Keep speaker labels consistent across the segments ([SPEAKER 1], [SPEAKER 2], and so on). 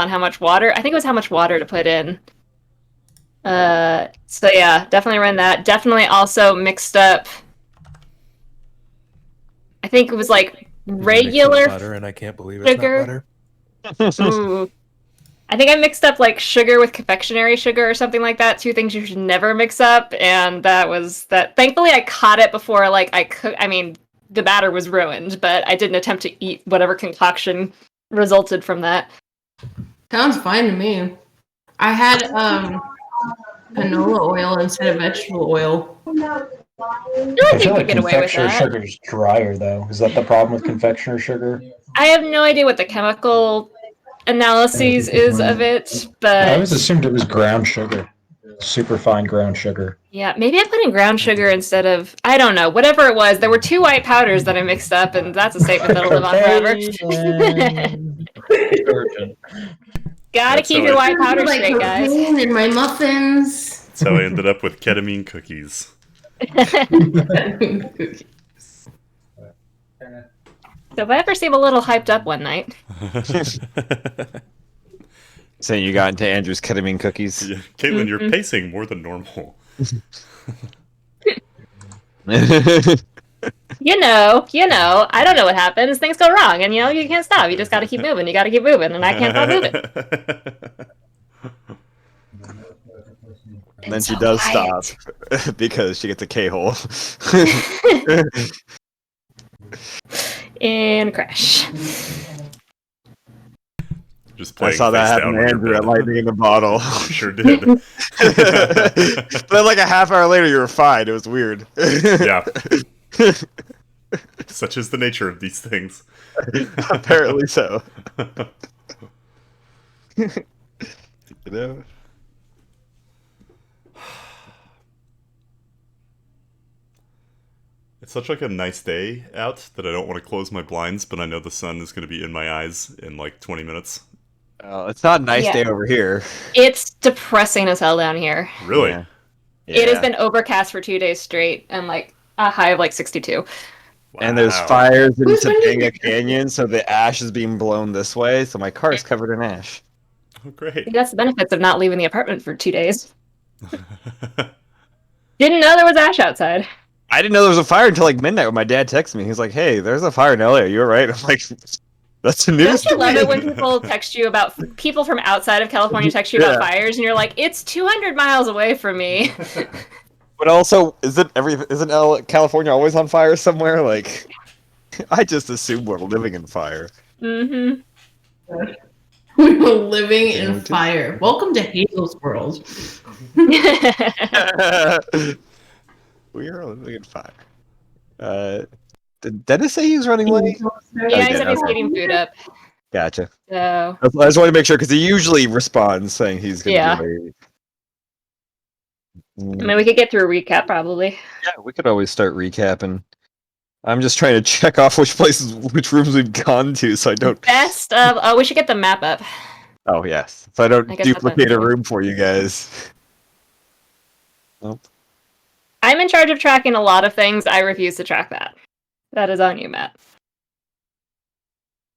[SPEAKER 1] on how much water. I think it was how much water to put in. So yeah, definitely ran that. Definitely also mixed up. I think it was like regular
[SPEAKER 2] butter, and I can't believe it's
[SPEAKER 1] sugar.
[SPEAKER 2] not butter.
[SPEAKER 1] Ooh. I think I mixed up like sugar with confectionery sugar or something like that. Two things you should never mix up, and that was that. Thankfully, I caught it before like I could. I mean, the batter was ruined, but I didn't attempt to eat whatever concoction resulted from that.
[SPEAKER 3] Sounds fine to me. I had canola oil instead of vegetable oil.
[SPEAKER 4] I feel like confectioner sugar is drier, though. Is that the problem with confectioner sugar?
[SPEAKER 1] I have no idea what the chemical analyses is of it, but
[SPEAKER 4] I always assumed it was ground sugar. Super fine ground sugar.
[SPEAKER 1] yeah, maybe I put in ground sugar instead of, I don't know, whatever it was. There were 2 white powders that I mixed up, and that's a statement that'll live on forever. Gotta keep your white powder straight, guys.
[SPEAKER 3] In my muffins.
[SPEAKER 5] That's how I ended up with ketamine cookies.
[SPEAKER 1] So if I ever seem a little hyped up one night.
[SPEAKER 6] Saying you got into Andrew's ketamine cookies.
[SPEAKER 5] Yeah, Caitlin, you're pacing more than normal.
[SPEAKER 1] You know, I don't know what happens. Things go wrong, and you can't stop. You just gotta keep moving. You gotta keep moving, and I can't stop moving.
[SPEAKER 6] And then she does stop because she gets a K-hole.
[SPEAKER 1] And crash.
[SPEAKER 5] Just
[SPEAKER 6] I saw that happen to Andrew at Lightning in the Bottle.
[SPEAKER 5] Sure did.
[SPEAKER 6] But then like a half hour later, you were fine. It was weird.
[SPEAKER 5] Yeah. Such is the nature of these things.
[SPEAKER 6] Apparently so. You know?
[SPEAKER 5] It's such like a nice day out that I don't want to close my blinds, but I know the sun is going to be in my eyes in like 20 minutes.
[SPEAKER 6] It's not a nice day over here.
[SPEAKER 1] It's depressing as hell down here.
[SPEAKER 5] Really?
[SPEAKER 6] Yeah.
[SPEAKER 1] It has been overcast for 2 days straight, and like a high of like 62.
[SPEAKER 5] Wow.
[SPEAKER 6] And there's fires in Topanga Canyon, so the ash is being blown this way, so my car is covered in ash.
[SPEAKER 5] Oh, great.
[SPEAKER 1] That's the benefits of not leaving the apartment for 2 days. Didn't know there was ash outside.
[SPEAKER 6] I didn't know there was a fire until like midnight when my dad texted me. He's like, "Hey, there's a fire in LA. Are you alright?" I'm like, "That's the news."
[SPEAKER 1] Don't you love it when people text you about people from outside of California text you about fires, and you're like, "It's 200 miles away from me."
[SPEAKER 6] But also, isn't California always on fire somewhere? Like, I just assume we're living in fire.
[SPEAKER 1] Mm-hmm.
[SPEAKER 3] We're living in fire. Welcome to Hazel's world.
[SPEAKER 6] We are living in fire. Did Dennis say he was running late?
[SPEAKER 1] Yeah, he said he's heating food up.
[SPEAKER 6] Gotcha.
[SPEAKER 1] So
[SPEAKER 6] I just wanted to make sure because he usually responds saying he's going to be late.
[SPEAKER 1] I mean, we could get through a recap probably.
[SPEAKER 6] Yeah, we could always start recapping. I'm just trying to check off which rooms we've gone to, so I don't.
[SPEAKER 1] Best of. Oh, we should get the map up.
[SPEAKER 6] Oh yes, so I don't
[SPEAKER 1] I guess
[SPEAKER 6] duplicate
[SPEAKER 1] that's
[SPEAKER 6] a room for you guys. Nope.
[SPEAKER 1] I'm in charge of tracking a lot of things. I refuse to track that. That is on you, Matt.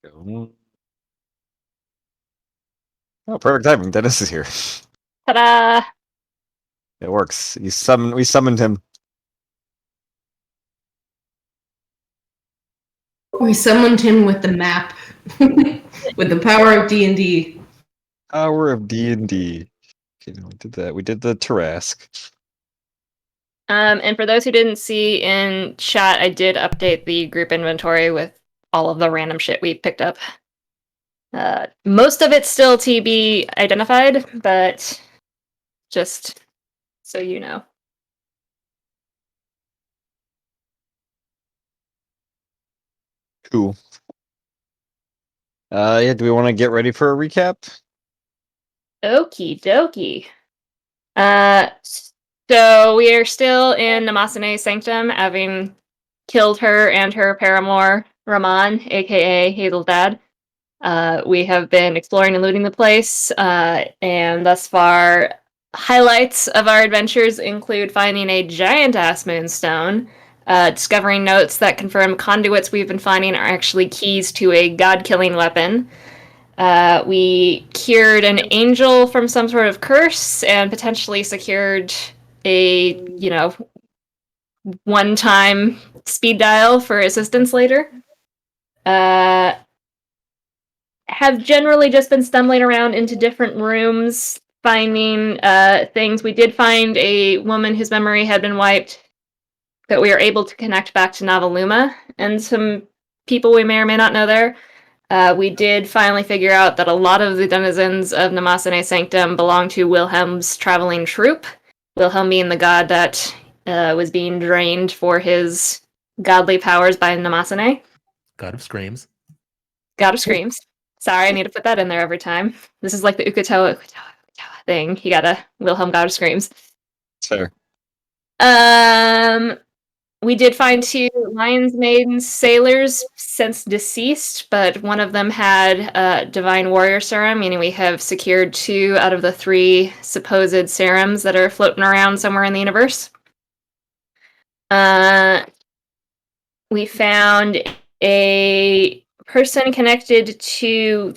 [SPEAKER 6] Oh, perfect timing. Dennis is here.
[SPEAKER 1] Ta-da!
[SPEAKER 6] It works. We summoned him.
[SPEAKER 3] We summoned him with the map, with the power of D&D.
[SPEAKER 6] Power of D&D. Okay, we did that. We did the Tarask.
[SPEAKER 1] And for those who didn't see in chat, I did update the group inventory with all of the random shit we picked up. Most of it's still TB identified, but just so you know.
[SPEAKER 6] Cool. Yeah, do we want to get ready for a recap?
[SPEAKER 1] Okie dokie. So we are still in Namasane's sanctum, having killed her and her paramour, Raman, aka Hazel's dad. We have been exploring and looting the place, and thus far, highlights of our adventures include finding a giant-ass moonstone, discovering notes that confirm conduits we've been finding are actually keys to a god-killing weapon, We cured an angel from some sort of curse and potentially secured a, one-time speed dial for assistance later. Have generally just been stumbling around into different rooms, finding things. We did find a woman whose memory had been wiped, but we were able to connect back to Novi'luma and some people we may or may not know there. We did finally figure out that a lot of the denizens of Namasane Sanctum belong to Wilhelm's traveling troupe. Wilhelm being the god that was being drained for his godly powers by Namasane.
[SPEAKER 2] God of Screams.
[SPEAKER 1] God of Screams. Sorry, I need to put that in there every time. This is like the Ukatoa thing. You gotta Wilhelm God of Screams.
[SPEAKER 6] Fair.
[SPEAKER 1] We did find 2 Lion's Maiden sailors since deceased, but one of them had Divine Warrior Serum, meaning we have secured 2 out of the 3 supposed serums that are floating around somewhere in the universe. We found a person connected to...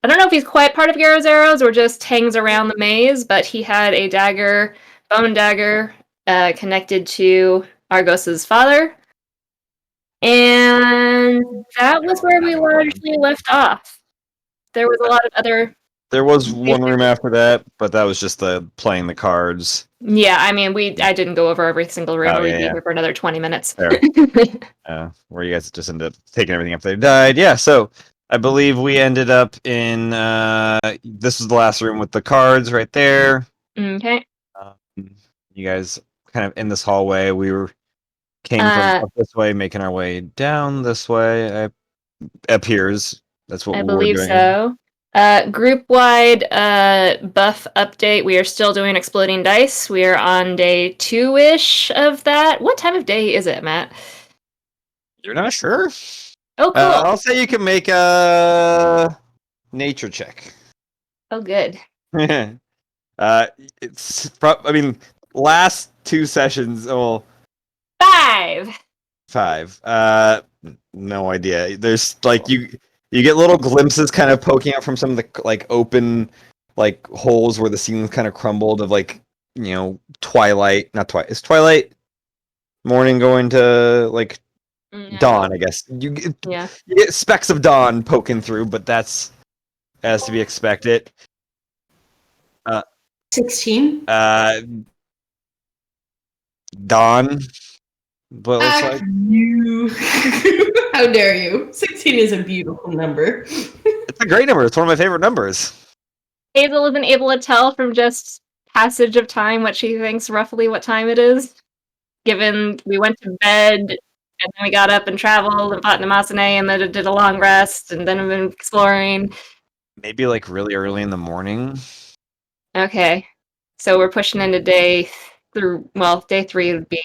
[SPEAKER 1] I don't know if he's quite part of Garrow's Arrows or just hangs around the maze, but he had a dagger, bone dagger, connected to Argos's father. And that was where we largely left off. There was a lot of other...
[SPEAKER 6] There was one room after that, but that was just the playing the cards.
[SPEAKER 1] Yeah, I mean, I didn't go over every single room.
[SPEAKER 6] Oh,
[SPEAKER 1] We'd
[SPEAKER 6] yeah,
[SPEAKER 1] be
[SPEAKER 6] yeah.
[SPEAKER 1] here for another 20 minutes.
[SPEAKER 6] Fair. Where you guys just ended up taking everything after they died. Yeah, so I believe we ended up in this was the last room with the cards right there.
[SPEAKER 1] Okay.
[SPEAKER 6] You guys kind of in this hallway. We came from up this way, making our way down this way. Appears that's what
[SPEAKER 1] I
[SPEAKER 6] we're
[SPEAKER 1] believe
[SPEAKER 6] doing.
[SPEAKER 1] so. Group-wide buff update. We are still doing exploding dice. We are on day 2-ish of that. What time of day is it, Matt?
[SPEAKER 6] You're not sure?
[SPEAKER 1] Oh, cool.
[SPEAKER 6] I'll say you can make a nature check.
[SPEAKER 1] Oh, good.
[SPEAKER 6] I mean, last 2 sessions. Well,
[SPEAKER 1] 5.
[SPEAKER 6] 5. No idea. There's like you get little glimpses kind of poking out from some of the like open like holes where the ceiling's kind of crumbled of like twilight. Not twilight. Is twilight morning going to like dawn? I guess you get specks of dawn poking through, but that's as to be expected.
[SPEAKER 3] 16.
[SPEAKER 6] Dawn. But looks like
[SPEAKER 3] You. How dare you? 16 is a beautiful number.
[SPEAKER 6] it's a great number. It's one of my favorite numbers.
[SPEAKER 1] Hazel isn't able to tell from just passage of time what she thinks roughly what time it is. Given we went to bed and then we got up and traveled and fought Namasane and then did a long rest and then we've been exploring.
[SPEAKER 6] Maybe like really early in the morning.
[SPEAKER 1] Okay. So we're pushing into day 3 would be...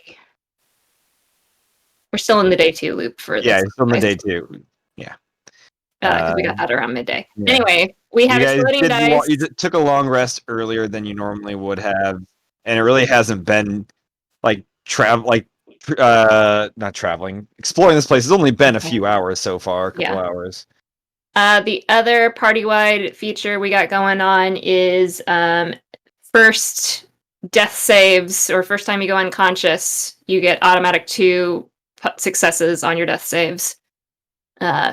[SPEAKER 1] We're still in the day 2 loop for this.
[SPEAKER 6] Yeah, it's on the day 2. Yeah.
[SPEAKER 1] Because we got that around midday.
[SPEAKER 6] Yeah.
[SPEAKER 1] Anyway, we have exploding dice.
[SPEAKER 6] You took a long rest earlier than you normally would have, and it really hasn't been like not traveling. Exploring this place has only been a few hours so far, a couple hours.
[SPEAKER 1] The other party-wide feature we got going on is first death saves, or first time you go unconscious, you get automatic 2 successes on your death saves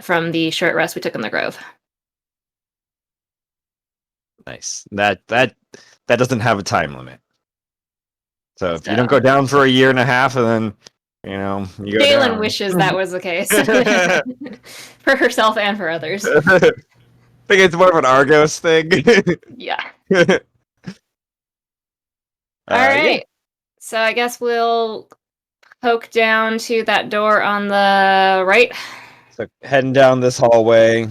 [SPEAKER 1] from the short rest we took in the Grove.
[SPEAKER 6] Nice. That doesn't have a time limit. So if you don't go down for a year and a half, and then you go
[SPEAKER 1] Galen
[SPEAKER 6] down.
[SPEAKER 1] wishes that was the case for herself and for others.
[SPEAKER 6] I think it's more of an Argos thing.
[SPEAKER 1] Yeah. All right. Yeah. So I guess we'll poke down to that door on the right.
[SPEAKER 6] So heading down this hallway,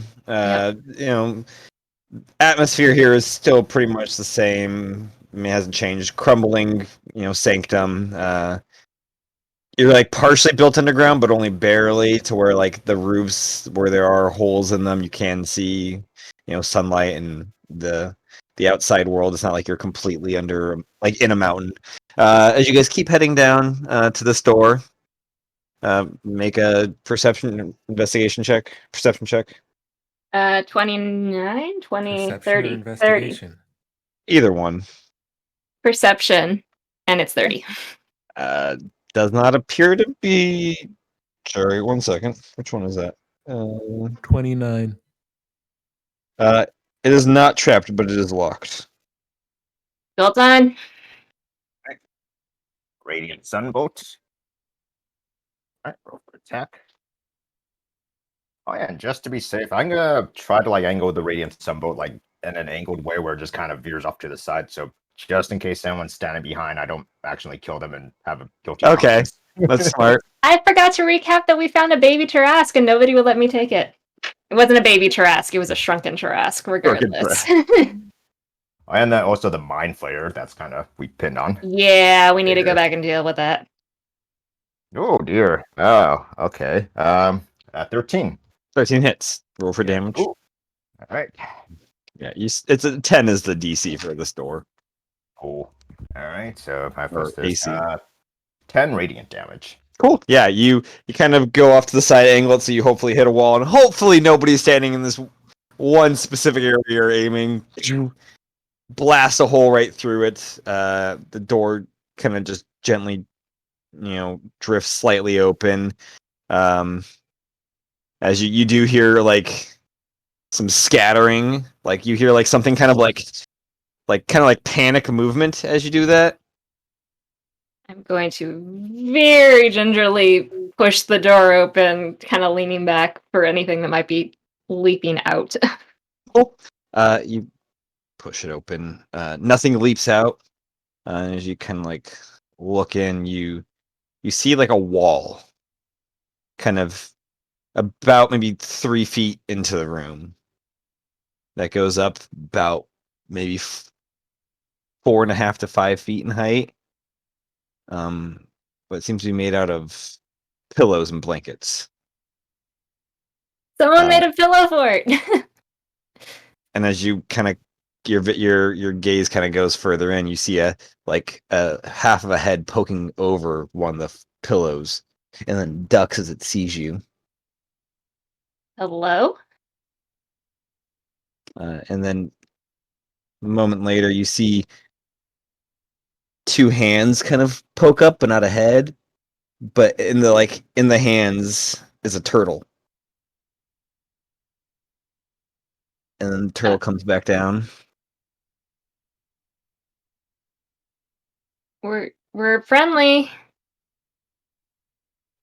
[SPEAKER 6] atmosphere here is still pretty much the same. I mean, it hasn't changed. Crumbling, sanctum. You're like partially built underground, but only barely, to where like the roofs where there are holes in them, you can see, sunlight and the outside world. It's not like you're completely under, like in a mountain. As you guys keep heading down to this door, make a perception check.
[SPEAKER 1] 29, 20,
[SPEAKER 2] Perception
[SPEAKER 1] 30,
[SPEAKER 2] or
[SPEAKER 1] 30.
[SPEAKER 2] investigation?
[SPEAKER 6] Either one.
[SPEAKER 1] Perception, and it's 30.
[SPEAKER 6] Does not appear to be. Sorry, 1 second. Which one is that?
[SPEAKER 2] 29.
[SPEAKER 6] It is not trapped, but it is locked.
[SPEAKER 1] Built on.
[SPEAKER 7] Radiant Sunbolt. Alright, roll for attack. Oh yeah, and just to be safe, I'm gonna try to like angle the Radiant Sunbolt like in an angled way where it just kind of veers off to the side. So just in case someone's standing behind, I don't actually kill them and have a guilty
[SPEAKER 6] Okay.
[SPEAKER 7] conscience.
[SPEAKER 6] That's smart.
[SPEAKER 1] I forgot to recap that we found a baby Tarask and nobody would let me take it. It wasn't a baby Tarask, it was a shrunken Tarask, regardless.
[SPEAKER 7] And then also the Mind Flayer, that's kind of we pinned on.
[SPEAKER 1] Yeah, we need to go back and deal with that.
[SPEAKER 7] Oh dear. Oh, okay. 13.
[SPEAKER 6] 13 hits. Roll for damage.
[SPEAKER 7] Ooh. All right.
[SPEAKER 6] Yeah, it's a 10 is the DC for this door.
[SPEAKER 7] Cool. All right. So if I
[SPEAKER 6] Or
[SPEAKER 7] plus this,
[SPEAKER 6] AC.
[SPEAKER 7] 10 radiant damage.
[SPEAKER 6] Cool. Yeah, you kind of go off to the side, angle it so you hopefully hit a wall, and hopefully nobody's standing in this one specific area you're aiming. Blast a hole right through it. The door kind of just gently, drifts slightly open. As you do hear like some scattering, like you hear like something kind of like panic movement as you do that.
[SPEAKER 1] I'm going to very gingerly push the door open, kind of leaning back for anything that might be leaping out.
[SPEAKER 6] Cool. You push it open. Nothing leaps out. As you kind of like look in, you see like a wall, kind of about maybe 3 feet into the room, that goes up about maybe 4.5 to 5 feet in height. But it seems to be made out of pillows and blankets.
[SPEAKER 1] Someone made a pillow fort.
[SPEAKER 6] And as you kind of your gaze kind of goes further in, you see a half of a head poking over one of the pillows, and then ducks as it sees you.
[SPEAKER 1] Hello?
[SPEAKER 6] And then a moment later, you see 2 hands kind of poke up, but not a head. But in the hands is a turtle, and then the turtle comes back down.
[SPEAKER 1] We're friendly.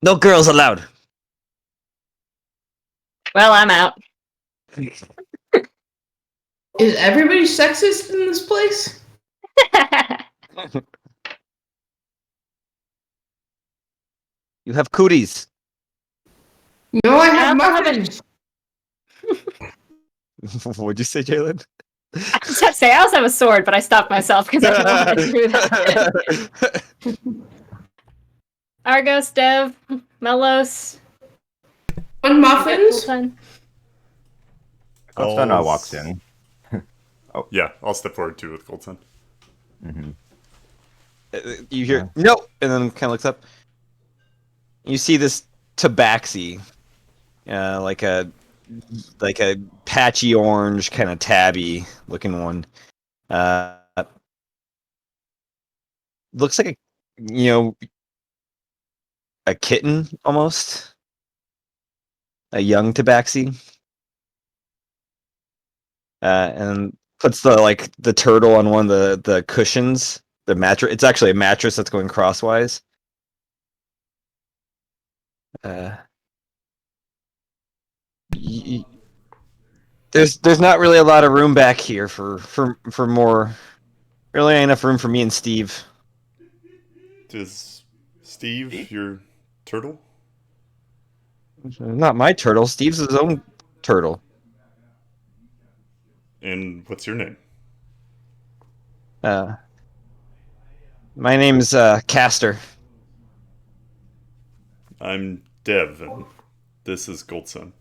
[SPEAKER 6] No girls allowed.
[SPEAKER 1] Well, I'm out.
[SPEAKER 3] Is everybody sexist in this place?
[SPEAKER 6] You have cooties.
[SPEAKER 3] No, I have
[SPEAKER 1] I also have
[SPEAKER 3] muffins.
[SPEAKER 6] What'd you say, Jalen?
[SPEAKER 1] I was about to say, I also have a sword, but I stopped myself because I didn't want to do that. Argos, Dev, Melos.
[SPEAKER 3] One muffins?
[SPEAKER 1] Coulson.
[SPEAKER 7] Goldstone walks in.
[SPEAKER 5] Yeah, I'll step forward too with Goldson.
[SPEAKER 7] Mm-hmm.
[SPEAKER 6] You hear no, and then kind of looks up. You see this tabaxi, like a patchy orange kind of tabby looking one. Looks like a kitten almost, a young tabaxi, and puts the turtle on one of the cushions. The mattress. It's actually a mattress that's going crosswise. There's not really a lot of room back here for more. Really ain't enough room for me and Steve.
[SPEAKER 5] Is Steve your turtle?
[SPEAKER 6] Not my turtle. Steve's his own turtle.
[SPEAKER 5] And what's your name?
[SPEAKER 6] My name's Caster.
[SPEAKER 5] I'm Dev, and this is Goldson.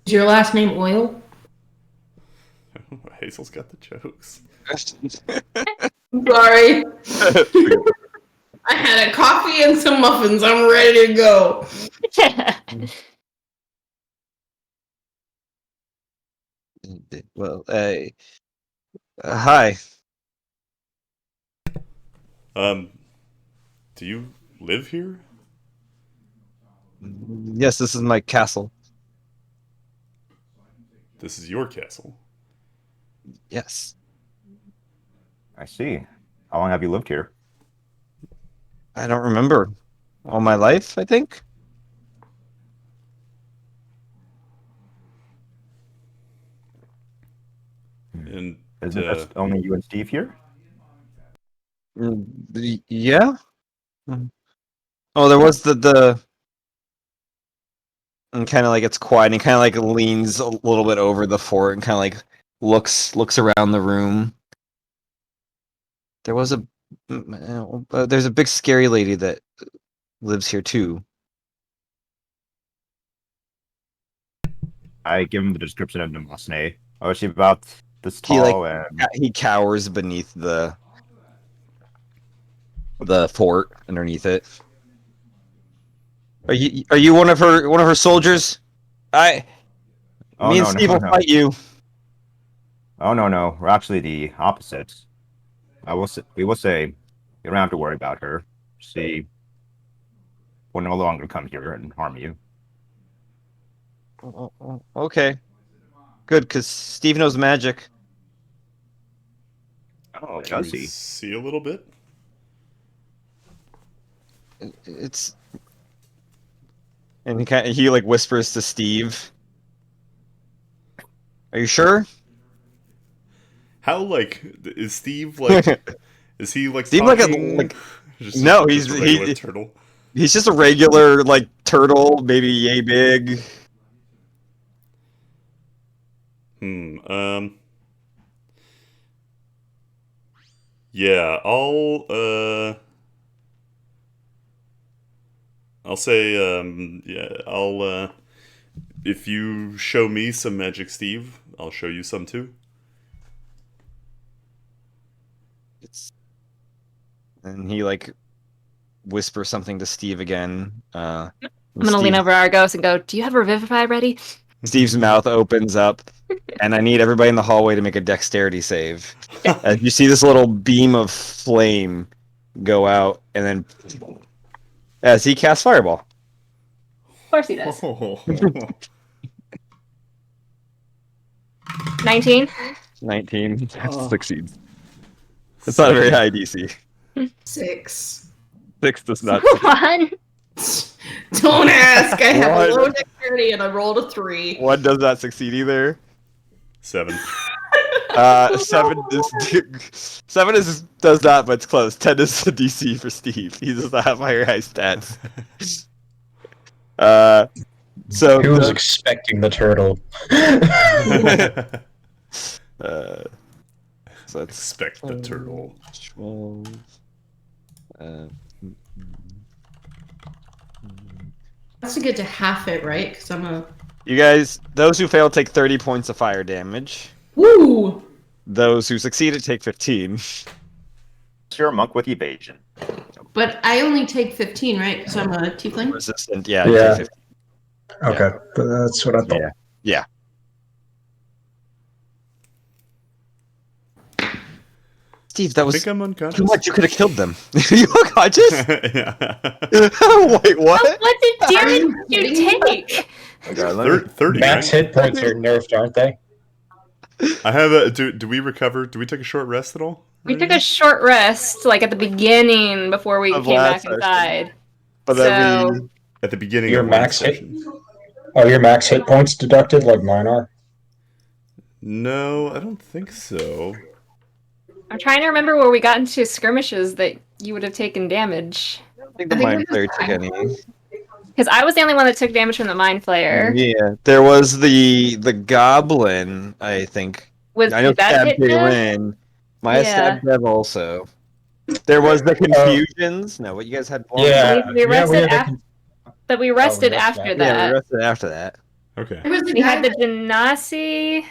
[SPEAKER 3] Is your last name Oil?
[SPEAKER 5] Hazel's got the jokes.
[SPEAKER 3] Sorry. I had a coffee and some muffins. I'm ready to go.
[SPEAKER 6] Well, hi.
[SPEAKER 5] Do you live here?
[SPEAKER 6] Yes, this is my castle.
[SPEAKER 5] This is your castle.
[SPEAKER 6] Yes.
[SPEAKER 7] I see. How long have you lived here?
[SPEAKER 6] I don't remember. All my life, I think.
[SPEAKER 5] And
[SPEAKER 7] Is it just only you and Steve here?
[SPEAKER 6] Yeah. Oh, there was the and kind of like it's quiet and he kind of like leans a little bit over the fort and kind of like looks around the room. There was there's a big scary lady that lives here too.
[SPEAKER 7] I give him the description of Namasne. Oh, is she about this
[SPEAKER 6] He like
[SPEAKER 7] tall and
[SPEAKER 6] he cowers beneath the fort underneath it. Are you one of her soldiers? Me and Steve will fight you.
[SPEAKER 7] Oh no, we're actually the opposites. We will say you don't have to worry about her. She will no longer come here and harm you.
[SPEAKER 6] Okay. Good, because Steve knows magic.
[SPEAKER 7] Oh,
[SPEAKER 5] can
[SPEAKER 7] does
[SPEAKER 5] we
[SPEAKER 7] he?
[SPEAKER 5] see a little bit?
[SPEAKER 6] It's and he like whispers to Steve. Are you sure?
[SPEAKER 5] How is Steve like? Is he like
[SPEAKER 6] Steve
[SPEAKER 5] talking?
[SPEAKER 6] like
[SPEAKER 5] just,
[SPEAKER 6] no,
[SPEAKER 5] just a regular turtle.
[SPEAKER 6] He's just a regular like turtle, maybe yay big.
[SPEAKER 5] Yeah, I'll say yeah, if you show me some magic, Steve, I'll show you some too.
[SPEAKER 6] And he like whispers something to Steve again.
[SPEAKER 1] I'm gonna lean over Argos and go, "Do you have Revivify ready?"
[SPEAKER 6] Steve's mouth opens up, and I need everybody in the hallway to make a dexterity save. As you see this little beam of flame go out, and then as he casts Fireball.
[SPEAKER 1] Of course he does. 19.
[SPEAKER 6] 19 succeeds. It's not a very high DC.
[SPEAKER 3] 6.
[SPEAKER 6] 6 does not.
[SPEAKER 1] One.
[SPEAKER 3] Don't ask. I have a
[SPEAKER 6] One.
[SPEAKER 3] low dexterity and I rolled a 3.
[SPEAKER 6] 1 does not succeed either.
[SPEAKER 5] 7.
[SPEAKER 6] 7 does not, but it's close. 10 is the DC for Steve. He does not have higher high stats. So
[SPEAKER 4] Who was expecting the turtle?
[SPEAKER 6] So let's
[SPEAKER 5] expect the turtle.
[SPEAKER 6] 12.
[SPEAKER 3] That's to get to half it, right? Because I'm a.
[SPEAKER 6] You guys, those who fail take 30 points of fire damage.
[SPEAKER 3] Woo!
[SPEAKER 6] Those who succeeded take 15.
[SPEAKER 7] You're a monk with evasion.
[SPEAKER 3] But I only take 15, right? Because I'm a tiefling.
[SPEAKER 6] Resistant, yeah.
[SPEAKER 4] Yeah.
[SPEAKER 6] Take 15.
[SPEAKER 4] Okay, that's what I thought.
[SPEAKER 6] Yeah. Steve, that
[SPEAKER 5] I
[SPEAKER 6] was
[SPEAKER 5] think I'm unconscious.
[SPEAKER 6] too much. You could have killed them. You unconscious?
[SPEAKER 5] Yeah.
[SPEAKER 6] Wait, what?
[SPEAKER 1] What did damage you take?
[SPEAKER 7] Okay,
[SPEAKER 5] 30.
[SPEAKER 4] Max
[SPEAKER 5] right?
[SPEAKER 4] hit points are nerfed, aren't they?
[SPEAKER 5] I have a. Do we recover? Do we take a short rest at all?
[SPEAKER 1] We took a short rest, like at the beginning before we
[SPEAKER 6] Of
[SPEAKER 1] came back
[SPEAKER 6] last session.
[SPEAKER 1] inside.
[SPEAKER 6] But then
[SPEAKER 1] So-
[SPEAKER 5] At the beginning
[SPEAKER 4] Your
[SPEAKER 5] of
[SPEAKER 4] max
[SPEAKER 5] last
[SPEAKER 4] hit.
[SPEAKER 5] session.
[SPEAKER 4] Oh, your max hit points deducted like mine are.
[SPEAKER 5] No, I don't think so.
[SPEAKER 1] I'm trying to remember where we got into skirmishes that you would have taken damage.
[SPEAKER 6] I don't think the
[SPEAKER 3] I think
[SPEAKER 6] mind
[SPEAKER 3] we're
[SPEAKER 6] player
[SPEAKER 3] just
[SPEAKER 6] took any.
[SPEAKER 1] Because I was the only one that took damage from the Mind Flayer.
[SPEAKER 6] Yeah, there was the goblin, I think.
[SPEAKER 1] Was
[SPEAKER 6] I know
[SPEAKER 1] that
[SPEAKER 6] Stab
[SPEAKER 1] hit Dev?
[SPEAKER 6] Rin. Maya
[SPEAKER 1] Yeah.
[SPEAKER 6] Stab Dev also. There was the confusions. No, what you guys had?
[SPEAKER 4] Yeah,
[SPEAKER 1] We rested
[SPEAKER 4] had
[SPEAKER 1] after, but we rested
[SPEAKER 4] rested
[SPEAKER 1] after
[SPEAKER 4] after.
[SPEAKER 1] that.
[SPEAKER 6] Yeah, we rested after that.
[SPEAKER 5] Okay.
[SPEAKER 3] It was the
[SPEAKER 1] We had
[SPEAKER 3] guy
[SPEAKER 1] the Genasi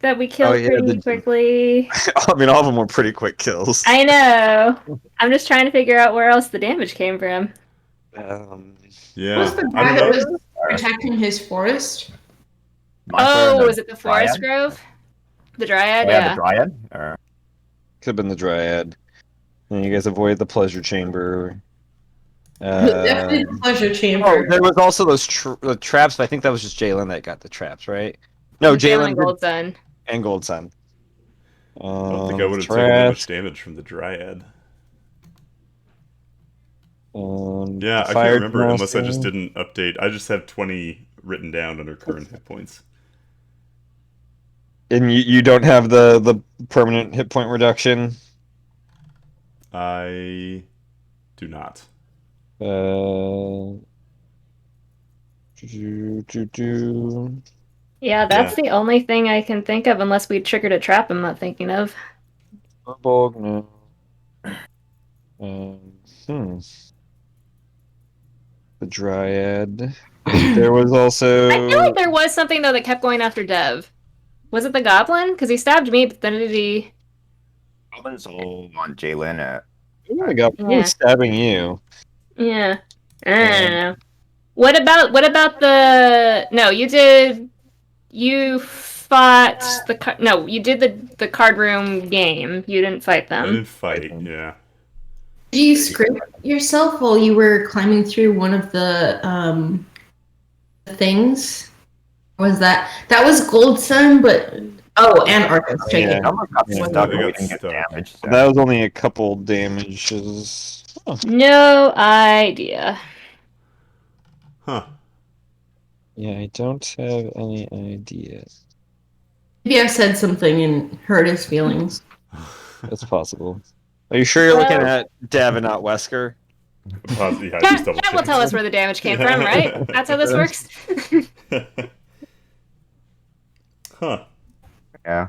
[SPEAKER 1] that we killed
[SPEAKER 6] yeah,
[SPEAKER 1] pretty
[SPEAKER 6] the-
[SPEAKER 1] quickly.
[SPEAKER 6] I mean, all of them were pretty quick kills.
[SPEAKER 1] I know. I'm just trying to figure out where else the damage came from.
[SPEAKER 5] Yeah.
[SPEAKER 3] was the
[SPEAKER 5] I
[SPEAKER 3] guy
[SPEAKER 5] don't
[SPEAKER 3] that
[SPEAKER 5] know.
[SPEAKER 3] was protecting his forest.
[SPEAKER 1] Oh, was it the Forest Grove? The Dryad?
[SPEAKER 7] Yeah,
[SPEAKER 1] Yeah.
[SPEAKER 7] the Dryad. Or...
[SPEAKER 6] Could have been the Dryad. And you guys avoid the pleasure chamber.
[SPEAKER 3] Definitely the pleasure
[SPEAKER 6] Oh,
[SPEAKER 3] chamber.
[SPEAKER 6] there was also those the traps, but I think that was just Jalen that got the traps, right? No,
[SPEAKER 1] Jalen
[SPEAKER 6] Jalen
[SPEAKER 1] and Gold Sun.
[SPEAKER 6] and Gold Sun.
[SPEAKER 5] I don't think I would have taken that much damage from the Dryad. Yeah, I can't remember unless I just didn't update. I just have 20 written down under current hit points.
[SPEAKER 6] And you don't have the permanent hit point reduction?
[SPEAKER 5] I do not.
[SPEAKER 1] Yeah, that's the only thing I can think of, unless we triggered a trap I'm not thinking of.
[SPEAKER 6] No. The Dryad. There was also...
[SPEAKER 1] I feel like there was something, though, that kept going after Dev. Was it the Goblin? Because he stabbed me, but then did he...
[SPEAKER 7] Goblin's all on Jalen.
[SPEAKER 6] The Goblin was stabbing you.
[SPEAKER 1] Yeah. I don't know. What about the... No, you did... You fought the... No, you did the card room game. You didn't fight them.
[SPEAKER 5] I didn't fight, yeah.
[SPEAKER 3] Did you scrape yourself while you were climbing through one of the things? Was that was Gold Sun, but and Arcus.
[SPEAKER 6] Yeah.
[SPEAKER 7] Damage. So.
[SPEAKER 6] That was only a couple damages. Oh.
[SPEAKER 1] No idea.
[SPEAKER 5] Huh.
[SPEAKER 6] Yeah, I don't have any idea.
[SPEAKER 3] Maybe I said something and hurt his feelings.
[SPEAKER 6] That's possible. Are you sure you're looking at Dev and not Wesker?
[SPEAKER 5] Yeah,
[SPEAKER 1] that will tell us where the damage came from, right? That's how this works.
[SPEAKER 5] Huh.
[SPEAKER 7] Yeah.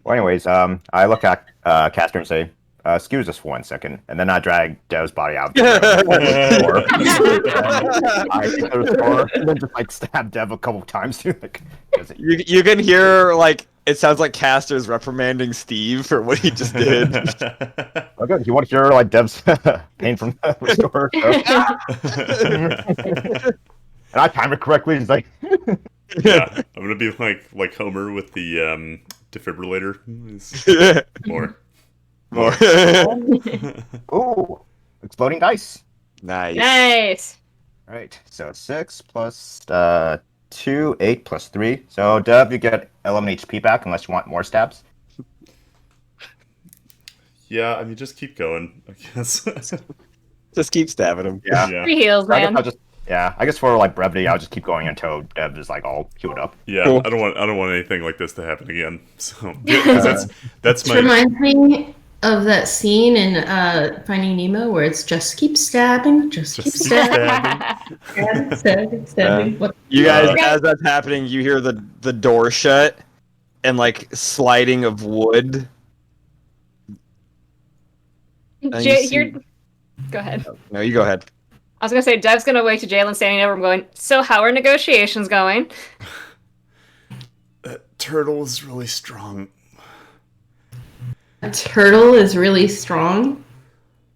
[SPEAKER 7] Well, anyways, I look at Caster and say, excuse us for 1 second, and then I drag Dev's body out. I think there was four, and then just like stab Dev a couple times too. Like,
[SPEAKER 6] you can hear like it sounds like Caster's reprimanding Steve for what he just did.
[SPEAKER 7] Oh, good. You want to hear like Dev's pain from the restore? And I timed it correctly. He's like,
[SPEAKER 5] yeah, I'm gonna be like Homer with the defibrillator. More.
[SPEAKER 7] Ooh, exploding dice.
[SPEAKER 1] Nice.
[SPEAKER 7] All right, so 6 plus 2, 8 plus 3. So Dev, you get 11 HP back unless you want more stabs.
[SPEAKER 5] Yeah, I mean, just keep going, I guess.
[SPEAKER 6] Just keep stabbing him.
[SPEAKER 7] Yeah.
[SPEAKER 1] 3 heals, man.
[SPEAKER 7] I guess for like brevity, I'll just keep going until Dev is like all healed up.
[SPEAKER 5] Yeah, cool. I don't want anything like this to happen again. So that's my.
[SPEAKER 3] It reminds me of that scene in Finding Nemo where it's just keep stabbing, just keep stabbing. Stabbing.
[SPEAKER 6] You guys, as that's happening, you hear the door shut and like sliding of wood.
[SPEAKER 1] Go ahead.
[SPEAKER 6] No, you go ahead.
[SPEAKER 1] I was gonna say Dev's gonna wait to Jalen standing over him going, so how are negotiations going?
[SPEAKER 5] Turtle is really strong.
[SPEAKER 3] A turtle is really strong.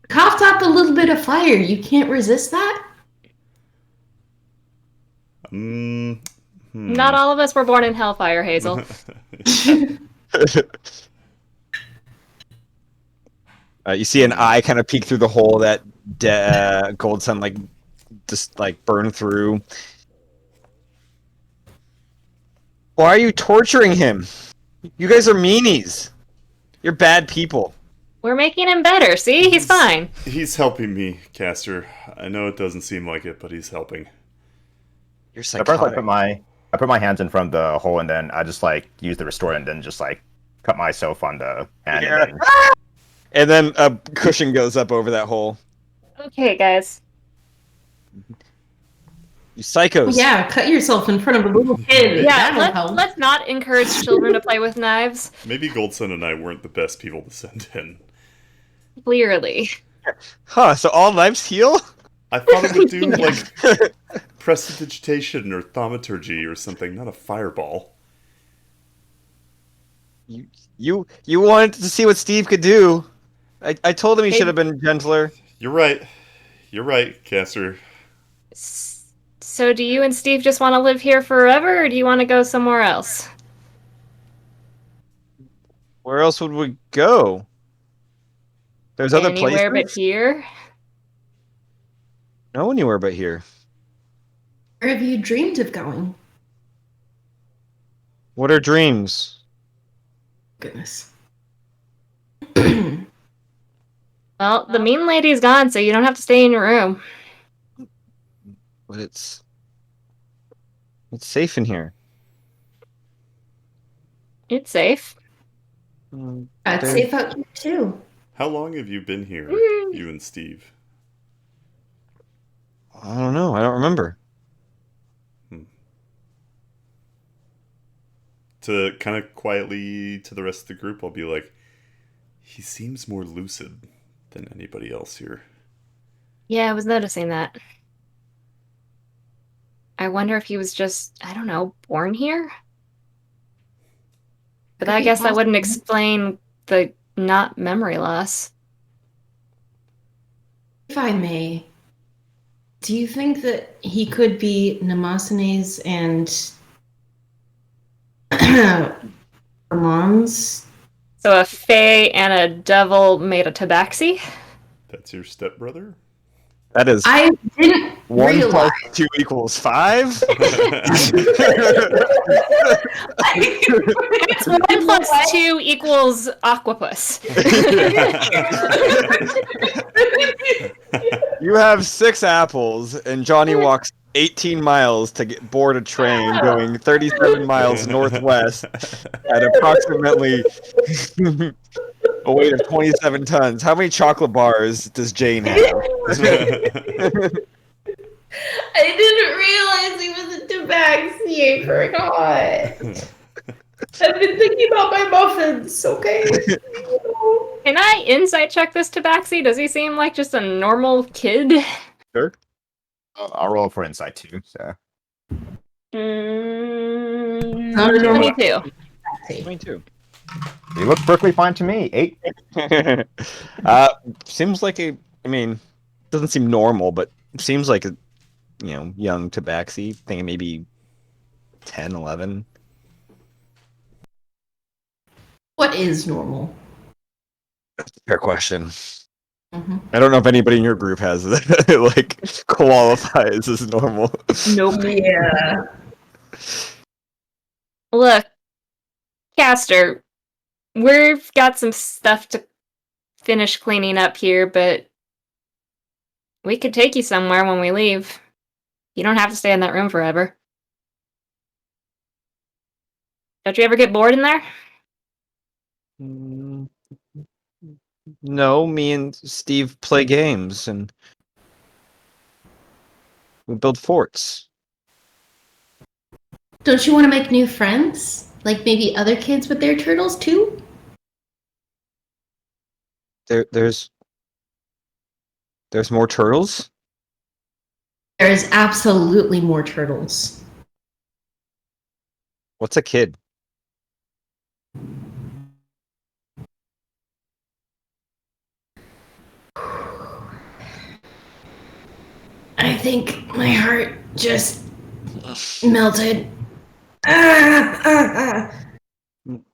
[SPEAKER 3] Coughed up a little bit of fire. You can't resist that?
[SPEAKER 1] Not all of us were born in Hellfire, Hazel.
[SPEAKER 6] You see an eye kind of peek through the hole that Gold Sun like just like burned through. Why are you torturing him? You guys are meanies. You're bad people.
[SPEAKER 1] We're making him better. See, he's fine.
[SPEAKER 5] He's helping me, Caster. I know it doesn't seem like it, but he's helping.
[SPEAKER 6] You're
[SPEAKER 7] psychotic. I put my hands in front of the hole and then I just like use the restore and then just like cut myself on the hand.
[SPEAKER 6] And then a cushion goes up over that hole.
[SPEAKER 1] Okay, guys.
[SPEAKER 6] You psychos.
[SPEAKER 3] Yeah, cut yourself in front of a little kid.
[SPEAKER 1] Yeah, let's not encourage children to play with knives.
[SPEAKER 5] Maybe Goldson and I weren't the best people to send in.
[SPEAKER 1] Clearly.
[SPEAKER 6] Huh, so all knives heal?
[SPEAKER 5] I thought it would do, like, prestidigitation or thaumaturgy or something, not a fireball.
[SPEAKER 6] You wanted to see what Steve could do. I told him he should have been gentler.
[SPEAKER 5] You're right. You're right, Caster.
[SPEAKER 1] So do you and Steve just want to live here forever, or do you want to go somewhere else?
[SPEAKER 6] Where else would we go? There's other
[SPEAKER 1] Anywhere but
[SPEAKER 6] places.
[SPEAKER 1] here?
[SPEAKER 6] No, anywhere but here.
[SPEAKER 3] Where have you dreamed of going?
[SPEAKER 6] What are dreams?
[SPEAKER 3] Goodness.
[SPEAKER 1] Well, the mean lady's gone, so you don't have to stay in your room.
[SPEAKER 6] But it's safe in here.
[SPEAKER 1] It's safe.
[SPEAKER 3] It's
[SPEAKER 6] There-
[SPEAKER 3] safe out here too.
[SPEAKER 5] How long have you been here,
[SPEAKER 1] Mm.
[SPEAKER 5] you and Steve?
[SPEAKER 6] I don't know. I don't remember.
[SPEAKER 5] To kind of quietly to the rest of the group, I'll be like, he seems more lucid than anybody else here.
[SPEAKER 1] Yeah, I was noticing that. I wonder if he was just, I don't know, born here? But
[SPEAKER 3] Could
[SPEAKER 1] I
[SPEAKER 3] be
[SPEAKER 1] guess that wouldn't
[SPEAKER 3] possible.
[SPEAKER 1] explain the not memory loss.
[SPEAKER 3] If I may, do you think that he could be Namasanes and Ramon's?
[SPEAKER 1] So a fae and a devil made a tabaxi?
[SPEAKER 5] That's your stepbrother?
[SPEAKER 6] That is
[SPEAKER 3] I didn't
[SPEAKER 6] 1
[SPEAKER 3] realize.
[SPEAKER 6] + 2 = 5.
[SPEAKER 1] It's 1 + 2 = Aquapus.
[SPEAKER 6] You have 6 apples, and Johnny walks 18 miles to board a train going 37 miles northwest at approximately a weight of 27 tons. How many chocolate bars does Jane have?
[SPEAKER 3] I didn't realize he was a tabaxi. I forgot. I've been thinking about my muffins, okay?
[SPEAKER 1] Can I insight check this tabaxi? Does he seem like just a normal kid?
[SPEAKER 6] Sure.
[SPEAKER 7] I'll roll for insight too. So
[SPEAKER 3] Not a normal
[SPEAKER 1] 22.
[SPEAKER 6] 22.
[SPEAKER 7] he looks perfectly fine to me. 8.
[SPEAKER 6] Seems like I mean, doesn't seem normal, but seems like a, young tabaxi. Thinking maybe 10, 11.
[SPEAKER 3] What is normal?
[SPEAKER 6] Fair question.
[SPEAKER 3] Mhm.
[SPEAKER 6] I don't know if anybody in your group has like qualifies as normal.
[SPEAKER 1] Nope.
[SPEAKER 3] Yeah.
[SPEAKER 1] Look, Caster, we've got some stuff to finish cleaning up here, but we could take you somewhere when we leave. You don't have to stay in that room forever. Don't you ever get bored in there?
[SPEAKER 6] Mm, No, me and Steve play games and we build forts.
[SPEAKER 3] Don't you want to make new friends? Like maybe other kids with their turtles too?
[SPEAKER 6] There's more turtles.
[SPEAKER 3] There's absolutely more turtles.
[SPEAKER 6] What's a kid?
[SPEAKER 3] I think my heart just melted. Ah.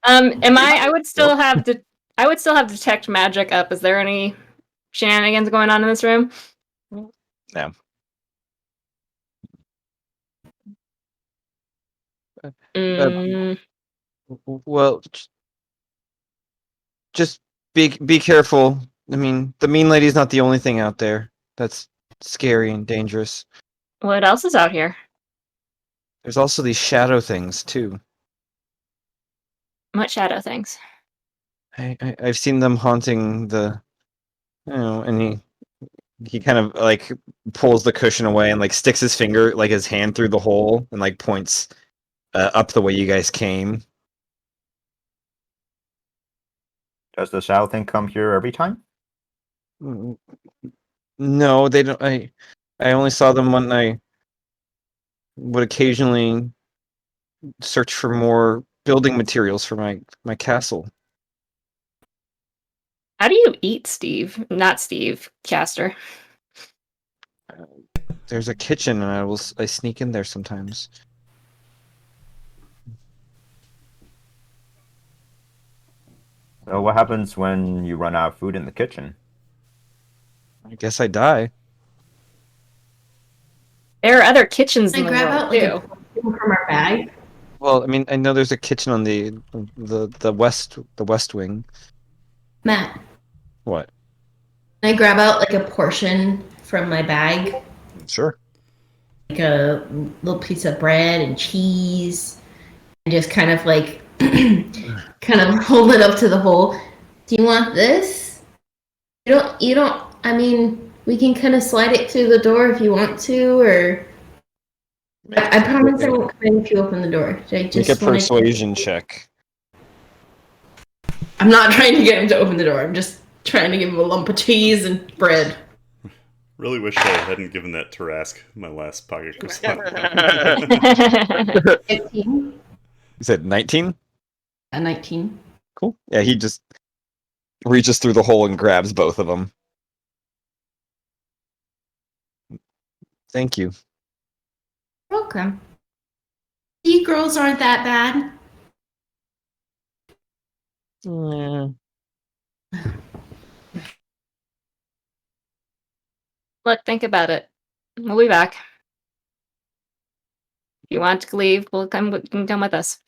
[SPEAKER 1] I would still have detect magic up. Is there any shenanigans going on in this room?
[SPEAKER 6] No. Well, just be careful. I mean, the mean lady's not the only thing out there that's scary and dangerous.
[SPEAKER 1] What else is out here?
[SPEAKER 6] There's also these shadow things too.
[SPEAKER 1] What shadow things?
[SPEAKER 6] I've seen them haunting the, and he kind of like pulls the cushion away and like sticks his finger, like his hand through the hole and like points up the way you guys came.
[SPEAKER 7] Does the shadow thing come here every time?
[SPEAKER 6] No, they don't. I only saw them when I would occasionally search for more building materials for my castle.
[SPEAKER 1] How do you eat, Steve? Not Steve, Caster.
[SPEAKER 6] there's a kitchen, and I sneak in there sometimes.
[SPEAKER 7] So what happens when you run out of food in the kitchen?
[SPEAKER 6] I guess I die.
[SPEAKER 1] There are other kitchens
[SPEAKER 3] Can
[SPEAKER 1] in
[SPEAKER 3] I
[SPEAKER 1] the
[SPEAKER 3] grab
[SPEAKER 1] world
[SPEAKER 3] out like
[SPEAKER 1] too.
[SPEAKER 3] a portion from our bag?
[SPEAKER 6] Well, I mean, I know there's a kitchen on the west wing.
[SPEAKER 3] Matt,
[SPEAKER 6] What?
[SPEAKER 3] can I grab out like a portion from my bag?
[SPEAKER 6] Sure.
[SPEAKER 3] Like a little piece of bread and cheese, and just kind of like kind of hold it up to the hole. Do you want this? You don't I mean, we can kind of slide it through the door if you want to, or I promise I won't come in if you open the door. I
[SPEAKER 6] Make a
[SPEAKER 3] just wanted
[SPEAKER 6] persuasion check.
[SPEAKER 3] I'm not trying to get him to open the door. I'm just trying to give him a lump of cheese and bread.
[SPEAKER 5] Really wish I hadn't given that Tarask my last pocket croissant.
[SPEAKER 3] 15.
[SPEAKER 6] You said 19?
[SPEAKER 3] A 19.
[SPEAKER 6] Cool. Yeah, he just reaches through the hole and grabs both of them. Thank you.
[SPEAKER 3] Welcome. You girls aren't that bad.
[SPEAKER 1] Look, think about it. We'll be back. If you want to leave, you can come with us.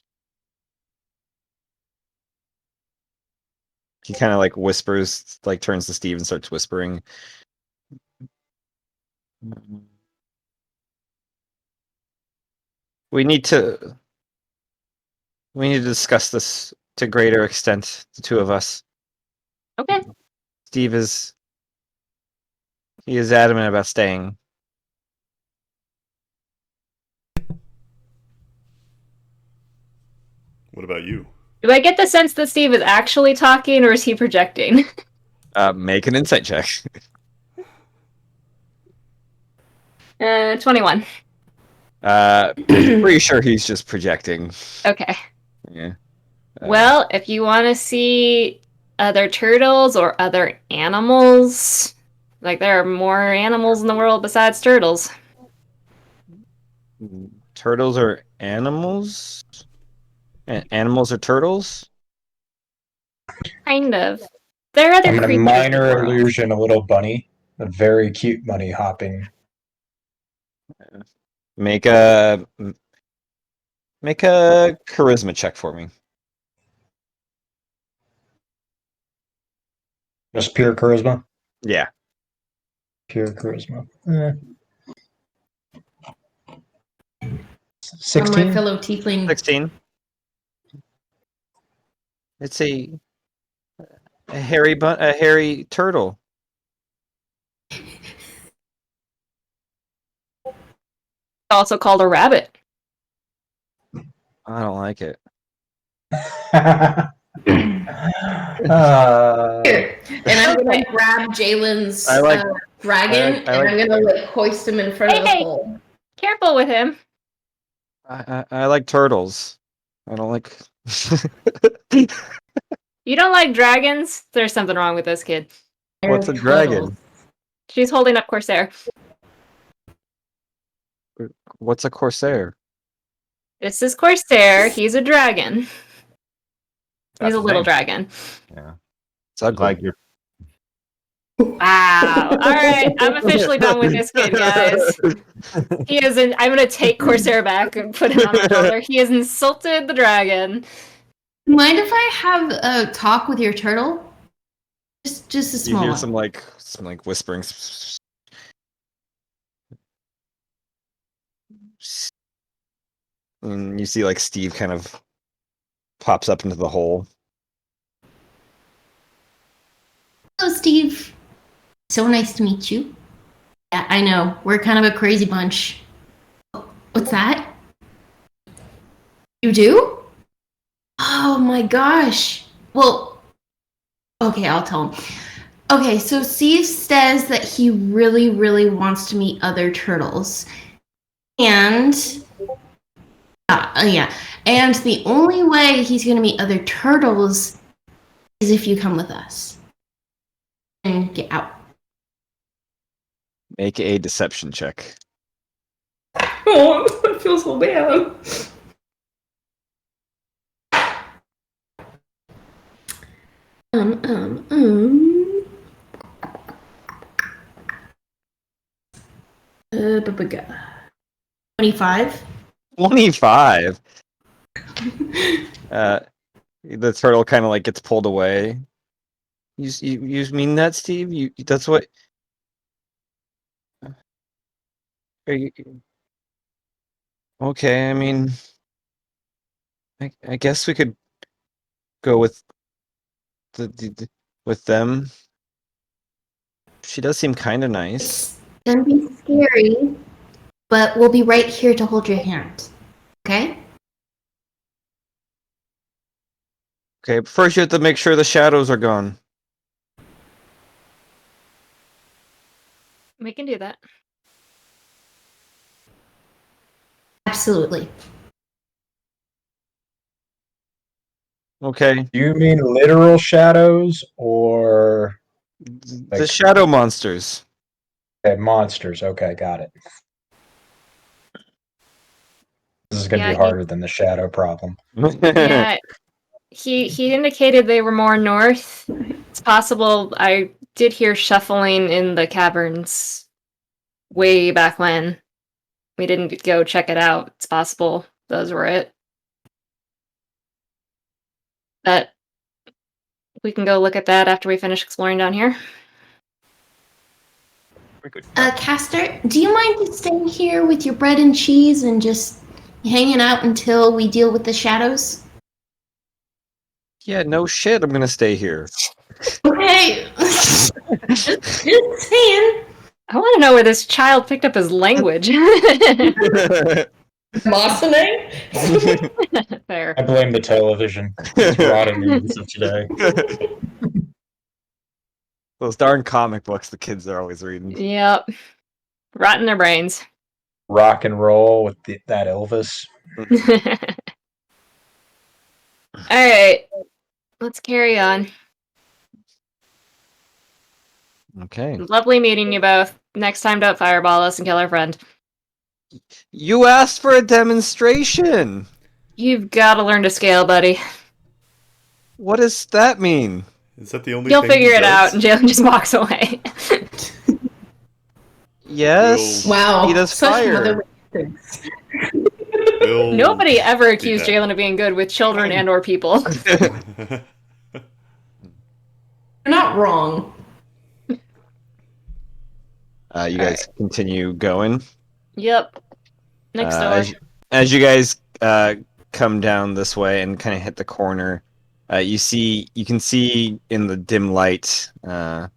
[SPEAKER 6] He kind of like whispers, like turns to Steve and starts whispering. We need to discuss this to greater extent, the two of us.
[SPEAKER 1] Okay.
[SPEAKER 6] Steve is adamant about staying.
[SPEAKER 5] What about you?
[SPEAKER 1] Do I get the sense that Steve is actually talking, or is he projecting?
[SPEAKER 6] Make an insight check.
[SPEAKER 1] 21.
[SPEAKER 6] Pretty sure he's just projecting.
[SPEAKER 1] Okay.
[SPEAKER 6] Yeah.
[SPEAKER 1] Well, if you want to see other turtles or other animals, like there are more animals in the world besides turtles.
[SPEAKER 6] Turtles are animals? Animals are turtles?
[SPEAKER 1] Kind of. There are other
[SPEAKER 4] I'm a
[SPEAKER 1] creatures in
[SPEAKER 4] minor
[SPEAKER 1] the world.
[SPEAKER 4] illusion, a little bunny. A very cute bunny hopping.
[SPEAKER 6] Make a charisma check for me.
[SPEAKER 4] Just pure charisma?
[SPEAKER 6] Yeah.
[SPEAKER 4] Pure charisma.
[SPEAKER 3] From
[SPEAKER 4] 16?
[SPEAKER 3] my fellow tiefling.
[SPEAKER 6] 16. It's a hairy turtle.
[SPEAKER 1] Also called a rabbit.
[SPEAKER 6] I don't like it.
[SPEAKER 3] Here. And I'm gonna grab Jalen's dragon, and I'm gonna like hoist him in front of the hole.
[SPEAKER 1] Careful with him.
[SPEAKER 6] I like turtles. I don't like.
[SPEAKER 1] You don't like dragons? There's something wrong with this kid.
[SPEAKER 6] What's a dragon?
[SPEAKER 1] She's holding up Corsair.
[SPEAKER 6] What's a corsair?
[SPEAKER 1] This is Corsair. He's a dragon. He's a little dragon.
[SPEAKER 7] Yeah.
[SPEAKER 6] It's ugly.
[SPEAKER 7] Like your
[SPEAKER 1] Wow. All right. I'm officially done with this kid, guys. He isn't. I'm going to take Corsair back and put him on my shoulder. He has insulted the dragon.
[SPEAKER 3] Mind if I have a talk with your turtle? Just a
[SPEAKER 6] You
[SPEAKER 3] small
[SPEAKER 6] hear
[SPEAKER 3] one.
[SPEAKER 6] some whispering. And you see like Steve kind of pops up into the hole.
[SPEAKER 3] Hello, Steve. So nice to meet you. Yeah, I know. We're kind of a crazy bunch. What's that? You do? Oh my gosh. Well, okay, I'll tell him. Okay, so Steve says that he really, really wants to meet other turtles. And and the only way he's going to meet other turtles is if you come with us and get out.
[SPEAKER 6] Make a deception check.
[SPEAKER 3] Oh, I feel so bad. Um, um, um. 25.
[SPEAKER 6] 25. The turtle kind of like gets pulled away. You mean that, Steve? That's what. Are you, okay, I mean, I guess we could go with with them. She does seem kind of nice.
[SPEAKER 3] It's gonna be scary, but we'll be right here to hold your hand. Okay?
[SPEAKER 6] Okay, but first you have to make sure the shadows are gone.
[SPEAKER 1] We can do that.
[SPEAKER 3] Absolutely.
[SPEAKER 6] Okay,
[SPEAKER 4] Do you mean literal shadows or
[SPEAKER 6] the
[SPEAKER 4] Like-
[SPEAKER 6] shadow monsters.
[SPEAKER 4] monsters? Okay, got it. This is going to
[SPEAKER 1] Yeah,
[SPEAKER 4] be harder than the shadow problem.
[SPEAKER 1] Yeah, he indicated they were more north. It's possible I did hear shuffling in the caverns way back when. We didn't go check it out. It's possible those were it. But we can go look at that after we finish exploring down here.
[SPEAKER 7] We could.
[SPEAKER 3] Castor, do you mind just staying here with your bread and cheese and just hanging out until we deal with the shadows?
[SPEAKER 6] Yeah, no shit. I'm gonna stay here.
[SPEAKER 3] Okay. just saying.
[SPEAKER 1] I want to know where this child picked up his language.
[SPEAKER 3] Mossine?
[SPEAKER 1] Fair.
[SPEAKER 4] I blame the television. It's rotting the youth of today.
[SPEAKER 6] Those darn comic books the kids are always reading.
[SPEAKER 1] Yep. Rot in their brains.
[SPEAKER 4] Rock and roll with that Elvis.
[SPEAKER 1] Alright. Let's carry on.
[SPEAKER 6] Okay.
[SPEAKER 1] Lovely meeting you both. Next time, don't fireball us and kill our friend.
[SPEAKER 6] You asked for a demonstration.
[SPEAKER 1] You've got to learn to scale, buddy.
[SPEAKER 6] What does that mean?
[SPEAKER 5] Is that the only
[SPEAKER 1] You'll
[SPEAKER 5] thing he
[SPEAKER 1] figure it out,
[SPEAKER 5] does?
[SPEAKER 1] and Jalen just walks away.
[SPEAKER 6] Yes.
[SPEAKER 3] Wow.
[SPEAKER 6] He does
[SPEAKER 3] such
[SPEAKER 6] fire.
[SPEAKER 3] motherly instincts.
[SPEAKER 5] Will-
[SPEAKER 1] Nobody ever accused
[SPEAKER 5] that.
[SPEAKER 1] Jalen of being good with children and or people.
[SPEAKER 3] You're not wrong.
[SPEAKER 6] You guys continue going.
[SPEAKER 1] Yep. Next door.
[SPEAKER 6] As you guys come down this way and kind of hit the corner, you can see in the dim light, like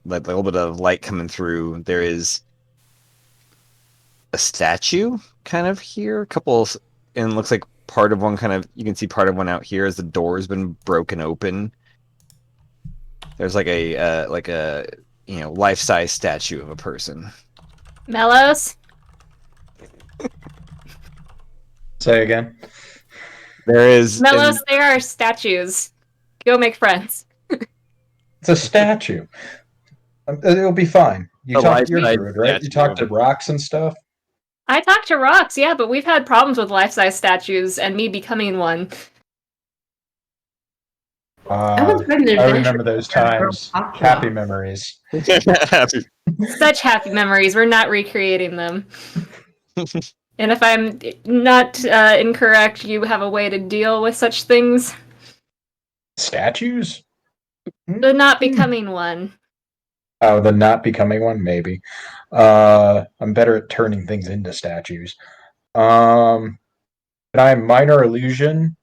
[SPEAKER 6] a little bit of light coming through. There is a statue kind of here, and it looks like part of one you can see part of one out here as the door has been broken open. There's like a life-size statue of a person.
[SPEAKER 1] Mellows?
[SPEAKER 4] Say again.
[SPEAKER 6] There is
[SPEAKER 1] Mellows, there are statues. Go make friends.
[SPEAKER 4] It's a statue. It'll be fine.
[SPEAKER 6] A
[SPEAKER 4] You're
[SPEAKER 6] life-size
[SPEAKER 4] druid, right? You talk to
[SPEAKER 6] statue.
[SPEAKER 4] rocks and stuff.
[SPEAKER 1] I talked to rocks, yeah, but we've had problems with life-size statues and me becoming one.
[SPEAKER 3] I was ready to
[SPEAKER 4] I
[SPEAKER 3] adventure.
[SPEAKER 4] remember those times. Happy memories.
[SPEAKER 1] Such happy memories. We're not recreating them. And if I'm not incorrect, you have a way to deal with such things.
[SPEAKER 4] Statues?
[SPEAKER 1] The not becoming one.
[SPEAKER 4] Oh, the not becoming one, maybe. I'm better at turning things into statues. Can I minor illusion?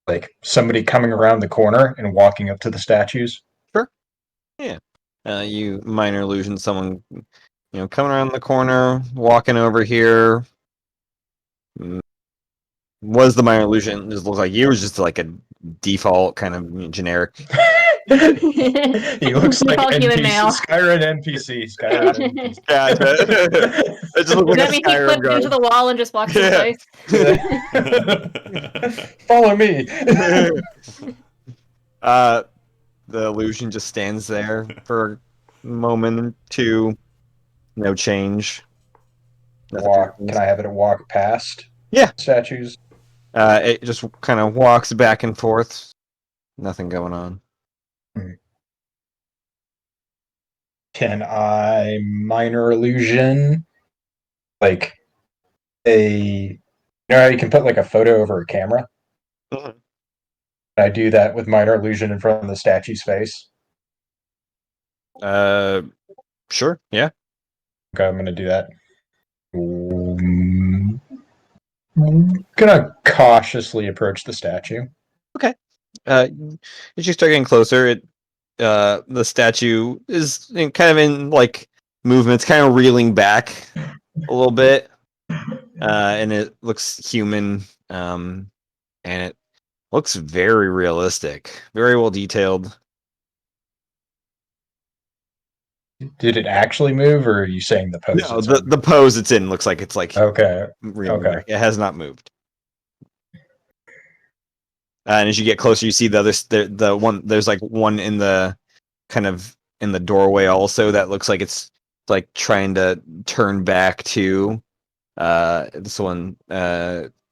[SPEAKER 4] Like somebody coming around the corner and walking up to the statues.
[SPEAKER 6] You minor illusion someone, coming around the corner, walking over here. Was the minor illusion just looks like you was just like a default kind of generic?
[SPEAKER 4] He looks like
[SPEAKER 1] All human
[SPEAKER 4] NPC,
[SPEAKER 1] male.
[SPEAKER 4] Skyrim NPC. Skyrim NPC.
[SPEAKER 6] Yeah, it just looks
[SPEAKER 1] Does
[SPEAKER 6] like
[SPEAKER 1] that
[SPEAKER 6] a
[SPEAKER 1] mean he
[SPEAKER 6] Skyrim
[SPEAKER 1] flipped
[SPEAKER 6] guard.
[SPEAKER 1] into the wall and just walks in
[SPEAKER 6] Yeah.
[SPEAKER 1] place?
[SPEAKER 4] Follow me.
[SPEAKER 6] The illusion just stands there for a moment or two. No change. Nothing
[SPEAKER 4] Walk.
[SPEAKER 6] happens.
[SPEAKER 4] Can I have it walk past?
[SPEAKER 6] Yeah.
[SPEAKER 4] Statues.
[SPEAKER 6] It just kind of walks back and forth. Nothing going on.
[SPEAKER 4] Can I minor illusion like a? You know how you can put like a photo over a camera?
[SPEAKER 6] Mhm.
[SPEAKER 4] Can I do that with minor illusion in front of the statue's face?
[SPEAKER 6] Sure. Yeah.
[SPEAKER 4] Okay, I'm gonna do that. I'm gonna cautiously approach the statue.
[SPEAKER 6] As you start getting closer, the statue is kind of in like movements, kind of reeling back a little bit, and it looks human, and it looks very realistic, very well detailed.
[SPEAKER 4] Did it actually move, or are you saying the pose?
[SPEAKER 6] No,
[SPEAKER 4] it's
[SPEAKER 6] the
[SPEAKER 4] in?
[SPEAKER 6] pose it's in looks like it's like
[SPEAKER 4] Okay.
[SPEAKER 6] reeling
[SPEAKER 4] Okay.
[SPEAKER 6] back. It has not moved. And as you get closer, you see the one. There's like one in the kind of in the doorway also that looks like it's like trying to turn back to. This one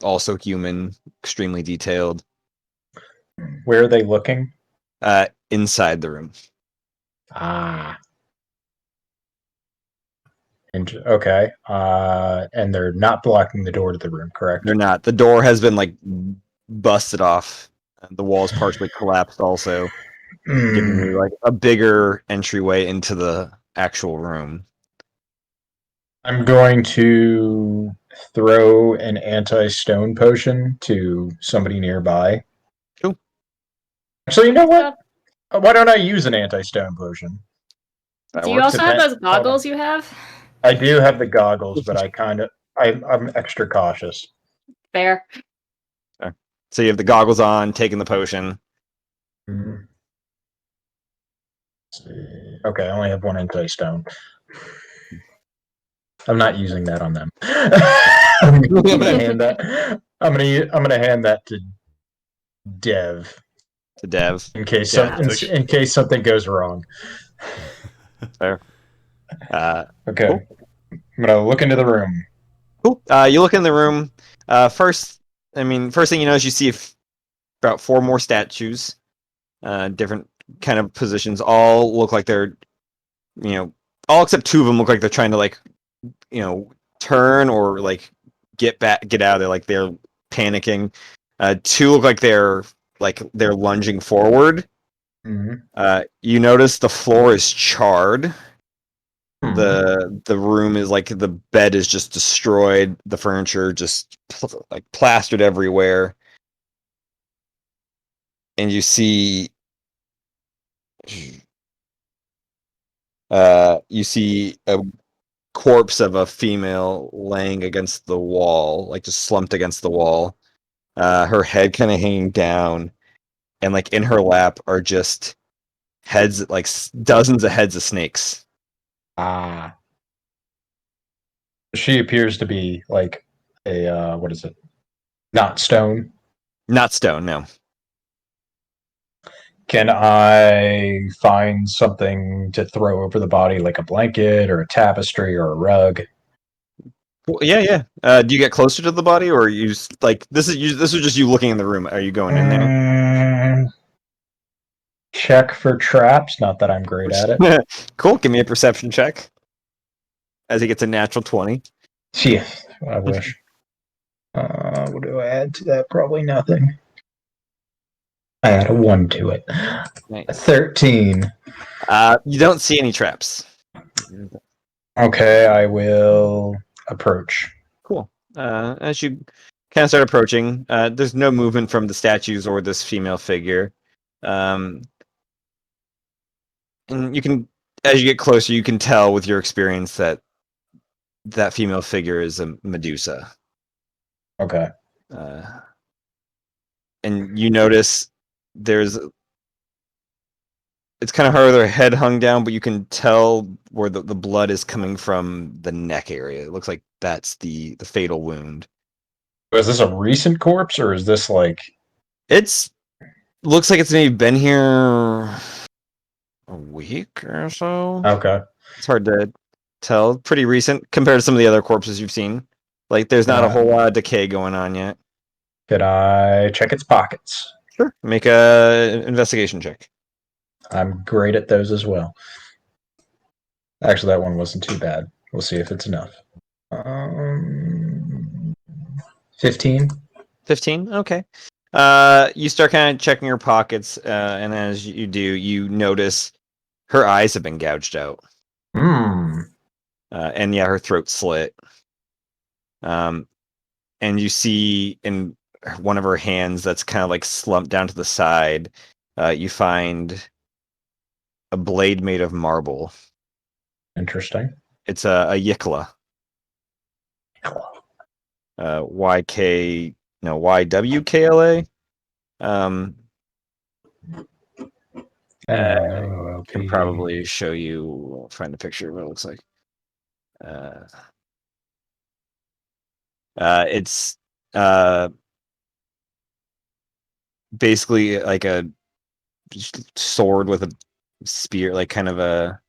[SPEAKER 6] also human, extremely detailed.
[SPEAKER 4] Where are they looking?
[SPEAKER 6] Inside the room.
[SPEAKER 4] Ah. Okay. And they're not blocking the door to the room, correct?
[SPEAKER 6] They're not. The door has been like busted off. The walls partially collapsed, also giving you like a bigger entryway into the actual room.
[SPEAKER 4] I'm going to throw an anti-stone potion to somebody nearby.
[SPEAKER 6] Cool.
[SPEAKER 4] Actually, you know what? Why don't I use an anti-stone potion?
[SPEAKER 6] That
[SPEAKER 1] Do you
[SPEAKER 6] works.
[SPEAKER 1] also have
[SPEAKER 4] Depend-
[SPEAKER 1] those goggles you have?
[SPEAKER 4] I do have the goggles, but I'm extra cautious.
[SPEAKER 1] Fair.
[SPEAKER 6] So you have the goggles on, taking the potion.
[SPEAKER 4] Mhm. Let's see. Okay, I only have one anti-stone. I'm not using that on them. I'm gonna hand that. I'm gonna hand that to Dev
[SPEAKER 6] To Dev.
[SPEAKER 4] in case
[SPEAKER 6] Yeah.
[SPEAKER 4] in case something goes wrong.
[SPEAKER 6] Fair.
[SPEAKER 4] Okay,
[SPEAKER 6] Cool.
[SPEAKER 4] I'm gonna look into the room.
[SPEAKER 6] Cool. You look in the room. First thing you know is you see about 4 more statues, different kind of positions. All look like they're, all except 2 of them look like they're trying to like, turn or like get out of there, like they're panicking. 2 look like they're lunging forward.
[SPEAKER 4] Mm-hmm.
[SPEAKER 6] You notice the floor is charred. The room is like the bed is just destroyed, the furniture just like plastered everywhere, and you see a corpse of a female laying against the wall, like just slumped against the wall, her head kind of hanging down, and like in her lap are just heads, like dozens of heads of snakes.
[SPEAKER 4] Ah. She appears to be like a what is it? Not stone.
[SPEAKER 6] Not stone, no.
[SPEAKER 4] Can I find something to throw over the body, like a blanket or a tapestry or a rug?
[SPEAKER 6] Well, yeah. Do you get closer to the body, or you like this is just you looking in the room? Are you going in there?
[SPEAKER 4] Check for traps. Not that I'm great at it.
[SPEAKER 6] Cool. Give me a perception check. As he gets a natural 20.
[SPEAKER 4] Yeah, I wish. What do I add to that? Probably nothing. I add a 1 to it.
[SPEAKER 6] Nice.
[SPEAKER 4] 13.
[SPEAKER 6] You don't see any traps.
[SPEAKER 4] Okay, I will approach.
[SPEAKER 6] Cool. As you kind of start approaching, there's no movement from the statues or this female figure. And you can, as you get closer, you can tell with your experience that that female figure is a Medusa.
[SPEAKER 4] Okay.
[SPEAKER 6] And you notice it's kind of hard with her head hung down, but you can tell where the blood is coming from the neck area. It looks like that's the fatal wound.
[SPEAKER 4] Is this a recent corpse, or is this like...
[SPEAKER 6] Looks like it's maybe been here a week or so.
[SPEAKER 4] Okay.
[SPEAKER 6] It's hard to tell. Pretty recent compared to some of the other corpses you've seen. Like, there's not a whole lot of decay going on yet.
[SPEAKER 4] Could I check its pockets?
[SPEAKER 6] Sure. Make a investigation check.
[SPEAKER 4] I'm great at those as well. Actually, that one wasn't too bad. We'll see if it's enough. 15.
[SPEAKER 6] 15. Okay. You start kind of checking her pockets, and as you do, you notice her eyes have been gouged out.
[SPEAKER 4] Hmm.
[SPEAKER 6] And yeah, her throat's slit. And you see in one of her hands that's kind of like slumped down to the side, you find a blade made of marble.
[SPEAKER 4] Interesting.
[SPEAKER 6] It's a Yikla. YWKLA. Can probably show you. I'll find a picture of what it looks like. It's basically like a sword with a spear, like kind of a.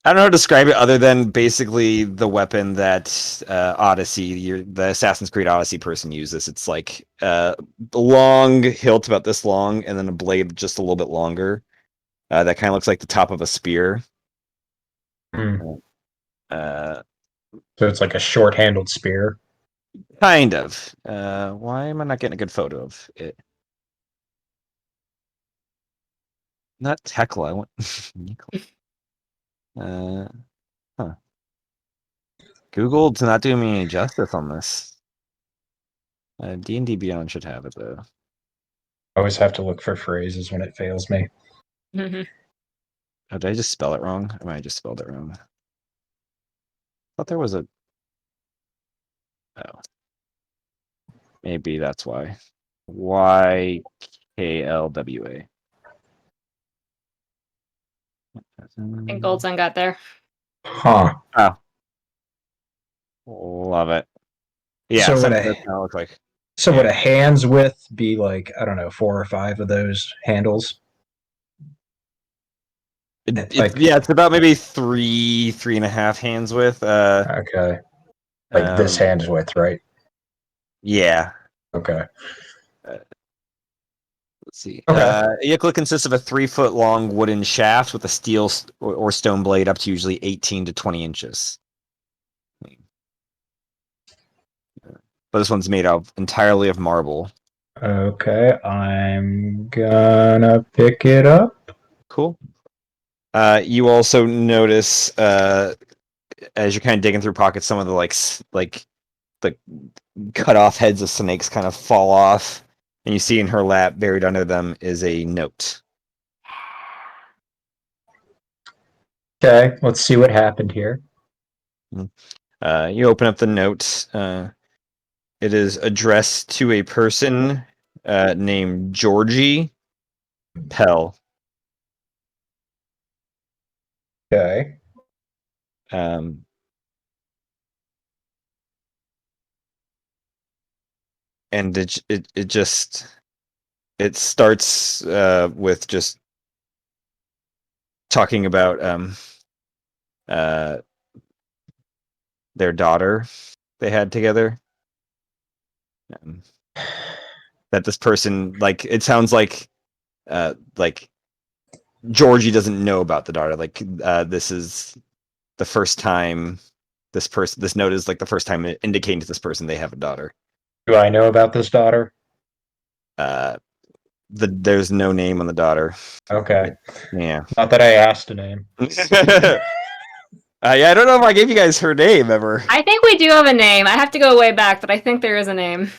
[SPEAKER 6] I don't know how to describe it other than basically the weapon that Odyssey, the Assassin's Creed Odyssey person uses. It's like a long hilt about this long, and then a blade just a little bit longer. That kind of looks like the top of a spear.
[SPEAKER 4] Hmm.
[SPEAKER 6] Uh,
[SPEAKER 4] So it's like a short-handled spear.
[SPEAKER 6] Kind of. Why am I not getting a good photo of it? Not Tekla. I want. Huh. Google is not doing me any justice on this. D&D Beyond should have it though.
[SPEAKER 4] I always have to look for phrases when it fails me.
[SPEAKER 1] Mhm.
[SPEAKER 6] Oh, did I just spell it wrong? Or I just spelled it wrong? I thought there was a. Oh. Maybe that's why. YKLWA.
[SPEAKER 1] I think Goldson got there.
[SPEAKER 4] Huh.
[SPEAKER 6] Oh. Love it. Yeah,
[SPEAKER 4] So
[SPEAKER 6] so
[SPEAKER 4] would
[SPEAKER 6] that's
[SPEAKER 4] a
[SPEAKER 6] what it looks like.
[SPEAKER 4] so would
[SPEAKER 6] Yeah.
[SPEAKER 4] a hand's width be like, I don't know, 4 or 5 of those handles? Like,
[SPEAKER 6] Yeah, it's about maybe 3.5 hands width.
[SPEAKER 4] okay. Like this hand's width, right?
[SPEAKER 6] Yeah.
[SPEAKER 4] Okay.
[SPEAKER 6] Let's see.
[SPEAKER 4] Okay.
[SPEAKER 6] Yikla consists of a 3-foot long wooden shaft with a steel or stone blade up to usually 18 to 20 inches. But this one's made of entirely of marble.
[SPEAKER 4] Okay, I'm gonna pick it up.
[SPEAKER 6] Cool. You also notice as you're kind of digging through pockets, some of the like the cut off heads of snakes kind of fall off, and you see in her lap, buried under them, is a note.
[SPEAKER 4] Okay, let's see what happened here.
[SPEAKER 6] You open up the note. It is addressed to a person named Georgie Pell.
[SPEAKER 4] Okay.
[SPEAKER 6] Um, and it just it starts with just talking about their daughter they had together. That this person, like, it sounds like Georgie doesn't know about the daughter. Like this is the first time this note is like the first time indicating to this person they have a daughter.
[SPEAKER 4] Do I know about this daughter?
[SPEAKER 6] There's no name on the daughter.
[SPEAKER 4] Okay.
[SPEAKER 6] Yeah.
[SPEAKER 4] Not that I asked a name.
[SPEAKER 6] Yeah, I don't know if I gave you guys her name ever.
[SPEAKER 1] I think we do have a name. I have to go way back, but I think there is a name.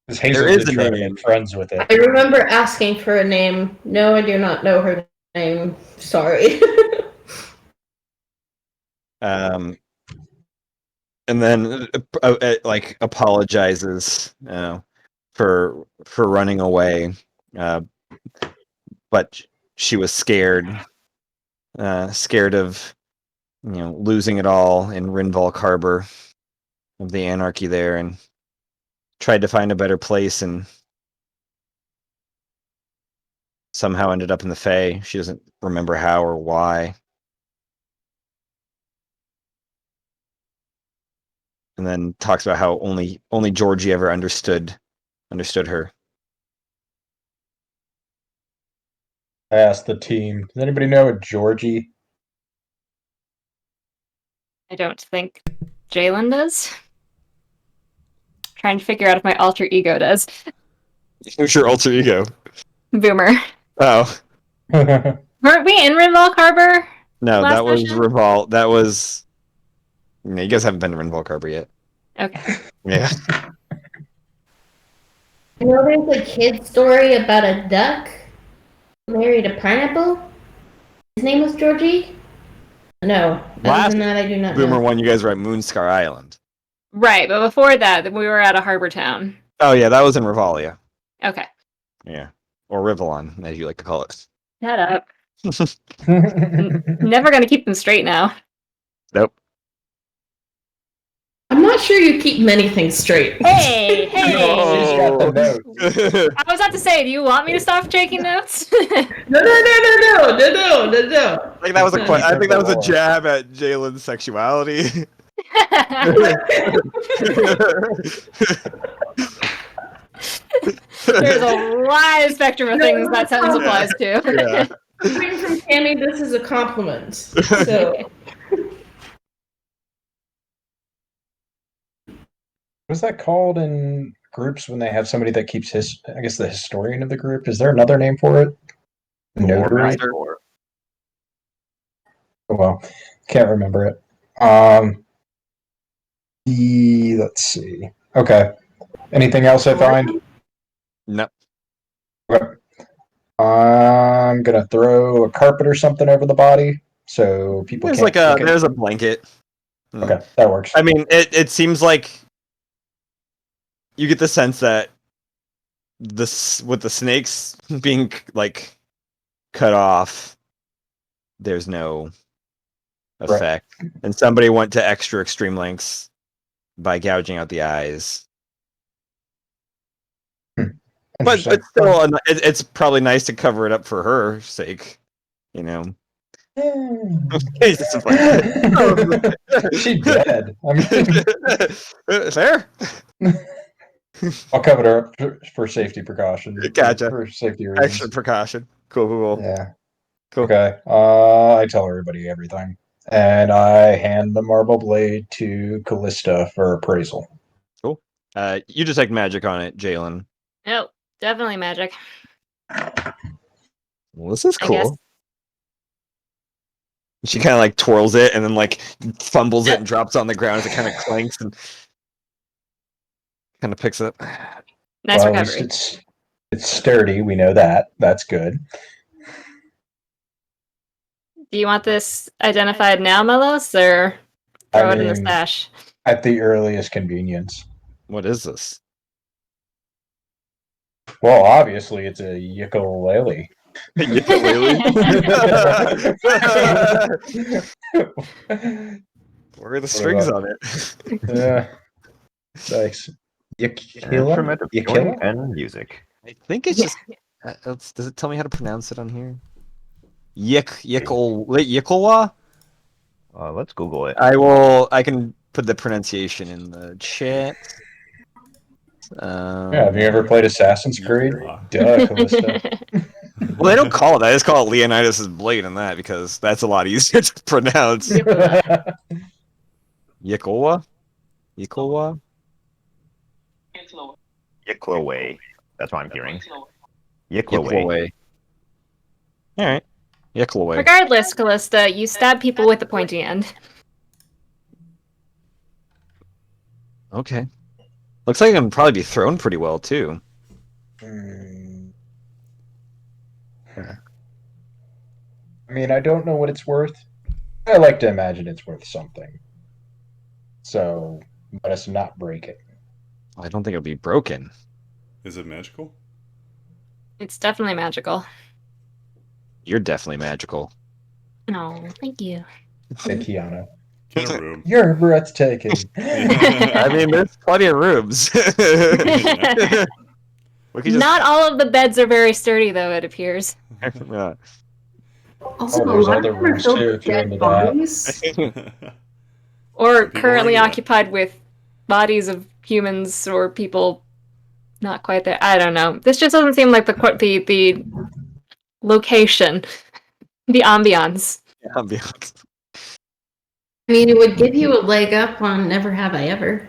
[SPEAKER 4] Because Hazel
[SPEAKER 6] There is
[SPEAKER 4] did
[SPEAKER 6] a
[SPEAKER 4] try to
[SPEAKER 6] name.
[SPEAKER 4] make friends with it.
[SPEAKER 3] I remember asking for a name. No, I do not know her name. Sorry.
[SPEAKER 6] And then like apologizes for running away, but she was scared of losing it all in Rinvalk Harbor, of the anarchy there, and tried to find a better place, and somehow ended up in the Fae. She doesn't remember how or why. And then talks about how only Georgie ever understood her.
[SPEAKER 4] I asked the team, does anybody know a Georgie?
[SPEAKER 1] I don't think Jalen does. Trying to figure out if my alter ego does.
[SPEAKER 6] Who's your alter ego?
[SPEAKER 1] Boomer.
[SPEAKER 6] Oh.
[SPEAKER 1] Weren't we in Rinvalk Harbor?
[SPEAKER 6] No,
[SPEAKER 1] Last
[SPEAKER 6] that was
[SPEAKER 1] session?
[SPEAKER 6] Revol. That was. No, you guys haven't been to Rinvalk Harbor yet.
[SPEAKER 1] Okay.
[SPEAKER 6] Yeah.
[SPEAKER 3] You know, there's a kid story about a duck who married a pineapple. His name was Georgie. No, other
[SPEAKER 6] Last
[SPEAKER 3] than that, I do not
[SPEAKER 6] Boomer
[SPEAKER 3] know.
[SPEAKER 6] one, you guys were at Moonscar Island.
[SPEAKER 1] Right, but before that, we were at a harbor town.
[SPEAKER 6] Oh yeah, that was in Revalia.
[SPEAKER 1] Okay.
[SPEAKER 6] Yeah, or Rivalon, as you like to call it.
[SPEAKER 1] Shut up. Never gonna keep them straight now.
[SPEAKER 6] Nope.
[SPEAKER 3] I'm not sure you keep many things straight.
[SPEAKER 1] Hey, hey!
[SPEAKER 4] She's got the note.
[SPEAKER 1] I was about to say, do you want me to stop taking notes?
[SPEAKER 3] No.
[SPEAKER 6] I think that was I think that was a jab at Jalen's sexuality.
[SPEAKER 1] There's a wide spectrum of things that sentence applies to.
[SPEAKER 6] Yeah.
[SPEAKER 3] Coming from Tammy, this is a compliment. So
[SPEAKER 4] What's that called in groups when they have somebody that keeps I guess the historian of the group? Is there another name for it? Notary?
[SPEAKER 7] Master.
[SPEAKER 4] Oh, well, can't remember it. Let's see. Okay. Anything else I find?
[SPEAKER 6] No.
[SPEAKER 4] Okay. I'm gonna throw a carpet or something over the body so people
[SPEAKER 6] There's
[SPEAKER 4] can't.
[SPEAKER 6] like there's a blanket.
[SPEAKER 4] Okay, that works.
[SPEAKER 6] I mean, it seems like you get the sense that with the snakes being like cut off, there's no effect, and somebody went to extra extreme lengths by gouging out the eyes. But it's still, it's probably nice to cover it up for her sake, you know.
[SPEAKER 4] She's dead. I mean,
[SPEAKER 6] fair.
[SPEAKER 4] I'll cover her up for safety precaution.
[SPEAKER 6] Gotcha.
[SPEAKER 4] For safety reasons.
[SPEAKER 6] Extra precaution. Cool.
[SPEAKER 4] Yeah.
[SPEAKER 6] Cool.
[SPEAKER 4] Okay. I tell everybody everything, and I hand the marble blade to Callista for appraisal.
[SPEAKER 6] Cool. You detect magic on it, Jalen.
[SPEAKER 1] Nope, definitely magic.
[SPEAKER 6] Well, this is
[SPEAKER 1] I guess.
[SPEAKER 6] cool. She kind of like twirls it and then like fumbles it and drops it on the ground as it kind of clanks and kind of picks it up.
[SPEAKER 1] Nice
[SPEAKER 4] Well, at least
[SPEAKER 1] recovery.
[SPEAKER 4] it's sturdy. We know that. That's good.
[SPEAKER 1] Do you want this identified now, Melos, or throw it in the
[SPEAKER 4] mean,
[SPEAKER 1] stash?
[SPEAKER 4] At the earliest convenience.
[SPEAKER 6] What is this?
[SPEAKER 4] Well, obviously, it's a ukulele.
[SPEAKER 6] Where are the strings on it?
[SPEAKER 4] Yeah. Nice.
[SPEAKER 7] Instrument of healing and music.
[SPEAKER 6] I think it's just. Does it tell me how to pronounce it on here? Yikolwa?
[SPEAKER 7] Let's Google it.
[SPEAKER 6] I can put the pronunciation in the chat.
[SPEAKER 4] Yeah, have you ever played Assassin's Creed? Duh, Callista.
[SPEAKER 6] Well, they don't call it that. They just call it Leonidas' blade in that because that's a lot easier to pronounce. Yikolwa? Yikolwa?
[SPEAKER 7] Yiklaway. That's what I'm hearing.
[SPEAKER 6] Yiklaway.
[SPEAKER 7] Yiklaway.
[SPEAKER 6] Alright. Yiklaway.
[SPEAKER 1] Regardless, Callista, you stab people with the pointy end.
[SPEAKER 6] Okay. Looks like it can probably be thrown pretty well, too.
[SPEAKER 4] I mean, I don't know what it's worth. I like to imagine it's worth something. So, let us not break it.
[SPEAKER 6] I don't think it'll be broken.
[SPEAKER 5] Is it magical?
[SPEAKER 1] It's definitely magical.
[SPEAKER 6] You're definitely magical.
[SPEAKER 1] No, thank you.
[SPEAKER 4] Say Keanu.
[SPEAKER 5] Get a room.
[SPEAKER 4] You're breathtaking.
[SPEAKER 6] I mean, there's plenty of rooms. We could just
[SPEAKER 1] Not all of the beds are very sturdy, though, it appears.
[SPEAKER 6] yeah.
[SPEAKER 3] Also,
[SPEAKER 4] Oh,
[SPEAKER 3] a
[SPEAKER 4] there's
[SPEAKER 3] lot
[SPEAKER 4] other
[SPEAKER 3] of them are
[SPEAKER 4] rooms
[SPEAKER 3] filled
[SPEAKER 4] too,
[SPEAKER 3] with
[SPEAKER 4] if you're
[SPEAKER 3] dead
[SPEAKER 4] into that.
[SPEAKER 3] bodies.
[SPEAKER 1] Or
[SPEAKER 5] Some people
[SPEAKER 1] currently
[SPEAKER 5] are into that.
[SPEAKER 1] occupied with bodies of humans or people not quite there. I don't know. This just doesn't seem like the location, the ambiance.
[SPEAKER 6] Ambiance.
[SPEAKER 3] I mean, it would give you a leg up on Never Have I Ever.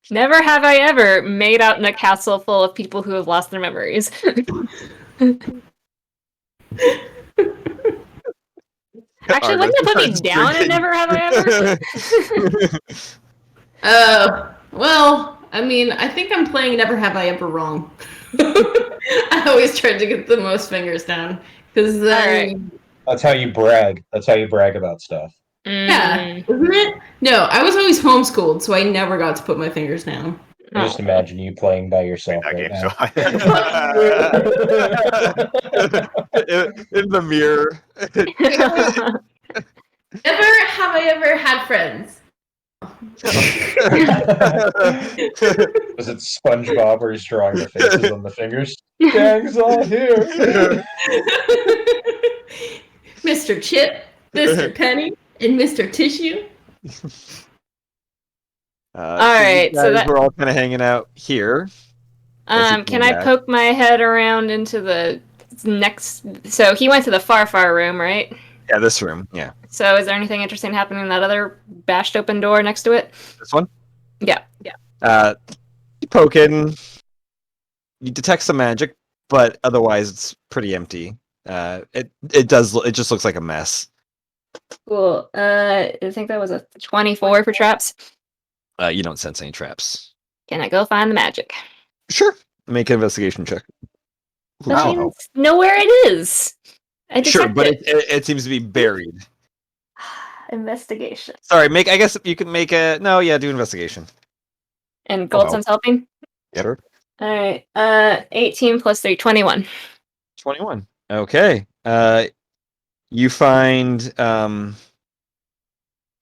[SPEAKER 1] Never have I ever made out in a castle full of people who have lost their memories. Actually, wouldn't that put me down in Never Have I Ever?
[SPEAKER 3] Well, I mean, I think I'm playing Never Have I Ever wrong. I always tried to get the most fingers down. Because then.
[SPEAKER 4] That's how you brag. That's how you brag about stuff.
[SPEAKER 3] Yeah, isn't it? No, I was always homeschooled, so I never got to put my fingers down.
[SPEAKER 4] I just imagine you playing by yourself
[SPEAKER 7] That
[SPEAKER 4] right
[SPEAKER 7] game,
[SPEAKER 4] now.
[SPEAKER 6] In the mirror.
[SPEAKER 3] Never have I ever had friends.
[SPEAKER 4] Was it SpongeBob where he's drawing the faces on the fingers? Gang's all here.
[SPEAKER 3] Mr. Chip, Mr. Penny, and Mr. Tissue.
[SPEAKER 1] Alright, so that-
[SPEAKER 6] we're all kind of hanging out here.
[SPEAKER 1] Can I poke my head around into the next? So he went to the far room, right?
[SPEAKER 6] Yeah, this room. Yeah,
[SPEAKER 1] So is there anything interesting happening in that other bashed open door next to it?
[SPEAKER 6] this one.
[SPEAKER 1] Yeah.
[SPEAKER 6] You poke in. You detect some magic, but otherwise it's pretty empty. It just looks like a mess.
[SPEAKER 1] Cool. I think that was a 24 for traps.
[SPEAKER 6] You don't sense any traps.
[SPEAKER 1] Can I go find the magic?
[SPEAKER 6] Sure. Make an investigation check.
[SPEAKER 1] That
[SPEAKER 7] I'll
[SPEAKER 1] means know where it is. I
[SPEAKER 6] Sure,
[SPEAKER 1] detect
[SPEAKER 6] but
[SPEAKER 1] it.
[SPEAKER 6] it seems to be buried.
[SPEAKER 1] Investigation.
[SPEAKER 6] Sorry, I guess you can make a do investigation.
[SPEAKER 1] And
[SPEAKER 6] Oh,
[SPEAKER 1] Goldson's helping?
[SPEAKER 6] Sure.
[SPEAKER 1] Alright. 18 plus 3, 21.
[SPEAKER 6] 21. Okay. You find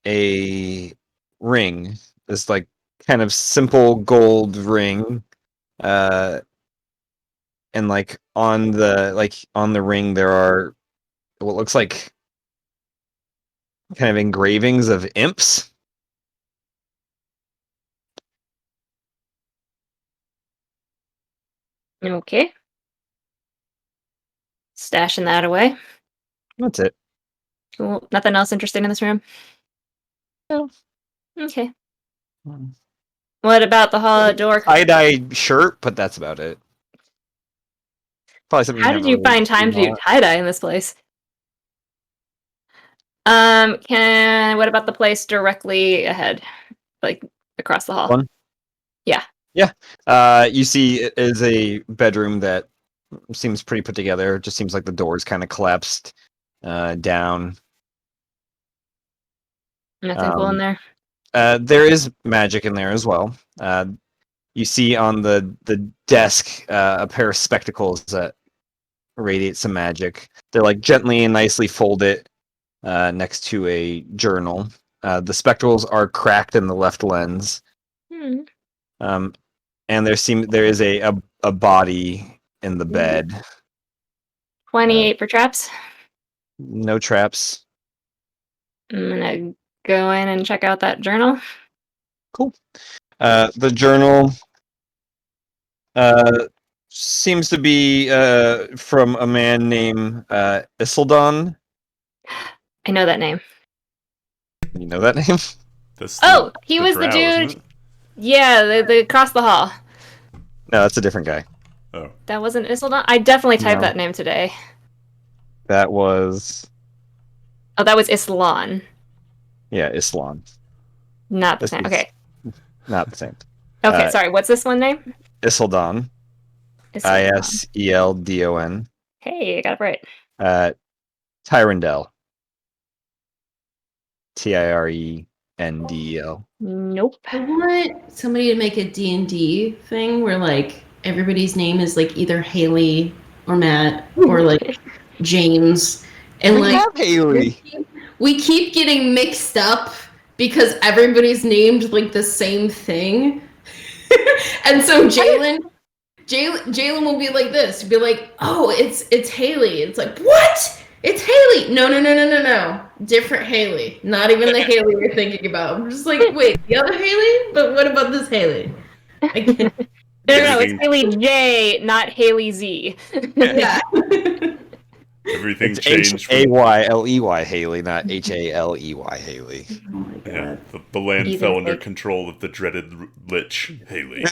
[SPEAKER 6] a ring. This like kind of simple gold ring. And like on the ring there are what looks like kind of engravings of imps.
[SPEAKER 1] Okay. Stashing that away.
[SPEAKER 6] That's it.
[SPEAKER 1] Cool. Nothing else interesting in this room?
[SPEAKER 6] No.
[SPEAKER 1] Okay. What about the hall door?
[SPEAKER 6] Tie-dye shirt, but that's about it. Probably something.
[SPEAKER 1] How did you find time to do tie-dye in this place? What about the place directly ahead? Like across the hall?
[SPEAKER 6] One?
[SPEAKER 1] Yeah.
[SPEAKER 6] You see it is a bedroom that seems pretty put together. It just seems like the doors kind of collapsed down.
[SPEAKER 1] Nothing cool in there.
[SPEAKER 6] There is magic in there as well. You see on the desk a pair of spectacles that radiate some magic. They're like gently and nicely folded next to a journal. The spectacles are cracked in the left lens. And there is a body in the bed.
[SPEAKER 1] 28 for traps.
[SPEAKER 6] No traps.
[SPEAKER 1] I'm gonna go in and check out that journal.
[SPEAKER 6] Cool. The journal seems to be from a man named Isildon.
[SPEAKER 1] I know that name.
[SPEAKER 6] You know that name?
[SPEAKER 5] That's
[SPEAKER 1] Oh, he was the
[SPEAKER 5] drow,
[SPEAKER 1] dude.
[SPEAKER 5] isn't it?
[SPEAKER 1] Yeah, the across the hall.
[SPEAKER 6] No, that's a different guy.
[SPEAKER 5] Oh,
[SPEAKER 1] That wasn't Isildon? I definitely typed
[SPEAKER 6] No.
[SPEAKER 1] that name today.
[SPEAKER 6] That was
[SPEAKER 1] Oh, that was Islan.
[SPEAKER 6] Islan.
[SPEAKER 1] Not the
[SPEAKER 6] This
[SPEAKER 1] same.
[SPEAKER 6] is-
[SPEAKER 1] Okay.
[SPEAKER 6] Not the same.
[SPEAKER 1] Okay, sorry. What's this one name?
[SPEAKER 6] Isildon.
[SPEAKER 1] Isildon.
[SPEAKER 6] Iseldon.
[SPEAKER 1] Hey, I got it right.
[SPEAKER 6] Tyrandel. Tirendel.
[SPEAKER 1] Nope.
[SPEAKER 3] I want somebody to make a D&D thing where like everybody's name is like either Haley or Matt or like James, and
[SPEAKER 6] We
[SPEAKER 3] like
[SPEAKER 6] have Haley.
[SPEAKER 3] we keep getting mixed up because everybody's named like the same thing. And so Jalen will be like this. Be like, oh, it's Haley. It's like, what? It's Haley. No. Different Haley. Not even the Haley we're thinking about. I'm just like, wait, the other Haley? But what about this Haley? I can't.
[SPEAKER 1] No, it's
[SPEAKER 5] Everything-
[SPEAKER 1] Haley J, not Haley Z.
[SPEAKER 3] Yeah.
[SPEAKER 5] Everything
[SPEAKER 6] It's
[SPEAKER 5] changed.
[SPEAKER 6] Hayley, Haley, not Haley Haley.
[SPEAKER 3] Oh my god.
[SPEAKER 5] Yeah, the land
[SPEAKER 1] Either
[SPEAKER 5] fell under
[SPEAKER 1] way.
[SPEAKER 5] control of the dreaded Lich, Haley.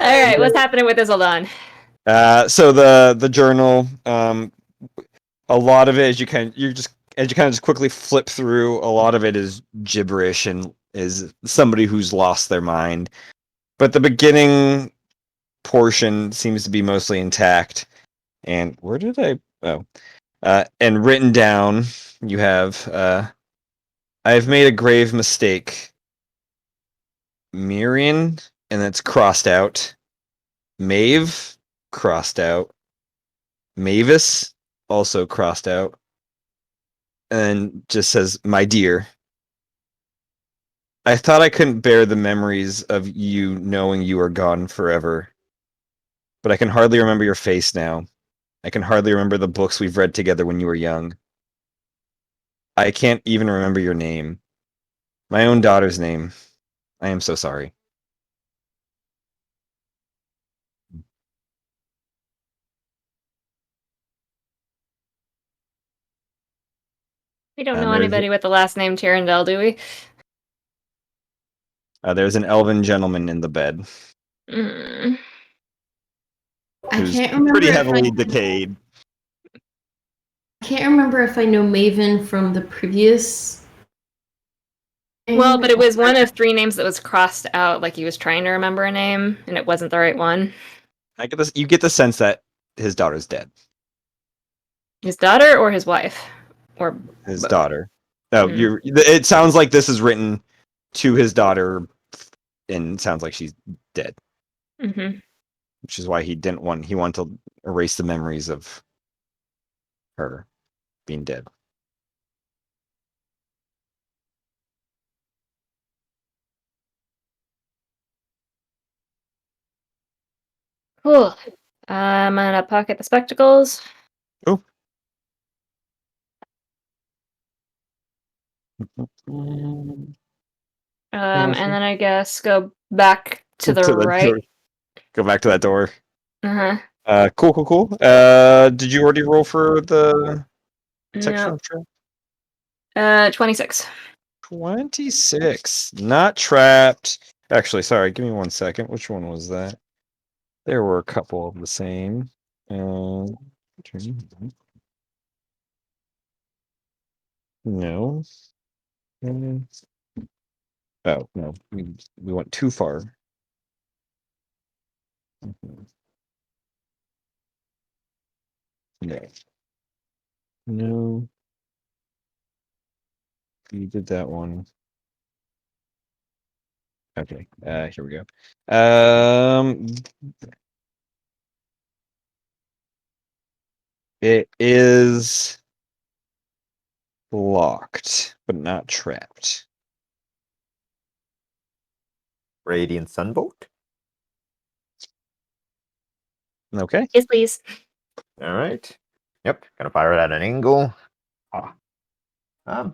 [SPEAKER 1] All right, what's happening with Isildan?
[SPEAKER 6] So the journal, a lot of it as you kind of just quickly flip through, a lot of it is gibberish and is somebody who's lost their mind. But the beginning portion seems to be mostly intact. And where did I? Oh, and written down, you have I have made a grave mistake. Mirian, and it's crossed out. Maeve, crossed out. Mavis, also crossed out. And just says, my dear. I thought I couldn't bear the memories of you knowing you are gone forever. But I can hardly remember your face now. I can hardly remember the books we've read together when you were young. I can't even remember your name. My own daughter's name. I am so sorry.
[SPEAKER 1] We don't
[SPEAKER 6] And
[SPEAKER 1] know
[SPEAKER 6] there's-
[SPEAKER 1] anybody with the last name Tyrandel, do we?
[SPEAKER 6] There's an elven gentleman in the bed
[SPEAKER 1] Mm.
[SPEAKER 3] I
[SPEAKER 6] who's
[SPEAKER 3] can't remember
[SPEAKER 6] pretty
[SPEAKER 3] if
[SPEAKER 6] heavily
[SPEAKER 3] I
[SPEAKER 6] decayed.
[SPEAKER 3] can't remember if I know Maven from the previous.
[SPEAKER 1] Well, but it was one of 3 names that was crossed out, like he was trying to remember a name, and it wasn't the right one.
[SPEAKER 6] I get this. You get the sense that his daughter's dead.
[SPEAKER 1] His daughter or his wife? Or
[SPEAKER 6] His
[SPEAKER 1] both?
[SPEAKER 6] daughter. No,
[SPEAKER 1] Hmm.
[SPEAKER 6] It sounds like this is written to his daughter, and it sounds like she's dead,
[SPEAKER 1] Mm-hmm.
[SPEAKER 6] which is why he didn't want. He wanted to erase the memories of her being dead.
[SPEAKER 1] Cool. I'm gonna pocket the spectacles. And then I guess go back to the right.
[SPEAKER 6] door. Go back to that door.
[SPEAKER 1] Uh-huh.
[SPEAKER 6] Cool. Did you already roll for the protection
[SPEAKER 1] No.
[SPEAKER 6] of trap?
[SPEAKER 1] 26.
[SPEAKER 6] 26. Not trapped. Actually, sorry, give me 1 second. Which one was that? There were a couple of the same. No. Oh, no. We went too far. No. No. You did that one. Okay, here we go. It is locked, but not trapped.
[SPEAKER 7] Radiant Sunbolt.
[SPEAKER 6] Okay.
[SPEAKER 1] Yes, please.
[SPEAKER 7] All right. Yep. Gonna fire it at an angle.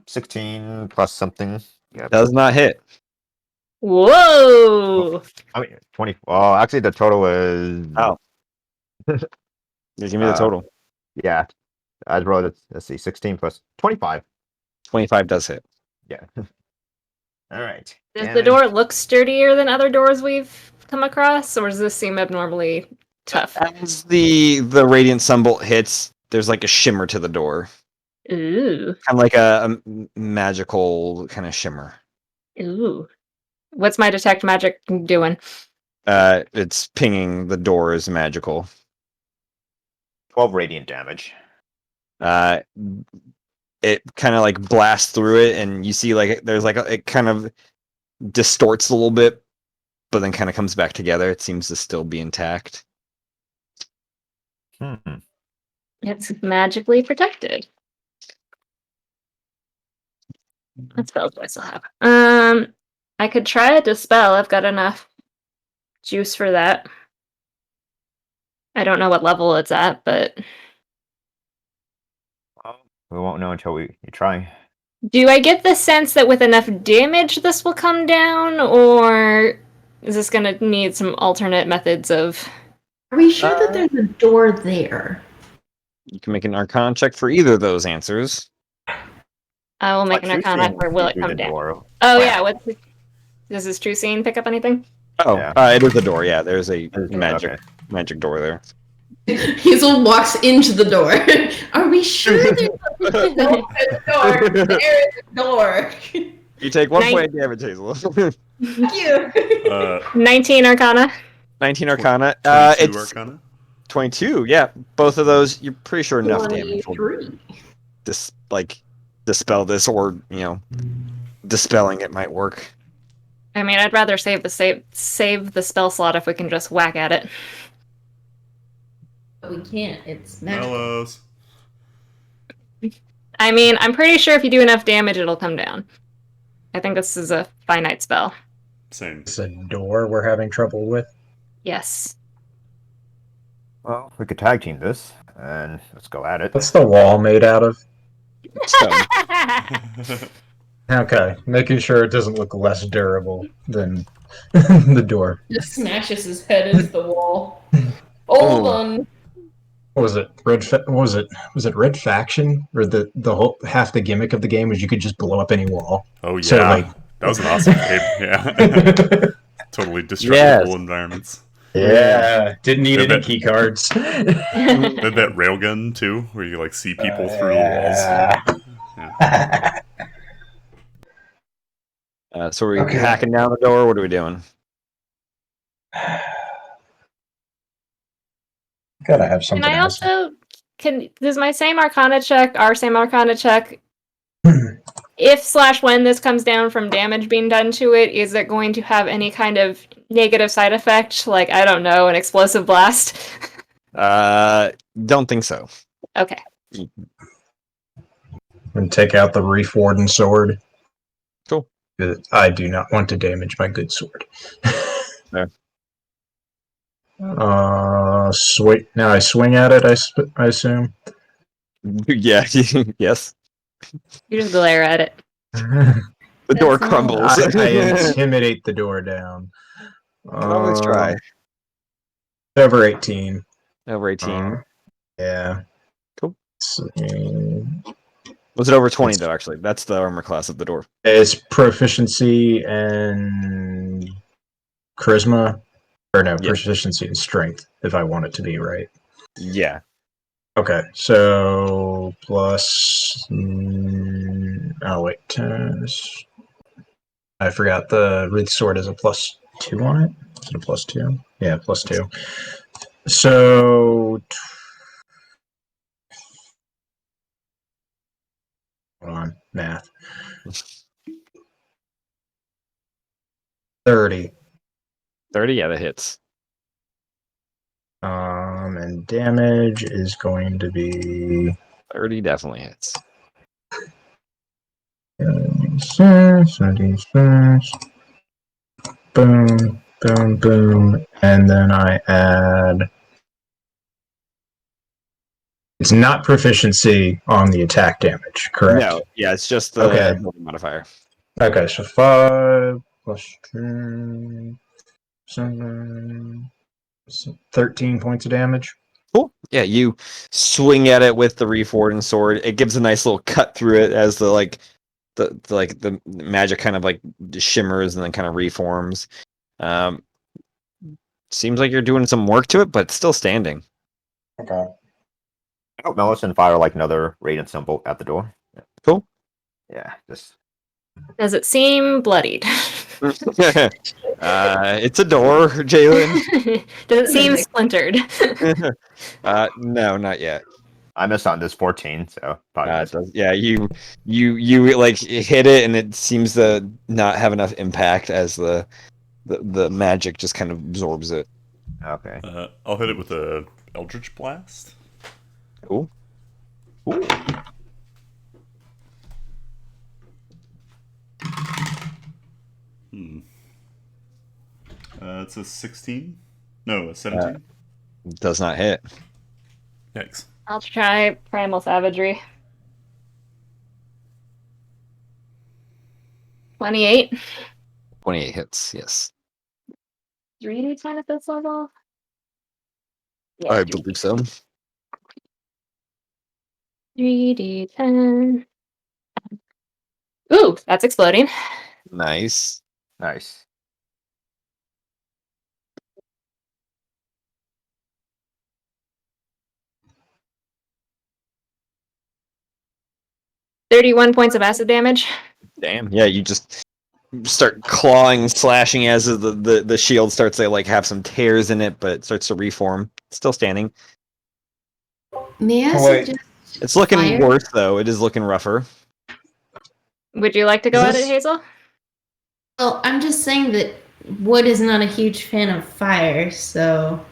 [SPEAKER 7] 16 plus something. Yep.
[SPEAKER 6] Does not hit.
[SPEAKER 1] Whoa!
[SPEAKER 7] I mean, 20. Well, actually, the total is.
[SPEAKER 6] Oh. Just give me the total.
[SPEAKER 7] Yeah. I rolled it. Let's see. 16 plus 25.
[SPEAKER 6] 25 does hit.
[SPEAKER 7] Yeah. All right.
[SPEAKER 1] Does the door look sturdier than other doors we've come across, or does this seem abnormally tough?
[SPEAKER 6] As the radiant sunbolt hits, there's like a shimmer to the door.
[SPEAKER 1] Ooh.
[SPEAKER 6] Kind of like a magical kind of shimmer.
[SPEAKER 1] Ooh. What's my detect magic doing?
[SPEAKER 6] It's pinging the door as magical.
[SPEAKER 7] 12 radiant damage.
[SPEAKER 6] It kind of like blasts through it, and you see like there's like it kind of distorts a little bit, but then kind of comes back together. It seems to still be intact.
[SPEAKER 1] It's magically protected. What spells do I still have? I could try a dispel. I've got enough juice for that. I don't know what level it's at, but
[SPEAKER 7] We won't know until you try.
[SPEAKER 1] do I get the sense that with enough damage this will come down, or is this gonna need some alternate methods of...
[SPEAKER 3] Are we sure that there's a door there?
[SPEAKER 6] You can make an Arcana check for either of those answers.
[SPEAKER 1] I will make
[SPEAKER 7] Like,
[SPEAKER 1] an
[SPEAKER 7] you've
[SPEAKER 1] Arcana
[SPEAKER 7] seen
[SPEAKER 1] for will it
[SPEAKER 7] through
[SPEAKER 1] come
[SPEAKER 7] the
[SPEAKER 1] down.
[SPEAKER 7] door.
[SPEAKER 1] Oh yeah, does this true scene pick up anything?
[SPEAKER 6] Oh,
[SPEAKER 7] Yeah.
[SPEAKER 6] it is a door. Yeah, there's a
[SPEAKER 7] Okay.
[SPEAKER 6] magic door there.
[SPEAKER 3] Hazel walks into the door. Are we sure there's a door? There is a door.
[SPEAKER 6] You take 1
[SPEAKER 1] Nine-
[SPEAKER 6] point of damage, Hazel.
[SPEAKER 3] Thank you.
[SPEAKER 1] 19 Arcana.
[SPEAKER 6] 19 Arcana.
[SPEAKER 5] 22
[SPEAKER 6] It's
[SPEAKER 5] Arcana.
[SPEAKER 6] 22. Yeah, both of those. You're pretty sure enough damage will
[SPEAKER 3] 23.
[SPEAKER 6] dispel this, or dispelling it might work.
[SPEAKER 1] I mean, I'd rather save the spell slot if we can just whack at it.
[SPEAKER 3] But we can't. It's magical.
[SPEAKER 5] Hellos.
[SPEAKER 1] I mean, I'm pretty sure if you do enough damage, it'll come down. I think this is a finite spell.
[SPEAKER 5] Same.
[SPEAKER 4] It's a door we're having trouble with.
[SPEAKER 1] Yes.
[SPEAKER 7] Well, we could tag team this, and let's go at it.
[SPEAKER 4] What's the wall made out of?
[SPEAKER 6] So,
[SPEAKER 4] Okay, making sure it doesn't look less durable than the door.
[SPEAKER 3] Just smashes his head into the wall. Hold
[SPEAKER 6] Oh.
[SPEAKER 3] on.
[SPEAKER 4] What was it? What was it? Was it Red Faction? Or the whole half the gimmick of the game was you could just blow up any wall.
[SPEAKER 5] Oh yeah,
[SPEAKER 4] So, like-
[SPEAKER 5] that was an awesome game. Yeah, totally destructible environments.
[SPEAKER 4] Yeah, didn't need
[SPEAKER 5] Yeah,
[SPEAKER 4] any
[SPEAKER 5] but-
[SPEAKER 4] key cards.
[SPEAKER 5] They had that railgun too, where you like see people through the walls.
[SPEAKER 6] so are we
[SPEAKER 4] Okay.
[SPEAKER 6] hacking down the door? What are we doing?
[SPEAKER 4] Gotta have
[SPEAKER 1] Can
[SPEAKER 4] something
[SPEAKER 1] I
[SPEAKER 4] else.
[SPEAKER 1] also does my same Arcana check, our same Arcana check, if / when this comes down from damage being done to it, is it going to have any kind of negative side effect, like, I don't know, an explosive blast?
[SPEAKER 6] Don't think so.
[SPEAKER 1] Okay.
[SPEAKER 4] And take out the Reef Warden sword.
[SPEAKER 6] Cool.
[SPEAKER 4] I do not want to damage my good sword.
[SPEAKER 6] There.
[SPEAKER 4] Now I swing at it, I assume.
[SPEAKER 6] Yeah. Yes.
[SPEAKER 1] You just glare at it.
[SPEAKER 6] The door
[SPEAKER 3] That's
[SPEAKER 6] crumbles.
[SPEAKER 4] I intimidate the door down.
[SPEAKER 6] Can always try.
[SPEAKER 4] Over 18.
[SPEAKER 6] Over 18.
[SPEAKER 4] Yeah.
[SPEAKER 6] Cool.
[SPEAKER 4] So,
[SPEAKER 6] Was it over 20 though? Actually, that's the armor class of the door.
[SPEAKER 4] it's proficiency and charisma, or no,
[SPEAKER 6] Yeah.
[SPEAKER 4] proficiency and strength. If I want it to be right.
[SPEAKER 6] Yeah.
[SPEAKER 4] Okay, so plus. Oh wait, I forgot the wreath sword is a +2 on it. Is it a +2? Yeah, +2. So. Hold on, math. 30.
[SPEAKER 6] 30. Yeah, that hits.
[SPEAKER 4] And damage is going to be
[SPEAKER 6] 30 definitely hits.
[SPEAKER 4] 76. Boom, boom, boom, and then I add. It's not proficiency on the attack damage, correct?
[SPEAKER 6] No. Yeah, it's just the
[SPEAKER 4] Okay.
[SPEAKER 6] ability modifier.
[SPEAKER 4] Okay, so 5 plus 2, 7, 13 points of damage.
[SPEAKER 6] Cool. Yeah, you swing at it with the Reef Warden sword. It gives a nice little cut through it as the magic kind of like shimmers and then kind of reforms. Seems like you're doing some work to it, but it's still standing.
[SPEAKER 4] Okay.
[SPEAKER 7] Oh, Mellison fire like another radiant symbol at the door.
[SPEAKER 6] Cool.
[SPEAKER 7] Yeah, just
[SPEAKER 1] Does it seem bloodied?
[SPEAKER 6] It's a door, Jalen.
[SPEAKER 1] Does it seem splintered?
[SPEAKER 6] No, not yet.
[SPEAKER 7] I missed on this 14, so probably
[SPEAKER 6] It
[SPEAKER 7] missed.
[SPEAKER 6] does, yeah, you like hit it, and it seems to not have enough impact as the magic just kind of absorbs it.
[SPEAKER 7] Okay.
[SPEAKER 5] I'll hit it with a Eldritch Blast.
[SPEAKER 6] Cool. Ooh.
[SPEAKER 5] Hmm. It's a 16? No, a 17?
[SPEAKER 6] Does not hit.
[SPEAKER 5] Yikes.
[SPEAKER 1] I'll try Primal Savagery. 28.
[SPEAKER 6] 28 hits. Yes,
[SPEAKER 1] 3d10 at this level?
[SPEAKER 6] I believe so.
[SPEAKER 1] 3d10. Ooh, that's exploding.
[SPEAKER 6] Nice.
[SPEAKER 7] Nice.
[SPEAKER 1] 31 points of acid damage.
[SPEAKER 6] Damn. Yeah, you just start clawing, slashing as the shield starts to like have some tears in it, but it starts to reform. Still standing.
[SPEAKER 3] May I
[SPEAKER 4] Wait.
[SPEAKER 3] suggest
[SPEAKER 6] It's looking
[SPEAKER 3] fire?
[SPEAKER 6] worse though. It is looking rougher.
[SPEAKER 1] Would you like to go
[SPEAKER 4] Is
[SPEAKER 1] at it,
[SPEAKER 4] this-
[SPEAKER 1] Hazel?
[SPEAKER 3] Well, I'm just saying that Wood is not a huge fan of fire, so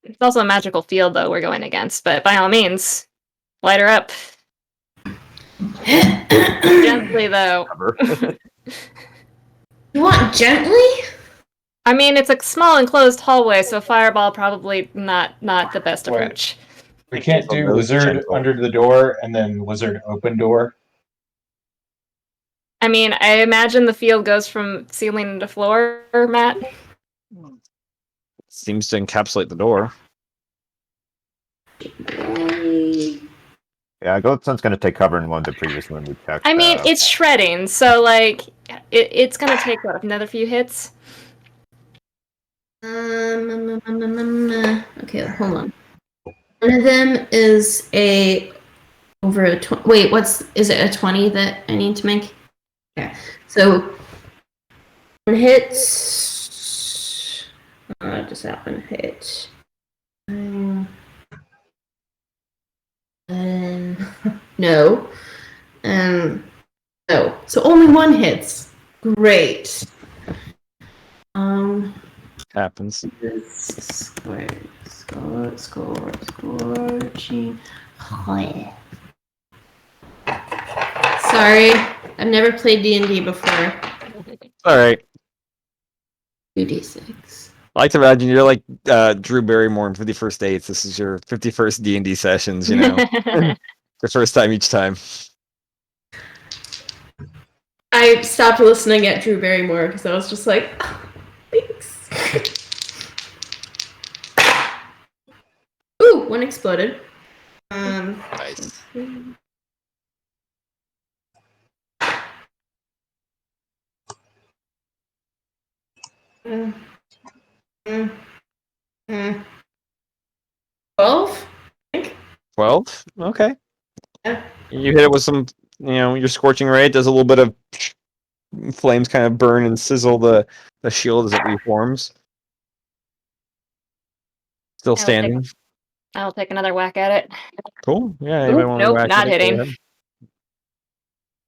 [SPEAKER 1] It's also a magical field, though, we're going against, but by all means, light her up. Gently, though.
[SPEAKER 7] Cover.
[SPEAKER 3] You want gently?
[SPEAKER 1] I mean, it's a small enclosed hallway, so fireball probably not the best
[SPEAKER 4] Wait.
[SPEAKER 1] approach.
[SPEAKER 4] We can't do
[SPEAKER 6] Those
[SPEAKER 4] lizard
[SPEAKER 6] gentle.
[SPEAKER 4] under the door and then lizard open door.
[SPEAKER 1] I mean, I imagine the field goes from ceiling to floor, Matt.
[SPEAKER 6] Seems to encapsulate the door.
[SPEAKER 7] Yeah, Goldsun's gonna take cover in one of the previous one we checked.
[SPEAKER 1] I mean, it's shredding, so like it's gonna take what, another few hits.
[SPEAKER 3] Okay, hold on. One of them is a over a 20. Wait, is it a 20 that I need to make? Yeah. So one hits. Just happened to hit. No. No. So only one hits. Great.
[SPEAKER 6] Happens.
[SPEAKER 3] Scorching. Sorry, I've never played D&D before.
[SPEAKER 6] All right.
[SPEAKER 3] 2d6.
[SPEAKER 6] I like to imagine you're like Drew Barrymore in 51st Dates. This is your 51st D&D sessions, you know. The first time each time.
[SPEAKER 3] I stopped listening at Drew Barrymore because I was just like, oh, thanks. Ooh, one exploded.
[SPEAKER 6] Nice.
[SPEAKER 3] Mm, mm, mm. 12?
[SPEAKER 6] 12? Okay.
[SPEAKER 3] Yeah.
[SPEAKER 6] You hit it with some, your scorching ray. It does a little bit of flames kind of burn and sizzle the shield as it reforms. Still standing.
[SPEAKER 1] I'll take another whack at it.
[SPEAKER 6] Cool. Yeah. Anybody
[SPEAKER 1] Ooh,
[SPEAKER 6] want to
[SPEAKER 1] nope,
[SPEAKER 6] whack
[SPEAKER 1] not
[SPEAKER 6] at it? Go
[SPEAKER 1] hitting.
[SPEAKER 6] ahead.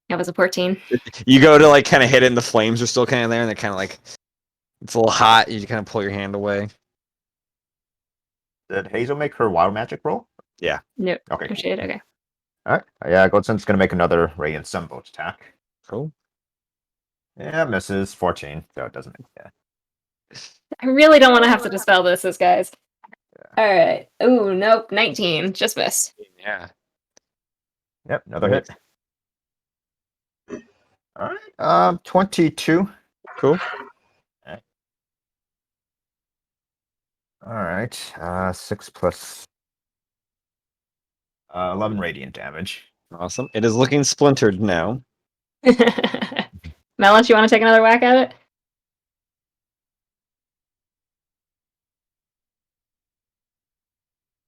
[SPEAKER 1] That was a 14.
[SPEAKER 6] You go to like kind of hit it and the flames are still kind of there and they're kind of like, it's a little hot. You kind of pull your hand away.
[SPEAKER 7] Did Hazel make her wild magic roll?
[SPEAKER 1] Nope.
[SPEAKER 7] Okay.
[SPEAKER 1] Oh, shit, okay.
[SPEAKER 7] All right. Yeah, Goldsun's gonna make another Radiant Sunbolt attack.
[SPEAKER 6] Cool.
[SPEAKER 7] Yeah, misses 14, so it doesn't. Yeah.
[SPEAKER 1] I really don't want to have to dispel this, guys. Alright. Ooh, nope, 19. Just missed.
[SPEAKER 6] Yeah.
[SPEAKER 7] Yep, another
[SPEAKER 6] Great.
[SPEAKER 7] hit. All right. 22.
[SPEAKER 6] Cool.
[SPEAKER 7] All right. 6 plus 11 radiant damage.
[SPEAKER 6] Awesome. It is looking splintered now.
[SPEAKER 1] Melon, you want to take another whack at it?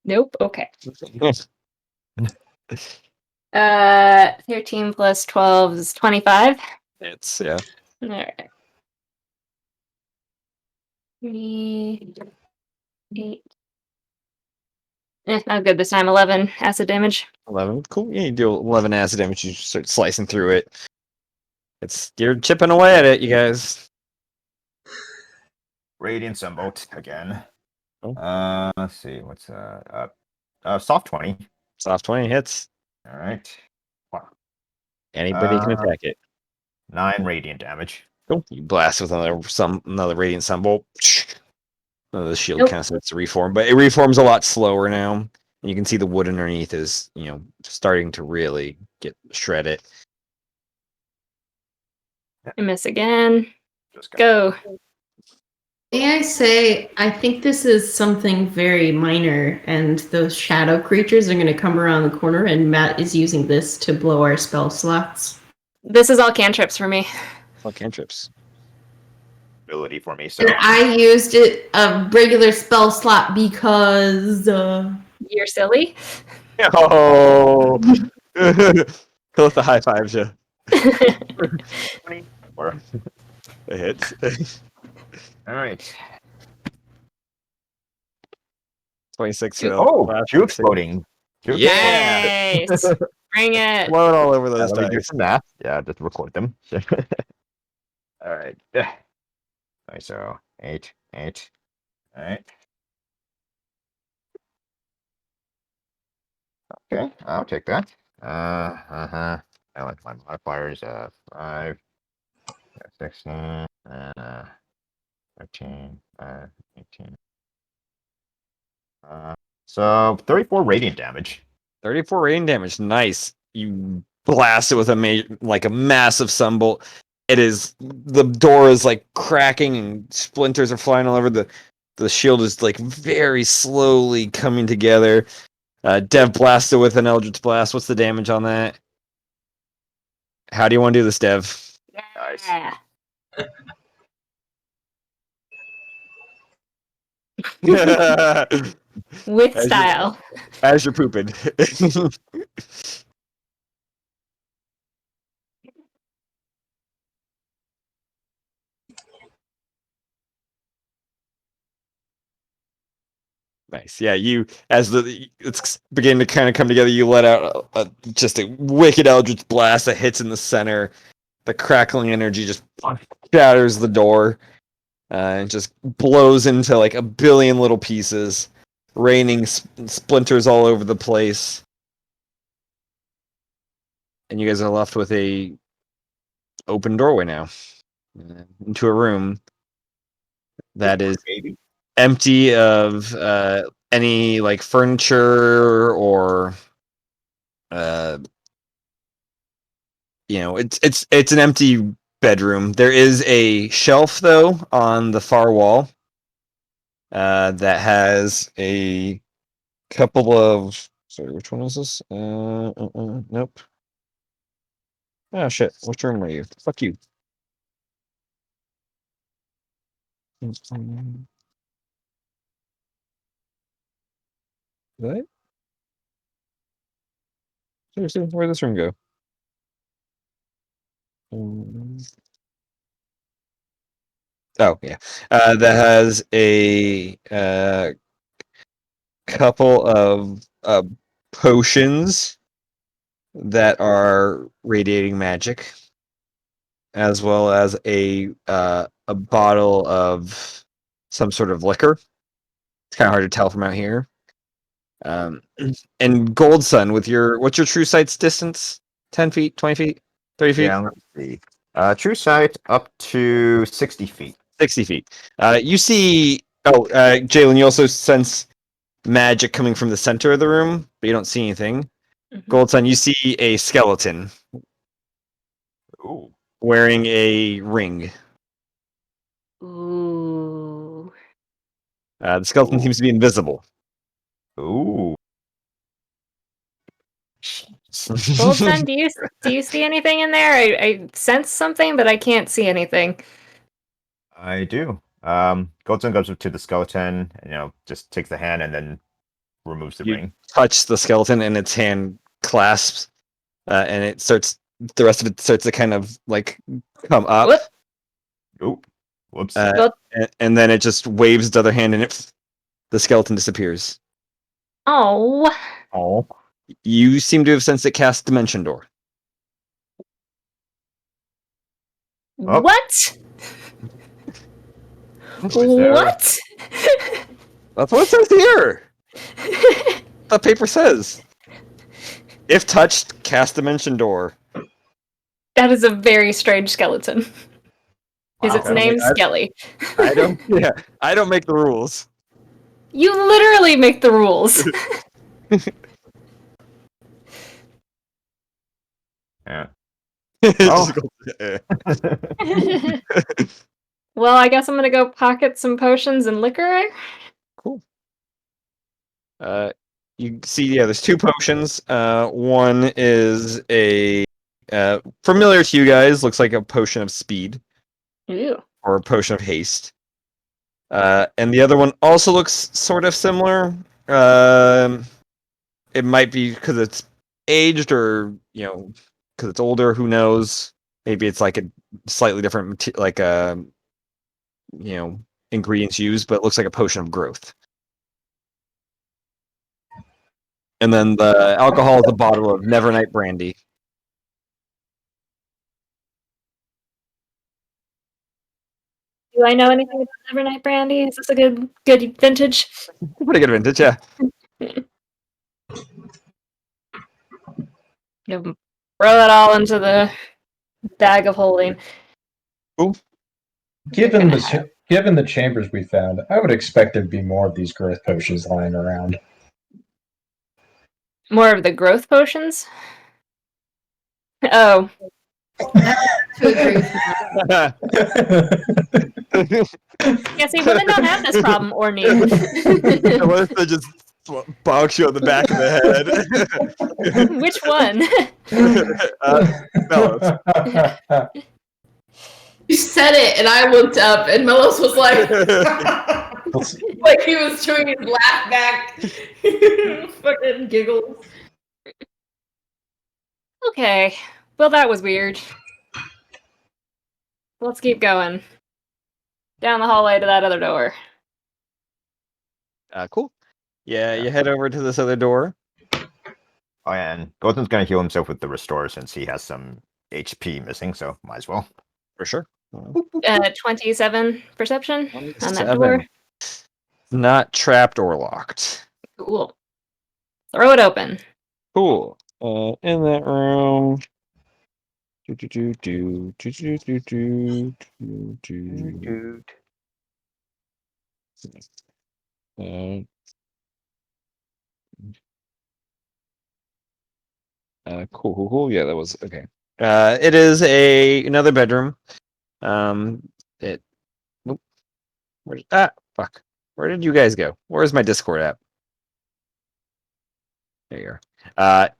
[SPEAKER 1] Nope. Okay. 13 plus 12 is 25.
[SPEAKER 6] It's yeah.
[SPEAKER 1] Alright. 3, 8. Not good this time. 11 acid damage.
[SPEAKER 6] 11. Cool. Yeah, you do 11 acid damage. You start slicing through it. You're chipping away at it, you guys.
[SPEAKER 7] Radiant Sunbolt again.
[SPEAKER 6] Cool.
[SPEAKER 7] Let's see. What's soft 20.
[SPEAKER 6] Soft 20 hits.
[SPEAKER 7] All right. Wow.
[SPEAKER 6] Anybody can
[SPEAKER 7] Uh,
[SPEAKER 6] attack it.
[SPEAKER 7] 9 radiant damage.
[SPEAKER 6] You blast with another radiant sunbolt. The shield
[SPEAKER 1] Nope.
[SPEAKER 6] kind of starts to reform, but it reforms a lot slower now. And you can see the wood underneath is, starting to really get shredded.
[SPEAKER 1] I miss again.
[SPEAKER 7] Just
[SPEAKER 1] Go.
[SPEAKER 3] May I say, I think this is something very minor, and those shadow creatures are going to come around the corner, and Matt is using this to blow our spell slots.
[SPEAKER 1] This is all cantrips for me.
[SPEAKER 6] Fuck cantrips.
[SPEAKER 7] ability for me. So
[SPEAKER 3] And I used it a regular spell slot because
[SPEAKER 1] You're silly.
[SPEAKER 6] Oh, Cliff the high fives you.
[SPEAKER 7] 24.
[SPEAKER 6] It hits.
[SPEAKER 7] All right.
[SPEAKER 6] 26
[SPEAKER 3] Juke.
[SPEAKER 6] for
[SPEAKER 7] Oh,
[SPEAKER 6] last
[SPEAKER 7] juke
[SPEAKER 6] six.
[SPEAKER 7] exploding. Juke
[SPEAKER 6] Yeah.
[SPEAKER 1] Nice. Bring it.
[SPEAKER 6] Float all over
[SPEAKER 7] Yeah,
[SPEAKER 6] those
[SPEAKER 7] let me do
[SPEAKER 6] dice.
[SPEAKER 7] some math. Yeah, just record them. All right. Alright, so 8, 8. All right. Okay, I'll take that. I like my modifiers. 5, 16, 13, 18. So 34 radiant damage.
[SPEAKER 6] 34 radiant damage. Nice. You blast it with a massive sunbolt. The door is like cracking and splinters are flying all over. The shield is like very slowly coming together. Dev blasted with an Eldritch Blast. What's the damage on that? How do you want to do this, Dev?
[SPEAKER 7] Nice.
[SPEAKER 1] Yeah. With
[SPEAKER 6] As
[SPEAKER 1] style.
[SPEAKER 6] As you're pooping. Nice. Yeah, it's beginning to kind of come together, you let out just a wicked Eldritch Blast that hits in the center. The crackling energy just shatters the door and just blows into like a billion little pieces, raining splinters all over the place. And you guys are left with a open doorway now into a room that is empty of any like furniture or it's an empty bedroom. There is a shelf though on the far wall that has a couple of. Sorry, which one is this? Nope. Oh shit! Which room are you? Fuck you. What? Seriously, where'd this room go? Oh yeah, that has a couple of potions that are radiating magic, as well as a bottle of some sort of liquor. It's kind of hard to tell from out here. And Gold Sun, what's your true sight's distance? 10 feet, 20 feet, 30 feet?
[SPEAKER 7] Yeah, let's see. True sight up to 60 feet.
[SPEAKER 6] 60 feet. You see. Oh, Jalen, you also sense magic coming from the center of the room, but you don't see anything. Gold Sun, you see a skeleton
[SPEAKER 7] Ooh.
[SPEAKER 6] wearing a ring.
[SPEAKER 1] Ooh.
[SPEAKER 6] The skeleton seems to be invisible.
[SPEAKER 7] Ooh.
[SPEAKER 1] Gold Sun, do you see anything in there? I sense something, but I can't see anything.
[SPEAKER 7] I do. Goldson goes up to the skeleton, and, just takes the hand and then removes the
[SPEAKER 6] You
[SPEAKER 7] ring.
[SPEAKER 6] touch the skeleton, and its hand clasps, and the rest of it starts to kind of like come up.
[SPEAKER 1] Whoop.
[SPEAKER 7] Ooh. Whoops.
[SPEAKER 6] And then it just waves the other hand, and the skeleton disappears.
[SPEAKER 1] Oh.
[SPEAKER 7] Oh.
[SPEAKER 6] You seem to have sensed it cast Dimension Door.
[SPEAKER 7] Oh.
[SPEAKER 1] What?
[SPEAKER 7] Who is there?
[SPEAKER 1] What?
[SPEAKER 6] That's what it says here. The paper says, if touched, cast Dimension Door.
[SPEAKER 1] That is a very strange skeleton. Is
[SPEAKER 7] Wow.
[SPEAKER 1] its name Skelly?
[SPEAKER 6] I don't. Yeah, I don't make the rules.
[SPEAKER 1] You literally make the rules.
[SPEAKER 7] Yeah.
[SPEAKER 6] Just go, eh.
[SPEAKER 1] Well, I guess I'm gonna go pocket some potions and liquor.
[SPEAKER 6] Cool. You see, yeah, there's 2 potions. One is a familiar to you guys. Looks like a potion of speed
[SPEAKER 1] Ew.
[SPEAKER 6] or a potion of haste. And the other one also looks sort of similar. It might be because it's aged, or because it's older. Who knows? Maybe it's like a slightly different, ingredients used, but it looks like a potion of growth. And then the alcohol is a bottle of Nevernight brandy.
[SPEAKER 1] Do I know anything about Nevernight brandy? Is this a good vintage?
[SPEAKER 6] Pretty good vintage, yeah.
[SPEAKER 1] You throw it all into the bag of holding.
[SPEAKER 4] Given the chambers we found, I would expect there'd be more of these growth potions lying around.
[SPEAKER 1] More of the growth potions? Oh.
[SPEAKER 3] To agree with that.
[SPEAKER 1] Yeah, see, women don't have this problem or need.
[SPEAKER 6] What if they just bonk you on the back of the head?
[SPEAKER 1] Which one?
[SPEAKER 6] Fellas.
[SPEAKER 3] You said it, and I looked up, and Melos was like, like he was doing his laugh back. Fucking giggles.
[SPEAKER 1] Okay. Well, that was weird. Let's keep going. Down the hallway to that other door.
[SPEAKER 6] Cool. Yeah, you head over to this other door.
[SPEAKER 7] Oh, yeah, and Gotham's gonna heal himself with the restore since he has some HP missing, so might as well.
[SPEAKER 6] For sure.
[SPEAKER 1] 27 perception on that
[SPEAKER 6] 27.
[SPEAKER 1] door.
[SPEAKER 6] Not trapped or locked.
[SPEAKER 1] Cool. Throw it open.
[SPEAKER 6] Cool. In that room. Cool. Yeah, that was okay. It is another bedroom. It. Fuck. Where did you guys go? Where's my Discord app? There you are.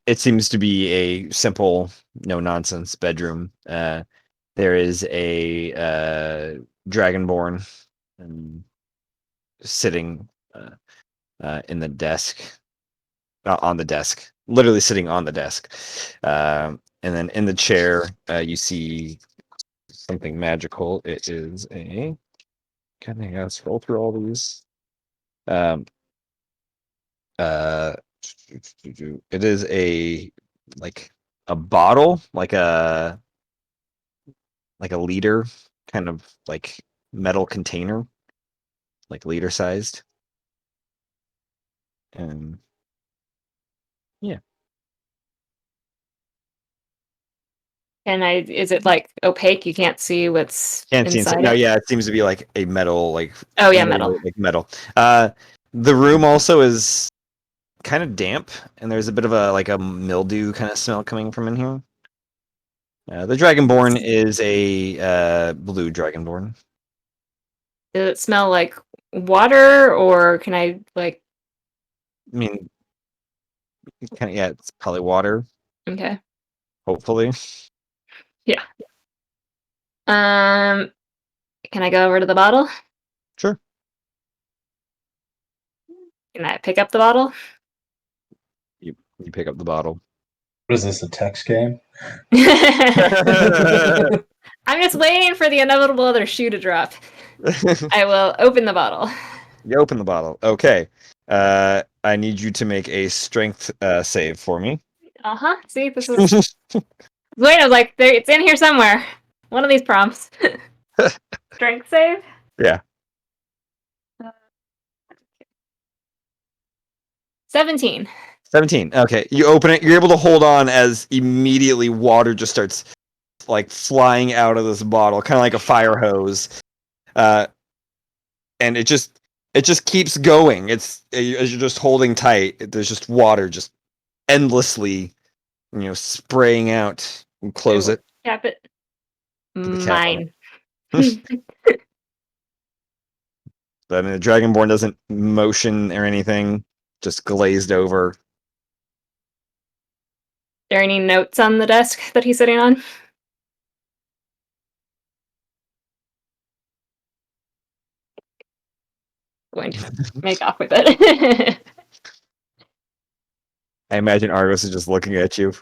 [SPEAKER 6] It seems to be a simple, no nonsense bedroom. There is a dragonborn sitting in the desk, on the desk, literally sitting on the desk. And then in the chair, you see something magical. It is a. Can I scroll through all these? It is a bottle, like a liter, kind of like metal container, like liter sized. And yeah.
[SPEAKER 1] Is it like opaque? You can't see what's
[SPEAKER 6] Can't see
[SPEAKER 1] inside
[SPEAKER 6] inside. No,
[SPEAKER 1] it?
[SPEAKER 6] yeah, it seems to be like a metal, like
[SPEAKER 1] Oh yeah, metal.
[SPEAKER 6] like metal. The room also is kind of damp, and there's a bit of a mildew kind of smell coming from in here. The dragonborn is a blue dragonborn.
[SPEAKER 1] Does it smell like water, or can I like?
[SPEAKER 6] I mean, kind of, yeah, it's probably water.
[SPEAKER 1] Okay.
[SPEAKER 6] Hopefully.
[SPEAKER 1] Yeah. Can I go over to the bottle?
[SPEAKER 6] Sure.
[SPEAKER 1] Can I pick up the bottle?
[SPEAKER 6] You pick up the bottle.
[SPEAKER 4] What is this, a text game?
[SPEAKER 1] I'm just waiting for the inevitable other shoe to drop. I will open the bottle.
[SPEAKER 6] You open the bottle. Okay. I need you to make a strength save for me.
[SPEAKER 1] See, this is. Wait, I was like, it's in here somewhere. One of these prompts. Strength save?
[SPEAKER 6] Yeah.
[SPEAKER 1] 17.
[SPEAKER 6] 17. Okay. You open it. You're able to hold on as immediately water just starts like flying out of this bottle, kind of like a fire hose, and it just keeps going. It's as you're just holding tight. There's just water just endlessly, spraying out. And close it.
[SPEAKER 1] Cap it.
[SPEAKER 6] The cap on
[SPEAKER 1] Mine.
[SPEAKER 6] But the Dragonborn doesn't motion or anything. Just glazed over.
[SPEAKER 1] There any notes on the desk that he's sitting on? Going to make off with it.
[SPEAKER 6] I imagine Argos is just looking at you.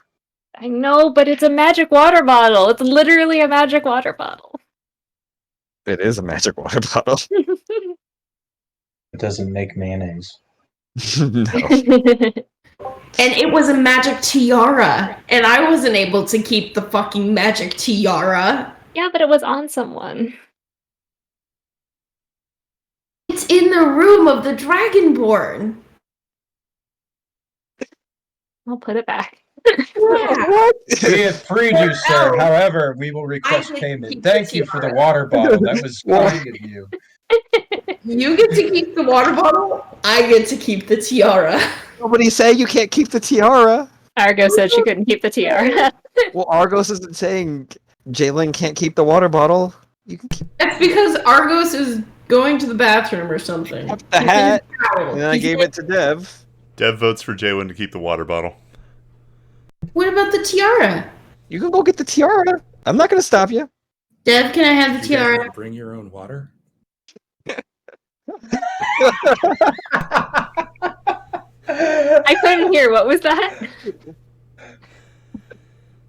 [SPEAKER 1] I know, but it's a magic water bottle. It's literally a magic water bottle.
[SPEAKER 6] It is a magic water bottle.
[SPEAKER 4] It doesn't make mayonnaise.
[SPEAKER 6] No.
[SPEAKER 3] And it was a magic tiara, and I wasn't able to keep the fucking magic tiara.
[SPEAKER 1] Yeah, but it was on someone.
[SPEAKER 3] It's in the room of the Dragonborn.
[SPEAKER 1] I'll put it back.
[SPEAKER 3] Yeah.
[SPEAKER 4] We have freed you, sir.
[SPEAKER 3] No.
[SPEAKER 4] However, we will request
[SPEAKER 3] I
[SPEAKER 4] payment.
[SPEAKER 3] keep
[SPEAKER 4] Thank
[SPEAKER 3] the
[SPEAKER 4] you for the
[SPEAKER 3] tiara.
[SPEAKER 4] water bottle. That was kind of you.
[SPEAKER 3] You get to keep the water bottle. I get to keep the tiara.
[SPEAKER 6] Nobody say you can't keep the tiara.
[SPEAKER 1] Argo said she couldn't keep the tiara.
[SPEAKER 6] Well, Argos isn't saying Jalen can't keep the water bottle. You can keep
[SPEAKER 3] That's because Argos is going to the bathroom or something.
[SPEAKER 6] the hat.
[SPEAKER 3] Towel.
[SPEAKER 6] And then I gave it to Dev.
[SPEAKER 5] Dev votes for Jalen to keep the water bottle.
[SPEAKER 3] What about the tiara?
[SPEAKER 6] You can go get the tiara. I'm not going to stop you.
[SPEAKER 3] Dev, can I have the
[SPEAKER 2] You guys
[SPEAKER 3] tiara?
[SPEAKER 2] wanna bring your own water?
[SPEAKER 1] I couldn't hear. What was that?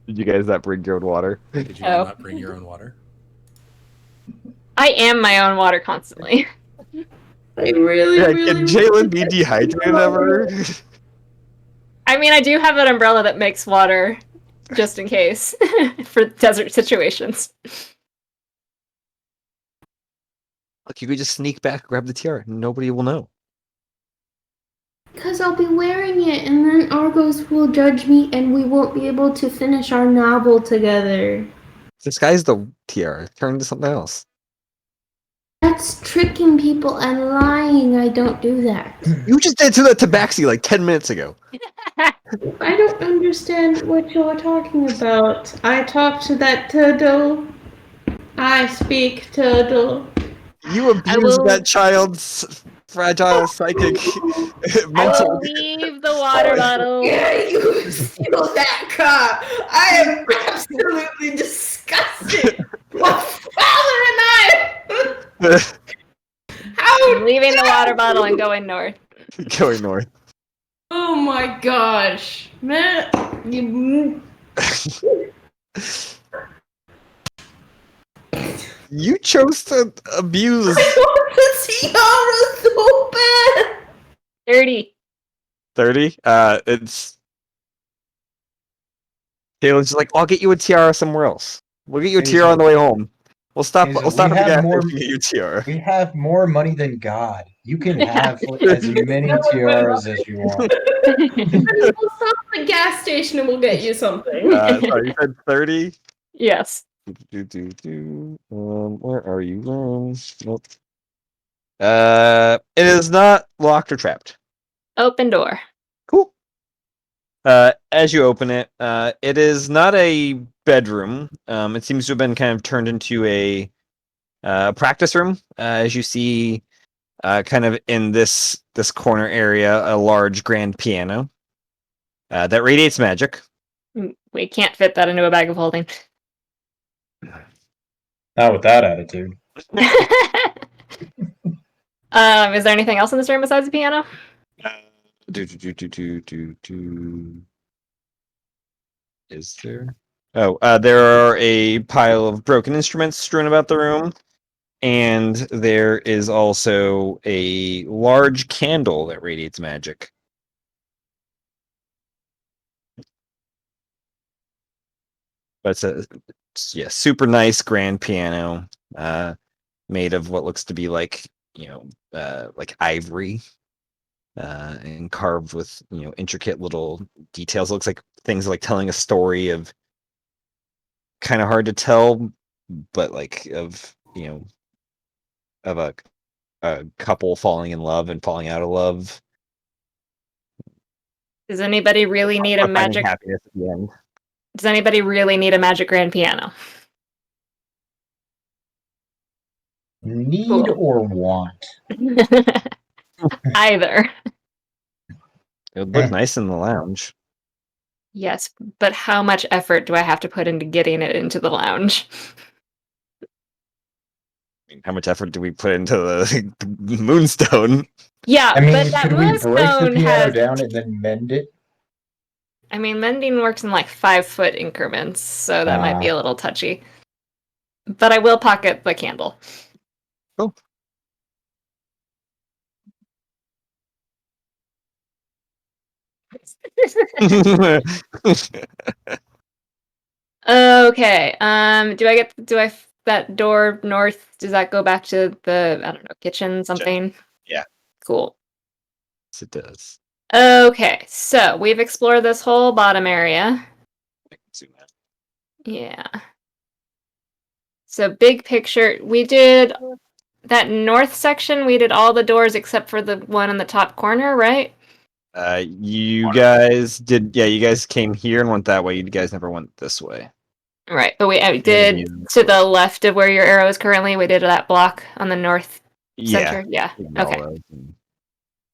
[SPEAKER 6] Did you guys not bring your own water?
[SPEAKER 2] Did you
[SPEAKER 1] Oh.
[SPEAKER 2] not bring your own water?
[SPEAKER 1] I am my own water constantly.
[SPEAKER 3] I really,
[SPEAKER 6] Yeah,
[SPEAKER 3] really.
[SPEAKER 6] can Jalen be dehydrated ever?
[SPEAKER 1] I mean, I do have that umbrella that makes water just in case for desert situations.
[SPEAKER 6] Look, you could just sneak back, grab the tiara. Nobody will know.
[SPEAKER 3] Because I'll be wearing it, and then Argos will judge me, and we won't be able to finish our novel together.
[SPEAKER 6] Disguise the tiara. Turn into something else.
[SPEAKER 3] That's tricking people and lying. I don't do that.
[SPEAKER 6] You just did to the tabaxi like 10 minutes ago.
[SPEAKER 3] I don't understand what you're talking about. I talk to that turtle. I speak turtle.
[SPEAKER 6] You abused
[SPEAKER 1] will-
[SPEAKER 6] that child's fragile psychic
[SPEAKER 1] I will
[SPEAKER 6] mental.
[SPEAKER 1] leave the water bottle.
[SPEAKER 3] Yeah, you steal that car. I am absolutely disgusted. My father and I. How?
[SPEAKER 1] I'm leaving the water bottle and going north.
[SPEAKER 6] Going north.
[SPEAKER 3] Oh my gosh, man! You.
[SPEAKER 6] You chose to abuse.
[SPEAKER 3] I want the tiara so bad.
[SPEAKER 1] 30.
[SPEAKER 6] 30. It's. Taylor's just like, I'll get you a tiara somewhere else. We'll get you a tiara on the way home. We'll stop.
[SPEAKER 4] Hazel,
[SPEAKER 6] We'll stop
[SPEAKER 4] we
[SPEAKER 6] at the
[SPEAKER 4] have
[SPEAKER 6] gas
[SPEAKER 4] more-
[SPEAKER 6] station and get you a tiara.
[SPEAKER 4] We have more money than God. You can have as many tiaras as you want.
[SPEAKER 3] We'll stop at the gas station and we'll get you something.
[SPEAKER 6] Sorry, you said 30.
[SPEAKER 1] Yes.
[SPEAKER 6] Where are you? Nope. It is not locked or trapped.
[SPEAKER 1] Open door.
[SPEAKER 6] Cool. As you open it, it is not a bedroom. It seems to have been kind of turned into a practice room. As you see, kind of in this corner area, a large grand piano that radiates magic.
[SPEAKER 1] We can't fit that into a bag of holding.
[SPEAKER 4] Not with that attitude.
[SPEAKER 1] Is there anything else in this room besides the piano?
[SPEAKER 6] Is there? Oh, there are a pile of broken instruments strewn about the room, and there is also a large candle that radiates magic. But it's super nice grand piano, made of what looks to be like like ivory, and carved with intricate little details. It looks like things like telling a story of kind of hard to tell, but like of of a couple falling in love and falling out of love.
[SPEAKER 1] Does anybody really need a
[SPEAKER 6] Or finding
[SPEAKER 1] magic?
[SPEAKER 6] happiness at the end.
[SPEAKER 1] Does anybody really need a magic grand piano?
[SPEAKER 4] Need
[SPEAKER 1] Cool.
[SPEAKER 4] or want?
[SPEAKER 1] Either.
[SPEAKER 6] It would look nice in the lounge.
[SPEAKER 1] Yes, but how much effort do I have to put into getting it into the lounge?
[SPEAKER 6] I mean, how much effort do we put into the moonstone?
[SPEAKER 1] Yeah,
[SPEAKER 4] I mean,
[SPEAKER 1] but that
[SPEAKER 4] could we break the
[SPEAKER 1] moonstone
[SPEAKER 4] piano
[SPEAKER 1] has.
[SPEAKER 4] down and then mend it?
[SPEAKER 1] I mean, mending works in like 5-foot increments, so that might be a little touchy. But I will pocket the candle.
[SPEAKER 6] Cool.
[SPEAKER 1] Okay. That door north? Does that go back to the I don't know kitchen something?
[SPEAKER 6] Yeah.
[SPEAKER 1] Cool.
[SPEAKER 6] Yes, it does.
[SPEAKER 1] Okay, so we've explored this whole bottom area.
[SPEAKER 6] I can zoom out.
[SPEAKER 1] Yeah. So big picture, we did that north section. We did all the doors except for the one in the top corner, right?
[SPEAKER 6] You guys did, yeah. You guys came here and went that way. You guys never went this way.
[SPEAKER 1] Right, but we
[SPEAKER 6] Yeah,
[SPEAKER 1] did
[SPEAKER 6] you-
[SPEAKER 1] to the left of where your arrow is currently. We did that block on the north
[SPEAKER 6] Yeah.
[SPEAKER 1] center. Yeah.
[SPEAKER 6] Ignore
[SPEAKER 1] Okay.
[SPEAKER 6] those and-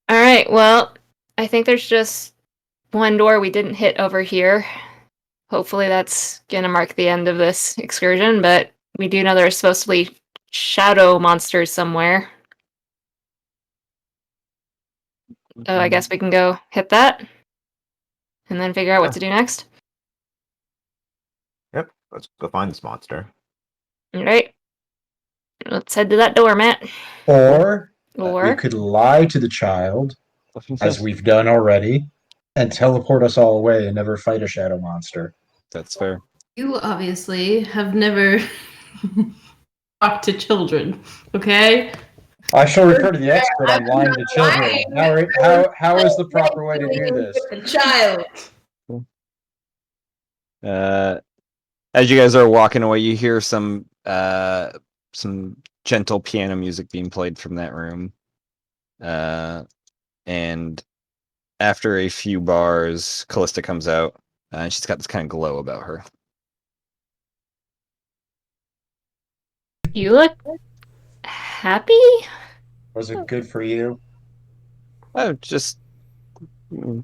[SPEAKER 1] All right. Well, I think there's just one door we didn't hit over here. Hopefully, that's gonna mark the end of this excursion. But we do know there's supposed to be shadow monsters somewhere. So I guess we can go hit that, and then figure out what to do next.
[SPEAKER 7] Yep. Let's go find this monster.
[SPEAKER 1] All right. Let's head to that door, Matt.
[SPEAKER 4] Or we
[SPEAKER 1] Or
[SPEAKER 4] could lie to the child, as we've done already, and teleport us all away and never fight a shadow monster.
[SPEAKER 6] That's fair.
[SPEAKER 3] You obviously have never talked to children, okay?
[SPEAKER 4] I shall refer to the expert on lying to children. How is the proper way to do this?
[SPEAKER 3] A child.
[SPEAKER 6] As you guys are walking away, you hear some gentle piano music being played from that room. And after a few bars, Callista comes out, and she's got this kind of glow about her.
[SPEAKER 1] you look happy?
[SPEAKER 4] Was it good for you?
[SPEAKER 6] Oh, just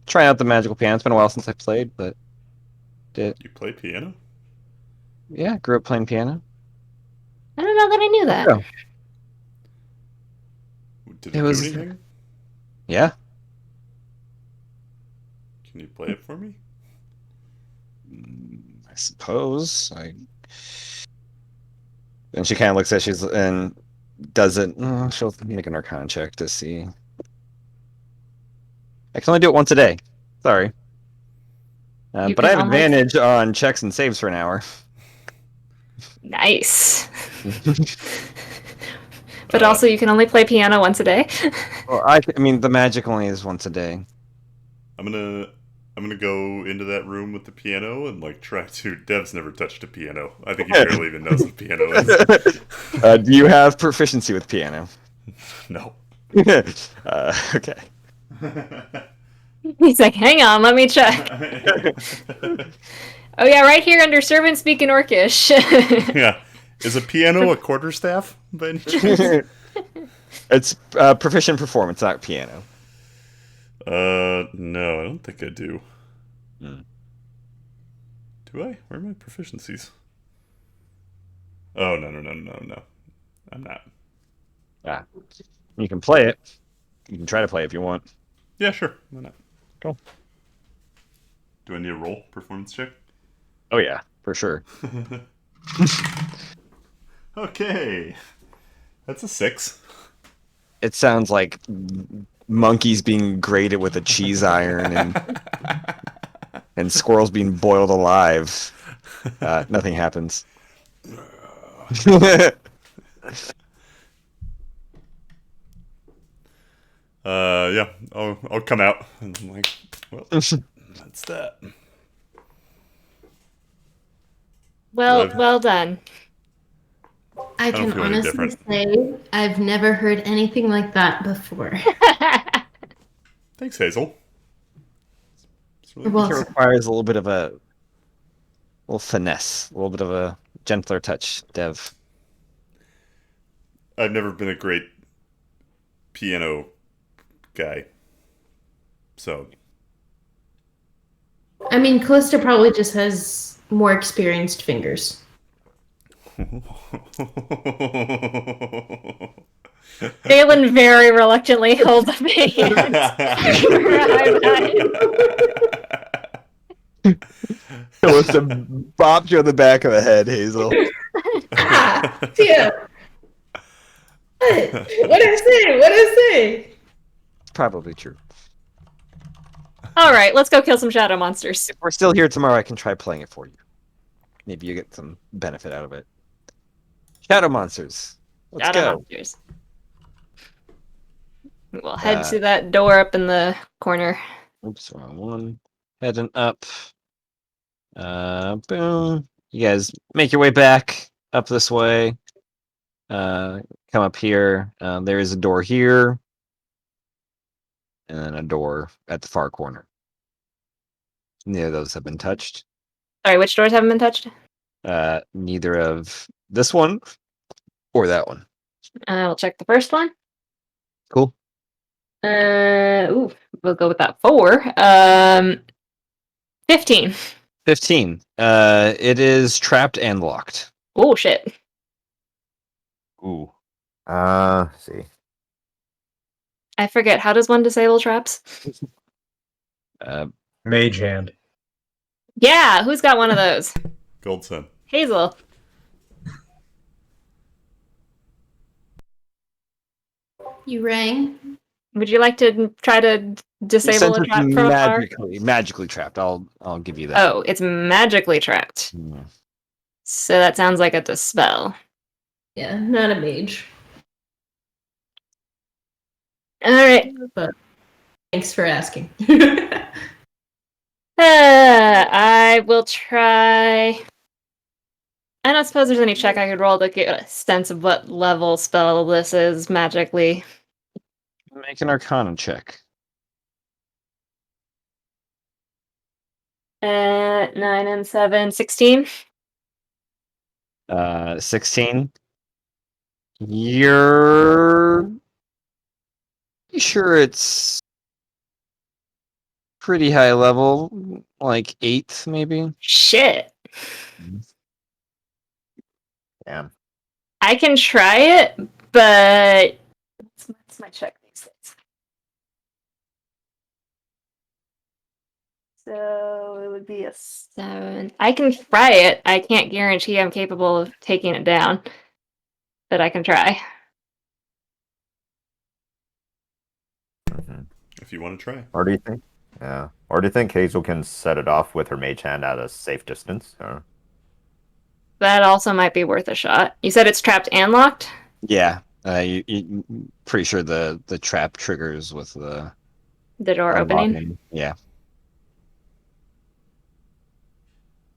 [SPEAKER 6] trying out the magical piano. It's been a while since I played, but
[SPEAKER 5] You play piano?
[SPEAKER 6] yeah, grew up playing piano.
[SPEAKER 1] I don't know that I knew that.
[SPEAKER 6] Yeah.
[SPEAKER 5] Did
[SPEAKER 6] It
[SPEAKER 5] it
[SPEAKER 6] was-
[SPEAKER 5] do anything?
[SPEAKER 6] Yeah.
[SPEAKER 5] Can you play it for me?
[SPEAKER 6] I suppose. And she kind of looks at you and does it. She'll make an Arcana check to see. I can only do it once a day. Sorry.
[SPEAKER 1] You
[SPEAKER 6] But I
[SPEAKER 1] can
[SPEAKER 6] have
[SPEAKER 1] only-
[SPEAKER 6] advantage on checks and saves for an hour.
[SPEAKER 1] Nice. But also, you can only play piano once a day.
[SPEAKER 6] Well, I mean, the magic only is once a day.
[SPEAKER 5] I'm gonna go into that room with the piano and like try to. Dev's never touched a piano. I think he barely even knows what piano is.
[SPEAKER 6] Do you have proficiency with piano?
[SPEAKER 5] No.
[SPEAKER 6] Okay.
[SPEAKER 1] He's like, hang on, let me check. Oh yeah, right here under servant speak in Orcish.
[SPEAKER 5] Yeah. Is a piano a quarterstaff by any chance?
[SPEAKER 6] It's proficient performance, not piano.
[SPEAKER 5] No, I don't think I do.
[SPEAKER 6] Hmm.
[SPEAKER 5] Do I? Where are my proficiencies? Oh, no. I'm not.
[SPEAKER 6] Ah, you can play it. You can try to play it if you want.
[SPEAKER 5] Yeah, sure. Why not?
[SPEAKER 6] Cool.
[SPEAKER 5] Do I need a roll performance check?
[SPEAKER 6] Oh yeah, for sure.
[SPEAKER 5] Okay. That's a 6.
[SPEAKER 6] It sounds like monkeys being grated with a cheese iron and squirrels being boiled alive. Nothing happens.
[SPEAKER 5] Yeah, I'll come out. And I'm like, well, that's that.
[SPEAKER 1] Well done.
[SPEAKER 3] I
[SPEAKER 5] don't
[SPEAKER 3] can
[SPEAKER 5] feel any
[SPEAKER 3] honestly
[SPEAKER 5] different.
[SPEAKER 3] say I've never heard anything like that before.
[SPEAKER 5] Thanks, Hazel. It's really
[SPEAKER 3] Well,
[SPEAKER 6] It requires a little bit of a little finesse, a little bit of a gentler touch, Dev.
[SPEAKER 5] I've never been a great piano guy. So,
[SPEAKER 3] I mean, Callista probably just has more experienced fingers.
[SPEAKER 1] Galen very reluctantly holds up a hand.
[SPEAKER 6] Calista bopped you on the back of the head, Hazel.
[SPEAKER 3] Yeah. What I say? What I say?
[SPEAKER 6] It's probably true.
[SPEAKER 1] All right, let's go kill some shadow monsters.
[SPEAKER 6] If we're still here tomorrow, I can try playing it for you. Maybe you get some benefit out of it. Shadow monsters. Let's
[SPEAKER 1] Shadow
[SPEAKER 6] go.
[SPEAKER 1] monsters. We'll head to that door up in the corner.
[SPEAKER 6] Oops, wrong one. Heading up. Boom. You guys make your way back up this way. Come up here. There is a door here. And then a door at the far corner. Neither of those have been touched.
[SPEAKER 1] Sorry, which doors haven't been touched?
[SPEAKER 6] Neither of this one or that one.
[SPEAKER 1] We'll check the first one.
[SPEAKER 6] Cool.
[SPEAKER 1] We'll go with that 4. 15.
[SPEAKER 6] 15. It is trapped and locked.
[SPEAKER 1] Oh shit.
[SPEAKER 7] Ooh. See.
[SPEAKER 1] I forget. How does one disable traps?
[SPEAKER 4] Mage hand.
[SPEAKER 1] Yeah, who's got one of those?
[SPEAKER 5] Gold Sun.
[SPEAKER 1] Hazel.
[SPEAKER 3] You rang?
[SPEAKER 1] Would you like to try to disable a
[SPEAKER 6] Since
[SPEAKER 1] trap
[SPEAKER 6] it's
[SPEAKER 1] from afar?
[SPEAKER 6] magically trapped. I'll give you that.
[SPEAKER 1] Oh, it's magically trapped.
[SPEAKER 6] Hmm.
[SPEAKER 1] So that sounds like a dispel.
[SPEAKER 3] Yeah, not a mage.
[SPEAKER 1] All right.
[SPEAKER 3] But thanks for asking.
[SPEAKER 1] I will try. I don't suppose there's any check I could roll to get a sense of what level spell this is magically.
[SPEAKER 6] Make an Arcana check.
[SPEAKER 1] 9 and 7, 16.
[SPEAKER 6] 16. You're sure it's pretty high level, like 8 maybe.
[SPEAKER 1] Shit.
[SPEAKER 7] Damn.
[SPEAKER 1] I can try it, but what's my check these days? So it would be a 7. I can try it. I can't guarantee I'm capable of taking it down, but I can try.
[SPEAKER 7] Mhm.
[SPEAKER 5] If you want to try.
[SPEAKER 7] Or do you think? Yeah. Or do you think Hazel can set it off with her mage hand at a safe distance? Or...
[SPEAKER 1] That also might be worth a shot. You said it's trapped and locked?
[SPEAKER 6] Yeah. You pretty sure the trap triggers with the
[SPEAKER 1] The door opening?
[SPEAKER 6] unlocking. Yeah.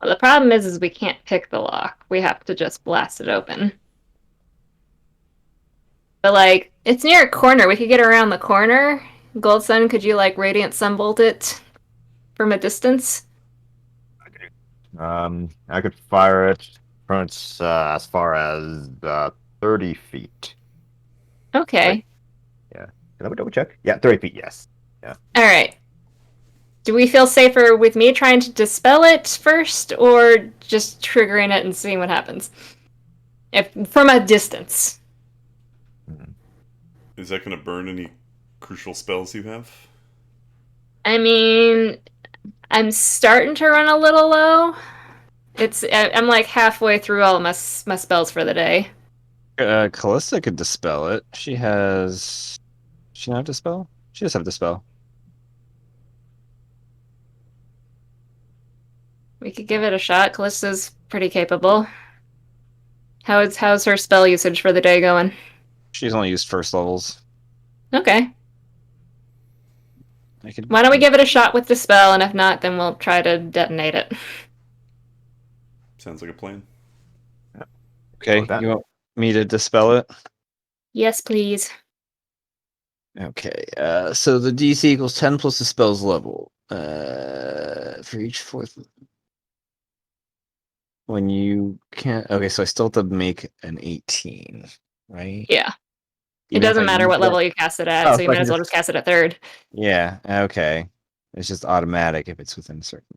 [SPEAKER 1] Well, the problem is we can't pick the lock. We have to just blast it open. But, like, it's near a corner. We could get around the corner. Gold Sun, could you, like, Radiant Sunbolt it from a distance?
[SPEAKER 7] I could fire it from as far as 30 feet.
[SPEAKER 1] Okay.
[SPEAKER 7] Right. Can I double check? Yeah, 30 feet, yes.
[SPEAKER 1] Alright. Do we feel safer with me trying to dispel it first, or just triggering it and seeing what happens? If from a distance.
[SPEAKER 5] Is that going to burn any crucial spells you have?
[SPEAKER 1] I mean, I'm starting to run a little low. I'm like halfway through all of my spells for the day.
[SPEAKER 6] Callista could dispel it. She has. Does she not have dispel? She does have dispel.
[SPEAKER 1] We could give it a shot. Callista's pretty capable. How's her spell usage for the day going?
[SPEAKER 6] She's only used first levels.
[SPEAKER 1] Okay.
[SPEAKER 6] I could.
[SPEAKER 1] Why don't we give it a shot with the spell, and if not, then we'll try to detonate it.
[SPEAKER 5] Sounds like a plan.
[SPEAKER 6] Okay,
[SPEAKER 7] With that.
[SPEAKER 6] you want me to dispel it?
[SPEAKER 1] Yes, please.
[SPEAKER 6] Okay, so the DC equals 10 plus the spell's level. For each fourth. When you can't. Okay, so I still have to make an 18, right?
[SPEAKER 1] Yeah. It
[SPEAKER 6] Even if
[SPEAKER 1] doesn't
[SPEAKER 6] I
[SPEAKER 1] matter
[SPEAKER 6] use
[SPEAKER 1] what
[SPEAKER 6] that-
[SPEAKER 1] level you cast it at,
[SPEAKER 6] Oh,
[SPEAKER 1] so you
[SPEAKER 6] so I
[SPEAKER 1] might
[SPEAKER 6] can
[SPEAKER 1] as well just cast it at third.
[SPEAKER 6] Yeah, okay. It's just automatic if it's within a certain.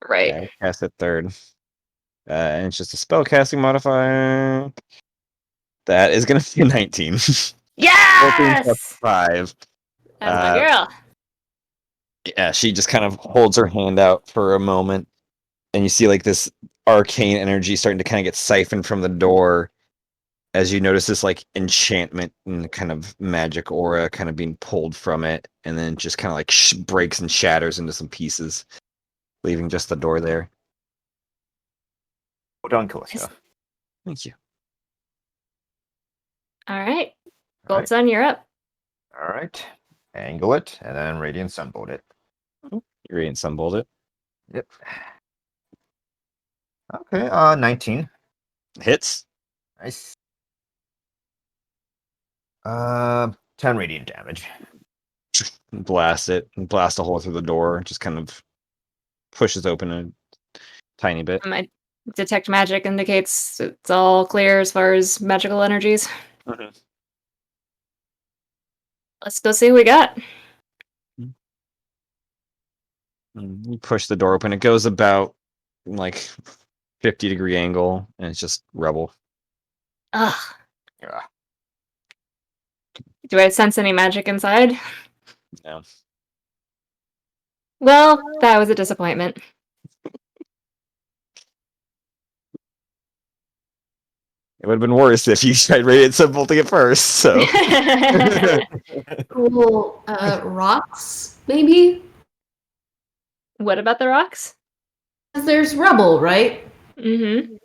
[SPEAKER 1] Right.
[SPEAKER 6] Yeah, I cast it third. And it's just a spell casting modifier. That is going to be a 19. 14
[SPEAKER 1] Yes!
[SPEAKER 6] plus 5.
[SPEAKER 1] That's my girl.
[SPEAKER 6] Yeah, she just kind of holds her hand out for a moment, and you see like this arcane energy starting to kind of get siphoned from the door as you notice this like enchantment and kind of magic aura kind of being pulled from it, and then it just kind of like breaks and shatters into some pieces, leaving just the door there.
[SPEAKER 7] Well done, Calista.
[SPEAKER 6] Thank you.
[SPEAKER 1] All right.
[SPEAKER 7] All
[SPEAKER 1] Gold
[SPEAKER 7] right.
[SPEAKER 1] Sun, you're up.
[SPEAKER 7] All right. Angle it, and then Radiant Sunbolt it.
[SPEAKER 6] You Radiant Sunbolt it.
[SPEAKER 7] Yep. Okay, 19.
[SPEAKER 6] Hits.
[SPEAKER 7] Nice. 10 radiant damage.
[SPEAKER 6] Blast it. Blast a hole through the door. Just kind of pushes open a tiny bit.
[SPEAKER 1] My detect magic indicates it's all clear as far as magical energies. Let's go see what we got.
[SPEAKER 6] You push the door open. It goes about like 50-degree angle, and it's just rubble.
[SPEAKER 1] Ugh.
[SPEAKER 7] Yeah.
[SPEAKER 1] Do I sense any magic inside?
[SPEAKER 6] No.
[SPEAKER 1] Well, that was a disappointment.
[SPEAKER 6] It would have been worse if you tried Radiant Sunbolting it first, so.
[SPEAKER 3] Cool rocks, maybe?
[SPEAKER 1] What about the rocks?
[SPEAKER 3] 'Cause there's rubble, right?
[SPEAKER 1] Mm-hmm.
[SPEAKER 3] Are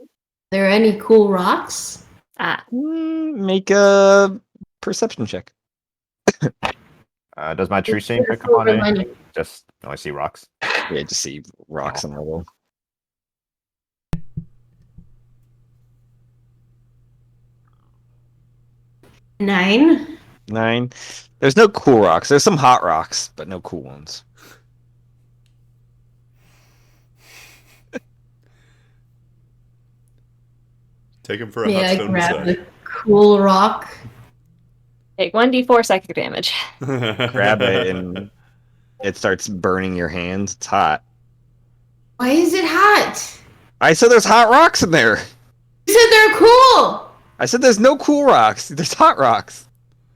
[SPEAKER 3] there any cool rocks?
[SPEAKER 1] Ah.
[SPEAKER 6] Make a perception check.
[SPEAKER 7] Does my tree seeing pick up
[SPEAKER 3] Silver
[SPEAKER 7] on it?
[SPEAKER 3] lining.
[SPEAKER 7] Just I see rocks.
[SPEAKER 6] Yeah, just see rocks and rubble.
[SPEAKER 3] 9.
[SPEAKER 6] 9. There's no cool rocks. There's some hot rocks, but no cool ones.
[SPEAKER 5] Take him for a
[SPEAKER 3] May
[SPEAKER 5] hot
[SPEAKER 3] I
[SPEAKER 5] stone
[SPEAKER 3] grab
[SPEAKER 5] beside.
[SPEAKER 3] the cool rock?
[SPEAKER 1] Take 1d4 psychic damage.
[SPEAKER 6] Grab it and it starts burning your hands. It's hot.
[SPEAKER 3] Why is it hot?
[SPEAKER 6] I said there's hot rocks in there.
[SPEAKER 3] You said they're cool!
[SPEAKER 6] I said there's no cool rocks. There's hot rocks.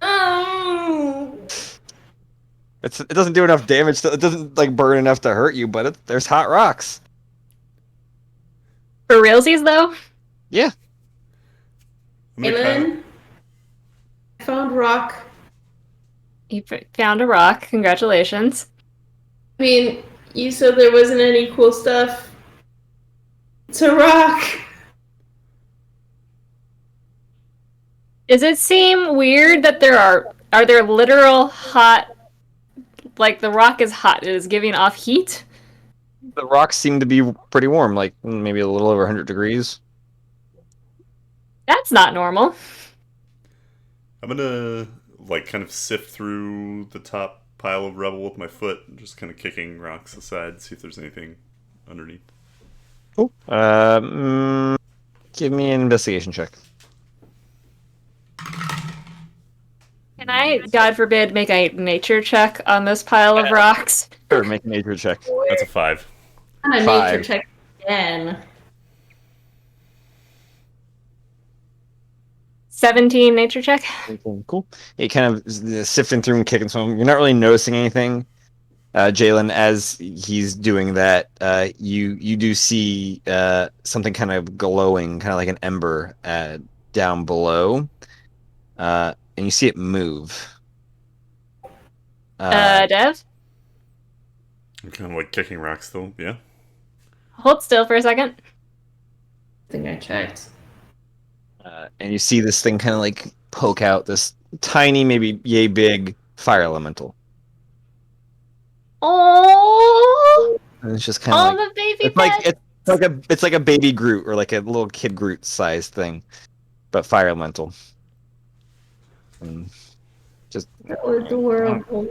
[SPEAKER 3] Oh.
[SPEAKER 6] It doesn't do enough damage. It doesn't like burn enough to hurt you, but there's hot rocks.
[SPEAKER 1] For realsies, though?
[SPEAKER 6] Yeah.
[SPEAKER 5] I'm gonna kinda-
[SPEAKER 3] Aylin, I found rock.
[SPEAKER 1] You found a rock. Congratulations.
[SPEAKER 3] I mean, you said there wasn't any cool stuff. It's a rock.
[SPEAKER 1] Does it seem weird that are there literal hot, like the rock is hot, it is giving off heat?
[SPEAKER 6] The rocks seem to be pretty warm, like maybe a little over 100 degrees.
[SPEAKER 1] That's not normal.
[SPEAKER 5] I'm gonna like kind of sift through the top pile of rubble with my foot, just kind of kicking rocks aside, see if there's anything underneath.
[SPEAKER 6] Cool. Give me an investigation check.
[SPEAKER 1] Can I, God forbid, make a nature check on this pile of rocks?
[SPEAKER 6] Sure, make a nature check.
[SPEAKER 5] That's a 5.
[SPEAKER 3] On a nature
[SPEAKER 6] 5.
[SPEAKER 3] check again.
[SPEAKER 1] 17 nature check.
[SPEAKER 6] Cool. You kind of sifting through and kicking some. You're not really noticing anything, Jalen. As he's doing that, you do see something kind of glowing, kind of like an ember down below, and you see it move.
[SPEAKER 1] Dev,
[SPEAKER 5] I'm kind of like kicking rocks still, yeah?
[SPEAKER 1] hold still for a second.
[SPEAKER 3] I think I checked.
[SPEAKER 6] And you see this thing kind of like poke out this tiny, maybe yay big fire elemental.
[SPEAKER 1] Oh,
[SPEAKER 6] And it's just kind of
[SPEAKER 1] all
[SPEAKER 6] like
[SPEAKER 1] the baby
[SPEAKER 6] it's like
[SPEAKER 1] pets.
[SPEAKER 6] It's like a baby Groot or like a little kid Groot size thing, but fire elemental. Just
[SPEAKER 3] Adorable.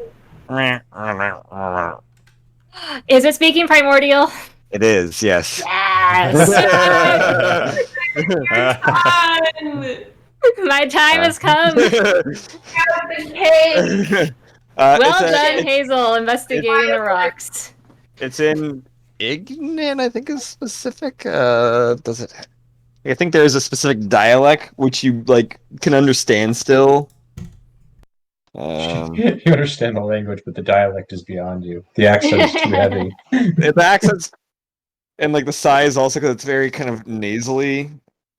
[SPEAKER 1] Is it speaking primordial?
[SPEAKER 6] it is, yes.
[SPEAKER 1] Yes! My time has come. Well done, Hazel, investigating the rocks.
[SPEAKER 6] It's in Ignan, I think is specific. Does it? I think there is a specific dialect which you like can understand still.
[SPEAKER 4] You understand the language, but the dialect is beyond you. The accent is too heavy.
[SPEAKER 6] The accents and like the size also because it's very kind of nasally.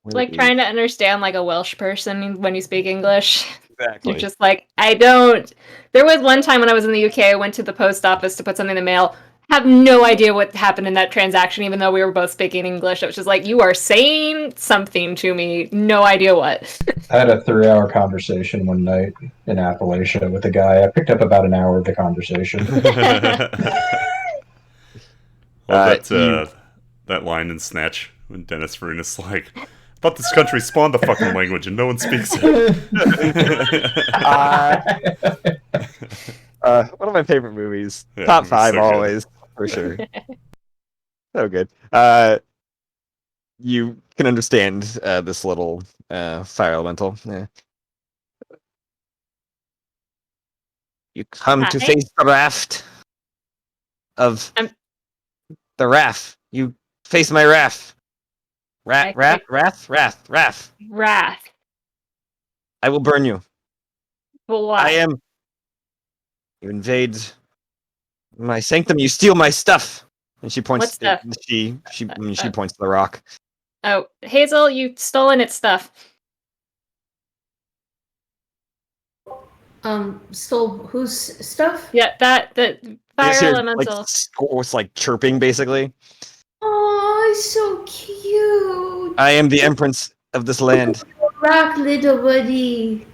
[SPEAKER 1] Like trying to understand like a Welsh person when you speak English.
[SPEAKER 6] Exactly.
[SPEAKER 1] You're just like, I don't. There was one time when I was in the UK, I went to the post office to put something in the mail. Have no idea what happened in that transaction, even though we were both speaking English. It was just like, you are saying something to me, no idea what.
[SPEAKER 4] I had a 3-hour conversation one night in Appalachia with a guy. I picked up about an hour of the conversation.
[SPEAKER 5] Well, that line in Snatch when Dennis Farina's like, I thought this country spawned the fucking language and no one speaks it.
[SPEAKER 6] One of my favorite movies.
[SPEAKER 5] Yeah,
[SPEAKER 6] Top
[SPEAKER 5] it's
[SPEAKER 6] 5
[SPEAKER 5] so good.
[SPEAKER 6] always, for sure. So good. You can understand this little fire elemental. Yeah. You come to
[SPEAKER 1] Hi.
[SPEAKER 6] face the raft of the raft. You face my raft. Wrath.
[SPEAKER 1] Wrath.
[SPEAKER 6] I will burn you.
[SPEAKER 1] But why?
[SPEAKER 6] I am. You invade my sanctum. You steal my stuff. And she points.
[SPEAKER 1] What stuff?
[SPEAKER 6] She points to the rock.
[SPEAKER 1] Oh, Hazel, you've stolen its stuff.
[SPEAKER 3] Stole whose stuff?
[SPEAKER 1] Yeah, the
[SPEAKER 6] You
[SPEAKER 1] fire
[SPEAKER 6] hear,
[SPEAKER 1] elemental.
[SPEAKER 6] it's like chirping, basically.
[SPEAKER 3] Oh, so cute.
[SPEAKER 6] I am the empress of this land.
[SPEAKER 3] Rock, little buddy.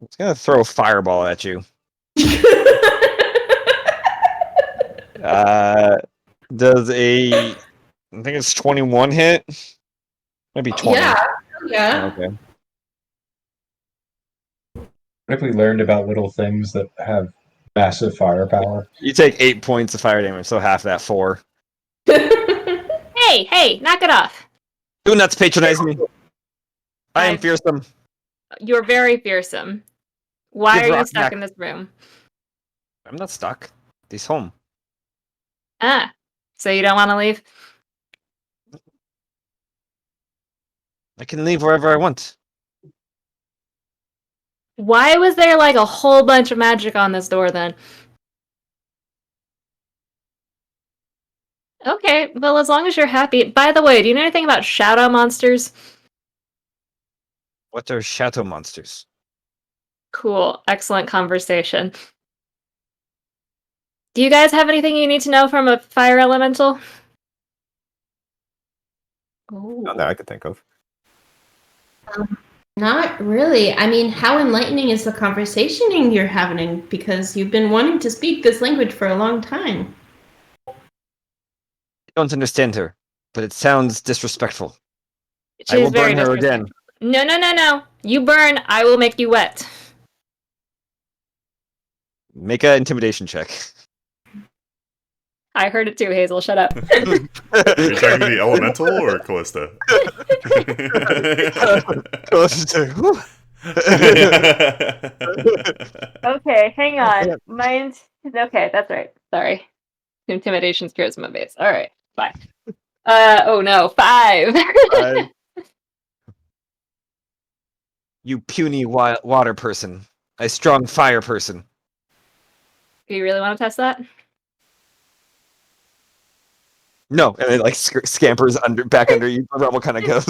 [SPEAKER 6] It's gonna throw a fireball at you. Does a I think it's 21 hit? Maybe 20.
[SPEAKER 3] Yeah.
[SPEAKER 6] Okay.
[SPEAKER 4] What if we learned about little things that have massive firepower?
[SPEAKER 6] You take 8 points of fire damage, so half that 4.
[SPEAKER 1] Hey, knock it off.
[SPEAKER 6] Do not patronize me. I am
[SPEAKER 1] I-
[SPEAKER 6] fearsome.
[SPEAKER 1] You're very fearsome. Why
[SPEAKER 6] Give
[SPEAKER 1] are you
[SPEAKER 6] rock
[SPEAKER 1] stuck
[SPEAKER 6] back.
[SPEAKER 1] in this room?
[SPEAKER 6] I'm not stuck. He's home.
[SPEAKER 1] Ah, so you don't want to leave?
[SPEAKER 6] I can leave wherever I want.
[SPEAKER 1] Why was there like a whole bunch of magic on this door then? Okay, well, as long as you're happy. By the way, do you know anything about shadow monsters?
[SPEAKER 6] What are shadow monsters?
[SPEAKER 1] Cool, excellent conversation. Do you guys have anything you need to know from a fire elemental?
[SPEAKER 7] Not that I could think of.
[SPEAKER 3] Not really. I mean, how enlightening is the conversation you're having? Because you've been wanting to speak this language for a long time.
[SPEAKER 6] I don't understand her, but it sounds disrespectful. I
[SPEAKER 1] She's
[SPEAKER 6] will
[SPEAKER 1] very
[SPEAKER 6] burn her again.
[SPEAKER 1] disrespectful. No. You burn, I will make you wet.
[SPEAKER 6] Make an intimidation check.
[SPEAKER 1] I heard it too, Hazel. Shut up.
[SPEAKER 5] Are you talking to the elemental or Callista?
[SPEAKER 1] Okay, hang on. Mine's okay. That's right. Sorry. Intimidation scares my base. All right, bye. Oh no, 5.
[SPEAKER 6] You puny water person. A strong fire person.
[SPEAKER 1] Do you really want to test that?
[SPEAKER 6] No, and it like scampers back under you. The rebel kind of goes.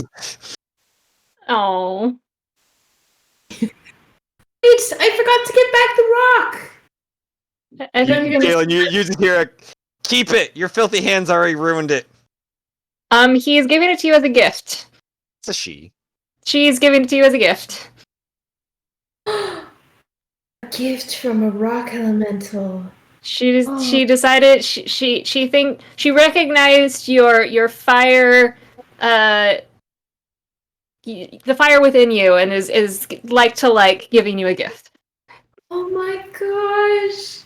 [SPEAKER 1] Oh.
[SPEAKER 3] I forgot to get back the rock.
[SPEAKER 1] I think you're gonna...
[SPEAKER 6] Galen, you just hear a, keep it. Your filthy hands already ruined it.
[SPEAKER 1] He's giving it to you as a gift.
[SPEAKER 6] It's a she.
[SPEAKER 1] She's giving it to you as a gift.
[SPEAKER 3] A gift from a rock elemental.
[SPEAKER 1] She decided she recognized your fire, the fire within you, and is like giving you a gift.
[SPEAKER 3] Oh my gosh.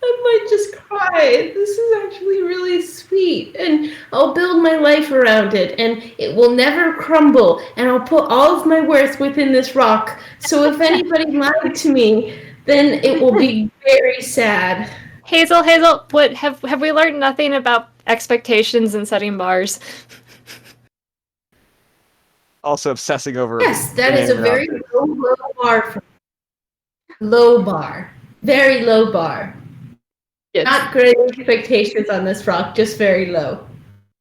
[SPEAKER 3] I might just cry. This is actually really sweet. And I'll build my life around it, and it will never crumble. And I'll put all of my worth within this rock. So if anybody lied to me, then it will be very sad.
[SPEAKER 1] Hazel, what have we learned nothing about expectations and setting bars?
[SPEAKER 6] Also obsessing over.
[SPEAKER 3] Yes, that is a
[SPEAKER 6] inanimate
[SPEAKER 3] very
[SPEAKER 6] objects.
[SPEAKER 3] low bar. Low bar. Very low bar.
[SPEAKER 1] Yes.
[SPEAKER 3] Not great expectations on this rock, just very low.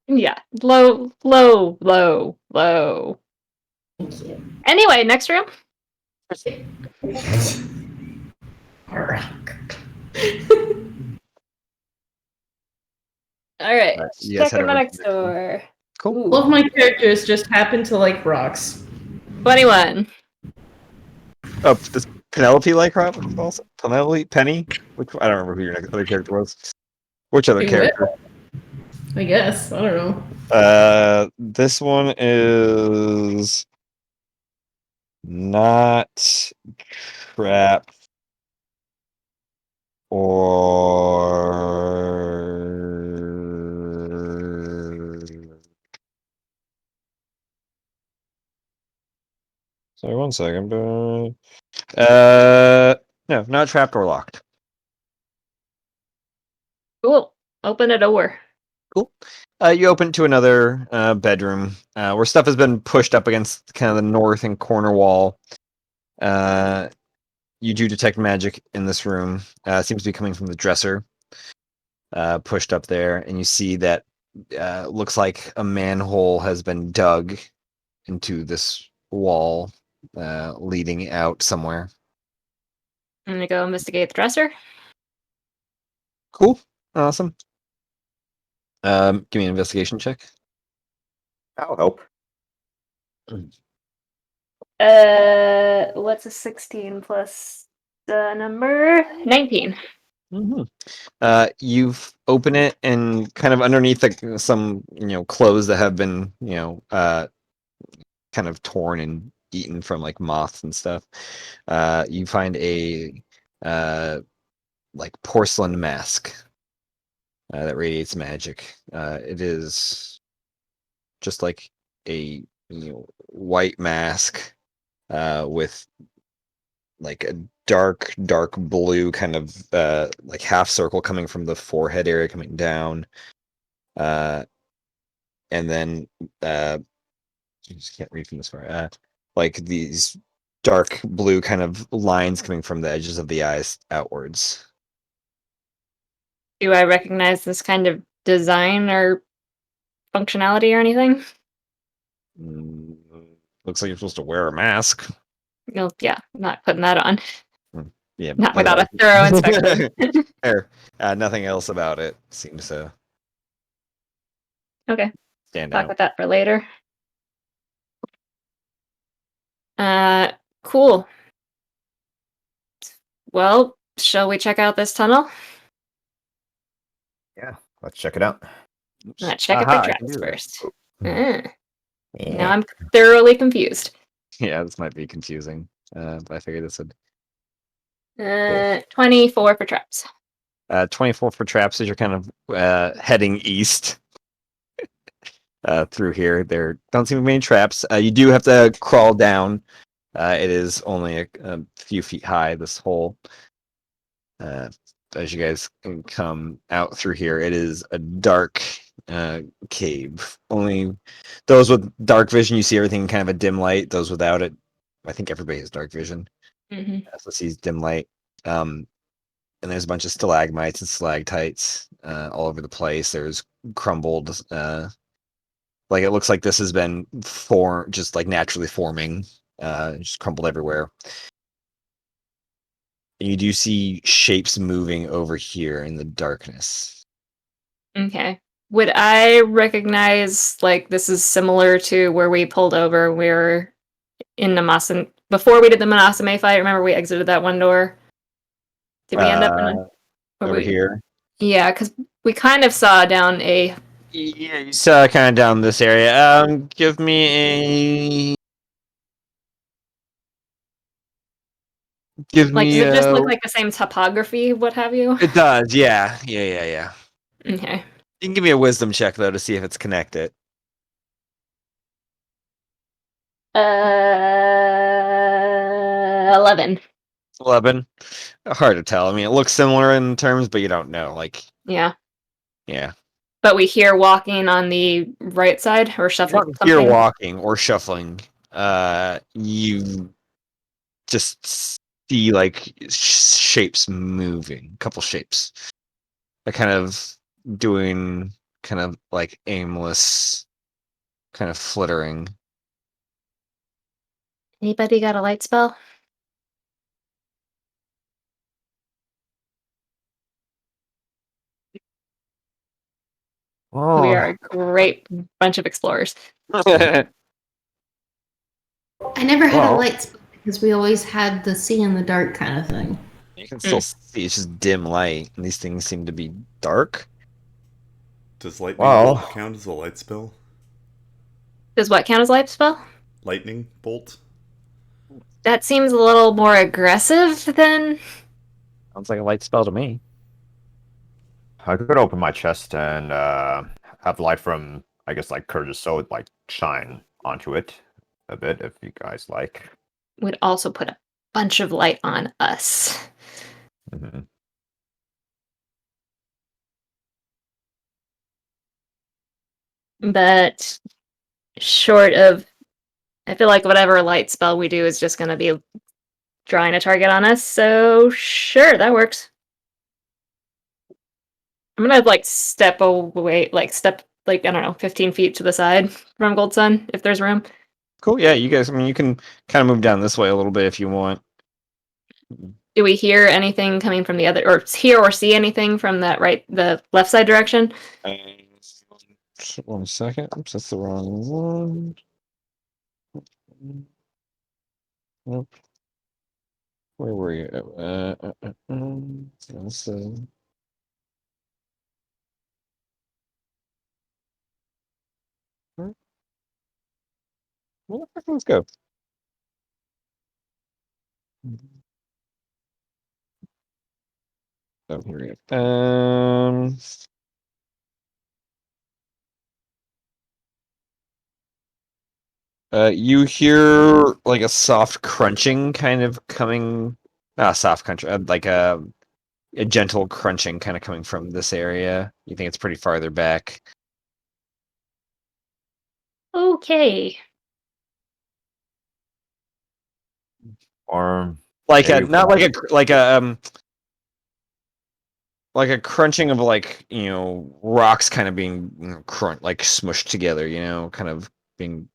[SPEAKER 1] Yeah. Low.
[SPEAKER 3] Thank you.
[SPEAKER 1] Anyway, next room.
[SPEAKER 3] Rock.
[SPEAKER 1] All right.
[SPEAKER 6] You guys head
[SPEAKER 1] Checking the
[SPEAKER 6] over to
[SPEAKER 1] next door.
[SPEAKER 6] Cool.
[SPEAKER 3] All of my characters just happen to like rocks.
[SPEAKER 1] 21.
[SPEAKER 6] Oh, does Penelope like Rob? Also, Penelope, Penny. Which I don't remember who your other character was. Which other
[SPEAKER 3] Do
[SPEAKER 6] character?
[SPEAKER 3] I guess. I don't know.
[SPEAKER 6] This one is not trap or. Sorry, 1 second. No, not trapped or locked.
[SPEAKER 1] Cool. Open a door.
[SPEAKER 6] Cool. You open to another bedroom where stuff has been pushed up against kind of the north and corner wall. You do detect magic in this room. It seems to be coming from the dresser pushed up there, and you see that looks like a manhole has been dug into this wall, leading out somewhere.
[SPEAKER 1] I'm gonna go investigate the dresser.
[SPEAKER 6] Cool. Awesome. Give me an investigation check.
[SPEAKER 7] That'll help.
[SPEAKER 1] What's a 16 plus the number 19?
[SPEAKER 6] You've opened it, and kind of underneath some clothes that have been kind of torn and eaten from like moths and stuff. You find a like porcelain mask that radiates magic. It is just like a white mask with like a dark blue kind of like half circle coming from the forehead area coming down, and then I just can't read from this far. Like these dark blue kind of lines coming from the edges of the eyes outwards.
[SPEAKER 1] Do I recognize this kind of design or functionality or anything?
[SPEAKER 6] Looks like you're supposed to wear a mask.
[SPEAKER 1] No, yeah, I'm not putting that on.
[SPEAKER 6] Yeah,
[SPEAKER 1] Not without a thorough inspection.
[SPEAKER 6] Fair. Nothing else about it seems to
[SPEAKER 1] Okay,
[SPEAKER 6] stand
[SPEAKER 1] talk
[SPEAKER 6] out.
[SPEAKER 1] with that for later. Cool. Well, shall we check out this tunnel?
[SPEAKER 7] Yeah, let's check it out.
[SPEAKER 1] Check it
[SPEAKER 6] Aha,
[SPEAKER 1] for
[SPEAKER 6] I can
[SPEAKER 1] traps
[SPEAKER 6] do that.
[SPEAKER 1] first. Now
[SPEAKER 7] Yeah.
[SPEAKER 1] I'm thoroughly confused.
[SPEAKER 6] Yeah, this might be confusing, but I figured this would.
[SPEAKER 1] 24 for traps.
[SPEAKER 6] 24 for traps as you're kind of heading east through here. There don't seem to be many traps. You do have to crawl down. It is only a few feet high, this hole. As you guys come out through here, it is a dark cave. Only those with dark vision, you see everything kind of a dim light. Those without it, I think everybody has dark vision. So sees dim light. And there's a bunch of stalagmites and stalactites all over the place. There's crumbled, like it looks like this has been just like naturally forming, just crumbled everywhere. And you do see shapes moving over here in the darkness.
[SPEAKER 1] Okay. Would I recognize, like, this is similar to where we pulled over? We were in Namasane. Before we did the Manasame fight, remember we exited that one door? Did we end up in a, or
[SPEAKER 6] Over
[SPEAKER 1] we,
[SPEAKER 6] here.
[SPEAKER 1] Yeah, because we kind of saw down a.
[SPEAKER 6] Yeah, you saw kind of down this area. Give me
[SPEAKER 1] Like, does it just look like the same topography? What have you?
[SPEAKER 6] It does, yeah.
[SPEAKER 1] Okay.
[SPEAKER 6] You can give me a wisdom check though to see if it's connected.
[SPEAKER 1] 11.
[SPEAKER 6] 11. Hard to tell. I mean, it looks similar in terms, but you don't know. Like,
[SPEAKER 1] Yeah.
[SPEAKER 6] yeah.
[SPEAKER 1] But we hear walking on the right side or shuffling something.
[SPEAKER 6] You're walking or shuffling. You just see like shapes moving, a couple shapes. They're kind of doing kind of like aimless, kind of flittering.
[SPEAKER 1] Anybody got a light spell?
[SPEAKER 7] Oh,
[SPEAKER 1] We are a great bunch of explorers.
[SPEAKER 3] I never had a
[SPEAKER 7] Well-
[SPEAKER 3] light spell because we always had the see in the dark kind of thing.
[SPEAKER 6] You can still see it's just dim light, and these things seem to be dark.
[SPEAKER 5] Does lightning
[SPEAKER 7] Well-
[SPEAKER 5] bolt count as a light spell?
[SPEAKER 1] Does what count as light spell?
[SPEAKER 5] Lightning bolt?
[SPEAKER 1] That seems a little more aggressive than.
[SPEAKER 6] Sounds like a light spell to me.
[SPEAKER 7] I could open my chest and have light from, I guess, like Curtis Sword, like shine onto it a bit, if you guys like.
[SPEAKER 1] Would also put a bunch of light on us.
[SPEAKER 7] Mhm.
[SPEAKER 1] But short of. I feel like whatever light spell we do is just going to be drawing a target on us. So, sure, that works. I'm going to, like, step away, I don't know, 15 feet to the side from Gold Sun, if there's room.
[SPEAKER 6] Cool. Yeah, you guys. I mean, you can kind of move down this way a little bit if you want.
[SPEAKER 1] Do we hear anything coming from the other, or hear or see anything from the left side direction?
[SPEAKER 6] 1 second. Oops, that's the wrong one. Nope. Where were you? Let's well, let's go. Oh, here we go. You hear like a soft crunching kind of coming. Soft crunch, like a gentle crunching kind of coming from this area. You think it's pretty farther back.
[SPEAKER 1] Okay.
[SPEAKER 7] Or
[SPEAKER 6] Like
[SPEAKER 7] maybe
[SPEAKER 6] not like a crunching of like rocks kind of being crunch like smushed together. Kind of being.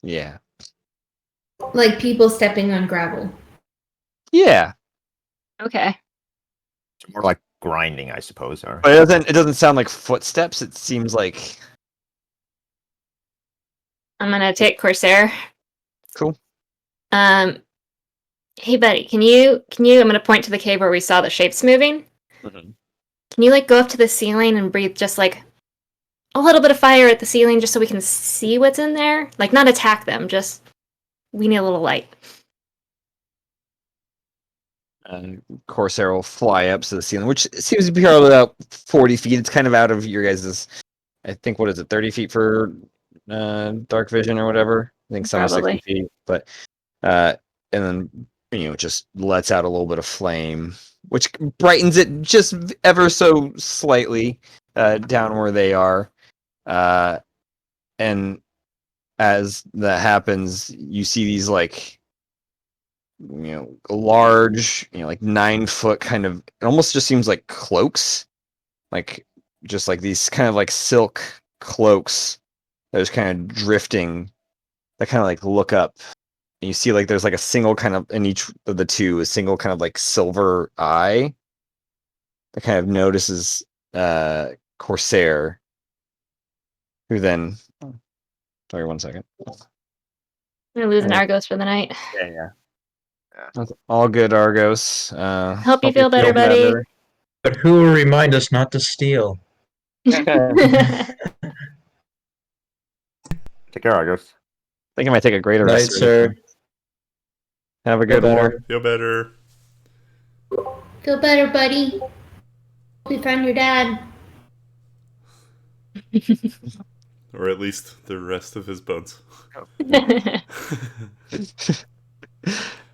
[SPEAKER 6] Yeah.
[SPEAKER 3] Like people stepping on gravel.
[SPEAKER 6] Yeah.
[SPEAKER 1] Okay.
[SPEAKER 7] it's more like grinding, I suppose. Or
[SPEAKER 6] But it doesn't sound like footsteps. It seems like
[SPEAKER 1] I'm going to take Corsair.
[SPEAKER 6] cool.
[SPEAKER 1] Hey, buddy, can you, I'm going to point to the cave where we saw the shapes moving.
[SPEAKER 6] Mhm.
[SPEAKER 1] Can you, like, go up to the ceiling and breathe just, like, a little bit of fire at the ceiling just so we can see what's in there? Like, not attack them, just, we need a little light.
[SPEAKER 6] And Corsair will fly up to the ceiling, which seems to be probably about 40 feet. It's kind of out of your guys', I think, what is it, 30 feet for dark vision or whatever? I think some are 60
[SPEAKER 1] Probably.
[SPEAKER 6] feet. But, and then, it just lets out a little bit of flame, which brightens it just ever so slightly down where they are. And as that happens, you see these, like, large, like 9-foot kind of, it almost just seems like cloaks, like just like these kind of like silk cloaks that are just kind of drifting, that kind of like look up, and you see like there's like a single kind of, in each of the two, a single kind of like silver eye that kind of notices Corsair, who then, sorry, 1 second.
[SPEAKER 1] We're losing Argos for the night.
[SPEAKER 6] Yeah. That's all good, Argos.
[SPEAKER 1] Hope you feel better, buddy.
[SPEAKER 4] But who will remind us not to steal?
[SPEAKER 7] Take care, Argos.
[SPEAKER 6] I think I might take a greater
[SPEAKER 4] Night,
[SPEAKER 6] rest.
[SPEAKER 4] sir.
[SPEAKER 6] Have a good
[SPEAKER 4] Good
[SPEAKER 6] one.
[SPEAKER 4] morning.
[SPEAKER 5] Feel better.
[SPEAKER 3] Feel better, buddy. Hope you found your dad.
[SPEAKER 5] Or at least the rest of his bones.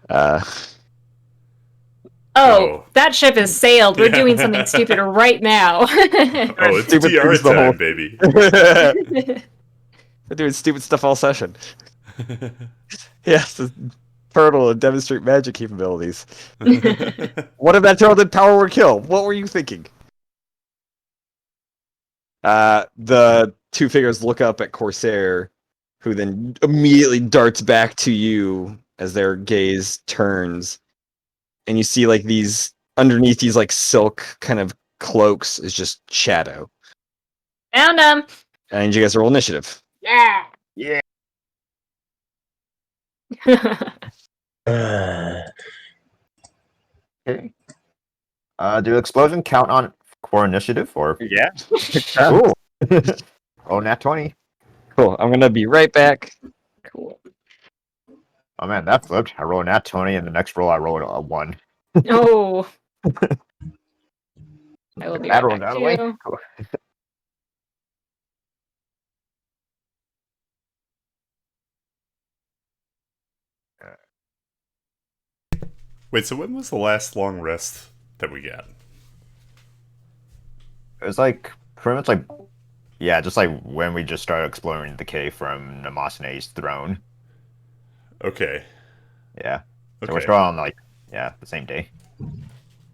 [SPEAKER 6] Uh,
[SPEAKER 1] Oh, that ship has sailed. We're
[SPEAKER 5] Yeah.
[SPEAKER 1] doing something stupid right now.
[SPEAKER 5] Oh, it's
[SPEAKER 6] Stupid
[SPEAKER 5] tiara
[SPEAKER 6] things the whole-
[SPEAKER 5] time, baby.
[SPEAKER 6] They're doing stupid stuff all session. Yes, the turtle and demonstrate magic capabilities. What if that turtle did power word kill? What were you thinking? The two figures look up at Corsair, who then immediately darts back to you as their gaze turns. And you see like these underneath these like silk kind of cloaks is just shadow.
[SPEAKER 1] Found him.
[SPEAKER 6] And you guys roll initiative.
[SPEAKER 1] Yeah.
[SPEAKER 7] Yeah. Okay. Do explosion count on core initiative or?
[SPEAKER 6] Yeah.
[SPEAKER 7] Cool. Oh, nat 20.
[SPEAKER 6] Cool. I'm gonna be right back.
[SPEAKER 1] Cool.
[SPEAKER 7] Oh man, that flipped. I rolled a nat 20, and the next roll I rolled a 1.
[SPEAKER 1] Oh. I will be
[SPEAKER 7] That
[SPEAKER 1] right
[SPEAKER 7] rolled
[SPEAKER 1] back
[SPEAKER 7] out of the way.
[SPEAKER 1] too.
[SPEAKER 7] Cool.
[SPEAKER 5] Wait, so when was the last long rest that we got?
[SPEAKER 7] It was like pretty much like, yeah, just like when we just started exploring the cave from Namasene's throne.
[SPEAKER 5] Okay.
[SPEAKER 7] Yeah. So
[SPEAKER 5] Okay.
[SPEAKER 7] we're still on like, yeah, the same day.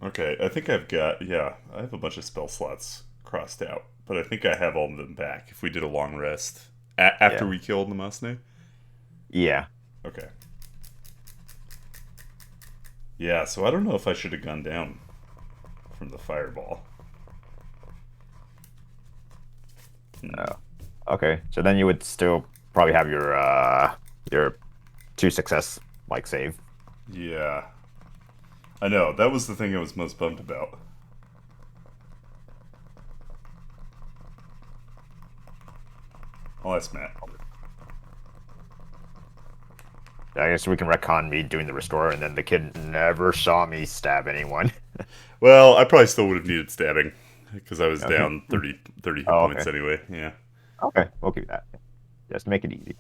[SPEAKER 5] Okay, I think I've got, I have a bunch of spell slots crossed out, but I think I have all of them back if we did a long rest after
[SPEAKER 7] Yeah.
[SPEAKER 5] we killed Namasne.
[SPEAKER 7] Yeah.
[SPEAKER 5] Okay. Yeah, so I don't know if I should have gone down from the fireball.
[SPEAKER 7] Okay. So then you would still probably have your 2 success like save.
[SPEAKER 5] Yeah. I know, that was the thing I was most bummed about. I'll ask Matt.
[SPEAKER 7] I guess we can retcon me doing the restore, and then the kid never saw me stab anyone.
[SPEAKER 5] Well, I probably still would have needed stabbing, because I was
[SPEAKER 7] Okay.
[SPEAKER 5] down 30 hit
[SPEAKER 7] Oh,
[SPEAKER 5] points
[SPEAKER 7] okay.
[SPEAKER 5] anyway, yeah.
[SPEAKER 7] Okay, we'll keep that. Just make it easy.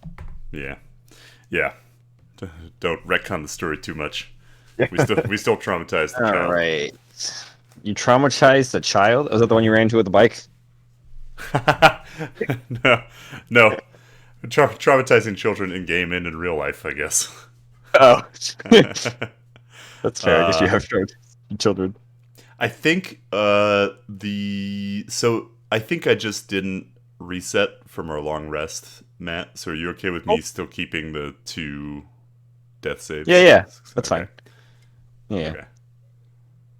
[SPEAKER 5] Yeah. Yeah. Don't retcon the story too much.
[SPEAKER 7] Yeah.
[SPEAKER 5] We still traumatized the
[SPEAKER 6] All
[SPEAKER 5] child.
[SPEAKER 6] right. You traumatized the child? Was that the one you ran into with the bike?
[SPEAKER 5] No. Traumatizing children in game and in real life, I guess.
[SPEAKER 6] Oh. That's fair. I guess you have children.
[SPEAKER 5] I think I think I just didn't reset from our long rest, Matt. So are you okay with me still keeping the 2 death saves?
[SPEAKER 6] Yeah. That's
[SPEAKER 5] Okay.
[SPEAKER 6] fine. Yeah.
[SPEAKER 5] Okay.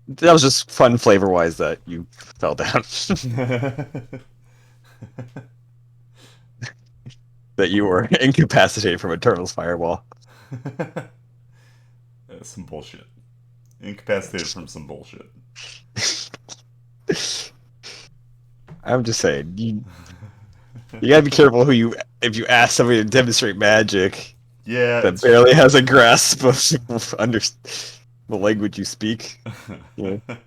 [SPEAKER 6] That was just fun flavor wise that you fell down. That you were incapacitated from a turtle's fireball.
[SPEAKER 5] That's some bullshit. Incapacitated from some bullshit.
[SPEAKER 6] I'm just saying, you gotta be careful if you ask somebody to demonstrate magic
[SPEAKER 5] Yeah.
[SPEAKER 6] that
[SPEAKER 5] it's
[SPEAKER 6] barely has a grasp of the language you speak,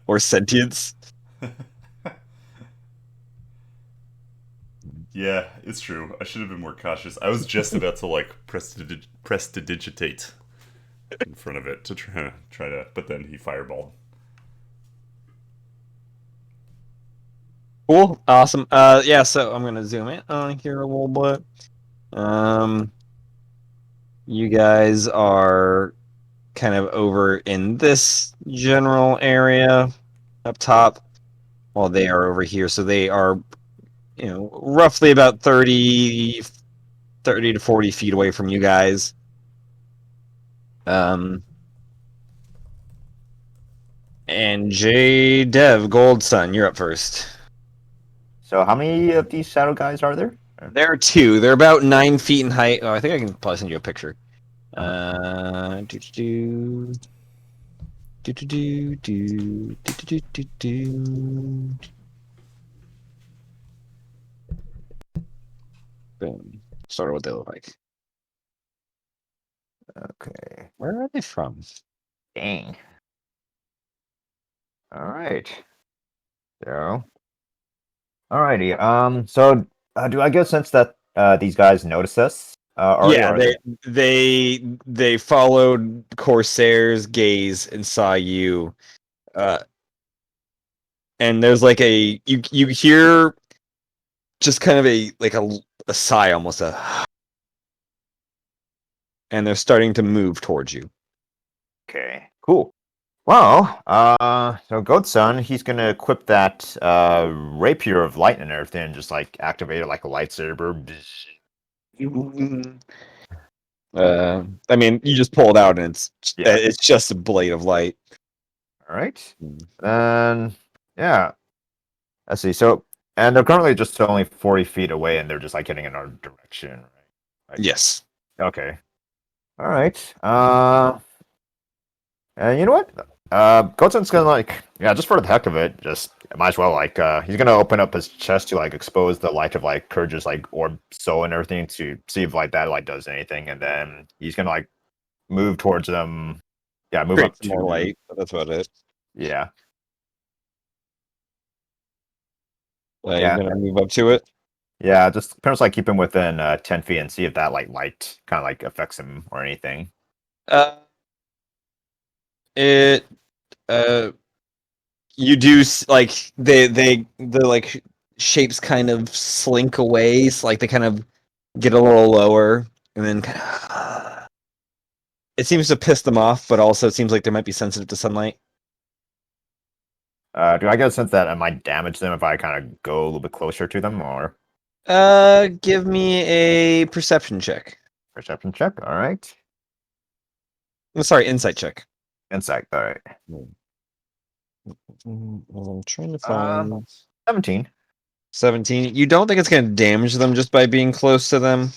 [SPEAKER 6] or sentience.
[SPEAKER 5] Yeah, it's true. I should have been more cautious. I was just about to like prestidigitate in front of it to try to, but then he fireballed.
[SPEAKER 6] Cool, awesome. Yeah. So I'm gonna zoom in on here a little bit. You guys are kind of over in this general area up top, while they are over here. So they are, roughly about 30 to 40 feet away from you guys. And J Dev Goldsun, you're up first.
[SPEAKER 7] So how many of these shadow guys are there?
[SPEAKER 6] There are 2. They're about 9 feet in height. Oh, I think I can probably send you a picture. Do do do do do do do do do. Boom. Sort of what they look like.
[SPEAKER 7] Okay.
[SPEAKER 6] Where are they from?
[SPEAKER 7] Dang. All right. So. Alrighty. So, do I get a sense that these guys notice us? Already,
[SPEAKER 6] Yeah,
[SPEAKER 7] or are
[SPEAKER 6] they followed Corsair's gaze and saw you. And there's like you hear just kind of a sigh, almost and they're starting to move towards you.
[SPEAKER 7] okay? Cool. Well, so Goatson, he's gonna equip that rapier of light and everything, and just like activate it like a lightsaber.
[SPEAKER 6] I mean, you just pull it out, and
[SPEAKER 7] Yeah.
[SPEAKER 6] it's just a blade of light.
[SPEAKER 7] All right. And yeah, let's see. So, and they're currently just only 40 feet away, and they're just like heading in our direction, right? Like,
[SPEAKER 6] Yes.
[SPEAKER 7] okay. All right. And you know what? Goten's gonna like, yeah, just for the heck of it, just might as well like, he's gonna open up his chest to like expose the light of like Courage's like orb soul and everything to see if like that like does anything, and then he's gonna like move towards them. Yeah, move
[SPEAKER 6] Create
[SPEAKER 7] up
[SPEAKER 6] some
[SPEAKER 7] to
[SPEAKER 6] more light, but that's about it.
[SPEAKER 7] Yeah,
[SPEAKER 6] You're
[SPEAKER 7] yeah,
[SPEAKER 6] gonna move up to it.
[SPEAKER 7] yeah. Just pretty much like keep him within 10 feet and see if that like light kind of like affects him or anything.
[SPEAKER 6] It you do like the like shapes kind of slink away, so like they kind of get a little lower, and then kind of it seems to piss them off, but also it seems like they might be sensitive to sunlight.
[SPEAKER 7] Do I get a sense that I might damage them if I kind of go a little bit closer to them, or
[SPEAKER 6] Give me a perception check.
[SPEAKER 7] perception check? All right,
[SPEAKER 6] I'm sorry, insight check.
[SPEAKER 7] insight. All right,
[SPEAKER 6] I'm trying to find
[SPEAKER 7] 17.
[SPEAKER 6] 17. You don't think it's going to damage them just by being close to them?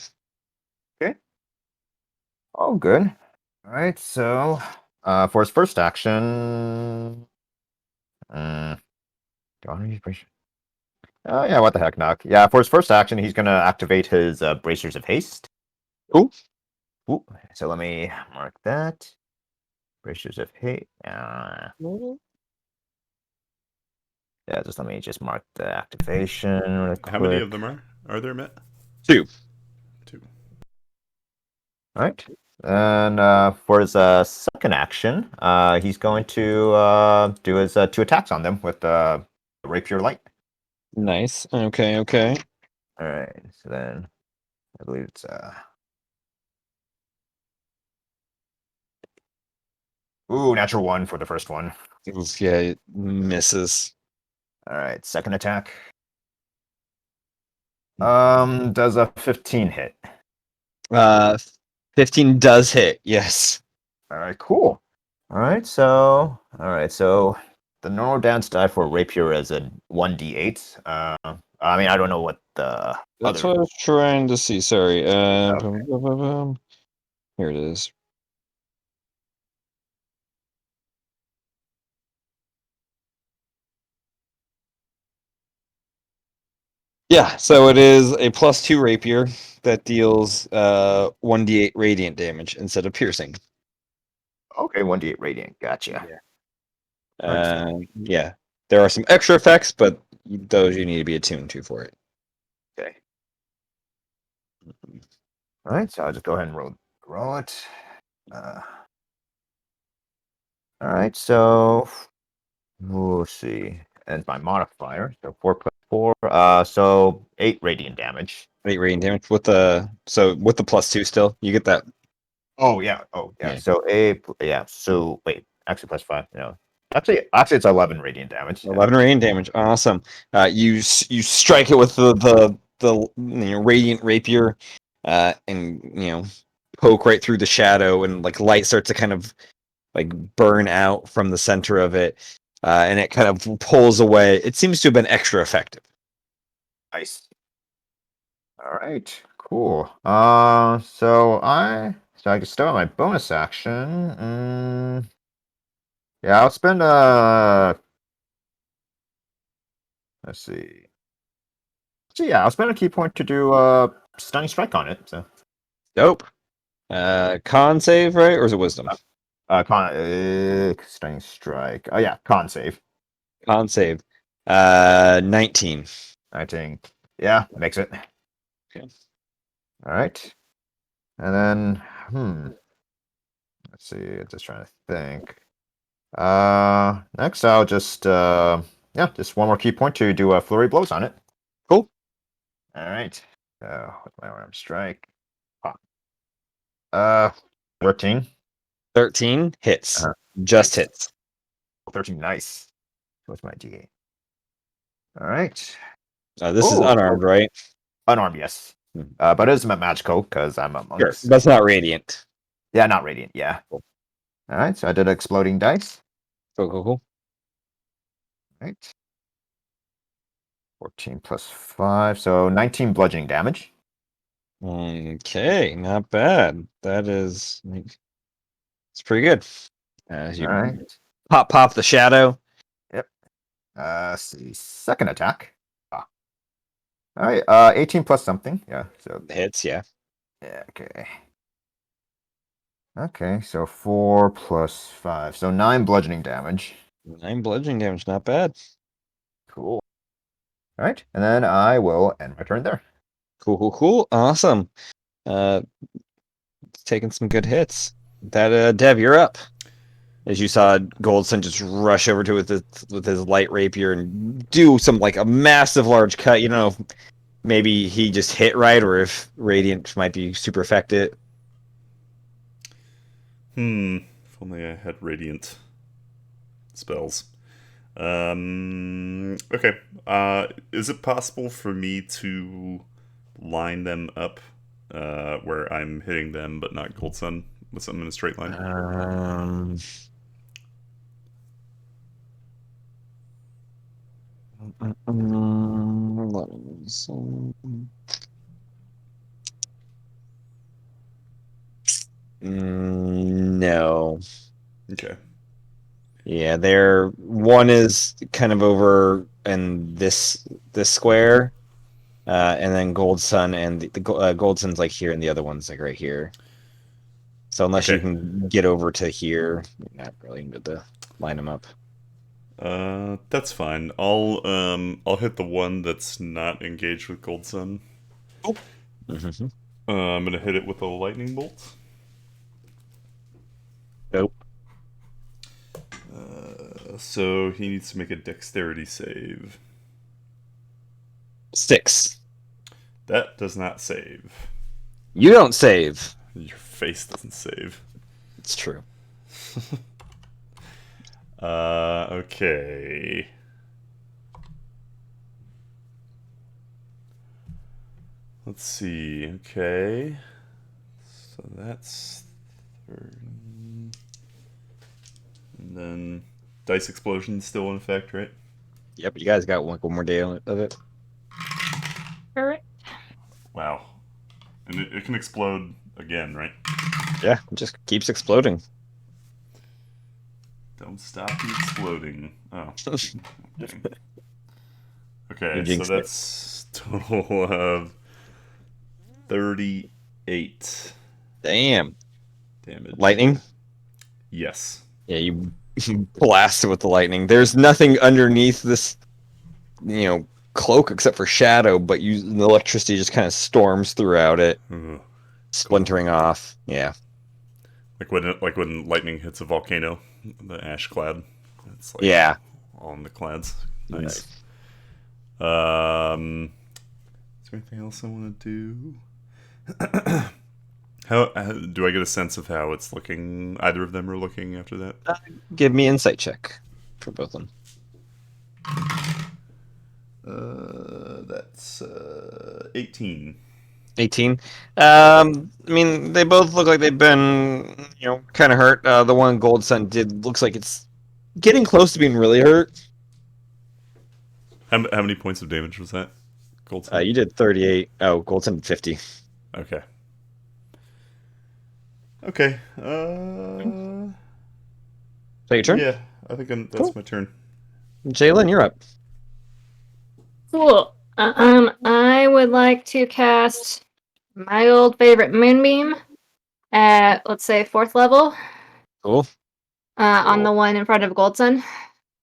[SPEAKER 7] Oh, good. All right, so for his first action, do I want to use bracer? Oh yeah, what the heck, knock. Yeah, for his first action, he's gonna activate his bracers of haste.
[SPEAKER 6] Cool.
[SPEAKER 7] Ooh, so let me mark that. Bracers of haste. Yeah, just let me just mark the activation really quick.
[SPEAKER 5] How many of them are there, Matt?
[SPEAKER 6] 2.
[SPEAKER 5] 2.
[SPEAKER 7] All right. And for his second action, he's going to do his 2 attacks on them with rapier light.
[SPEAKER 6] Nice. Okay.
[SPEAKER 7] All right. So then, I believe it's ooh, natural 1 for the first one.
[SPEAKER 6] Yeah, it misses.
[SPEAKER 7] All right, second attack. Does a 15 hit?
[SPEAKER 6] 15 does hit. Yes.
[SPEAKER 7] All right, cool. All right, so the normal dance die for rapier is a 1d8. I mean, I don't know what the
[SPEAKER 6] That's
[SPEAKER 7] other.
[SPEAKER 6] what I was trying to see. Sorry.
[SPEAKER 7] Okay.
[SPEAKER 6] Here it is. Yeah, so it is a +2 rapier that deals 1d8 radiant damage instead of piercing.
[SPEAKER 7] Okay, 1d8 radiant. Gotcha.
[SPEAKER 6] Yeah, there are some extra effects, but those you need to be attuned to for it.
[SPEAKER 7] Okay. All right, so I'll just go ahead and roll it. All right, so we'll see. And my modifier, so 4 plus 4, so 8 radiant damage.
[SPEAKER 6] 8 radiant damage with the +2 still, you get that.
[SPEAKER 7] Oh yeah.
[SPEAKER 6] Yeah.
[SPEAKER 7] So So wait, actually plus 5. No, actually it's 11 radiant damage.
[SPEAKER 6] 11 radiant damage. Awesome. You strike it with the radiant rapier, and poke right through the shadow, and like light starts to kind of like burn out from the center of it, and it kind of pulls away. It seems to have been extra effective.
[SPEAKER 7] Nice. All right. Cool. So So I can start my bonus action. Yeah, I'll spend let's see. So yeah, I'll spend a key point to do stunning strike on it. So
[SPEAKER 6] Dope. Con save, right? Or is it wisdom?
[SPEAKER 7] stunning strike. Oh yeah, con save.
[SPEAKER 6] Con save. 19.
[SPEAKER 7] I think. Yeah, makes it.
[SPEAKER 6] Okay.
[SPEAKER 7] All right. And then let's see, just trying to think. Next I'll just just one more key point to do a flurry blows on it.
[SPEAKER 6] Cool.
[SPEAKER 7] All right. So with my arm strike. Ah. 13.
[SPEAKER 6] 13 hits.
[SPEAKER 7] Uh-huh.
[SPEAKER 6] Just
[SPEAKER 7] Nice.
[SPEAKER 6] hits.
[SPEAKER 7] 13, nice. What's my D8? All right.
[SPEAKER 6] This is
[SPEAKER 7] Oh,
[SPEAKER 6] unarmed, right?
[SPEAKER 7] Unarmed, yes.
[SPEAKER 6] Hmm.
[SPEAKER 7] But it is magical because I'm a monk.
[SPEAKER 6] Sure. That's not radiant.
[SPEAKER 7] Yeah, not radiant. Yeah.
[SPEAKER 6] Cool.
[SPEAKER 7] All right. So I did exploding dice.
[SPEAKER 6] Cool.
[SPEAKER 7] All right. 14 plus 5, so 19 bludgeoning damage.
[SPEAKER 6] Okay, not bad. That is, it's pretty good. As you
[SPEAKER 7] All right.
[SPEAKER 6] pop the shadow.
[SPEAKER 7] Yep. See, second attack. All right. 18 plus something. Yeah. So
[SPEAKER 6] Hits, yeah.
[SPEAKER 7] yeah. Okay. Okay. So 4 plus 5, so 9 bludgeoning damage.
[SPEAKER 6] 9 bludgeoning damage, not bad.
[SPEAKER 7] Cool. All right, and then I will end my turn there.
[SPEAKER 6] Cool. Awesome. Taking some good hits. That Dev, you're up. As you saw Goldson just rush over to it with his light rapier and do some like a massive large cut. You don't know if maybe he just hit right or if Radiant might be super effective.
[SPEAKER 5] If only I had radiant spells. Okay. Is it possible for me to line them up where I'm hitting them but not Gold Sun with something in a straight line?
[SPEAKER 6] No.
[SPEAKER 5] Okay.
[SPEAKER 6] Yeah, they're one is kind of over in this square, and then Gold Sun and the Gold Sun's like here, and the other one's like right here. So unless you
[SPEAKER 5] Okay.
[SPEAKER 6] can get over to here, you're not really good to line them up.
[SPEAKER 5] That's fine. I'll hit the one that's not engaged with Gold Sun.
[SPEAKER 6] Mm-hmm.
[SPEAKER 5] I'm gonna hit it with a lightning bolt.
[SPEAKER 6] Nope.
[SPEAKER 5] So he needs to make a dexterity save.
[SPEAKER 6] 6.
[SPEAKER 5] That does not save.
[SPEAKER 6] You don't save.
[SPEAKER 5] Your face doesn't save.
[SPEAKER 6] It's true.
[SPEAKER 5] Okay. Let's see. Okay. So that's 30. And then dice explosion still in effect, right?
[SPEAKER 6] Yep, you guys got one more day of it.
[SPEAKER 1] Correct.
[SPEAKER 5] Wow. And it can explode again, right?
[SPEAKER 6] Yeah, it just keeps exploding.
[SPEAKER 5] Don't stop the exploding. Oh. Okay,
[SPEAKER 6] You
[SPEAKER 5] so
[SPEAKER 6] jinxed
[SPEAKER 5] that's total of 38
[SPEAKER 6] Damn.
[SPEAKER 5] damage.
[SPEAKER 6] Lightning?
[SPEAKER 5] Yes.
[SPEAKER 6] Yeah, you blast it with the lightning. There's nothing underneath this, cloak except for shadow, but the electricity just kind of storms throughout it,
[SPEAKER 5] Ugh.
[SPEAKER 6] splintering off. Yeah.
[SPEAKER 5] Like when lightning hits a volcano, the ash cloud. It's like
[SPEAKER 6] Yeah.
[SPEAKER 5] all in the clouds. Nice.
[SPEAKER 6] Nice.
[SPEAKER 5] Is there anything else I want to do? How do I get a sense of how it's looking? Either of them are looking after that.
[SPEAKER 6] Give me insight check for both of them.
[SPEAKER 5] That's 18.
[SPEAKER 6] 18. I mean, they both look like they've been, kind of hurt. The one Gold Sun looks like it's getting close to being really hurt.
[SPEAKER 5] How many points of damage was that? Gold Sun?
[SPEAKER 6] You did 38. Oh, Gold Sun did 50.
[SPEAKER 5] Okay. Okay.
[SPEAKER 6] Is that your turn?
[SPEAKER 5] Yeah, I think that's
[SPEAKER 6] Cool.
[SPEAKER 5] my turn.
[SPEAKER 6] Jalen, you're up.
[SPEAKER 1] Cool. I would like to cast my old favorite Moonbeam at, let's say, 4th level,
[SPEAKER 6] Cool.
[SPEAKER 1] on the one in front of Gold Sun.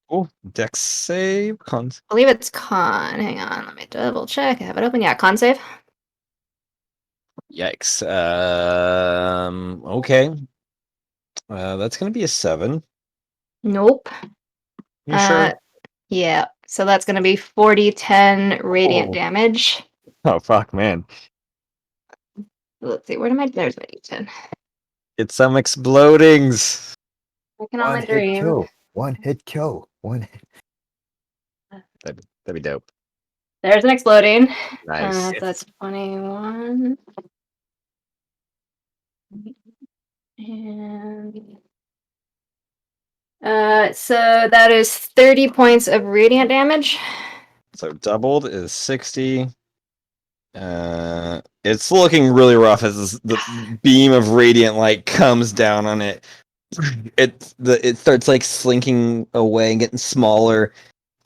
[SPEAKER 6] Cool. Dex save. Cons.
[SPEAKER 1] I believe it's con. Hang on, let me double check. I have it open. Yeah, con save.
[SPEAKER 6] Yikes. Okay. That's gonna be a 7.
[SPEAKER 1] Nope.
[SPEAKER 6] You sure?
[SPEAKER 1] Yeah. So that's going to be 40-10 radiant
[SPEAKER 6] Oh.
[SPEAKER 1] damage.
[SPEAKER 6] Oh fuck, man.
[SPEAKER 1] Let's see. Where did my? There's my D10.
[SPEAKER 6] It's some explodings.
[SPEAKER 1] Working on my dream.
[SPEAKER 7] kill. One hit kill. One hit.
[SPEAKER 6] That'd be dope.
[SPEAKER 1] There's an exploding.
[SPEAKER 6] Nice.
[SPEAKER 1] So that's 21. And so that is 30 points of radiant damage.
[SPEAKER 6] So doubled is 60. It's looking really rough as the beam of radiant light comes down on it. It starts like slinking away and getting smaller.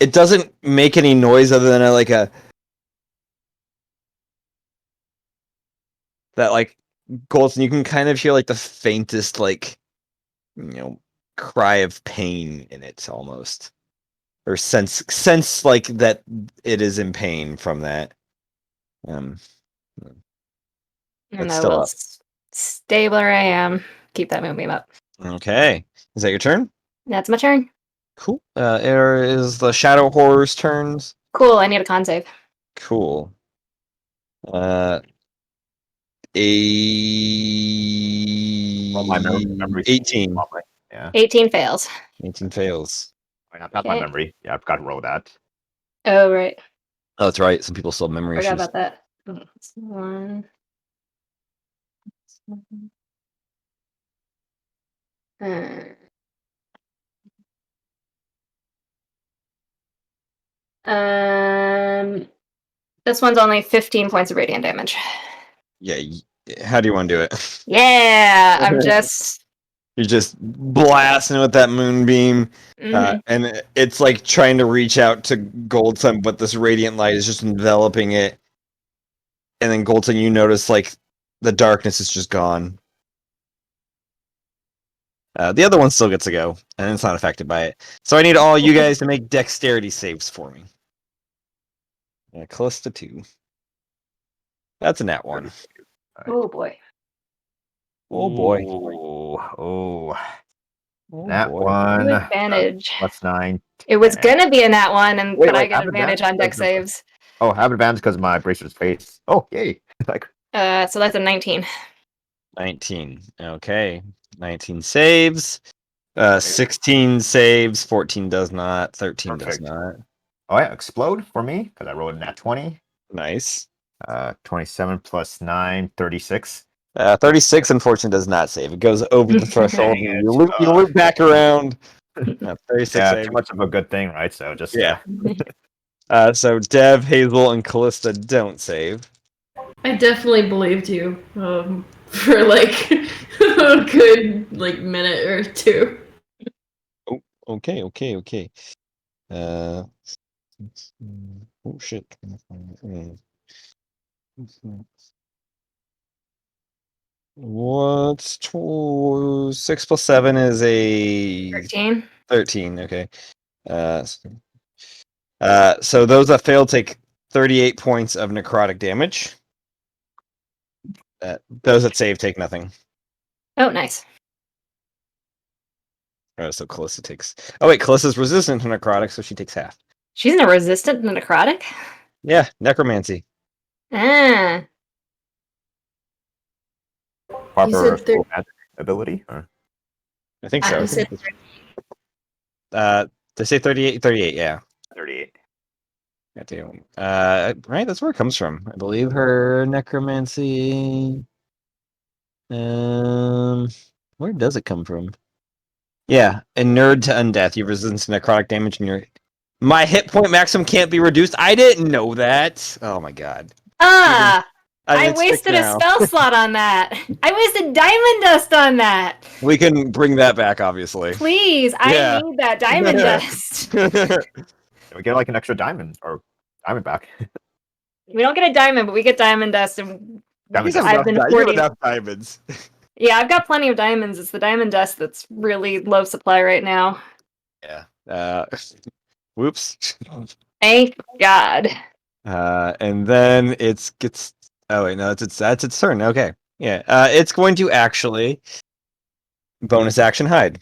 [SPEAKER 6] It doesn't make any noise other than that like Golden. You can kind of hear like the faintest cry of pain in it almost, or sense like that it is in pain from that.
[SPEAKER 1] And
[SPEAKER 6] It's
[SPEAKER 1] I
[SPEAKER 6] still
[SPEAKER 1] will
[SPEAKER 6] up.
[SPEAKER 1] stay where I am. Keep that Moonbeam up.
[SPEAKER 6] Okay, is that your turn?
[SPEAKER 1] That's my turn.
[SPEAKER 6] Cool. It is the Shadow Horror's turns.
[SPEAKER 1] Cool. I need a con save.
[SPEAKER 6] Cool.
[SPEAKER 7] Well, my memory.
[SPEAKER 6] 18.
[SPEAKER 7] Yeah.
[SPEAKER 1] 18 fails.
[SPEAKER 6] 18 fails.
[SPEAKER 7] I've got my
[SPEAKER 1] Okay.
[SPEAKER 7] memory. Yeah, I've got to roll that.
[SPEAKER 1] Oh, right.
[SPEAKER 6] Oh, that's right. Some people still have memory
[SPEAKER 1] Forgot
[SPEAKER 6] issues.
[SPEAKER 1] about that. That's 1. This one's only 15 points of radiant damage.
[SPEAKER 6] Yeah. How do you want to do it?
[SPEAKER 1] Yeah, I'm just.
[SPEAKER 6] You're just blasting with that moonbeam, and it's like trying to reach out to Gold Sun, but this radiant light is just enveloping it. And then Gold Sun, you notice like the darkness is just gone. The other one still gets to go, and it's not affected by it. So I need all you guys to make dexterity saves for me. Yeah, close to 2. That's a nat 1.
[SPEAKER 1] Oh boy.
[SPEAKER 6] Oh boy.
[SPEAKER 7] Oh.
[SPEAKER 6] Oh
[SPEAKER 7] That
[SPEAKER 6] boy.
[SPEAKER 7] one.
[SPEAKER 1] New advantage.
[SPEAKER 7] Plus 9.
[SPEAKER 1] It was
[SPEAKER 7] 10.
[SPEAKER 1] gonna be a nat 1,
[SPEAKER 7] Wait,
[SPEAKER 1] but I
[SPEAKER 7] wait,
[SPEAKER 1] get
[SPEAKER 7] have
[SPEAKER 1] advantage on deck
[SPEAKER 7] advantage?
[SPEAKER 1] saves.
[SPEAKER 7] Oh, I have advantage because my bracer's face. Oh, yay. Like,
[SPEAKER 1] So that's a 19.
[SPEAKER 6] 19. Okay. 19 saves. 16 saves. 14 does not. 13 does
[SPEAKER 7] Perfect.
[SPEAKER 6] not.
[SPEAKER 7] oh yeah, explode for me because I rolled a nat 20.
[SPEAKER 6] Nice.
[SPEAKER 7] 27 plus 9, 36.
[SPEAKER 6] 36 unfortunately does not save. It goes over the threshold.
[SPEAKER 7] Dang it.
[SPEAKER 6] You loop back around. 36
[SPEAKER 7] Yeah,
[SPEAKER 6] save.
[SPEAKER 7] too much of a good thing, right? So just
[SPEAKER 6] Yeah. So Dev, Hazel, and Callista don't save.
[SPEAKER 3] I definitely believed you for like a good minute or two.
[SPEAKER 6] Okay. Oh shit. What's 6 plus 7 is a
[SPEAKER 1] 13.
[SPEAKER 6] 13. Okay. So those that fail take 38 points of necrotic damage. Those that save take nothing.
[SPEAKER 1] Oh, nice.
[SPEAKER 6] So Callista takes. Oh wait, Callista's resistant to necrotic, so she takes half.
[SPEAKER 1] She's not resistant to necrotic.
[SPEAKER 6] Yeah, necromancy.
[SPEAKER 1] Ah.
[SPEAKER 7] Proper
[SPEAKER 3] said thir-
[SPEAKER 7] full magic ability? Or?
[SPEAKER 6] I think
[SPEAKER 1] You
[SPEAKER 6] so.
[SPEAKER 1] said
[SPEAKER 6] They say 38. 38. Yeah.
[SPEAKER 7] 38.
[SPEAKER 6] Right, that's where it comes from. I believe her necromancy. Where does it come from? Yeah, inured to undeath. You resist necrotic damage, and my hit point maximum can't be reduced. I didn't know that. Oh my god.
[SPEAKER 1] Ah. I
[SPEAKER 6] it's fixed
[SPEAKER 1] wasted a
[SPEAKER 6] now.
[SPEAKER 1] spell slot on that. I wasted diamond dust on that.
[SPEAKER 6] We can bring that back, obviously.
[SPEAKER 1] Please, I
[SPEAKER 6] Yeah.
[SPEAKER 1] need that diamond dust.
[SPEAKER 7] We get like an extra diamond or diamond back.
[SPEAKER 1] We don't get a diamond, but we get diamond dust, and
[SPEAKER 7] Diamond
[SPEAKER 6] You have
[SPEAKER 7] dust.
[SPEAKER 1] I've been
[SPEAKER 6] you have
[SPEAKER 1] hoarding.
[SPEAKER 6] enough diamonds.
[SPEAKER 1] Yeah, I've got plenty of diamonds. It's the diamond dust that's really low supply right now.
[SPEAKER 6] Yeah. Whoops.
[SPEAKER 1] Thank God.
[SPEAKER 6] And then it gets. Oh wait, no, that's its turn. Okay. Yeah. It's going to actually bonus action hide.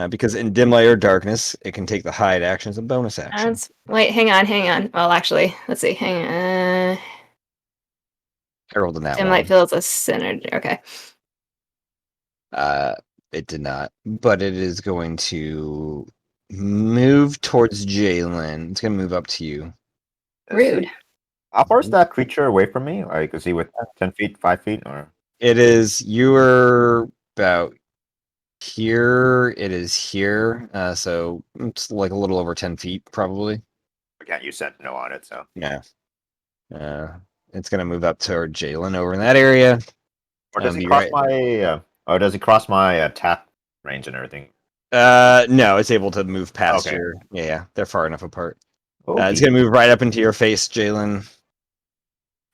[SPEAKER 6] Because in dim light or darkness, it can take the hide action as a bonus action.
[SPEAKER 1] Wait, hang on. Well, actually, let's see. Hang on.
[SPEAKER 6] I rolled in that
[SPEAKER 1] Dim
[SPEAKER 6] one.
[SPEAKER 1] light feels a synergy. Okay.
[SPEAKER 6] It did not, but it is going to move towards Jalen. It's going to move up to you.
[SPEAKER 1] Rude.
[SPEAKER 7] How far is that creature away from me? Like, is he with 10 feet, 5 feet, or?
[SPEAKER 6] It is. You're about here. It is here. So it's like a little over 10 feet, probably.
[SPEAKER 7] I can't use Sentinel on it, so.
[SPEAKER 6] Yeah. It's going to move up toward Jalen over in that area.
[SPEAKER 7] Or does he
[SPEAKER 6] You're
[SPEAKER 7] cross
[SPEAKER 6] right.
[SPEAKER 7] my? Or does he cross my attack range and everything?
[SPEAKER 6] No, it's able to move past
[SPEAKER 7] Okay.
[SPEAKER 6] your. Yeah, they're far enough apart.
[SPEAKER 7] Oh,
[SPEAKER 6] It's going to move right up into your face, Jalen.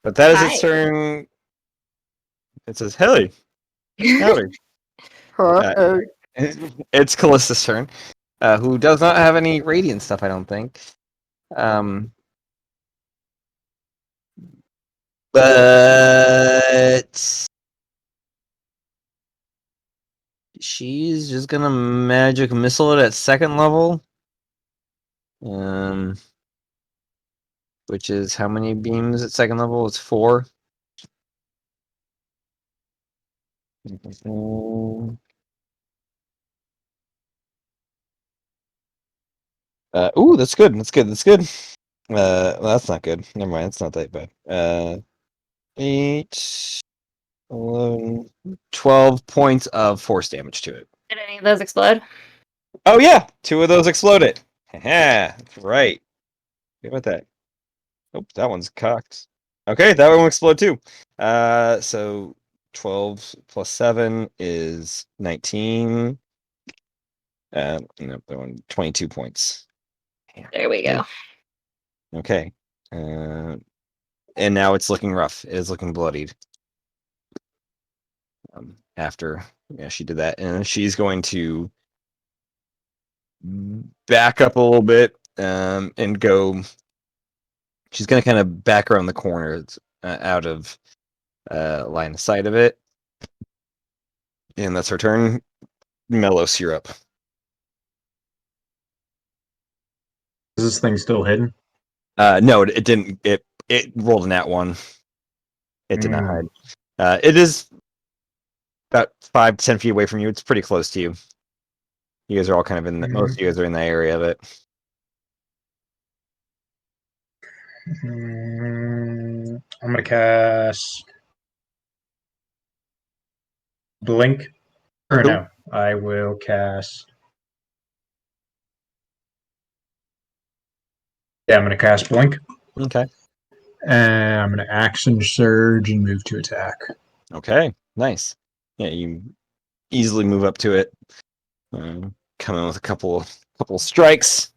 [SPEAKER 6] But that is its
[SPEAKER 1] Hi.
[SPEAKER 6] turn. It says, "Hey, howdy." It's Callista's turn, who does not have any radiant stuff, I don't think. But she's just gonna magic missile it at second level. Which is how many beams at second level? It's 4. Ooh, that's good. That's good. That's good. Well, that's not good. Never mind. It's not that bad. 8, 11, 12 points of force damage to it.
[SPEAKER 1] Did any of those explode?
[SPEAKER 6] Oh yeah, 2 of those exploded. That's right. How about that? Oh, that one's cocked. Okay, that one will explode too. So 12 plus 7 is 19. No, that one 22 points.
[SPEAKER 1] There we go.
[SPEAKER 6] Okay. And now it's looking rough. It is looking bloodied. After she did that, and she's going to back up a little bit and go. She's going to kind of back around the corner out of line of sight of it, and that's her turn. Mellow syrup.
[SPEAKER 4] Is this thing still hidden?
[SPEAKER 6] No, it didn't. It rolled a nat 1. It did not hide. It is about 5 to 10 feet away from you. It's pretty close to you. You guys are all kind of in the, most of you guys are in the area of it.
[SPEAKER 4] I'm gonna cast Blink. Or no, I will cast. Yeah, I'm gonna cast Blink.
[SPEAKER 6] Okay.
[SPEAKER 4] And I'm gonna action surge and move to attack.
[SPEAKER 6] Okay. Nice. Yeah, you easily move up to it. Come in with a couple strikes.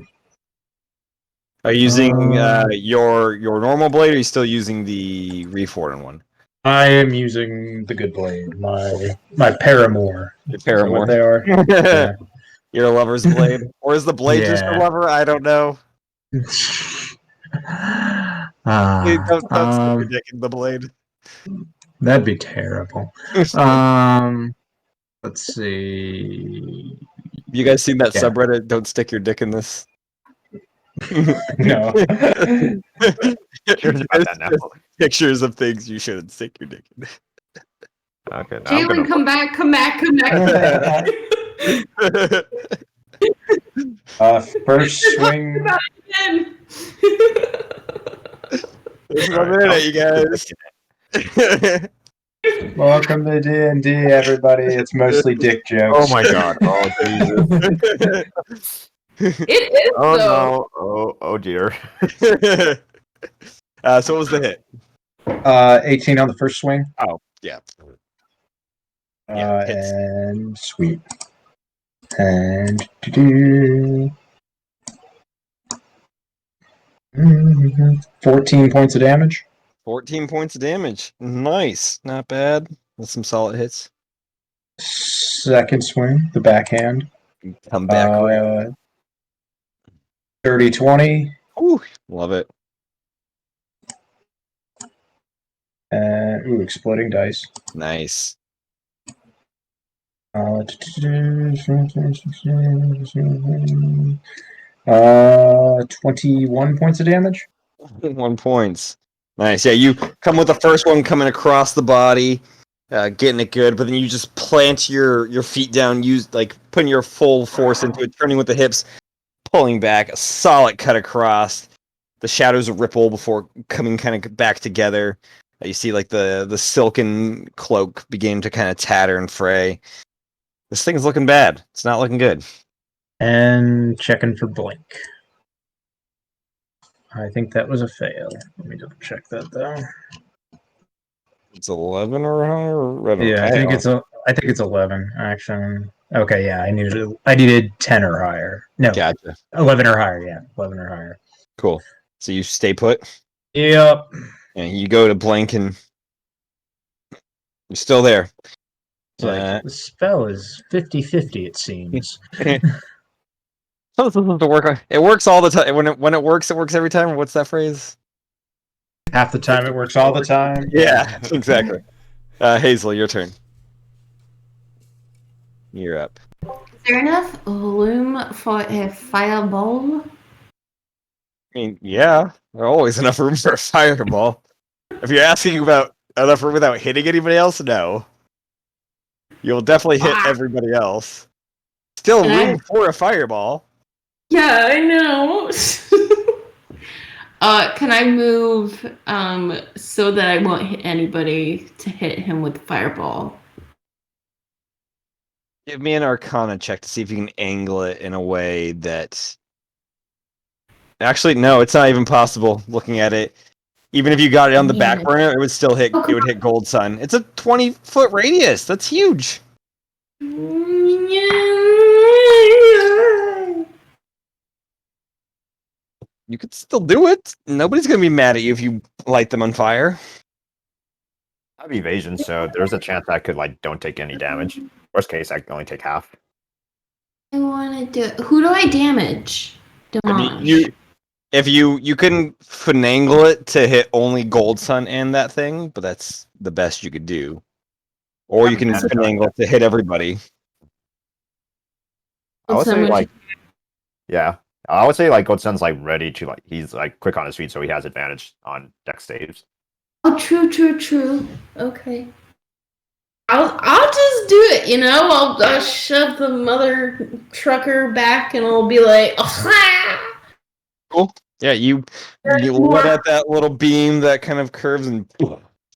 [SPEAKER 6] Are you using your normal blade, or are you still using the reforged one?
[SPEAKER 4] I am using the good blade, my paramour.
[SPEAKER 6] Your
[SPEAKER 4] Is that
[SPEAKER 6] paramour.
[SPEAKER 4] what they are? Yeah.
[SPEAKER 6] Your lover's blade, or is the blade just your
[SPEAKER 4] Yeah.
[SPEAKER 6] lover? I don't know. Please don't stick your dick in the blade.
[SPEAKER 4] That'd be terrible. Let's see.
[SPEAKER 6] You guys seen that
[SPEAKER 4] Yeah.
[SPEAKER 6] subreddit? Don't stick your dick in this.
[SPEAKER 4] No.
[SPEAKER 7] Curious about that now.
[SPEAKER 6] Pictures of things you shouldn't stick your dick in.
[SPEAKER 7] Okay, now I'm
[SPEAKER 3] Jalen,
[SPEAKER 7] gonna.
[SPEAKER 3] come back, come back, come back.
[SPEAKER 4] First swing.
[SPEAKER 3] Again.
[SPEAKER 6] This is a minute, you guys.
[SPEAKER 4] Welcome to D&D, everybody. It's mostly dick jokes.
[SPEAKER 7] Oh my god. Oh Jesus.
[SPEAKER 3] It is
[SPEAKER 7] Oh
[SPEAKER 3] though.
[SPEAKER 7] no. Oh dear.
[SPEAKER 6] So what was the hit?
[SPEAKER 4] 18 on the first swing.
[SPEAKER 6] Oh, yeah. Yeah, hits.
[SPEAKER 4] And sweet. And 14 points of damage.
[SPEAKER 6] 14 points of damage. Nice. Not bad. That's some solid hits.
[SPEAKER 4] Second swing, the backhand.
[SPEAKER 6] Come back around.
[SPEAKER 4] 30-20.
[SPEAKER 6] Ooh, love it.
[SPEAKER 4] And exploding dice.
[SPEAKER 6] Nice.
[SPEAKER 4] 21 points of damage.
[SPEAKER 6] 1 points. Nice. Yeah, you come with the first one coming across the body, getting it good, but then you just plant your feet down, use like putting your full force into it, turning with the hips, pulling back, a solid cut across. The shadows ripple before coming kind of back together. You see like the silken cloak begin to kind of tatter and fray. This thing's looking bad. It's not looking good.
[SPEAKER 4] And checking for blink. I think that was a fail. Let me double check that though.
[SPEAKER 6] It's 11 or higher.
[SPEAKER 4] Yeah, I think it's 11 actually. Okay, yeah, I needed 10 or higher. No,
[SPEAKER 6] Gotcha.
[SPEAKER 4] 11 or higher. Yeah, 11 or higher.
[SPEAKER 6] Cool. So you stay put.
[SPEAKER 4] Yep.
[SPEAKER 6] And you go to blink and you're still there.
[SPEAKER 4] It's like the spell is 50-50, it seems.
[SPEAKER 6] It works all the time. When it works every time. What's that phrase?
[SPEAKER 4] Half the time it works all the time.
[SPEAKER 6] Yeah, exactly. Hazel, your turn. You're up.
[SPEAKER 3] Is there enough room for a fireball?
[SPEAKER 6] I mean, yeah, there's always enough room for a fireball. If you're asking about enough room without hitting anybody else, no. You'll definitely hit everybody else. Still room for a fireball.
[SPEAKER 3] Yeah, I know. Can I move so that I won't hit anybody to hit him with fireball?
[SPEAKER 6] Give me an Arcana check to see if you can angle it in a way that. Actually, no, it's not even possible. Looking at it, even if you got it on the back burner, it would still hit. It would hit Gold Sun. It's a 20-foot radius. That's huge. You could still do it. Nobody's gonna be mad at you if you light them on fire.
[SPEAKER 7] I have evasion, so there's a chance I could don't take any damage. Worst case, I can only take half.
[SPEAKER 3] I want to do. Who do I damage? Demolish.
[SPEAKER 6] If you can finagle it to hit only Gold Sun and that thing, but that's the best you could do. Or you can finagle it to hit everybody.
[SPEAKER 7] I would say yeah. I would say Gold Sun's ready to he's quick on his feet, so he has advantage on dex saves.
[SPEAKER 3] Oh, true. Okay. I'll just do it, you know. I'll shove the mother trucker back, and I'll be like, oh,
[SPEAKER 6] Cool. Yeah, you let out that little beam that kind of curves and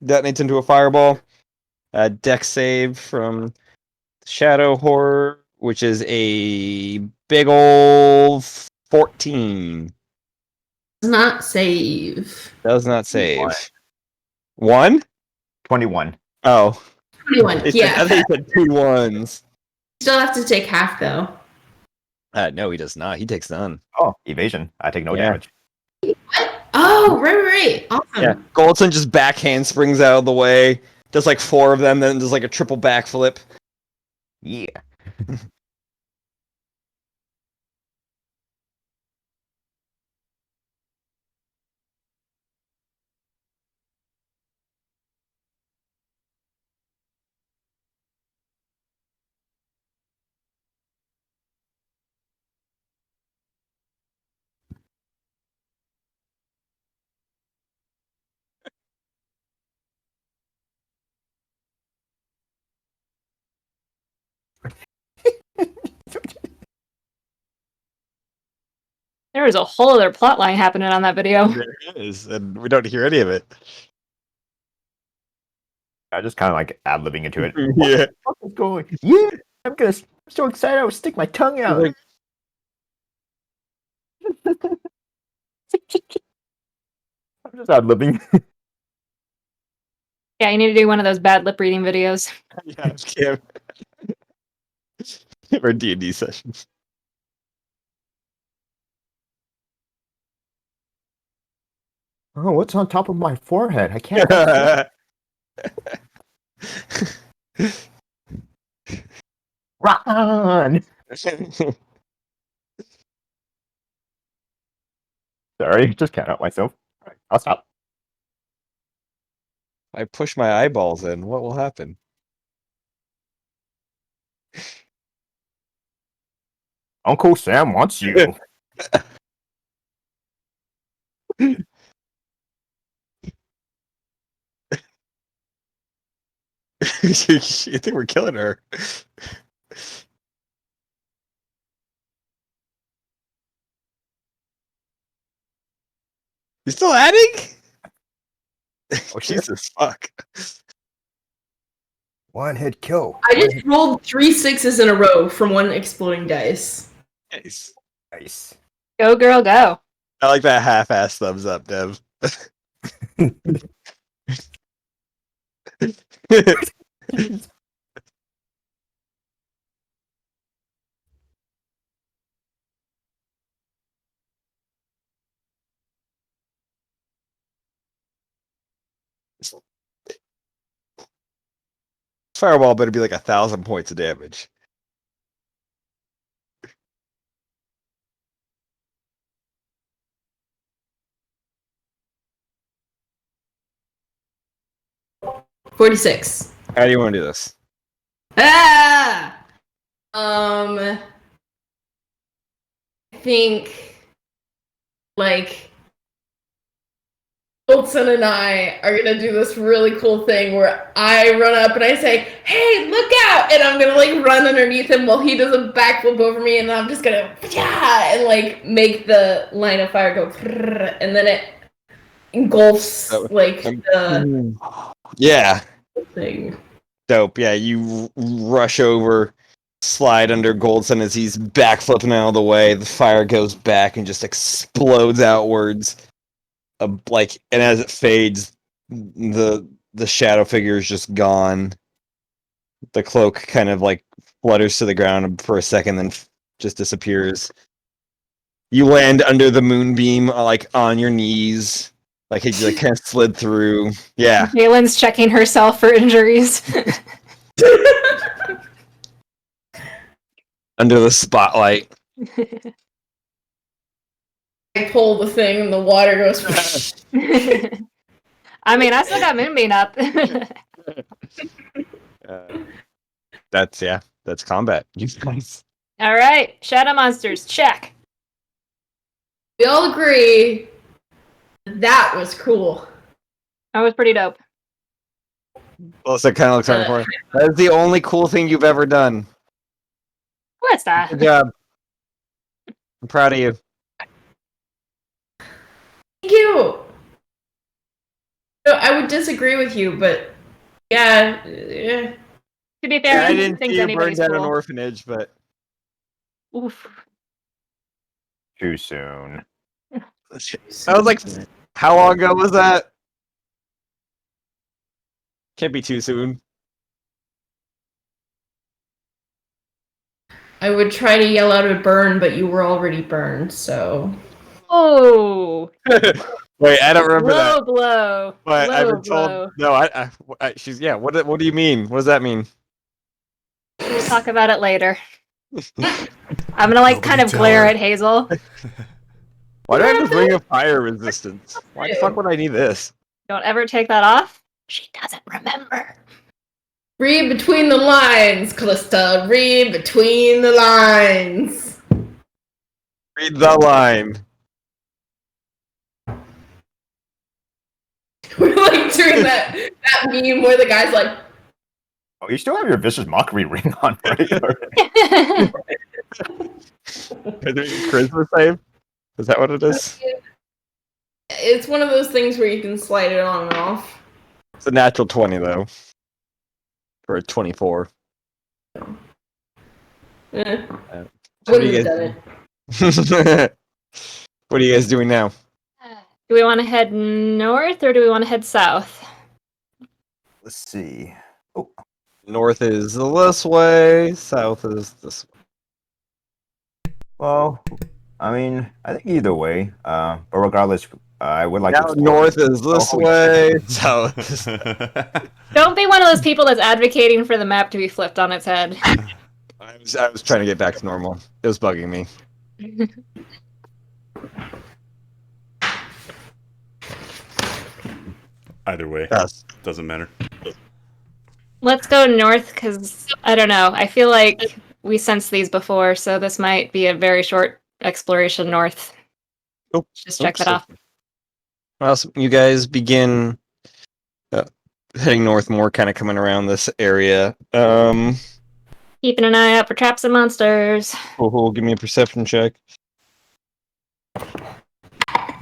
[SPEAKER 6] detonates into a fireball. Dex save from Shadow Horror, which is a big ol' 14.
[SPEAKER 3] does not save.
[SPEAKER 6] Does not save. 1?
[SPEAKER 7] 21.
[SPEAKER 6] Oh.
[SPEAKER 3] 21. Yeah.
[SPEAKER 6] I think he said 2 1s.
[SPEAKER 3] Still have to take half though.
[SPEAKER 6] No, he does not. He takes none.
[SPEAKER 7] Oh, evasion. I take no damage.
[SPEAKER 3] What? Oh, right. Awesome.
[SPEAKER 6] Yeah. Goldson just backhand springs out of the way. Does 4 of them, then does a triple backflip.
[SPEAKER 7] Yeah.
[SPEAKER 1] There was a whole other plot line happening on that video.
[SPEAKER 6] There is, and we don't hear any of it.
[SPEAKER 7] I just kind of ad-libbing into it.
[SPEAKER 6] Yeah.
[SPEAKER 7] What is going? Yeah, I'm so excited. I will stick my tongue out. I'm just ad-libbing.
[SPEAKER 1] Yeah, you need to do one of those bad lip reading videos.
[SPEAKER 6] Yeah, Kim. Or D&D sessions.
[SPEAKER 7] Oh, what's on top of my forehead? I can't. Run! Sorry, just can't help myself. All right, I'll stop.
[SPEAKER 6] I push my eyeballs in. What will happen?
[SPEAKER 7] Uncle Sam wants you.
[SPEAKER 6] You think we're killing her? You still adding?
[SPEAKER 7] Oh, shit.
[SPEAKER 6] Jesus fuck.
[SPEAKER 7] One hit kill.
[SPEAKER 8] I just rolled 3 6s in a row from one exploding dice.
[SPEAKER 6] Nice.
[SPEAKER 7] Nice.
[SPEAKER 1] Go, girl, go.
[SPEAKER 6] I like that half-ass thumbs up, Dev. Fireball better be like 1,000 points of damage.
[SPEAKER 8] $46.
[SPEAKER 6] How do you want to do this?
[SPEAKER 8] Ah! I think, like, Wilson and I are gonna do this really cool thing where I run up and I say, "Hey, look out!" And I'm gonna like run underneath him while he does a backflip over me, and I'm just gonna and like make the line of fire go, and then it engulfs like the
[SPEAKER 6] Yeah.
[SPEAKER 8] thing.
[SPEAKER 6] Dope. Yeah, you rush over, slide under Goldson as he's backflipping out of the way. The fire goes back and just explodes outwards. And as it fades, the shadow figure is just gone. The cloak kind of like flutters to the ground for a second, then just disappears. You land under the moonbeam, like on your knees, like he like kind of slid through. Yeah.
[SPEAKER 1] Jalen's checking herself for injuries.
[SPEAKER 6] Under the spotlight.
[SPEAKER 8] I pull the thing and the water goes.
[SPEAKER 1] I mean, I still got Moonbeam up.
[SPEAKER 6] That's combat. You guys.
[SPEAKER 1] All right, Shadow Monsters, check.
[SPEAKER 8] We all agree that was cool.
[SPEAKER 1] That was pretty dope.
[SPEAKER 6] Well, so it kind of looks hard for it. That is the only cool thing you've ever done.
[SPEAKER 1] What's that?
[SPEAKER 6] Good job. I'm proud of you.
[SPEAKER 8] Thank you. No, I would disagree with you, but yeah.
[SPEAKER 1] To be fair,
[SPEAKER 6] I didn't
[SPEAKER 1] think
[SPEAKER 6] see you burn
[SPEAKER 1] anybody's
[SPEAKER 6] down an
[SPEAKER 1] cool.
[SPEAKER 6] orphanage, but
[SPEAKER 1] Oof.
[SPEAKER 7] Too soon.
[SPEAKER 6] I was like, how long ago was that? Can't be too soon.
[SPEAKER 8] I would try to yell out a burn, but you were already burned, so.
[SPEAKER 1] Oh.
[SPEAKER 6] Wait, I don't remember
[SPEAKER 1] Low
[SPEAKER 6] that.
[SPEAKER 1] blow.
[SPEAKER 6] But
[SPEAKER 1] Low
[SPEAKER 6] I've been
[SPEAKER 1] blow.
[SPEAKER 6] told. No, she's yeah. What do you mean? What does that mean?
[SPEAKER 1] We'll talk about it later. I'm gonna like kind of glare at Hazel.
[SPEAKER 6] Why do I have this ring of fire resistance? Why the fuck would I need this?
[SPEAKER 1] Don't ever take that off. She doesn't remember.
[SPEAKER 8] Read between the lines, Callista. Read between the lines.
[SPEAKER 6] Read the line.
[SPEAKER 8] We're like doing that meme where the guy's like,
[SPEAKER 7] Oh, you still have your vicious mockery ring on, right?
[SPEAKER 6] Charisma save? Is that what it is?
[SPEAKER 8] it's one of those things where you can slide it on and off.
[SPEAKER 6] It's a natural 20 though. For a 24.
[SPEAKER 8] Eh,
[SPEAKER 6] What
[SPEAKER 8] wouldn't
[SPEAKER 6] do you
[SPEAKER 8] have done
[SPEAKER 6] guys? What are you guys doing now?
[SPEAKER 1] Do we want to head north or do we want to head south?
[SPEAKER 7] Let's see. Oh,
[SPEAKER 6] North is this way. South is this way.
[SPEAKER 7] well, I mean, I think either way. But regardless, I would like
[SPEAKER 6] Now
[SPEAKER 7] to explore.
[SPEAKER 6] north is this
[SPEAKER 7] Oh,
[SPEAKER 6] way. South is.
[SPEAKER 1] Don't be one of those people that's advocating for the map to be flipped on its head.
[SPEAKER 6] I was trying to get back to normal. It was bugging me.
[SPEAKER 5] Either way,
[SPEAKER 6] Yes.
[SPEAKER 5] doesn't matter.
[SPEAKER 1] Let's go north because I don't know. I feel like we sensed these before, so this might be a very short exploration north.
[SPEAKER 6] Oh,
[SPEAKER 1] Just check that off.
[SPEAKER 6] Well, so you guys begin heading north more, kind of coming around this area.
[SPEAKER 1] Keeping an eye out for traps and monsters.
[SPEAKER 6] Give me a perception check.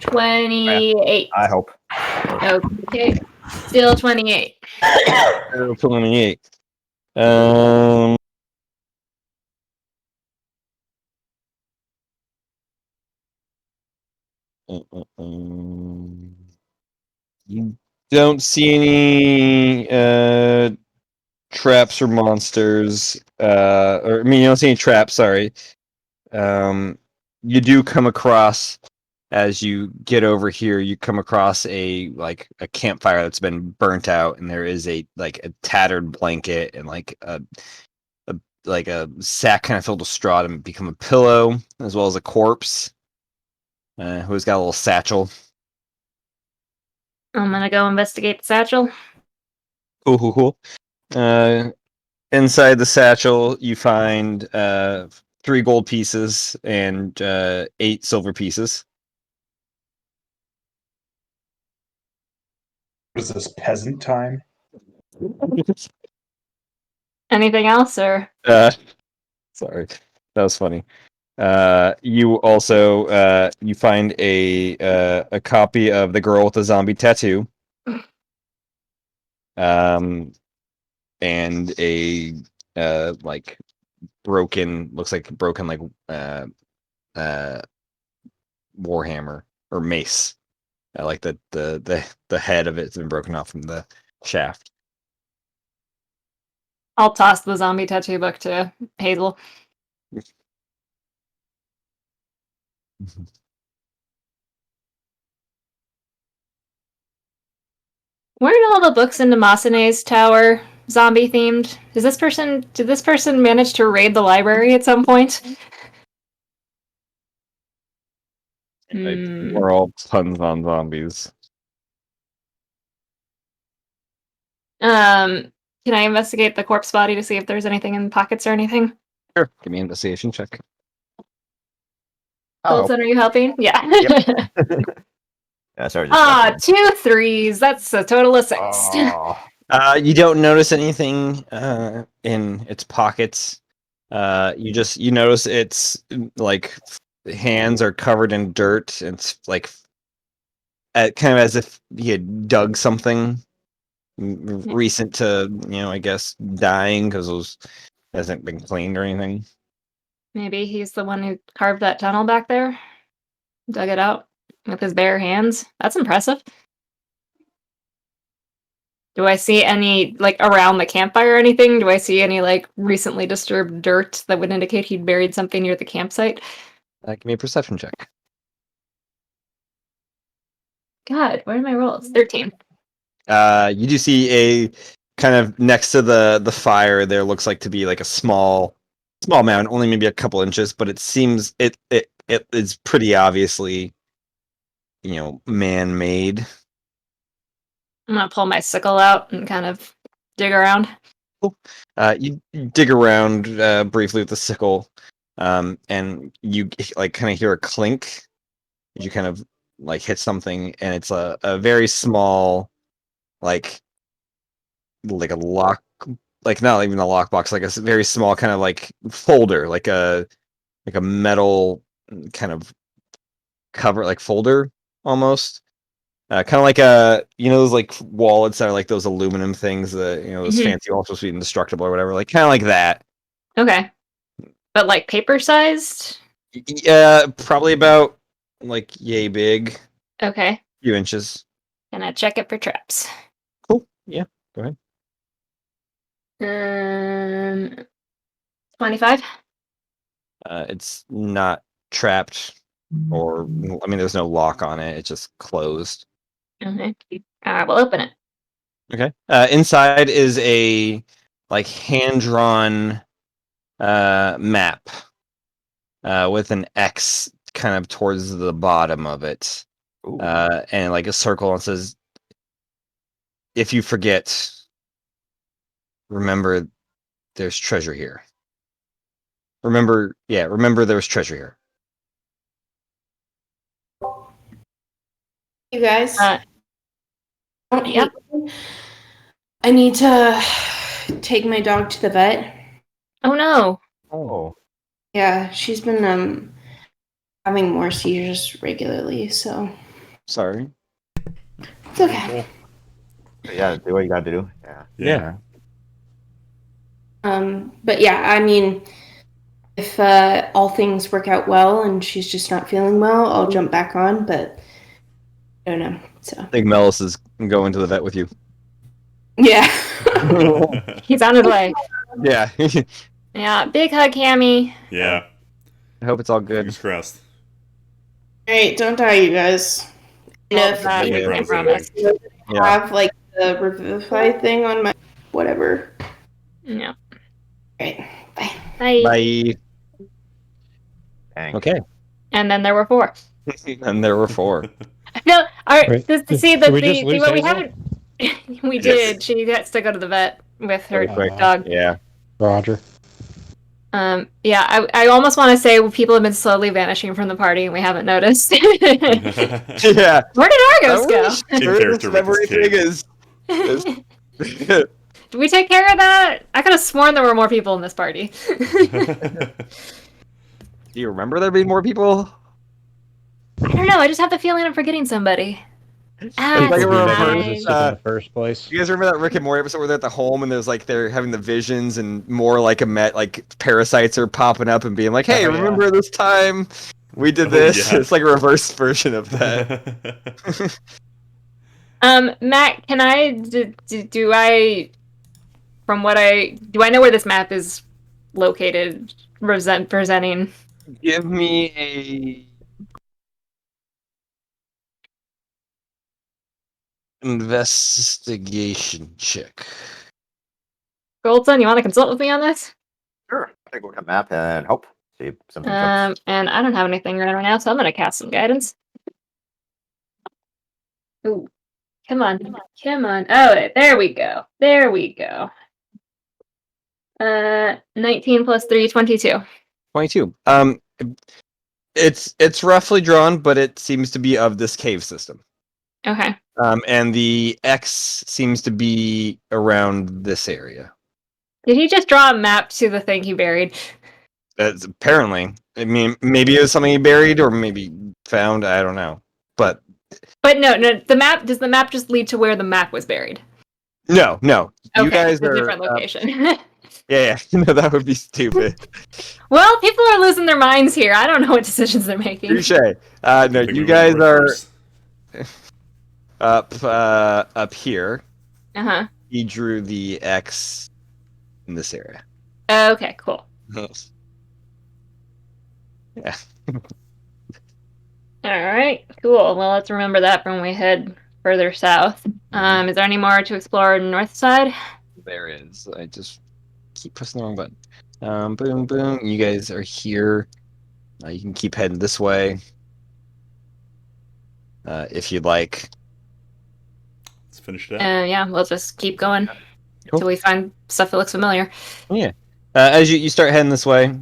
[SPEAKER 1] 28.
[SPEAKER 7] I hope.
[SPEAKER 1] Okay. Still 28.
[SPEAKER 6] 28. You don't see any traps or monsters. Or I mean, you don't see any traps. Sorry. You do come across, as you get over here, you come across a campfire that's been burnt out, and there is a tattered blanket and a sack kind of filled with straw to become a pillow, as well as a corpse who's got a little satchel.
[SPEAKER 1] I'm gonna go investigate the satchel.
[SPEAKER 6] Cool. Inside the satchel, you find 3 gold pieces and 8 silver pieces.
[SPEAKER 4] What is this, peasant time?
[SPEAKER 1] Anything else, or
[SPEAKER 6] Sorry, that was funny. You also you find a copy of The Girl with the Zombie Tattoo, and a broken, looks like broken warhammer or mace. Like the head of it's been broken off from the shaft.
[SPEAKER 1] I'll toss the zombie tattoo book to Hazel. Weren't all the books in Demosthenes Tower zombie themed? Did this person manage to raid the library at some point?
[SPEAKER 6] We're all tons on zombies.
[SPEAKER 1] Can I investigate the corpse body to see if there's anything in pockets or anything?
[SPEAKER 6] Sure, give me an investigation check.
[SPEAKER 7] Oh,
[SPEAKER 1] Wilson, are you helping? Yeah.
[SPEAKER 7] yeah, sorry.
[SPEAKER 1] Ah, 2 3s. That's a total of 6.
[SPEAKER 7] Oh,
[SPEAKER 6] You don't notice anything in its pockets. You notice its hands are covered in dirt. And it's kind of as if he had dug something recent to I guess dying, because it hasn't been cleaned or anything.
[SPEAKER 1] Maybe he's the one who carved that tunnel back there. Dug it out with his bare hands. That's impressive. Do I see any, around the campfire or anything? Do I see any, recently disturbed dirt that would indicate he'd buried something near the campsite?
[SPEAKER 6] Give me a perception check.
[SPEAKER 1] God, what are my rolls? 13.
[SPEAKER 6] You do see a kind of next to the fire. There looks like to be like a small mound, only maybe a couple inches, but it seems it is pretty obviously man-made.
[SPEAKER 1] I'm gonna pull my sickle out and kind of dig around.
[SPEAKER 6] You dig around briefly with the sickle, and you kind of hear a clink. You kind of hit something, and it's a very small, like a lock, not even a lockbox, like a very small kind of folder, like a metal kind of cover, folder almost. Kind of like those wallets that are those aluminum things that those fancy wallets supposed to be indestructible or whatever, kind of like that.
[SPEAKER 1] Okay. But paper sized?
[SPEAKER 6] Yeah, probably about yay big.
[SPEAKER 1] Okay.
[SPEAKER 6] Few inches.
[SPEAKER 1] Can I check it for traps?
[SPEAKER 6] Cool. Yeah, go ahead.
[SPEAKER 1] Um, 25.
[SPEAKER 6] It's not trapped, or I mean, there's no lock on it. It's just closed.
[SPEAKER 1] Okay. We'll open it.
[SPEAKER 6] Okay. Inside is a like hand-drawn map with an X kind of towards the bottom of it,
[SPEAKER 7] Ooh.
[SPEAKER 6] and like a circle, and says, "If you forget, remember there's treasure here. Remember there's treasure here."
[SPEAKER 8] You guys,
[SPEAKER 1] Uh,
[SPEAKER 8] don't
[SPEAKER 1] yep.
[SPEAKER 8] hate me. I need to take my dog to the vet.
[SPEAKER 1] Oh no.
[SPEAKER 7] Oh.
[SPEAKER 8] Yeah, she's been having more seizures regularly, so
[SPEAKER 6] Sorry.
[SPEAKER 8] it's okay.
[SPEAKER 7] Yeah, do what you gotta do. Yeah.
[SPEAKER 8] But yeah, I mean, if all things work out well and she's just not feeling well, I'll jump back on. But I don't know. So
[SPEAKER 6] I think Melis is going to the vet with you.
[SPEAKER 8] yeah.
[SPEAKER 1] He's on his way.
[SPEAKER 6] Yeah.
[SPEAKER 1] Yeah. Big hug, Cammy.
[SPEAKER 5] Yeah.
[SPEAKER 6] I hope it's all good.
[SPEAKER 5] Fingers crossed.
[SPEAKER 8] Hey, don't die, you guys. And
[SPEAKER 1] Oh,
[SPEAKER 8] if
[SPEAKER 1] God,
[SPEAKER 8] you
[SPEAKER 1] I
[SPEAKER 5] Yeah.
[SPEAKER 1] promise.
[SPEAKER 6] Yeah.
[SPEAKER 8] have like the revivify thing on my whatever.
[SPEAKER 1] No.
[SPEAKER 8] Great. Bye.
[SPEAKER 1] Bye.
[SPEAKER 6] Bye.
[SPEAKER 7] Dang.
[SPEAKER 6] Okay.
[SPEAKER 1] And then there were 4.
[SPEAKER 6] And there were 4.
[SPEAKER 1] No, all right.
[SPEAKER 2] Wait,
[SPEAKER 1] see
[SPEAKER 2] did we
[SPEAKER 1] the
[SPEAKER 2] just lose
[SPEAKER 1] what we
[SPEAKER 2] Hazel?
[SPEAKER 1] haven't. We
[SPEAKER 5] Yes.
[SPEAKER 1] did. She has to go to the vet with her
[SPEAKER 6] Very quick.
[SPEAKER 1] dog.
[SPEAKER 6] Yeah.
[SPEAKER 2] Roger.
[SPEAKER 1] Yeah, I almost want to say people have been slowly vanishing from the party and we haven't noticed. Where
[SPEAKER 6] Yeah.
[SPEAKER 1] did Argos go?
[SPEAKER 5] In
[SPEAKER 6] Sure
[SPEAKER 5] character
[SPEAKER 6] this
[SPEAKER 5] with his
[SPEAKER 6] memory
[SPEAKER 5] kid.
[SPEAKER 6] thing is.
[SPEAKER 1] Did we take care of that? I could have sworn there were more people in this party.
[SPEAKER 6] Do you remember there being more people?
[SPEAKER 1] I don't know. I just have the feeling I'm forgetting somebody. Ah,
[SPEAKER 6] Like
[SPEAKER 1] it's
[SPEAKER 6] we
[SPEAKER 2] We never
[SPEAKER 1] fine.
[SPEAKER 2] existed in the first place.
[SPEAKER 6] You guys remember that Rick and Morty episode where they're at the home and there's like they're having the visions and more like like parasites are popping up and being like, "Hey,
[SPEAKER 2] Oh, yeah.
[SPEAKER 6] remember this time we did
[SPEAKER 5] Oh,
[SPEAKER 6] this?"
[SPEAKER 5] yeah.
[SPEAKER 6] It's like a reverse version of that.
[SPEAKER 1] Matt, can I do I from what do I know where this map is located presenting?
[SPEAKER 6] Give me a investigation check.
[SPEAKER 1] Goldson, you want to consult with me on this?
[SPEAKER 7] Sure. I think we'll look at map and hope. See if something jumps.
[SPEAKER 1] And I don't have anything right now, so I'm gonna cast some guidance. Ooh, come on. Oh, there we go. 19 plus 3, 22.
[SPEAKER 6] 22. It's roughly drawn, but it seems to be of this cave system.
[SPEAKER 1] Okay.
[SPEAKER 6] And the X seems to be around this area.
[SPEAKER 1] Did he just draw a map to the thing he buried?
[SPEAKER 6] Apparently, I mean, maybe it was something he buried or maybe found. I don't know, but
[SPEAKER 1] no. The map. Does the map just lead to where the map was buried?
[SPEAKER 6] no.
[SPEAKER 1] Okay,
[SPEAKER 6] You guys
[SPEAKER 1] it's a
[SPEAKER 6] are
[SPEAKER 1] different location.
[SPEAKER 6] yeah. No, that would be stupid.
[SPEAKER 1] Well, people are losing their minds here. I don't know what decisions they're making.
[SPEAKER 6] Touche. No,
[SPEAKER 5] I think
[SPEAKER 6] you
[SPEAKER 5] we
[SPEAKER 6] guys
[SPEAKER 5] went
[SPEAKER 6] are
[SPEAKER 5] reverse.
[SPEAKER 6] up here.
[SPEAKER 1] Uh-huh.
[SPEAKER 6] He drew the X in this area.
[SPEAKER 1] Okay, cool.
[SPEAKER 6] Yeah.
[SPEAKER 1] All right, cool. Well, let's remember that when we head further south. Is there any more to explore north side?
[SPEAKER 6] There is. I just keep pressing the wrong button. Boom, boom. You guys are here. You can keep heading this way. If you'd like.
[SPEAKER 5] Let's finish it up.
[SPEAKER 1] Yeah, we'll just keep going
[SPEAKER 6] Cool.
[SPEAKER 1] until we find stuff that looks familiar.
[SPEAKER 6] Yeah. As you start heading this way,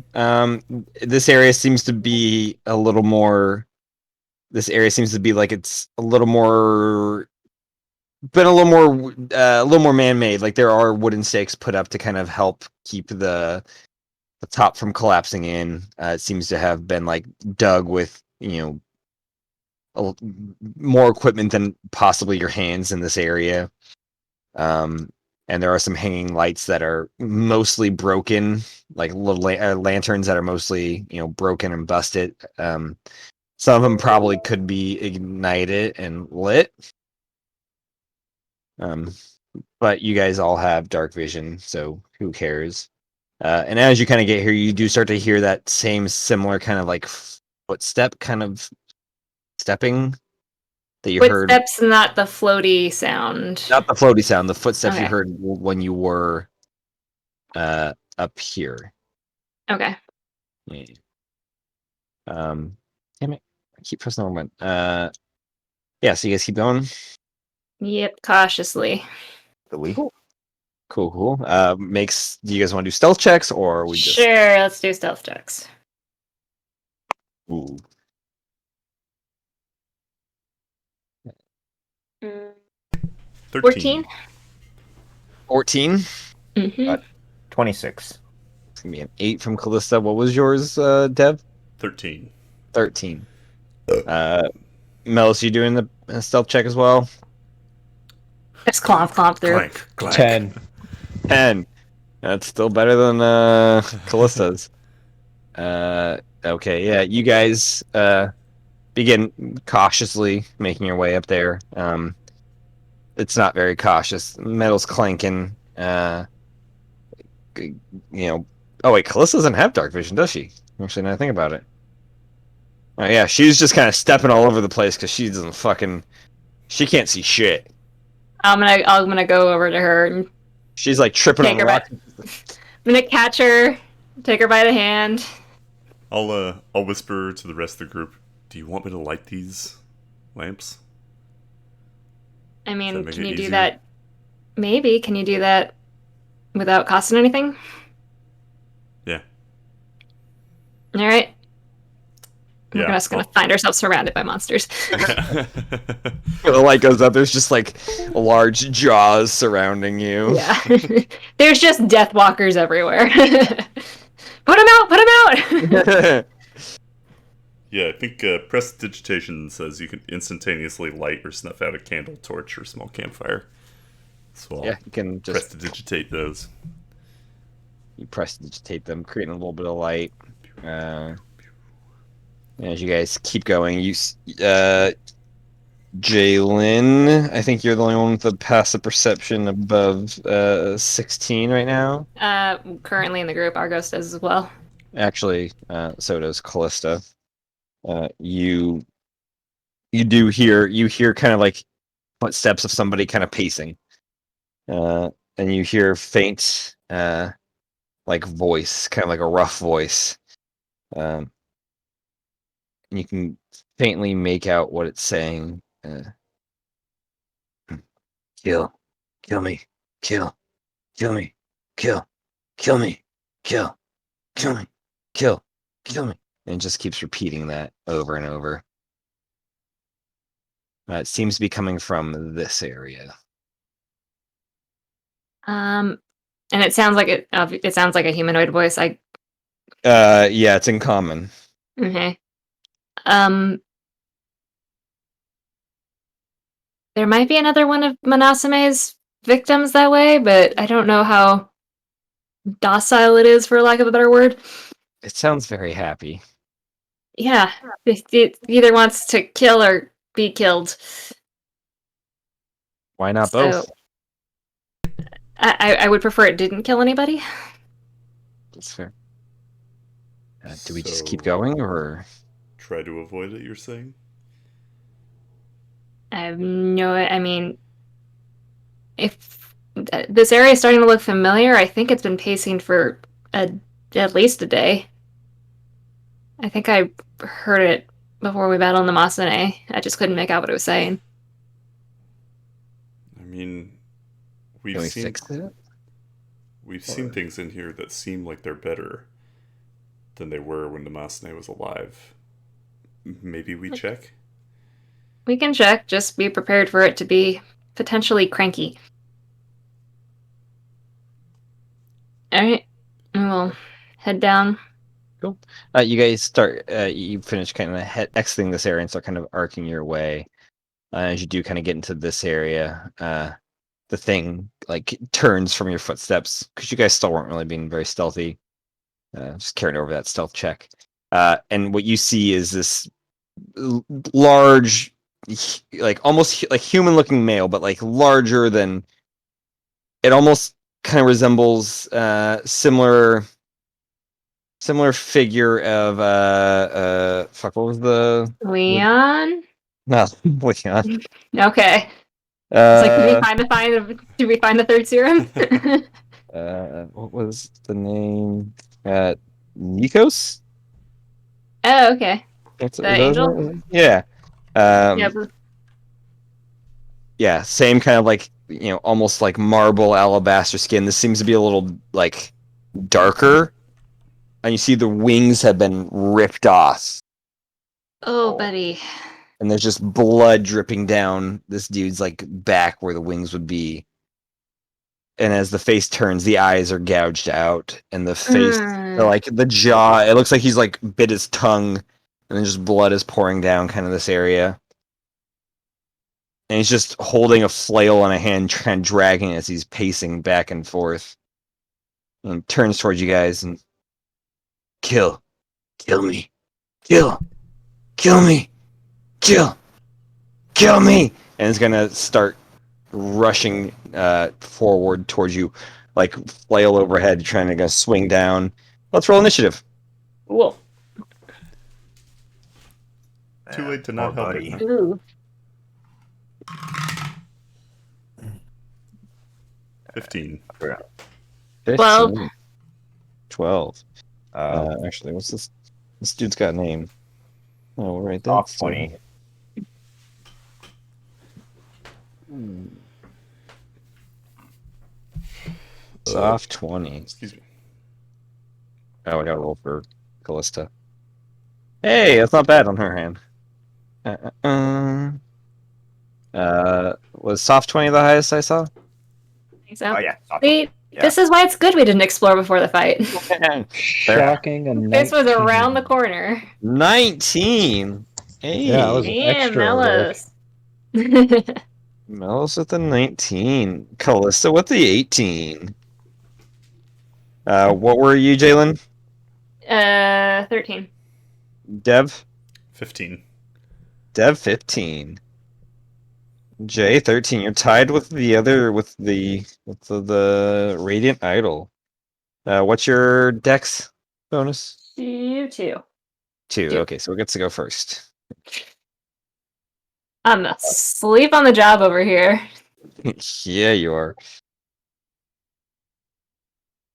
[SPEAKER 6] this area seems to be a little more. This area seems to be like it's a little more, been a little more man-made. Like there are wooden stakes put up to kind of help keep the top from collapsing in. It seems to have been like dug with more equipment than possibly your hands in this area. And there are some hanging lights that are mostly broken, like little lanterns that are mostly, broken and busted. Some of them probably could be ignited and lit. but you guys all have dark vision, so who cares? And as you kind of get here, you do start to hear that same similar kind of like footstep kind of stepping that you heard.
[SPEAKER 1] Footsteps, not the floaty sound.
[SPEAKER 6] Not the floaty sound, the footsteps you
[SPEAKER 1] Okay.
[SPEAKER 6] heard when you were up here.
[SPEAKER 1] Okay.
[SPEAKER 6] Yeah. Damn it. I keep pressing the wrong button. Yeah, so you guys keep going.
[SPEAKER 1] Yep, cautiously.
[SPEAKER 6] Cool. Cool. Do you guys want to do stealth checks or we just
[SPEAKER 1] Sure, let's do stealth checks.
[SPEAKER 6] Ooh.
[SPEAKER 5] 13.
[SPEAKER 6] 14?
[SPEAKER 1] Mm-hmm.
[SPEAKER 7] 26.
[SPEAKER 6] It's gonna be an 8 from Callista. What was yours, Dev?
[SPEAKER 5] 13.
[SPEAKER 6] 13. Melis, you doing the stealth check as well?
[SPEAKER 1] Just clomp through.
[SPEAKER 5] Clank, clank.
[SPEAKER 2] 10.
[SPEAKER 6] 10. That's still better than Callista's. Okay, yeah, you guys begin cautiously making your way up there. It's not very cautious. Metal's clanking. You know. Oh wait, Callista doesn't have dark vision, does she? Actually, now I think about it. Oh yeah, she's just kind of stepping all over the place because she doesn't fucking. She can't see shit.
[SPEAKER 1] I'm gonna go over to her and
[SPEAKER 6] She's like tripping
[SPEAKER 1] Take
[SPEAKER 6] on
[SPEAKER 1] her
[SPEAKER 6] rocks.
[SPEAKER 1] I'm gonna catch her, take her by the hand.
[SPEAKER 5] I'll whisper to the rest of the group. Do you want me to light these lamps?
[SPEAKER 1] I
[SPEAKER 5] Does
[SPEAKER 1] mean,
[SPEAKER 5] that make
[SPEAKER 1] can
[SPEAKER 5] it
[SPEAKER 1] you do
[SPEAKER 5] easier?
[SPEAKER 1] that? Maybe. Can you do that without costing anything?
[SPEAKER 5] Yeah.
[SPEAKER 1] All right. We're
[SPEAKER 5] Yeah.
[SPEAKER 1] just gonna find ourselves surrounded by monsters.
[SPEAKER 6] The light goes up. There's just like large jaws surrounding you.
[SPEAKER 1] Yeah. There's just death walkers everywhere. Put him out! Put him out!
[SPEAKER 5] Yeah, I think prestidigitation says you can instantaneously light or snuff out a candle, torch, or small campfire. So I'll
[SPEAKER 6] Yeah, you can just
[SPEAKER 5] prestidigitate those.
[SPEAKER 6] you prestidigitate them, creating a little bit of light. As you guys keep going, Jalen, I think you're the only one with a passive perception above 16 right now.
[SPEAKER 1] Currently in the group, Argos does as well.
[SPEAKER 6] Actually, so does Callista. You hear kind of like footsteps of somebody kind of pacing, and you hear faint like voice, kind of like a rough voice. And you can faintly make out what it's saying. Kill me, kill me, kill me, kill me, kill me. And it just keeps repeating that over and over. It seems to be coming from this area.
[SPEAKER 1] And it sounds like it sounds like a humanoid voice.
[SPEAKER 6] Yeah, it's in common.
[SPEAKER 1] Okay. There might be another one of Manasame's victims that way, but I don't know how docile it is, for lack of a better word.
[SPEAKER 6] It sounds very happy.
[SPEAKER 1] Yeah, it either wants to kill or be killed.
[SPEAKER 6] Why not
[SPEAKER 1] So,
[SPEAKER 6] both?
[SPEAKER 1] I would prefer it didn't kill anybody.
[SPEAKER 6] That's fair. Do we just keep
[SPEAKER 5] So-
[SPEAKER 6] going, or
[SPEAKER 5] Try to avoid it, you're saying?
[SPEAKER 1] I mean, if this area is starting to look familiar, I think it's been pacing for at least a day. I think I heard it before we battled the Masane. I just couldn't make out what it was saying.
[SPEAKER 5] I mean,
[SPEAKER 6] can we fix it?
[SPEAKER 5] We've seen things in here that seem like they're better than they were when Namasane was alive. Maybe we check?
[SPEAKER 1] We can check, just be prepared for it to be potentially cranky. Alright, we'll head down.
[SPEAKER 6] Cool. You guys start. You finish kind of exiting this area and start kind of arcing your way. As you do, kind of get into this area, the thing like turns from your footsteps because you guys still weren't really being very stealthy. Just carrying over that stealth check. And what you see is this large, like almost like human-looking male, but like larger than it almost kind of resembles similar figure of fuck, what was the
[SPEAKER 1] Leon.
[SPEAKER 6] no Leon.
[SPEAKER 1] Okay. It's like,
[SPEAKER 6] Uh,
[SPEAKER 1] did we find the third serum?
[SPEAKER 6] what was the name? Nikos?
[SPEAKER 1] Oh, okay.
[SPEAKER 6] That's
[SPEAKER 1] The angel?
[SPEAKER 6] Yeah.
[SPEAKER 1] Yeah. but-
[SPEAKER 6] Yeah, same kind of like, almost like marble alabaster skin. This seems to be a little like darker, and you see the wings have been ripped off,
[SPEAKER 1] Oh, buddy.
[SPEAKER 6] and there's just blood dripping down this dude's like back where the wings would be. And as the face turns, the eyes are gouged out, and the face, like the jaw, it looks like he's like bit his tongue, and then just blood is pouring down kind of this area. And he's just holding a flail in a hand, trying dragging it as he's pacing back and forth. And turns towards you guys and kill me, kill me, kill me, and is gonna start rushing forward towards you, like flail overhead, trying to go swing down. Let's roll initiative.
[SPEAKER 1] Cool.
[SPEAKER 5] Too late to not help
[SPEAKER 7] buddy.
[SPEAKER 5] it.
[SPEAKER 1] Ooh.
[SPEAKER 5] 15.
[SPEAKER 6] 15. 12.
[SPEAKER 7] Uh,
[SPEAKER 6] Actually, what's this? This dude's got a name. Oh, right there.
[SPEAKER 7] off 20.
[SPEAKER 6] Soft 20.
[SPEAKER 5] Excuse me.
[SPEAKER 6] Oh, I gotta roll for Callista. Hey, that's not bad on her hand. Was soft 20 the highest I saw?
[SPEAKER 1] Think so.
[SPEAKER 7] Oh yeah. soft
[SPEAKER 1] See,
[SPEAKER 7] Yeah.
[SPEAKER 1] this is why it's good we didn't explore before the fight.
[SPEAKER 2] Shocking and
[SPEAKER 1] This was around the corner.
[SPEAKER 6] 19. Hey,
[SPEAKER 2] Yeah, it was
[SPEAKER 1] Damn,
[SPEAKER 2] extra work.
[SPEAKER 1] Mellos.
[SPEAKER 6] Melos with the 19. Callista with the 18. What were you, Jalen?
[SPEAKER 1] 13.
[SPEAKER 6] Dev?
[SPEAKER 5] 15.
[SPEAKER 6] Dev 15. Jay 13. You're tied with the other with the Radiant Idol. What's your dex bonus?
[SPEAKER 1] You too.
[SPEAKER 6] 2.
[SPEAKER 1] Two.
[SPEAKER 6] Okay, so it gets to go first.
[SPEAKER 1] I'm asleep on the job over here.
[SPEAKER 6] Yeah, you are.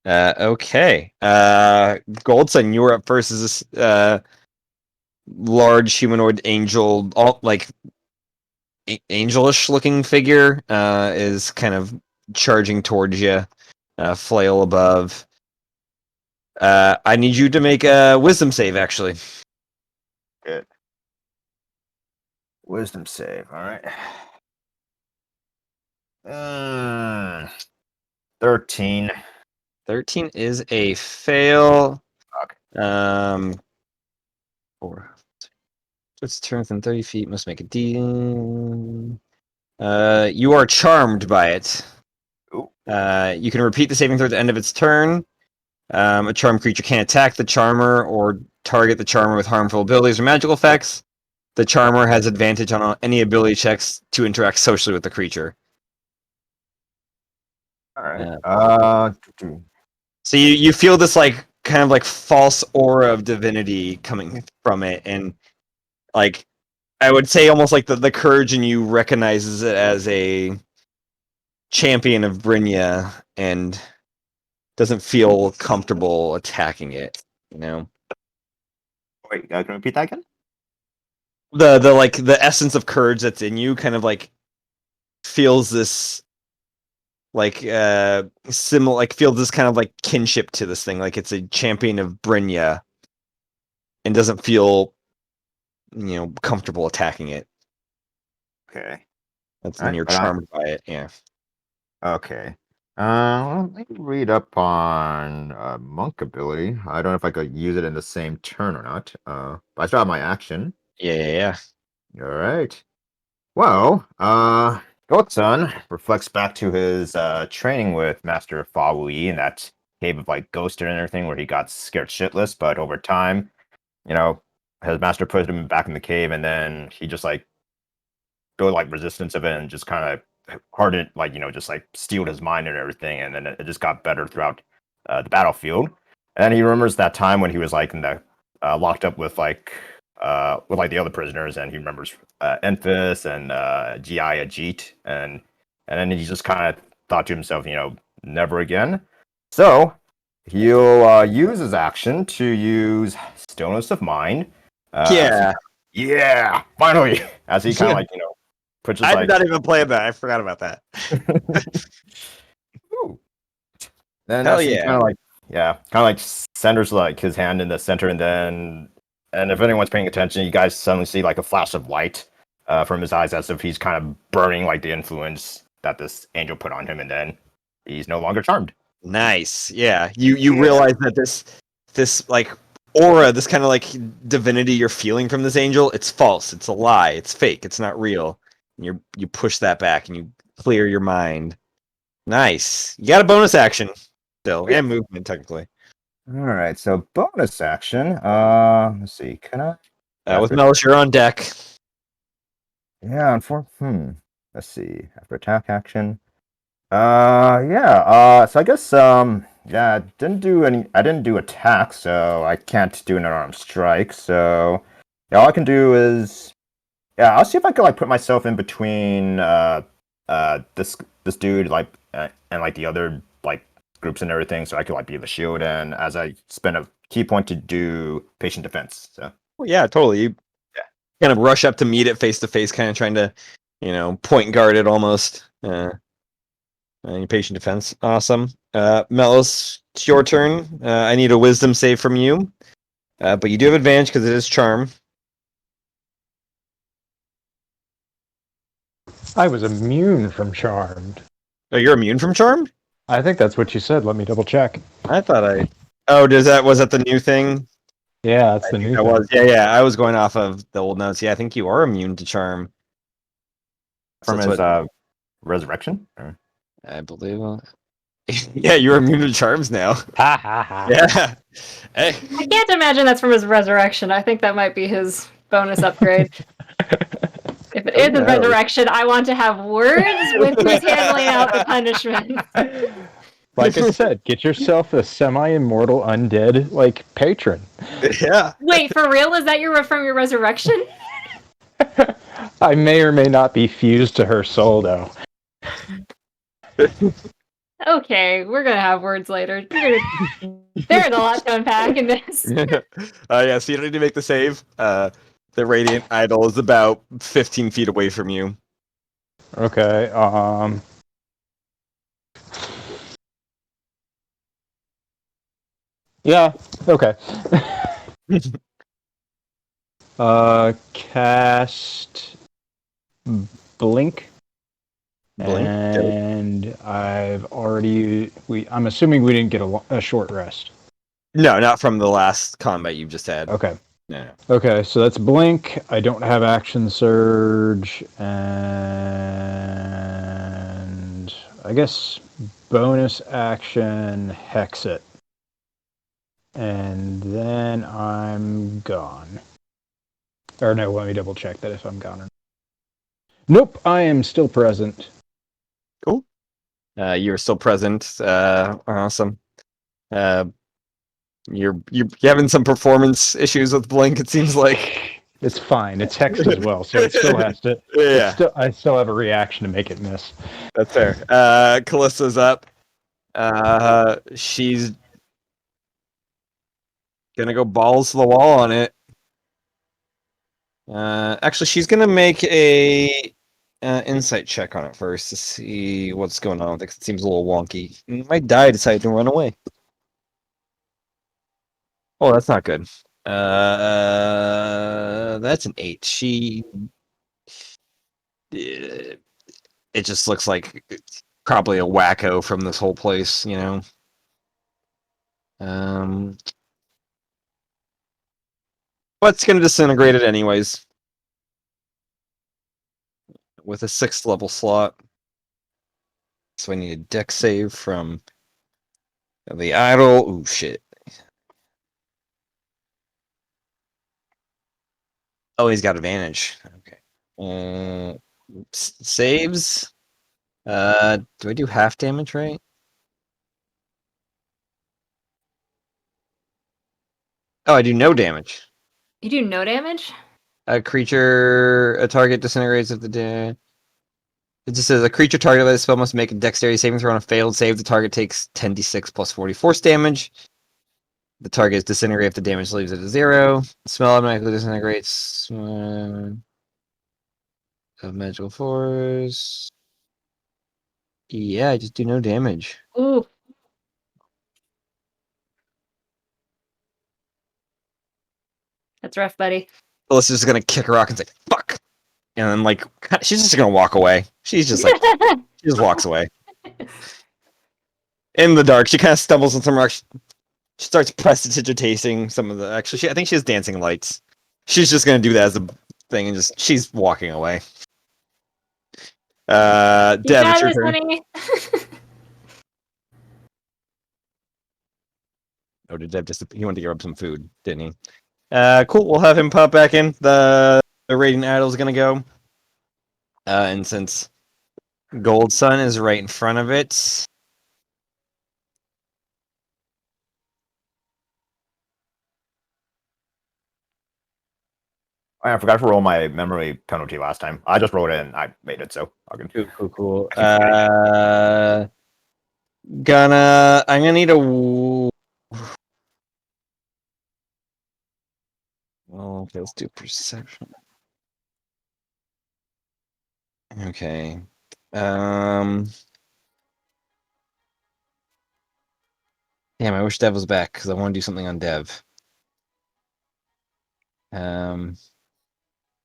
[SPEAKER 6] Okay. Goldson, you were up first as this large humanoid angel, all like angelish looking figure, is kind of charging towards you, flail above. I need you to make a wisdom save, actually.
[SPEAKER 7] Good. Wisdom save. All right. 13.
[SPEAKER 6] 13 is a fail.
[SPEAKER 7] Fuck.
[SPEAKER 6] 4. It's turn within 30 feet, must make a D. You are charmed by it.
[SPEAKER 7] Ooh.
[SPEAKER 6] You can repeat the saving throw at the end of its turn. A charmed creature can't attack the charmer or target the charmer with harmful abilities or magical effects. The charmer has advantage on any ability checks to interact socially with the creature.
[SPEAKER 7] All right.
[SPEAKER 6] So you feel this like kind of like false aura of divinity coming from it, and like I would say almost like the courage in you recognizes it as a champion of Brynja and doesn't feel comfortable attacking it, you know?
[SPEAKER 7] Wait, can you repeat that again?
[SPEAKER 6] The like the essence of courage that's in you kind of like feels this like similar, like feels this kind of like kinship to this thing, like it's a champion of Brynja and doesn't feel comfortable attacking it.
[SPEAKER 7] Okay.
[SPEAKER 6] That's
[SPEAKER 7] All
[SPEAKER 6] when
[SPEAKER 7] right,
[SPEAKER 6] you're
[SPEAKER 7] but
[SPEAKER 6] charmed by it. Yeah.
[SPEAKER 7] Okay. Well, let me read up on monk ability. I don't know if I could use it in the same turn or not. But I still have my action.
[SPEAKER 6] Yeah.
[SPEAKER 7] All right. Well, Goatson reflects back to his training with Master Fa Wui in that cave of like ghost and everything where he got scared shitless, but over time, his master put him back in the cave and then he just like built like resistance of it and just kind of hardened, like just like steeled his mind and everything, and then it just got better throughout the battlefield. And he remembers that time when he was like in the locked up with like the other prisoners, and he remembers Enfys and Gi Ajit, and then he just kind of thought to himself, never again. So he'll use his action to use Stillness of Mind.
[SPEAKER 6] Yeah.
[SPEAKER 7] Yeah, finally, as he kind of like pushes
[SPEAKER 6] I
[SPEAKER 7] like
[SPEAKER 6] did not even play that. I forgot about that.
[SPEAKER 7] Ooh. Then
[SPEAKER 6] Hell
[SPEAKER 7] as he
[SPEAKER 6] yeah.
[SPEAKER 7] kind of like kind of like centers like his hand in the center, and if anyone's paying attention, you guys suddenly see like a flash of light from his eyes, as if he's kind of burning like the influence that this angel put on him, and then he's no longer charmed.
[SPEAKER 6] Nice. Yeah. You realize that this like aura, this kind of like divinity you're feeling from this angel, it's false. It's a lie. It's fake. It's not real. And you push that back and you clear your mind. Nice. You got a bonus action still, and movement technically.
[SPEAKER 7] All right, so bonus action. Let's see. Can I?
[SPEAKER 6] With Melis, you're on deck.
[SPEAKER 7] Yeah, let's see. After attack action. Yeah. So I guess yeah, I didn't do attack, so I can't do an unarmed strike. So yeah, all I can do is I'll see if I can like put myself in between this dude and like the other like groups and everything, so I could like be the shield, and as I spend a key point to do patient defense. So
[SPEAKER 6] Well, yeah, totally. You kind of rush up to meet it face to face, kind of trying to, point guard it almost. Your patient defense. Awesome. Melis, it's your turn. I need a wisdom save from you. But you do have advantage because it is charm.
[SPEAKER 2] I was immune from charmed.
[SPEAKER 6] Oh, you're immune from charm?
[SPEAKER 2] I think that's what you said. Let me double check.
[SPEAKER 6] I thought I. Oh, was that the new thing?
[SPEAKER 2] Yeah, that's the new
[SPEAKER 6] That
[SPEAKER 2] thing.
[SPEAKER 6] was. Yeah. I was going off of the old notes. Yeah, I think you are immune to charm.
[SPEAKER 7] from
[SPEAKER 6] So
[SPEAKER 7] his
[SPEAKER 6] that's what
[SPEAKER 7] resurrection.
[SPEAKER 6] I believe. Yeah, you're immune to charms now.
[SPEAKER 2] Ha ha ha.
[SPEAKER 6] Yeah. Hey.
[SPEAKER 1] I can't imagine that's from his resurrection. I think that might be his bonus upgrade. If it is his
[SPEAKER 6] knows?
[SPEAKER 1] resurrection, I want to have words with who's handling out the punishment.
[SPEAKER 2] Like I said, get yourself a semi-immortal undead like patron.
[SPEAKER 6] Yeah.
[SPEAKER 1] Wait, for real? Is that from your resurrection?
[SPEAKER 2] I may or may not be fused to her soul, though.
[SPEAKER 1] Okay, we're gonna have words later. There's a lot to unpack in this.
[SPEAKER 6] Yeah, so you don't need to make the save. The Radiant Idol is about 15 feet away from you.
[SPEAKER 2] Okay. Yeah. Okay. Cast blink. And I've already. I'm assuming we didn't get a short rest.
[SPEAKER 6] No, not from the last combat you've just had.
[SPEAKER 2] Okay.
[SPEAKER 6] No.
[SPEAKER 2] Okay, so that's blink. I don't have action surge, and I guess bonus action hex it, and then I'm gone. Or no, let me double check that if I'm gone. Or... Nope, I am still present.
[SPEAKER 6] Cool. You're still present. Awesome. You're having some performance issues with blink. It seems like
[SPEAKER 2] It's fine. It's hexed as well, so it still has to.
[SPEAKER 6] Yeah.
[SPEAKER 2] I still have a reaction to make it miss.
[SPEAKER 6] That's fair. Callista's up. She's gonna go balls to the wall on it. Actually, she's gonna make a insight check on it first to see what's going on with it. 'Cause it seems a little wonky. It might die, decide to run away. Oh, that's not good. That's an 8. It just looks like probably a wacko from this whole place, But it's gonna disintegrate it anyways. With a 6th level slot. So I need a deck save from the idol. Ooh, shit. Oh, he's got advantage. Okay. Saves. Do I do half damage, right? Oh, I do no damage.
[SPEAKER 1] You do no damage?
[SPEAKER 6] A target disintegrates if the it just says a creature targeted by the spell must make a dexterity saving throw on a failed save. The target takes 10d6 plus 40 force damage. The target is disintegrated if the damage leaves it at 0. The spell automatically disintegrates of magical force. Yeah, I just do no damage.
[SPEAKER 1] Ooh. That's rough, buddy.
[SPEAKER 6] Alyssa's just gonna kick a rock and say, fuck! And then, like, she's just gonna walk away. She's just like, she just walks away. In the dark, she kind of stumbles on some rocks. She starts prestidigitating some of the. Actually, I think she has dancing lights. She's just gonna do that as a thing and she's walking away.
[SPEAKER 1] You
[SPEAKER 6] Dev,
[SPEAKER 1] got
[SPEAKER 6] it's your
[SPEAKER 1] this,
[SPEAKER 6] turn.
[SPEAKER 1] honey.
[SPEAKER 6] Oh, did Dev just? He wanted to give up some food, didn't he? Cool. We'll have him pop back in. The radiant idol's gonna go. And since Gold Sun is right in front of it.
[SPEAKER 7] I forgot to roll my memory penalty last time. I just wrote it and I made it, so I can.
[SPEAKER 6] Cool.
[SPEAKER 7] I
[SPEAKER 6] I'm gonna need a. Well, okay, let's do perception. Okay. Damn, I wish Dev was back because I want to do something on Dev.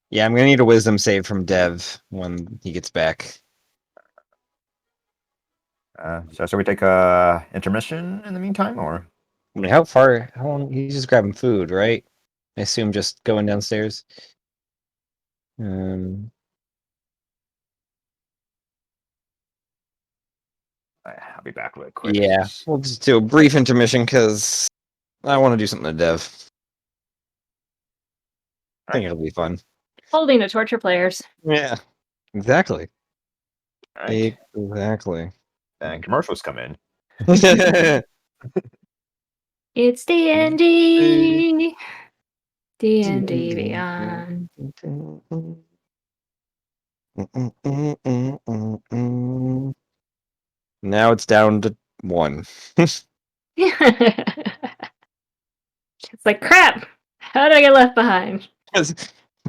[SPEAKER 6] Yeah, I'm gonna need a wisdom save from Dev when he gets back.
[SPEAKER 7] So we take a intermission in the meantime, or
[SPEAKER 6] I mean, how long? He's just grabbing food, right? I assume just going downstairs.
[SPEAKER 7] I'll be back really quick.
[SPEAKER 6] Yeah, we'll just do a brief intermission because I want to do something to Dev. I think it'll be fun.
[SPEAKER 1] Holding to torture players.
[SPEAKER 6] Yeah, exactly.
[SPEAKER 7] Right.
[SPEAKER 6] Exactly.
[SPEAKER 7] And commercials come in.
[SPEAKER 1] It's D&D. D&D Beyond.
[SPEAKER 6] Now it's down to 1.
[SPEAKER 1] It's like, crap! How did I get left behind?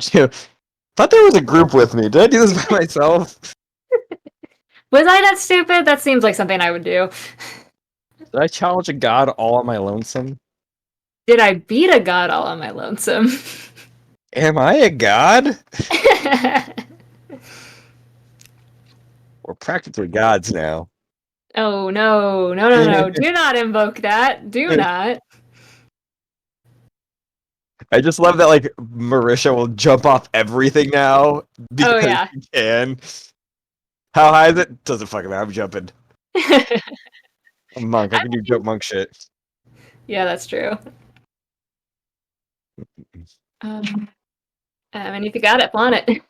[SPEAKER 6] Thought there was a group with me. Did I do this by myself?
[SPEAKER 1] Was I that stupid? That seems like something I would do.
[SPEAKER 6] Did I challenge a god all on my lonesome?
[SPEAKER 1] Did I beat a god all on my lonesome?
[SPEAKER 6] Am I a god? We're practically gods now.
[SPEAKER 1] Oh, no. Do not invoke that. Do not.
[SPEAKER 6] I just love that, like, Marisha will jump off everything now because
[SPEAKER 1] yeah.
[SPEAKER 6] she can. How high is it? Doesn't fucking matter. I'm jumping. I'm a monk. I can do jump monk shit.
[SPEAKER 1] Yeah, that's true. I mean, if you got it, flaunt it.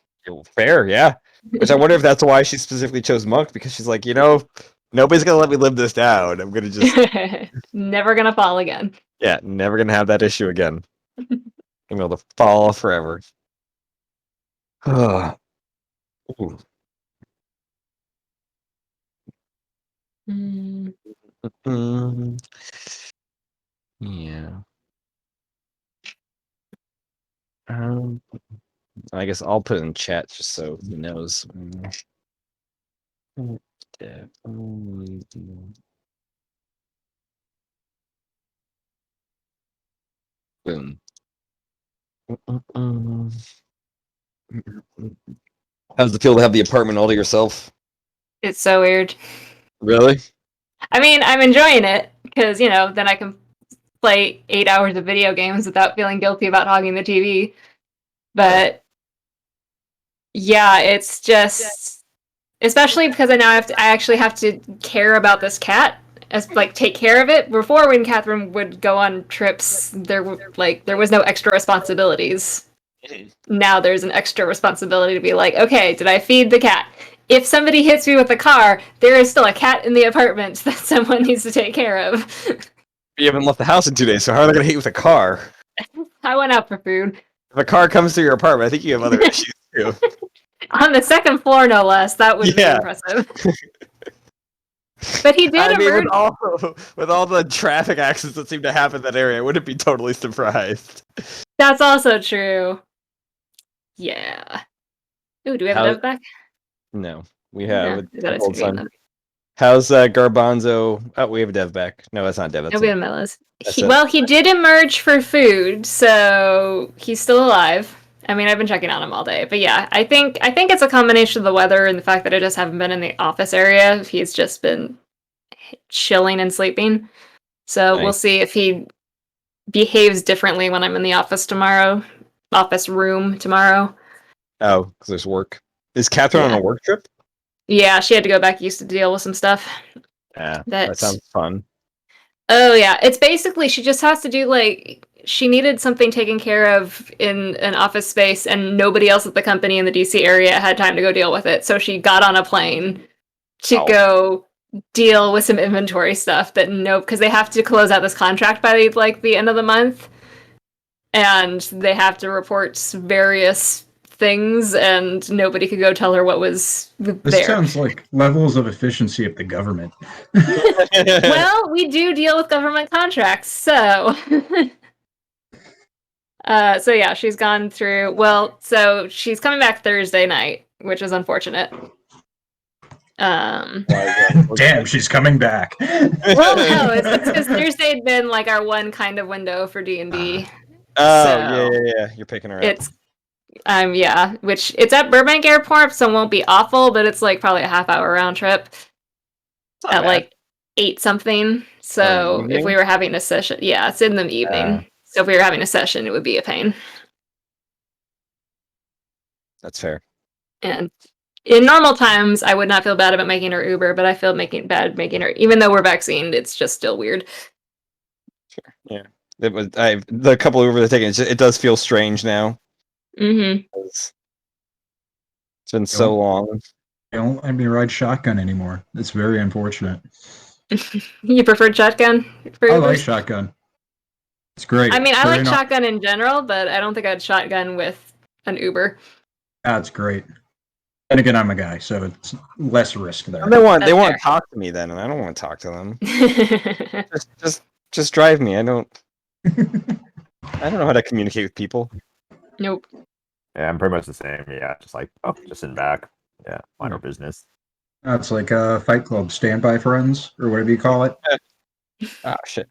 [SPEAKER 6] Fair, yeah. Which I wonder if that's why she specifically chose monk, because she's like, nobody's gonna let me live this down. I'm gonna just
[SPEAKER 1] Never gonna fall again.
[SPEAKER 6] yeah, never gonna have that issue again. I'm able to fall forever. Ooh. Yeah. I guess I'll put it in chat just so he knows. Boom. How's it feel to have the apartment all to yourself?
[SPEAKER 1] It's so weird.
[SPEAKER 6] Really?
[SPEAKER 1] I mean, I'm enjoying it because, then I can play 8 hours of video games without feeling guilty about hogging the TV. But yeah, it's just, especially because I actually have to care about this cat, take care of it. Before, when Catherine would go on trips, there was no extra responsibilities. Now there's an extra responsibility to be like, okay, did I feed the cat? if somebody hits me with a car, there is still a cat in the apartment that someone needs to take care of.
[SPEAKER 6] You haven't left the house in 2 days, so how are they going to hit you with a car?
[SPEAKER 1] I went out for food.
[SPEAKER 6] If a car comes through your apartment, I think you have other issues too.
[SPEAKER 1] On the second floor, no less. That would be impressive. But he did emerge.
[SPEAKER 6] With all the traffic accidents that seem to happen in that area, I wouldn't be totally surprised.
[SPEAKER 1] That's also true. Yeah. Ooh, do we have a dev back?
[SPEAKER 6] No, we have.
[SPEAKER 1] No, I thought I was reading them.
[SPEAKER 6] How's Garbanzo? Oh, we have a dev back. No, that's not dev. That's
[SPEAKER 1] No, we have Mellows.
[SPEAKER 6] That's
[SPEAKER 1] He did emerge for food, so he's still alive. I mean, I've been checking on him all day, but yeah, I think it's a combination of the weather and the fact that I just haven't been in the office area. He's just been chilling and sleeping. So
[SPEAKER 6] Nice.
[SPEAKER 1] We'll see if he behaves differently when I'm in the office room tomorrow.
[SPEAKER 6] Oh, because there's work. Is Catherine on a work trip?
[SPEAKER 1] Yeah, she had to go back east to deal with some stuff.
[SPEAKER 6] Yeah, that sounds fun.
[SPEAKER 1] Oh yeah, it's basically she just has to do she needed something taken care of in an office space, and nobody else at the company in the DC area had time to go deal with it. So she got on a plane to go deal with some inventory stuff because they have to close out this contract by the end of the month, and they have to report various things, and nobody could go tell her what was there.
[SPEAKER 2] This sounds like levels of efficiency of the government.
[SPEAKER 1] Well, we do deal with government contracts, so so yeah, she's gone through. Well, so she's coming back Thursday night, which is unfortunate.
[SPEAKER 2] Damn, she's coming back.
[SPEAKER 1] Well, no, it's because Thursday had been our one kind of window for D&D.
[SPEAKER 6] Oh,
[SPEAKER 1] so
[SPEAKER 6] yeah. You're picking her up.
[SPEAKER 1] It's yeah, which it's at Burbank Airport, so it won't be awful, but it's probably a half-hour round trip at 8 something. So if we were having a session, yeah, it's in the evening. So if we were having a session, it would be a pain.
[SPEAKER 6] That's fair.
[SPEAKER 1] And in normal times, I would not feel bad about making her Uber, but I feel bad making her, even though we're vaccinated, it's just still weird.
[SPEAKER 6] Sure. Yeah. The couple Uber they're taking, it does feel strange now.
[SPEAKER 1] Mm-hmm.
[SPEAKER 6] It's been so long.
[SPEAKER 2] I don't let me ride shotgun anymore. It's very unfortunate.
[SPEAKER 1] You preferred shotgun?
[SPEAKER 2] I like shotgun. It's great.
[SPEAKER 1] I mean, I like shotgun in general, but I don't think I'd shotgun with an Uber.
[SPEAKER 2] That's great. And again, I'm a guy, so it's less risk there.
[SPEAKER 6] They want to talk to me then, and I don't want to talk to them. just drive me. I don't know how to communicate with people.
[SPEAKER 1] Nope.
[SPEAKER 7] Yeah, I'm pretty much the same. Yeah, just in back. Yeah, mind our business.
[SPEAKER 2] It's like Fight Club, standby friends, or whatever you call it.
[SPEAKER 6] Ah, shit.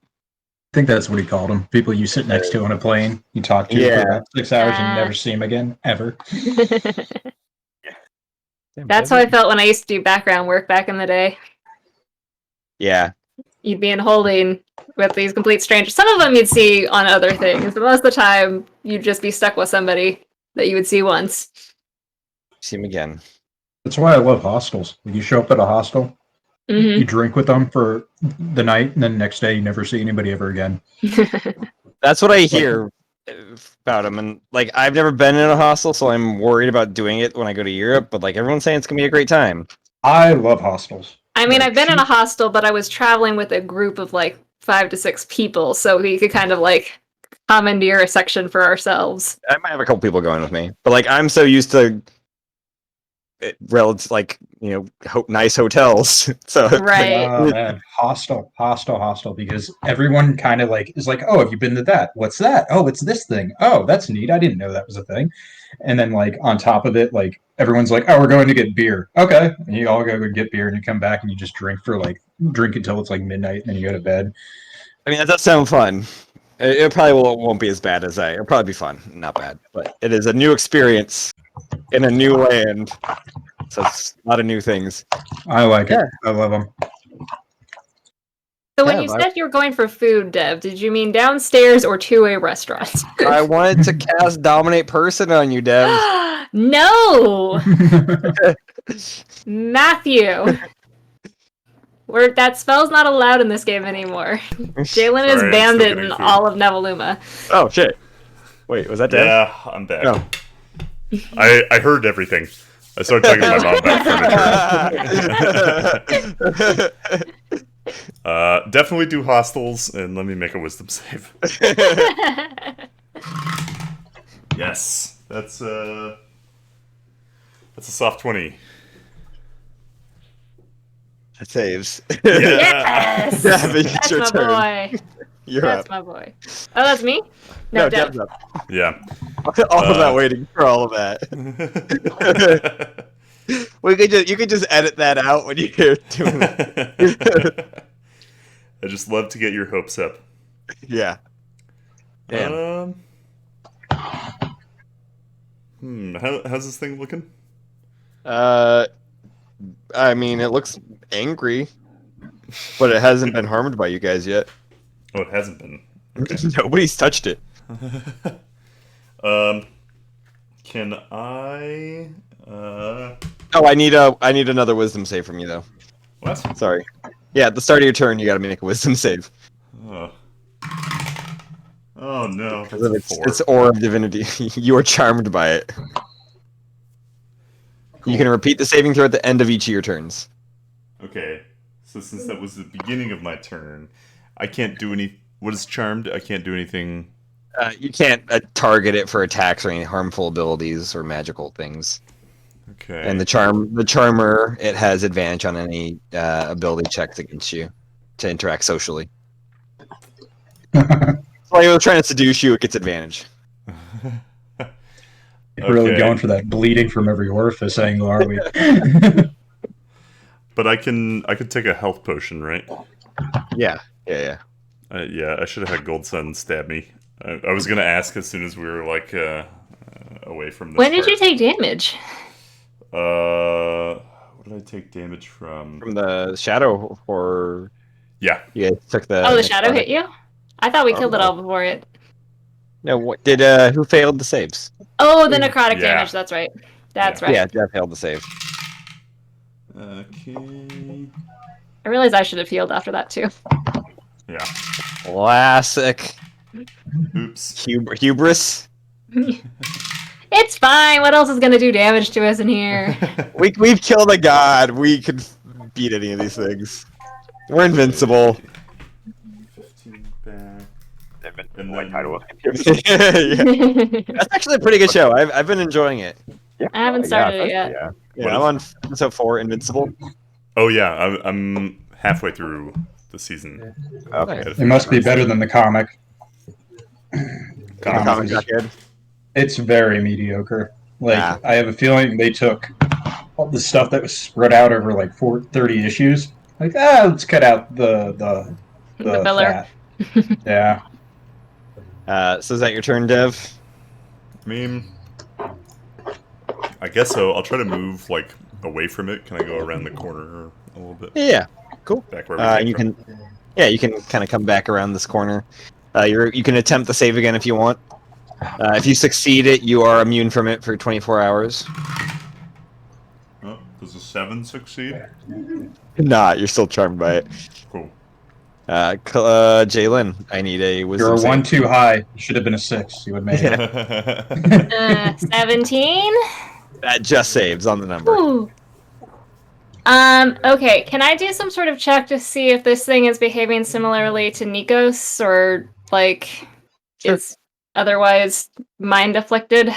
[SPEAKER 2] I think that's what he called them. People you sit next to on a plane, you talk to for about 6 hours and you never see them again, ever.
[SPEAKER 1] That's how I felt when I used to do background work back in the day.
[SPEAKER 6] Yeah.
[SPEAKER 1] You'd be in holding with these complete strangers. Some of them you'd see on other things, but most of the time you'd just be stuck with somebody that you would see once.
[SPEAKER 6] See him again.
[SPEAKER 2] That's why I love hostels. When you show up at a hostel, you drink with them for the night, and then the next day you never see anybody ever again.
[SPEAKER 6] That's what I hear about them, and I've never been in a hostel, so I'm worried about doing it when I go to Europe. But everyone's saying it's gonna be a great time.
[SPEAKER 2] I love hostels.
[SPEAKER 1] I mean, I've been in a hostel, but I was traveling with a group of 5 to 6 people, so we could kind of commandeer a section for ourselves.
[SPEAKER 6] I might have a couple people going with me, but I'm so used to relative nice hotels. So
[SPEAKER 1] right.
[SPEAKER 2] Oh man, hostel, because everyone kind of is oh, have you been to that? What's that? Oh, it's this thing. Oh, that's neat. I didn't know that was a thing. And then on top of it, everyone's oh, we're going to get beer. Okay, and you all go get beer, and you come back and you just drink until it's midnight, and then you go to bed.
[SPEAKER 6] I mean, that does sound fun. It probably won't be as bad as it'll probably be fun, not bad, but it is a new experience in a new land. So it's a lot of new things.
[SPEAKER 2] I like it. I love them.
[SPEAKER 1] So when you said you were going for food, Dev, did you mean downstairs or to a restaurant?
[SPEAKER 6] I wanted to cast Dominate Person on you, Dev.
[SPEAKER 1] No! Matthew! That spell's not allowed in this game anymore. Jalen is banned it in all of Novi'luma.
[SPEAKER 6] Oh, shit. Wait, was that Dev?
[SPEAKER 5] Yeah, I'm back.
[SPEAKER 6] Oh.
[SPEAKER 5] I heard everything. I started talking to my mom about furniture. Definitely do hostels, and let me make a wisdom save. Yes, that's a soft 20.
[SPEAKER 6] That saves.
[SPEAKER 1] Yes!
[SPEAKER 6] Devin, it's
[SPEAKER 1] That's
[SPEAKER 6] your
[SPEAKER 1] my
[SPEAKER 6] turn.
[SPEAKER 1] boy.
[SPEAKER 6] You're
[SPEAKER 1] That's
[SPEAKER 6] up.
[SPEAKER 1] my boy. Oh, that's me? No, Dev.
[SPEAKER 6] Dev's up.
[SPEAKER 5] Yeah.
[SPEAKER 6] All of that waiting for all of that. You could just edit that out when you're doing it.
[SPEAKER 5] I just love to get your hopes up.
[SPEAKER 6] Yeah. Damn.
[SPEAKER 5] How's this thing looking?
[SPEAKER 6] I mean, it looks angry, but it hasn't been harmed by you guys yet.
[SPEAKER 5] Oh, it hasn't been. Okay.
[SPEAKER 6] Nobody's touched it.
[SPEAKER 5] Can I?
[SPEAKER 6] Oh, I need another wisdom save from you though.
[SPEAKER 5] What?
[SPEAKER 6] Sorry. Yeah, at the start of your turn, you got to make a wisdom save.
[SPEAKER 5] Oh. Oh no, that's
[SPEAKER 6] Because
[SPEAKER 5] a
[SPEAKER 6] it's
[SPEAKER 5] 4.
[SPEAKER 6] it's aura of divinity. You are charmed by it.
[SPEAKER 5] Cool.
[SPEAKER 6] You can repeat the saving throw at the end of each of your turns.
[SPEAKER 5] Okay, so since that was the beginning of my turn, I can't do any. What is charmed? I can't do anything.
[SPEAKER 6] You can't target it for attacks or any harmful abilities or magical things.
[SPEAKER 5] Okay.
[SPEAKER 6] And the charmer, it has advantage on any ability checks against you to interact socially. While you're trying to seduce you, it gets advantage.
[SPEAKER 2] Really
[SPEAKER 5] Okay.
[SPEAKER 2] going for that bleeding from every orifice angle, are we?
[SPEAKER 5] But I could take a health potion, right?
[SPEAKER 6] Yeah.
[SPEAKER 5] Yeah, I should have had Gold Sun stab me. I was gonna ask as soon as we were like away from this.
[SPEAKER 1] When did
[SPEAKER 5] part.
[SPEAKER 1] you take damage?
[SPEAKER 5] What did I take damage from?
[SPEAKER 6] From the shadow horror.
[SPEAKER 5] Yeah.
[SPEAKER 6] You guys took the.
[SPEAKER 1] Oh, the shadow hit you? I thought we
[SPEAKER 6] Oh,
[SPEAKER 1] killed it
[SPEAKER 6] no.
[SPEAKER 1] all before it.
[SPEAKER 6] No, what did who failed the saves?
[SPEAKER 1] Oh, the necrotic
[SPEAKER 5] Yeah.
[SPEAKER 1] damage. That's right. That's right.
[SPEAKER 6] Yeah, Jeff failed the save.
[SPEAKER 5] Okay.
[SPEAKER 1] I realized I should have healed after that too.
[SPEAKER 5] Yeah.
[SPEAKER 6] Classic.
[SPEAKER 5] Oops.
[SPEAKER 6] Hubris.
[SPEAKER 1] It's fine. What else is gonna do damage to us in here?
[SPEAKER 6] We've killed a god. We could beat any of these things. We're invincible.
[SPEAKER 5] 15 back.
[SPEAKER 7] And like title.
[SPEAKER 6] Yeah. That's actually a pretty good show. I've been enjoying it.
[SPEAKER 7] Yeah.
[SPEAKER 1] I haven't started it yet.
[SPEAKER 7] Yeah.
[SPEAKER 6] Yeah, I'm on episode 4, Invincible.
[SPEAKER 5] Oh yeah, I'm halfway through the season.
[SPEAKER 7] Okay.
[SPEAKER 2] It must be better than the comic.
[SPEAKER 6] Comic got good.
[SPEAKER 2] It's very mediocre. Like,
[SPEAKER 6] Ah.
[SPEAKER 2] I have a feeling they took all the stuff that was spread out over like 30 issues. Like, let's cut out the
[SPEAKER 1] The filler.
[SPEAKER 2] fat. Yeah.
[SPEAKER 6] So is that your turn, Dev?
[SPEAKER 5] I mean, I guess so. I'll try to move like away from it. Can I go around the corner a little bit?
[SPEAKER 6] Yeah. Cool.
[SPEAKER 5] Back where we came
[SPEAKER 6] You
[SPEAKER 5] from?
[SPEAKER 6] can. Yeah, you can kind of come back around this corner. You can attempt the save again if you want. If you succeed it, you are immune from it for 24 hours.
[SPEAKER 5] Oh, does a 7 succeed?
[SPEAKER 6] Nah, you're still charmed by it.
[SPEAKER 5] Cool.
[SPEAKER 6] Jalen, I need a wisdom
[SPEAKER 2] You're a
[SPEAKER 6] save.
[SPEAKER 2] 1 too high. You should have been a 6. You would make it.
[SPEAKER 1] 17.
[SPEAKER 6] That just saves on the number.
[SPEAKER 1] Ooh. Okay, can I do some sort of check to see if this thing is behaving similarly to Nikos or like
[SPEAKER 6] Sure.
[SPEAKER 1] is otherwise mind afflicted?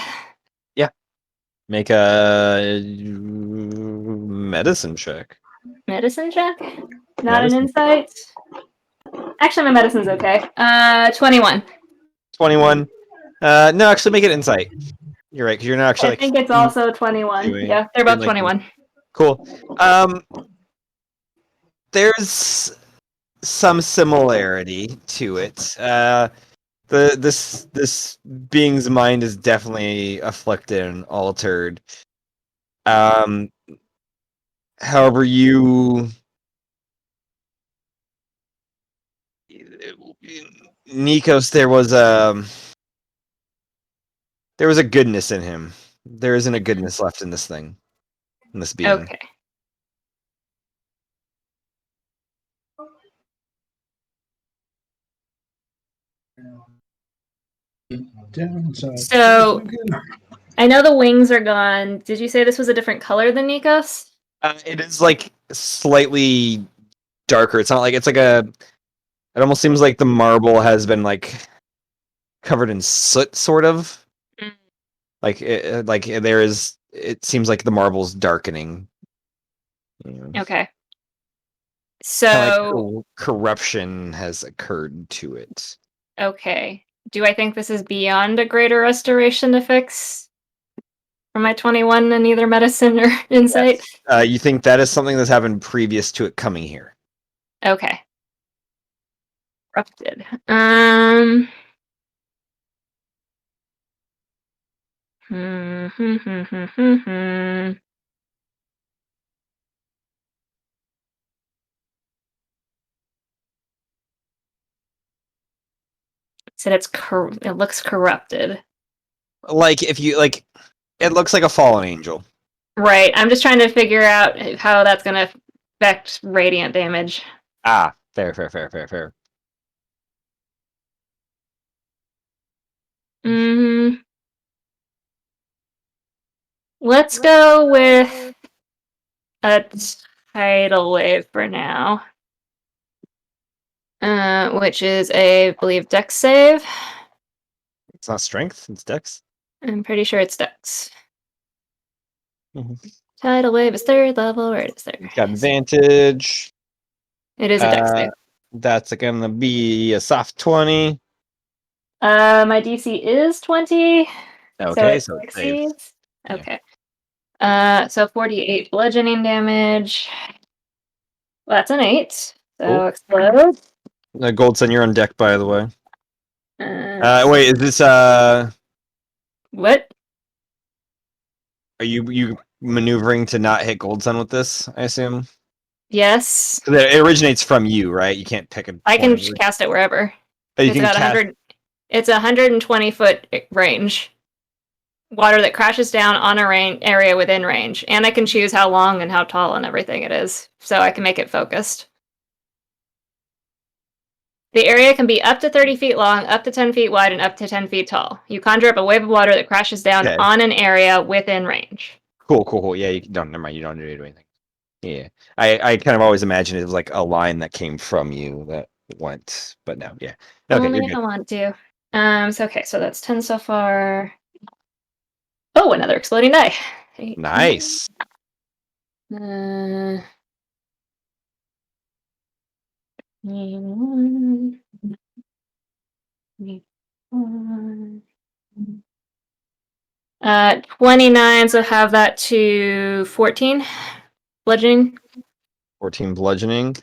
[SPEAKER 6] Make a medicine check.
[SPEAKER 1] Medicine check? Not
[SPEAKER 6] Medicine.
[SPEAKER 1] an insight? Actually, my medicine's okay. 21.
[SPEAKER 6] 21. No, actually make it insight. You're right, because you're not actually
[SPEAKER 1] I think it's also 21.
[SPEAKER 6] doing-
[SPEAKER 1] Yeah, they're both
[SPEAKER 6] like-
[SPEAKER 1] 21.
[SPEAKER 6] Cool. There's some similarity to it. This being's mind is definitely afflicted and altered. However, Nikos, there was a goodness in him. There isn't a goodness left in this thing, in this being.
[SPEAKER 1] Okay.
[SPEAKER 2] Downside.
[SPEAKER 1] So I know the wings are gone. Did you say this was a different color than Nikos?
[SPEAKER 6] It is like slightly darker. It's not like it's like a. It almost seems like the marble has been like covered in soot, sort of.
[SPEAKER 1] Mm.
[SPEAKER 6] Like there is. It seems like the marble's darkening.
[SPEAKER 1] Okay.
[SPEAKER 6] Kind of
[SPEAKER 1] So,
[SPEAKER 6] like corruption has occurred to it.
[SPEAKER 1] okay. Do I think this is beyond a greater restoration to fix for my 21 in either medicine or insight?
[SPEAKER 6] You think that is something that's happened previous to it coming here?
[SPEAKER 1] Okay. Corrupted. Hmm, hmm, hmm, hmm, hmm, hmm. Said it looks corrupted.
[SPEAKER 6] Like if you like, it looks like a fallen angel.
[SPEAKER 1] Right. I'm just trying to figure out how that's going to affect radiant damage.
[SPEAKER 6] Ah, fair.
[SPEAKER 1] Mm, let's go with a tidal wave for now. Which is I believe Dex save.
[SPEAKER 6] It's not strength, it's dex.
[SPEAKER 1] I'm pretty sure it's Dex.
[SPEAKER 6] Mhm.
[SPEAKER 1] Tidal wave is 3rd level. Where is there?
[SPEAKER 6] It's got advantage.
[SPEAKER 1] It is a Dex save.
[SPEAKER 6] That's gonna be a soft 20.
[SPEAKER 1] My DC is 20.
[SPEAKER 6] Okay,
[SPEAKER 1] it
[SPEAKER 6] so it saves.
[SPEAKER 1] succeeds.
[SPEAKER 6] Yeah.
[SPEAKER 1] Okay. So 48 bludgeoning damage. Well, that's an 8. So
[SPEAKER 6] Cool.
[SPEAKER 1] explode.
[SPEAKER 6] Goldson, you're on deck, by the way.
[SPEAKER 1] Uh,
[SPEAKER 6] Wait, is this
[SPEAKER 1] what?
[SPEAKER 6] are you maneuvering to not hit Goldson with this? I assume.
[SPEAKER 1] Yes.
[SPEAKER 6] It originates from you, right? You can't pick a.
[SPEAKER 1] I can
[SPEAKER 6] point.
[SPEAKER 1] cast it wherever.
[SPEAKER 6] Oh, you
[SPEAKER 1] It's
[SPEAKER 6] can
[SPEAKER 1] got
[SPEAKER 6] cast.
[SPEAKER 1] 100. It's a 120-foot range. Water that crashes down on a area within range, and I can choose how long and how tall and everything it is, so I can make it focused. The area can be up to 30 feet long, up to 10 feet wide, and up to 10 feet tall. You conjure up a wave of water that crashes down
[SPEAKER 6] Okay.
[SPEAKER 1] on an area within range.
[SPEAKER 6] Cool. Yeah, you don't. Never mind. You don't need to do anything. Yeah, I kind of always imagined it was like a line that came from you that went, but no, yeah. Okay,
[SPEAKER 1] Only
[SPEAKER 6] you're
[SPEAKER 1] if
[SPEAKER 6] good.
[SPEAKER 1] I want to. So that's 10 so far. Oh, another exploding die. 18.
[SPEAKER 6] Nice.
[SPEAKER 1] Uh, 21, 24. 29, so have that to 14 bludgeoning.
[SPEAKER 6] 14 bludgeoning.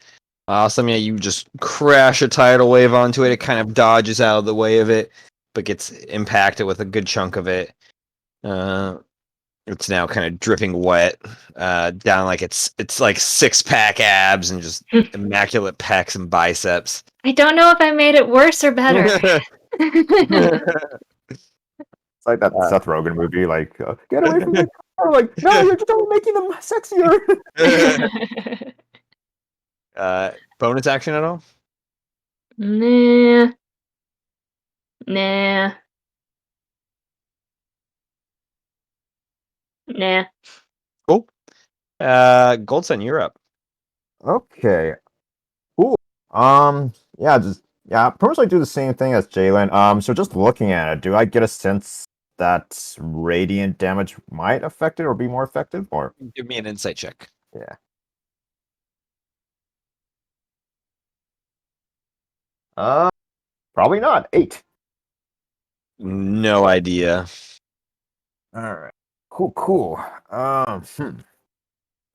[SPEAKER 6] Awesome. Yeah, you just crash a tidal wave onto it. It kind of dodges out of the way of it, but gets impacted with a good chunk of it. It's now kind of dripping wet, down like it's like 6-pack abs and just immaculate pecs and biceps.
[SPEAKER 1] I don't know if I made it worse or better.
[SPEAKER 7] It's like that Seth Rogen movie, like, get away from the car. Like, no, you're just only making them sexier.
[SPEAKER 6] Bonus action at all?
[SPEAKER 1] Nah. Nah. Nah.
[SPEAKER 6] Cool. Goldson, you're up.
[SPEAKER 7] Okay. Cool. Yeah, pretty much do the same thing as Jalen. So just looking at it, do I get a sense that radiant damage might affect it or be more effective? Or
[SPEAKER 6] Give me an insight check.
[SPEAKER 7] yeah. Probably not. 8.
[SPEAKER 6] No idea.
[SPEAKER 7] All right. Cool.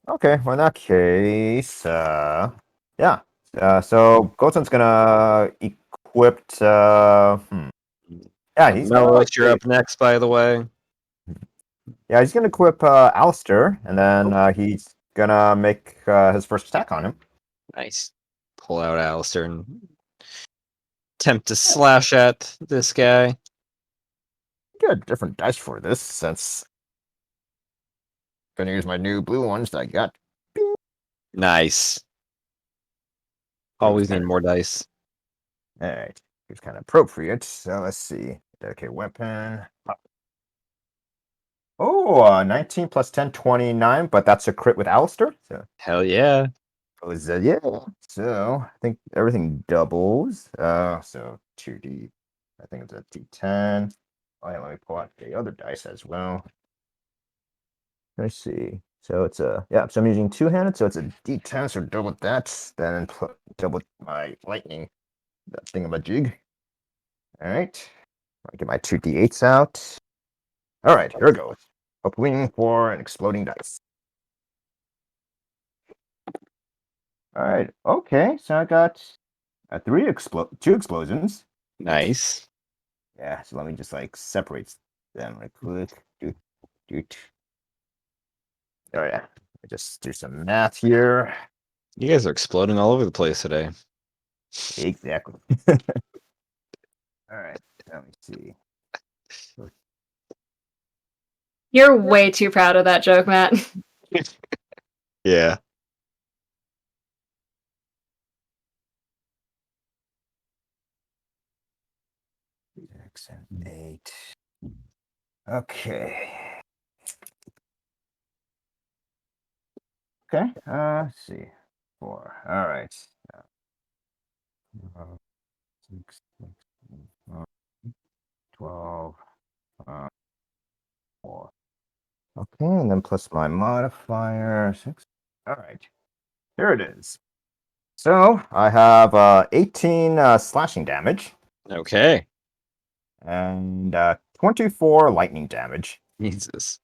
[SPEAKER 7] Okay, well in that case, yeah. So Goten's gonna equip. Yeah, he's gonna.
[SPEAKER 6] Melis, you're up next, by the way.
[SPEAKER 7] Yeah, he's gonna equip Alistair, and then he's gonna make his first attack on him.
[SPEAKER 6] Nice. Pull out Alistair and attempt to slash at this guy.
[SPEAKER 7] Get different dice for this, since gonna use my new blue ones that I got.
[SPEAKER 6] Nice. Always need more dice.
[SPEAKER 7] All right, it's kind of appropriate. So let's see. Dedicate weapon. Oh, 19 plus 10, 29, but that's a crit with Alistair. So,
[SPEAKER 6] Hell yeah.
[SPEAKER 7] yeah. So I think everything doubles. So 2D. I think it's a D10. Oh, yeah, let me pull out the other dice as well. Let's see. So it's a so I'm using two-handed, so it's a D10, so double that, then double my lightning, that thingamajig. All right. I'll get my two D8s out. All right, here it goes. Hoping for an exploding dice. All right. Okay, so I got two explosions.
[SPEAKER 6] Nice.
[SPEAKER 7] Yeah. So let me just like separate them right quick. Doot, doot. All right. I just do some math here.
[SPEAKER 6] You guys are exploding all over the place today.
[SPEAKER 7] Exactly. All right. Let me see.
[SPEAKER 1] You're way too proud of that joke, Matt.
[SPEAKER 6] Yeah.
[SPEAKER 7] Six and 8. Okay. Okay. Let's see. 4. All right. Uh, 6, 12. 4. Okay, and then plus my modifier 6. All right. Here it is. So I have 18 slashing damage
[SPEAKER 6] Okay.
[SPEAKER 7] and 24 lightning damage.
[SPEAKER 6] Jesus.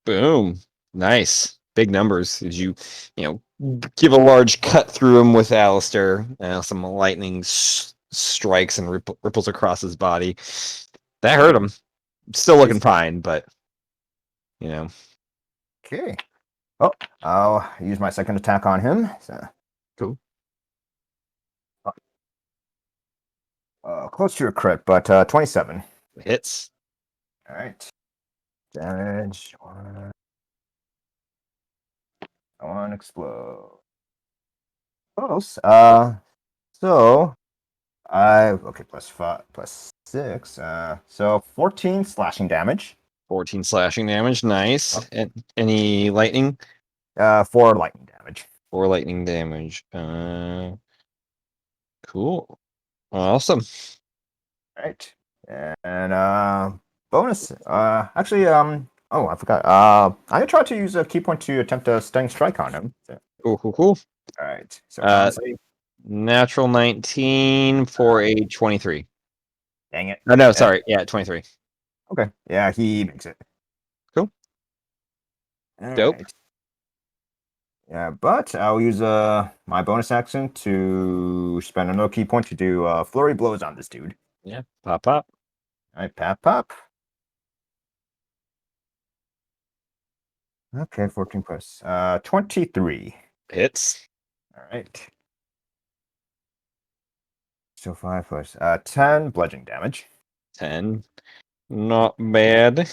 [SPEAKER 6] Boom. Nice. Big numbers. As you give a large cut through him with Alistair. Some lightning strikes and ripples across his body. That hurt him. Still looking fine, but
[SPEAKER 7] Okay. Oh, I'll use my second attack on him. So,
[SPEAKER 6] cool.
[SPEAKER 7] Close to a crit, but 27.
[SPEAKER 6] Hits.
[SPEAKER 7] All right. Damage. One explode. Close. So plus 5 plus 6. So 14 slashing damage.
[SPEAKER 6] 14 slashing damage. Nice. And any lightning?
[SPEAKER 7] 4 lightning damage.
[SPEAKER 6] 4 lightning damage. Cool. Awesome.
[SPEAKER 7] All right. And bonus. Actually, oh, I forgot. I'm gonna try to use a key point to attempt a stunning strike on him. So,
[SPEAKER 6] Cool.
[SPEAKER 7] all right. So
[SPEAKER 6] Natural 19 for a 23.
[SPEAKER 7] dang it.
[SPEAKER 6] Oh, no, sorry. Yeah, 23.
[SPEAKER 7] Okay. Yeah, he makes it.
[SPEAKER 6] Cool.
[SPEAKER 7] All
[SPEAKER 6] Dope.
[SPEAKER 7] right. Yeah, but I'll use my bonus action to spend another key point to do flurry blows on this dude.
[SPEAKER 6] Yeah, pop. All
[SPEAKER 7] right, pop. Okay, 14 plus 23.
[SPEAKER 6] Hits.
[SPEAKER 7] All right. So 5 plus 10 bludgeoning damage.
[SPEAKER 6] 10. Not bad.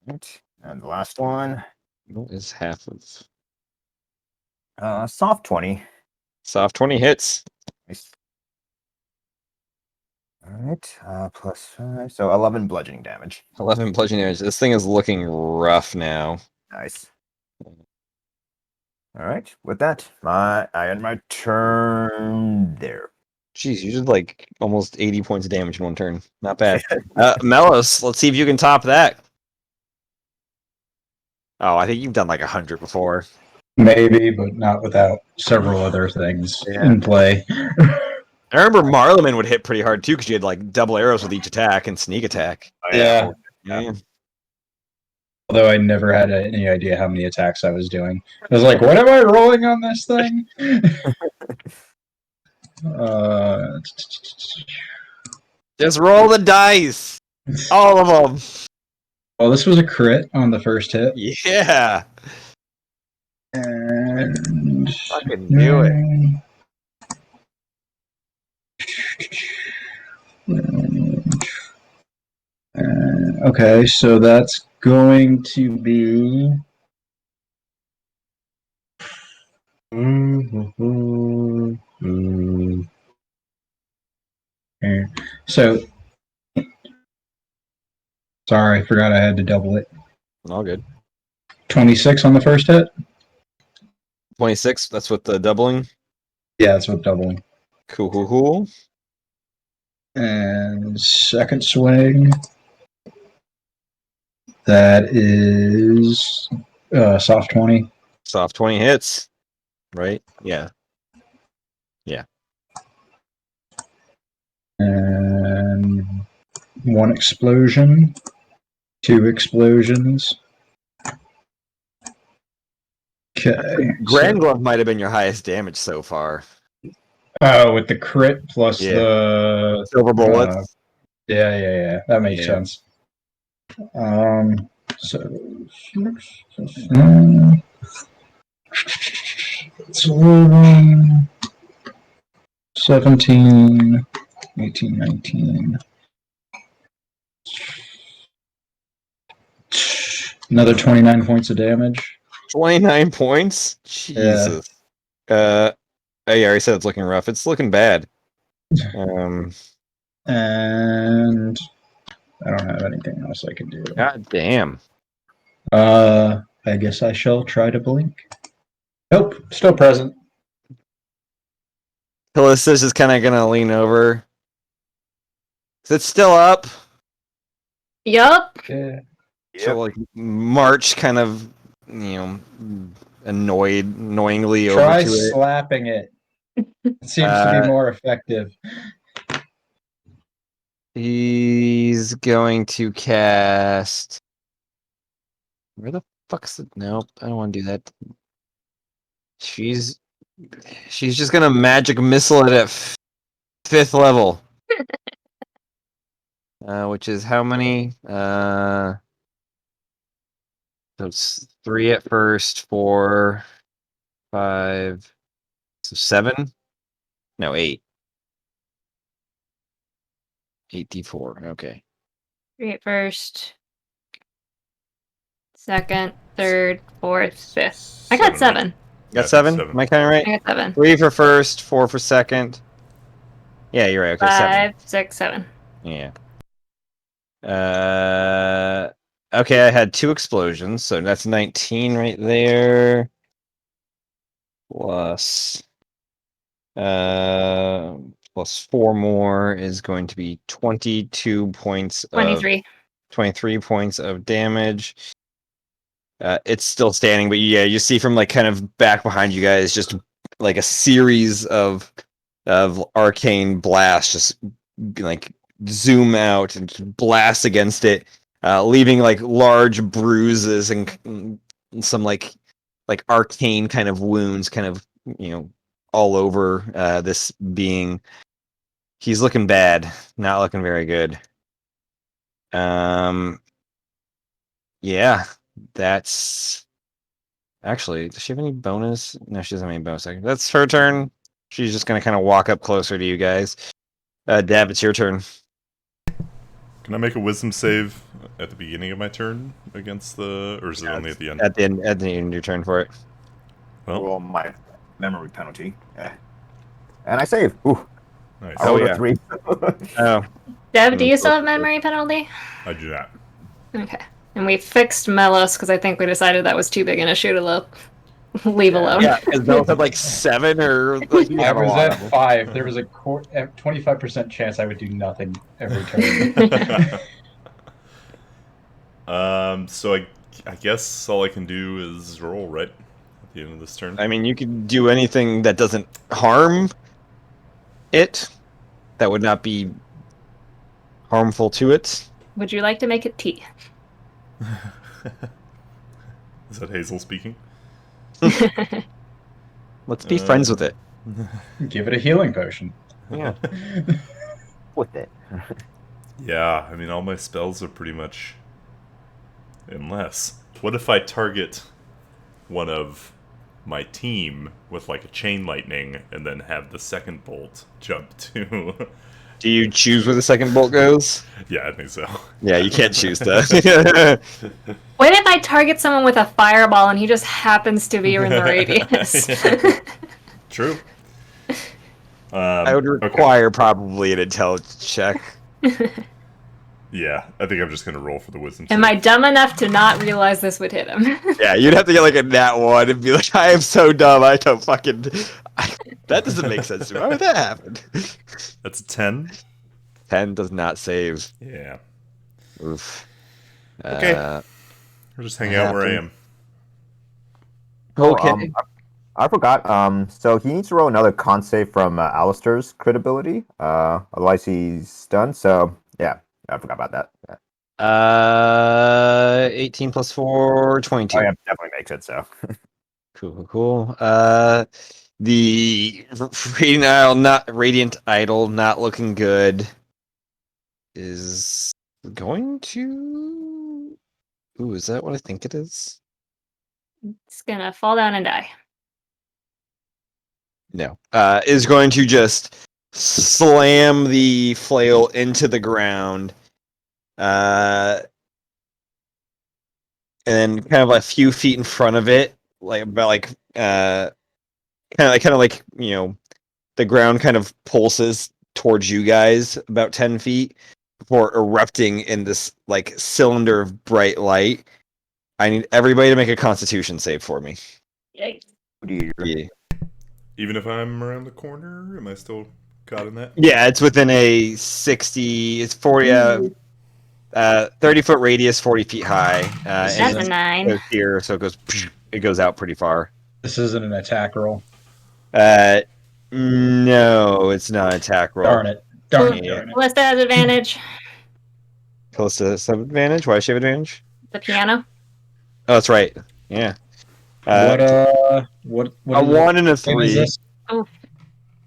[SPEAKER 7] Right. And the last one.
[SPEAKER 6] What is half of?
[SPEAKER 7] Soft 20.
[SPEAKER 6] Soft 20 hits.
[SPEAKER 7] Nice. All right. Plus 5. So 11 bludgeoning damage.
[SPEAKER 6] 11 bludgeoning damage. This thing is looking rough now.
[SPEAKER 7] Nice. All right. With that, I end my turn there.
[SPEAKER 6] Jeez, you did like almost 80 points of damage in one turn. Not bad. Melos, let's see if you can top that. Oh, I think you've done like 100 before.
[SPEAKER 2] Maybe, but not without several other things
[SPEAKER 7] Yeah.
[SPEAKER 2] in play.
[SPEAKER 6] I remember Marleman would hit pretty hard too because you had like double arrows with each attack and sneak attack.
[SPEAKER 7] Oh,
[SPEAKER 2] Yeah.
[SPEAKER 6] Yeah.
[SPEAKER 2] Although I never had any idea how many attacks I was doing. I was like, what am I rolling on this thing?
[SPEAKER 6] Just roll the dice. All of them.
[SPEAKER 2] Well, this was a crit on the first hit.
[SPEAKER 6] Yeah.
[SPEAKER 2] And
[SPEAKER 6] Fucking do it.
[SPEAKER 2] Okay, so that's going to be. So Sorry, I forgot I had to double it.
[SPEAKER 6] All good.
[SPEAKER 2] 26 on the first hit?
[SPEAKER 6] 26. That's with the doubling.
[SPEAKER 2] Yeah, that's with doubling.
[SPEAKER 6] Cool.
[SPEAKER 2] And second swing. That is soft 20.
[SPEAKER 6] Soft 20 hits. Right? Yeah.
[SPEAKER 2] And one explosion. 2 explosions. Okay.
[SPEAKER 6] Grand Glove might have been your highest damage so far.
[SPEAKER 2] Oh, with the crit plus
[SPEAKER 6] Yeah.
[SPEAKER 2] the
[SPEAKER 6] Silver bullets.
[SPEAKER 2] Yeah. That makes
[SPEAKER 6] Yeah.
[SPEAKER 2] sense. So 11, 17, 18, 19. Another 29 points of damage.
[SPEAKER 6] 29 points? Jesus. I already said it's looking rough. It's looking bad.
[SPEAKER 2] And I don't have anything else I can do.
[SPEAKER 6] God damn.
[SPEAKER 2] I guess I shall try to blink. Nope, still present.
[SPEAKER 6] Callista's just kind of gonna lean over. Is it still up?
[SPEAKER 1] Yup.
[SPEAKER 2] Yeah.
[SPEAKER 6] So like march kind of, annoyingly
[SPEAKER 2] Try
[SPEAKER 6] over to it.
[SPEAKER 2] slapping it. It seems to be more effective.
[SPEAKER 6] He's going to cast. Where the fuck's it? Nope, I don't want to do that. She's just gonna magic missile it at 5th level. Which is how many? So it's 3 at first, 4, 5, so 7. No, 8. 8d4. Okay.
[SPEAKER 1] 3 at first. Second, third, fourth, fifth. I got 7.
[SPEAKER 6] Got
[SPEAKER 5] Yeah,
[SPEAKER 6] 7?
[SPEAKER 5] 7.
[SPEAKER 6] Am I kind of right?
[SPEAKER 1] I got 7.
[SPEAKER 6] 3 for first, 4 for second. Yeah, you're right. Okay, 7.
[SPEAKER 1] 5, 6, 7.
[SPEAKER 6] Yeah. Okay, I had 2 explosions, so that's 19 right there. Plus 4 more is going to be 22 points of
[SPEAKER 1] 23.
[SPEAKER 6] 23 points of damage. It's still standing, but yeah, you see from like kind of back behind you guys just like a series of arcane blasts just like zoom out and just blast against it, leaving like large bruises and some like arcane kind of wounds kind of all over this being. He's looking bad, not looking very good. Yeah, that's actually. Does she have any bonus? No, she doesn't have any bonus. That's her turn. She's just gonna kind of walk up closer to you guys. Dab, it's your turn.
[SPEAKER 5] Can I make a wisdom save at the beginning of my turn against the, or is it only at the end?
[SPEAKER 6] At the end of your turn for it.
[SPEAKER 5] Well,
[SPEAKER 7] Roll my memory penalty. Yeah. And I save. Ooh,
[SPEAKER 5] nice.
[SPEAKER 7] I rolled
[SPEAKER 6] yeah.
[SPEAKER 7] a 3.
[SPEAKER 6] Oh,
[SPEAKER 1] Deb, do you still have memory penalty?
[SPEAKER 5] I do that.
[SPEAKER 1] Okay. And we fixed Melos because I think we decided that was too big an issue to leave alone.
[SPEAKER 6] yeah. Because those had like 7 or like,
[SPEAKER 2] I was at 5. There was a 25% chance I would do nothing every turn.
[SPEAKER 5] So I guess all I can do is roll, right? At the end of this turn.
[SPEAKER 6] I mean, you could do anything that doesn't harm it. That would not be harmful to it.
[SPEAKER 1] Would you like to make it tea?
[SPEAKER 5] Is that Hazel speaking?
[SPEAKER 6] Let's be friends with it.
[SPEAKER 2] Give it a healing potion.
[SPEAKER 6] Yeah.
[SPEAKER 7] With it.
[SPEAKER 5] Yeah, I mean, all my spells are pretty much... Unless... What if I target one of my team with, like, a chain lightning and then have the second bolt jump to...
[SPEAKER 6] Do you choose where the second bolt goes?
[SPEAKER 5] Yeah, I think so.
[SPEAKER 6] Yeah, you can't choose that.
[SPEAKER 1] What if I target someone with a fireball and he just happens to be in the radius?
[SPEAKER 5] True.
[SPEAKER 6] I would require probably an intelligence check.
[SPEAKER 5] Yeah, I think I'm just gonna roll for the wisdom.
[SPEAKER 1] Am
[SPEAKER 5] save.
[SPEAKER 1] I dumb enough to not realize this would hit him?
[SPEAKER 6] Yeah, you'd have to get like a nat 1 and be like, I am so dumb. I don't fucking. That doesn't make sense to me. Why would that happen?
[SPEAKER 5] That's a 10.
[SPEAKER 6] 10 does not save.
[SPEAKER 5] Yeah.
[SPEAKER 6] Oof.
[SPEAKER 5] Okay.
[SPEAKER 6] Uh,
[SPEAKER 5] I'll just hang out where I
[SPEAKER 6] happened.
[SPEAKER 5] am.
[SPEAKER 6] okay.
[SPEAKER 7] I forgot. So he needs to roll another con save from Alistair's crit ability. Otherwise he's done. So yeah, I forgot about that.
[SPEAKER 6] 18 plus 4, 22.
[SPEAKER 7] Oh yeah, definitely makes it. So
[SPEAKER 6] Cool. The Radiant Idol not looking good is going to. Ooh, is that what I think it is?
[SPEAKER 1] It's gonna fall down and die.
[SPEAKER 6] No. Is going to just slam the flail into the ground. And then kind of a few feet in front of it, like about like kind of like the ground kind of pulses towards you guys about 10 feet before erupting in this like cylinder of bright light. I need everybody to make a Constitution save for me.
[SPEAKER 1] Yikes.
[SPEAKER 6] Yeah.
[SPEAKER 5] Even if I'm around the corner, am I still caught in that?
[SPEAKER 6] Yeah, it's within a 60. It's 40. 30-foot radius, 40 feet high.
[SPEAKER 1] That's
[SPEAKER 6] And
[SPEAKER 1] a
[SPEAKER 6] it
[SPEAKER 1] 9.
[SPEAKER 6] goes here, so it goes out pretty far.
[SPEAKER 2] This isn't an attack roll.
[SPEAKER 6] No, it's not an attack roll.
[SPEAKER 2] Darn it. Darn it.
[SPEAKER 6] Yeah.
[SPEAKER 2] Darn it.
[SPEAKER 1] Callista has advantage.
[SPEAKER 6] Close to some advantage. Why does she have advantage?
[SPEAKER 1] The piano.
[SPEAKER 6] Oh, that's right. Yeah.
[SPEAKER 2] What
[SPEAKER 6] a
[SPEAKER 2] is
[SPEAKER 6] 1 and a
[SPEAKER 2] thing is
[SPEAKER 6] 3.
[SPEAKER 2] this?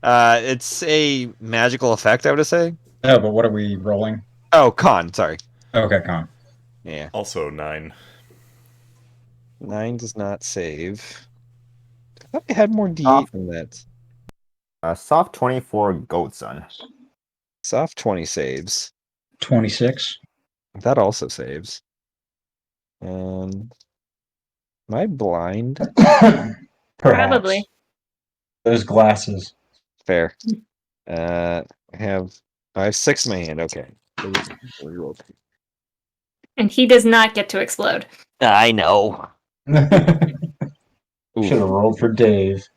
[SPEAKER 6] It's a magical effect, I would say.
[SPEAKER 2] No, but what are we rolling?
[SPEAKER 6] Oh, con. Sorry.
[SPEAKER 2] Okay, con.
[SPEAKER 6] Yeah.
[SPEAKER 5] Also 9.
[SPEAKER 6] 9 does not save. I thought I had more D8 than that.
[SPEAKER 7] soft 24 goat son.
[SPEAKER 6] Soft 20 saves.
[SPEAKER 2] 26.
[SPEAKER 6] That also saves. Am I blind?
[SPEAKER 1] Probably.
[SPEAKER 2] Those glasses.
[SPEAKER 6] Fair. I have 6 in my hand. Okay.
[SPEAKER 1] And he does not get to explode.
[SPEAKER 6] I know.
[SPEAKER 2] Should have rolled for Dave.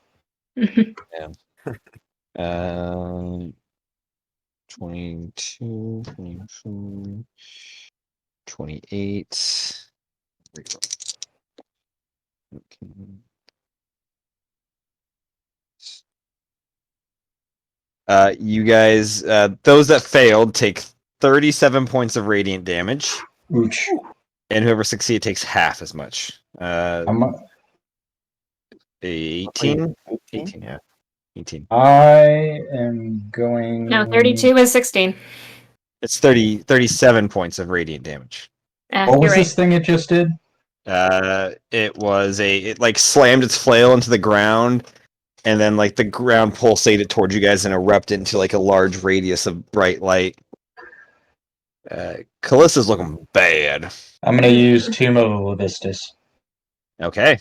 [SPEAKER 6] 22, 24, 28. You guys, those that failed take 37 points of radiant damage,
[SPEAKER 2] Ooch.
[SPEAKER 6] and whoever succeeded takes half as much. 18? 18.
[SPEAKER 7] Yeah.
[SPEAKER 6] 18.
[SPEAKER 2] I am going.
[SPEAKER 1] No, 32 is 16.
[SPEAKER 6] It's 37 points of radiant damage.
[SPEAKER 2] What was
[SPEAKER 1] You're
[SPEAKER 2] this thing it just did?
[SPEAKER 6] It like slammed its flail into the ground, and then like the ground pulsated towards you guys and erupted into like a large radius of bright light. Callista's looking bad.
[SPEAKER 2] I'm going to use Tomb of Levistus.
[SPEAKER 6] Okay.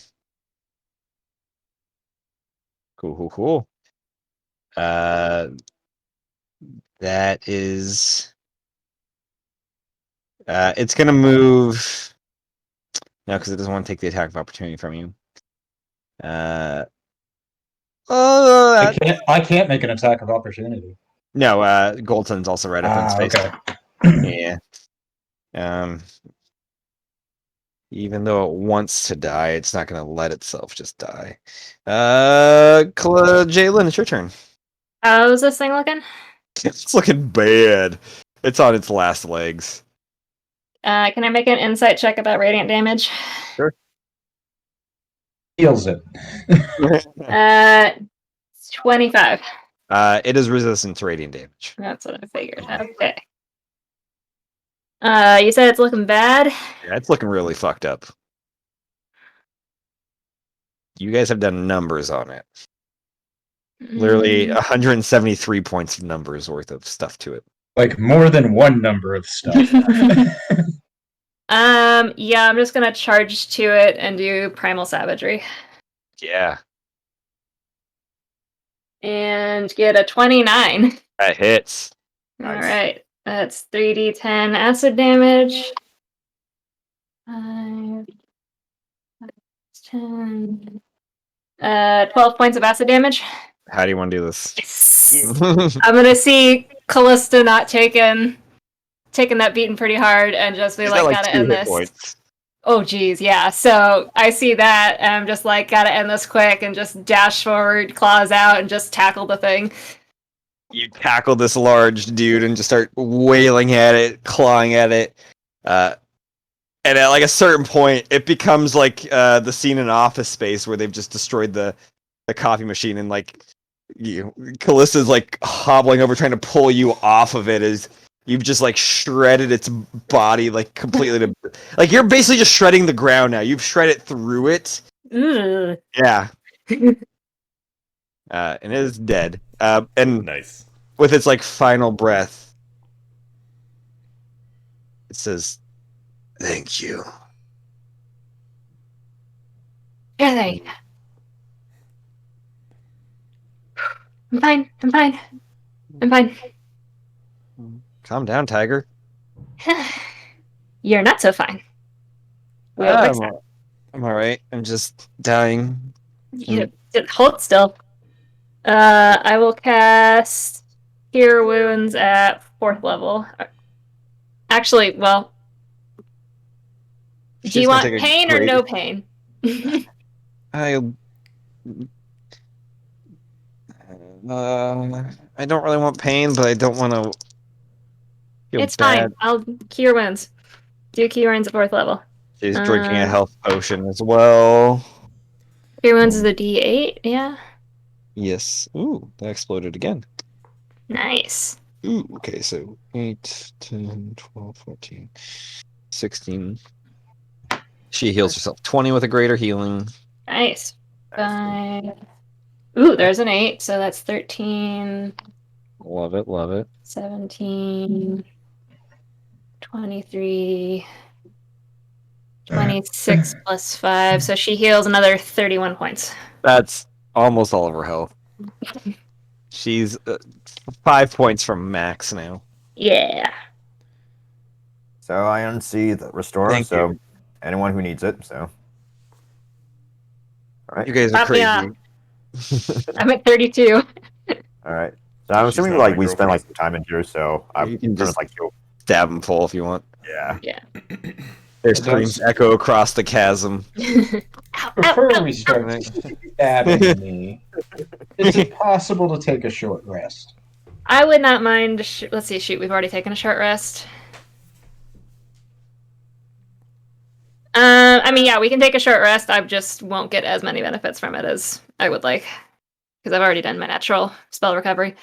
[SPEAKER 6] Cool. That is. It's gonna move. No, because it doesn't want to take the attack of opportunity from you.
[SPEAKER 2] I can't make an attack of opportunity.
[SPEAKER 6] No, Goldton's also right up in space.
[SPEAKER 2] Okay.
[SPEAKER 6] Yeah. Even though it wants to die, it's not going to let itself just die. Jalen, it's your turn.
[SPEAKER 1] How's this thing looking?
[SPEAKER 6] It's looking bad. It's on its last legs.
[SPEAKER 1] Can I make an insight check about radiant damage?
[SPEAKER 6] Sure.
[SPEAKER 2] Heals it.
[SPEAKER 1] 25.
[SPEAKER 6] It is resistant to radiant damage.
[SPEAKER 1] That's what I figured. Okay. You said it's looking bad?
[SPEAKER 6] Yeah, it's looking really fucked up. You guys have done numbers on it. Literally 173 points of numbers worth of stuff to it.
[SPEAKER 2] Like more than one number of stuff.
[SPEAKER 1] Yeah, I'm just gonna charge to it and do Primal Savagery.
[SPEAKER 6] Yeah.
[SPEAKER 1] And get a 29.
[SPEAKER 6] That hits.
[SPEAKER 7] Nice.
[SPEAKER 1] Alright. That's 3d10 acid damage. 5, 10. 12 points of acid damage.
[SPEAKER 6] How do you want to do this?
[SPEAKER 1] Yes. I'm gonna see Callista not taking that beating pretty hard and just be
[SPEAKER 6] She's
[SPEAKER 1] like,
[SPEAKER 6] got
[SPEAKER 1] gotta
[SPEAKER 6] 2
[SPEAKER 1] end
[SPEAKER 6] hit
[SPEAKER 1] this.
[SPEAKER 6] points.
[SPEAKER 1] Oh geez, yeah. So I see that and I'm just like, gotta end this quick and just dash forward, claws out, and just tackle the thing.
[SPEAKER 6] You tackle this large dude and just start wailing at it, clawing at it. And at like a certain point, it becomes like the scene in Office Space where they've just destroyed the coffee machine, and like Callista's like hobbling over trying to pull you off of it as you've just like shredded its body like completely to like you're basically just shredding the ground now. You've shredded through it.
[SPEAKER 1] Ugh.
[SPEAKER 6] Yeah. And it is dead. And
[SPEAKER 5] Nice.
[SPEAKER 6] with its like final breath, it says, "Thank you."
[SPEAKER 1] Yeah, I'm fine. I'm fine. I'm fine.
[SPEAKER 6] Calm down, Tiger.
[SPEAKER 1] You're not so fine. We'll fix that.
[SPEAKER 6] I'm alright. I'm just dying.
[SPEAKER 1] Hold still. I will cast Cure Wounds at 4th level. Actually, well, do you want pain or no pain?
[SPEAKER 6] I don't really want pain, but I don't want to feel
[SPEAKER 1] It's
[SPEAKER 6] bad.
[SPEAKER 1] fine. I'll Cure Wounds. Do Cure Wounds at 4th level.
[SPEAKER 6] She's drinking a health potion as well.
[SPEAKER 1] Cure Wounds is a D8, yeah?
[SPEAKER 6] Yes. Ooh, that exploded again.
[SPEAKER 1] Nice.
[SPEAKER 6] Ooh, okay, so 8, 10, 12, 14, 16. She heals herself. 20 with a greater healing.
[SPEAKER 1] Nice. 5. Ooh, there's an 8, so that's 13.
[SPEAKER 6] Love it, love it.
[SPEAKER 1] 17. 23. 26 plus 5, so she heals another 31 points.
[SPEAKER 6] That's almost all of her health. She's 5 points from max now.
[SPEAKER 1] Yeah.
[SPEAKER 7] So I unsee the restore.
[SPEAKER 6] Thank
[SPEAKER 7] so
[SPEAKER 6] you.
[SPEAKER 7] anyone who needs it. So. All right.
[SPEAKER 6] You guys are
[SPEAKER 1] Pop me
[SPEAKER 6] crazy.
[SPEAKER 1] off. I'm at 32.
[SPEAKER 7] All right. So I'm
[SPEAKER 5] She's
[SPEAKER 7] assuming
[SPEAKER 5] not
[SPEAKER 7] like
[SPEAKER 5] my
[SPEAKER 7] we spend like
[SPEAKER 5] girlfriend.
[SPEAKER 7] some time in here. So I'm
[SPEAKER 6] You can just
[SPEAKER 7] like you.
[SPEAKER 6] stab him full if you want.
[SPEAKER 7] Yeah.
[SPEAKER 6] Their screams echo across the chasm.
[SPEAKER 2] Before we start stabbing me, is it possible to take a short rest?
[SPEAKER 1] I would not mind. Let's see, shoot, we've already taken a short rest. I mean, yeah, we can take a short rest. I just won't get as many benefits from it as I would like, because I've already done my natural spell recovery.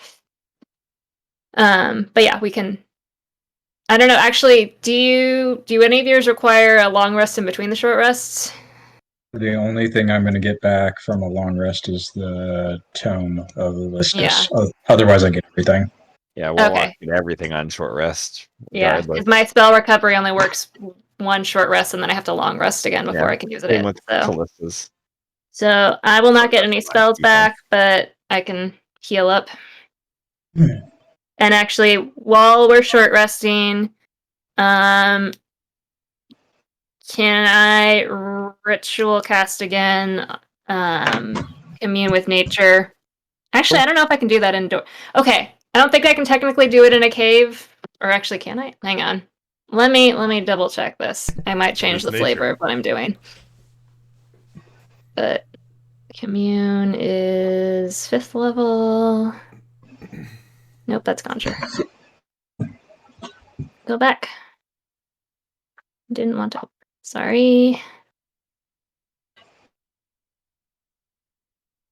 [SPEAKER 1] But yeah, we can. I don't know. Actually, do any of yours require a long rest in between the short rests?
[SPEAKER 2] The only thing I'm going to get back from a long rest is the Tome of Listus. Otherwise, I get everything.
[SPEAKER 6] Yeah, we'll
[SPEAKER 1] Okay.
[SPEAKER 6] get everything on short rest.
[SPEAKER 1] Yeah,
[SPEAKER 6] regardless.
[SPEAKER 1] because my spell recovery only works one short rest, and then I have to long rest again before I can use it.
[SPEAKER 6] Same with Callista's.
[SPEAKER 1] So I will not get any spells back, but I can heal up. And actually, while we're short resting, can I ritual cast again? Commune with nature. Actually, I don't know if I can do that indoor. Okay, I don't think I can technically do it in a cave. Or actually, can I? Hang on. Let me double check this. I might change the flavor of what I'm doing. But commune is 5th level. Nope, that's Conjure. Go back. Didn't want to. Sorry.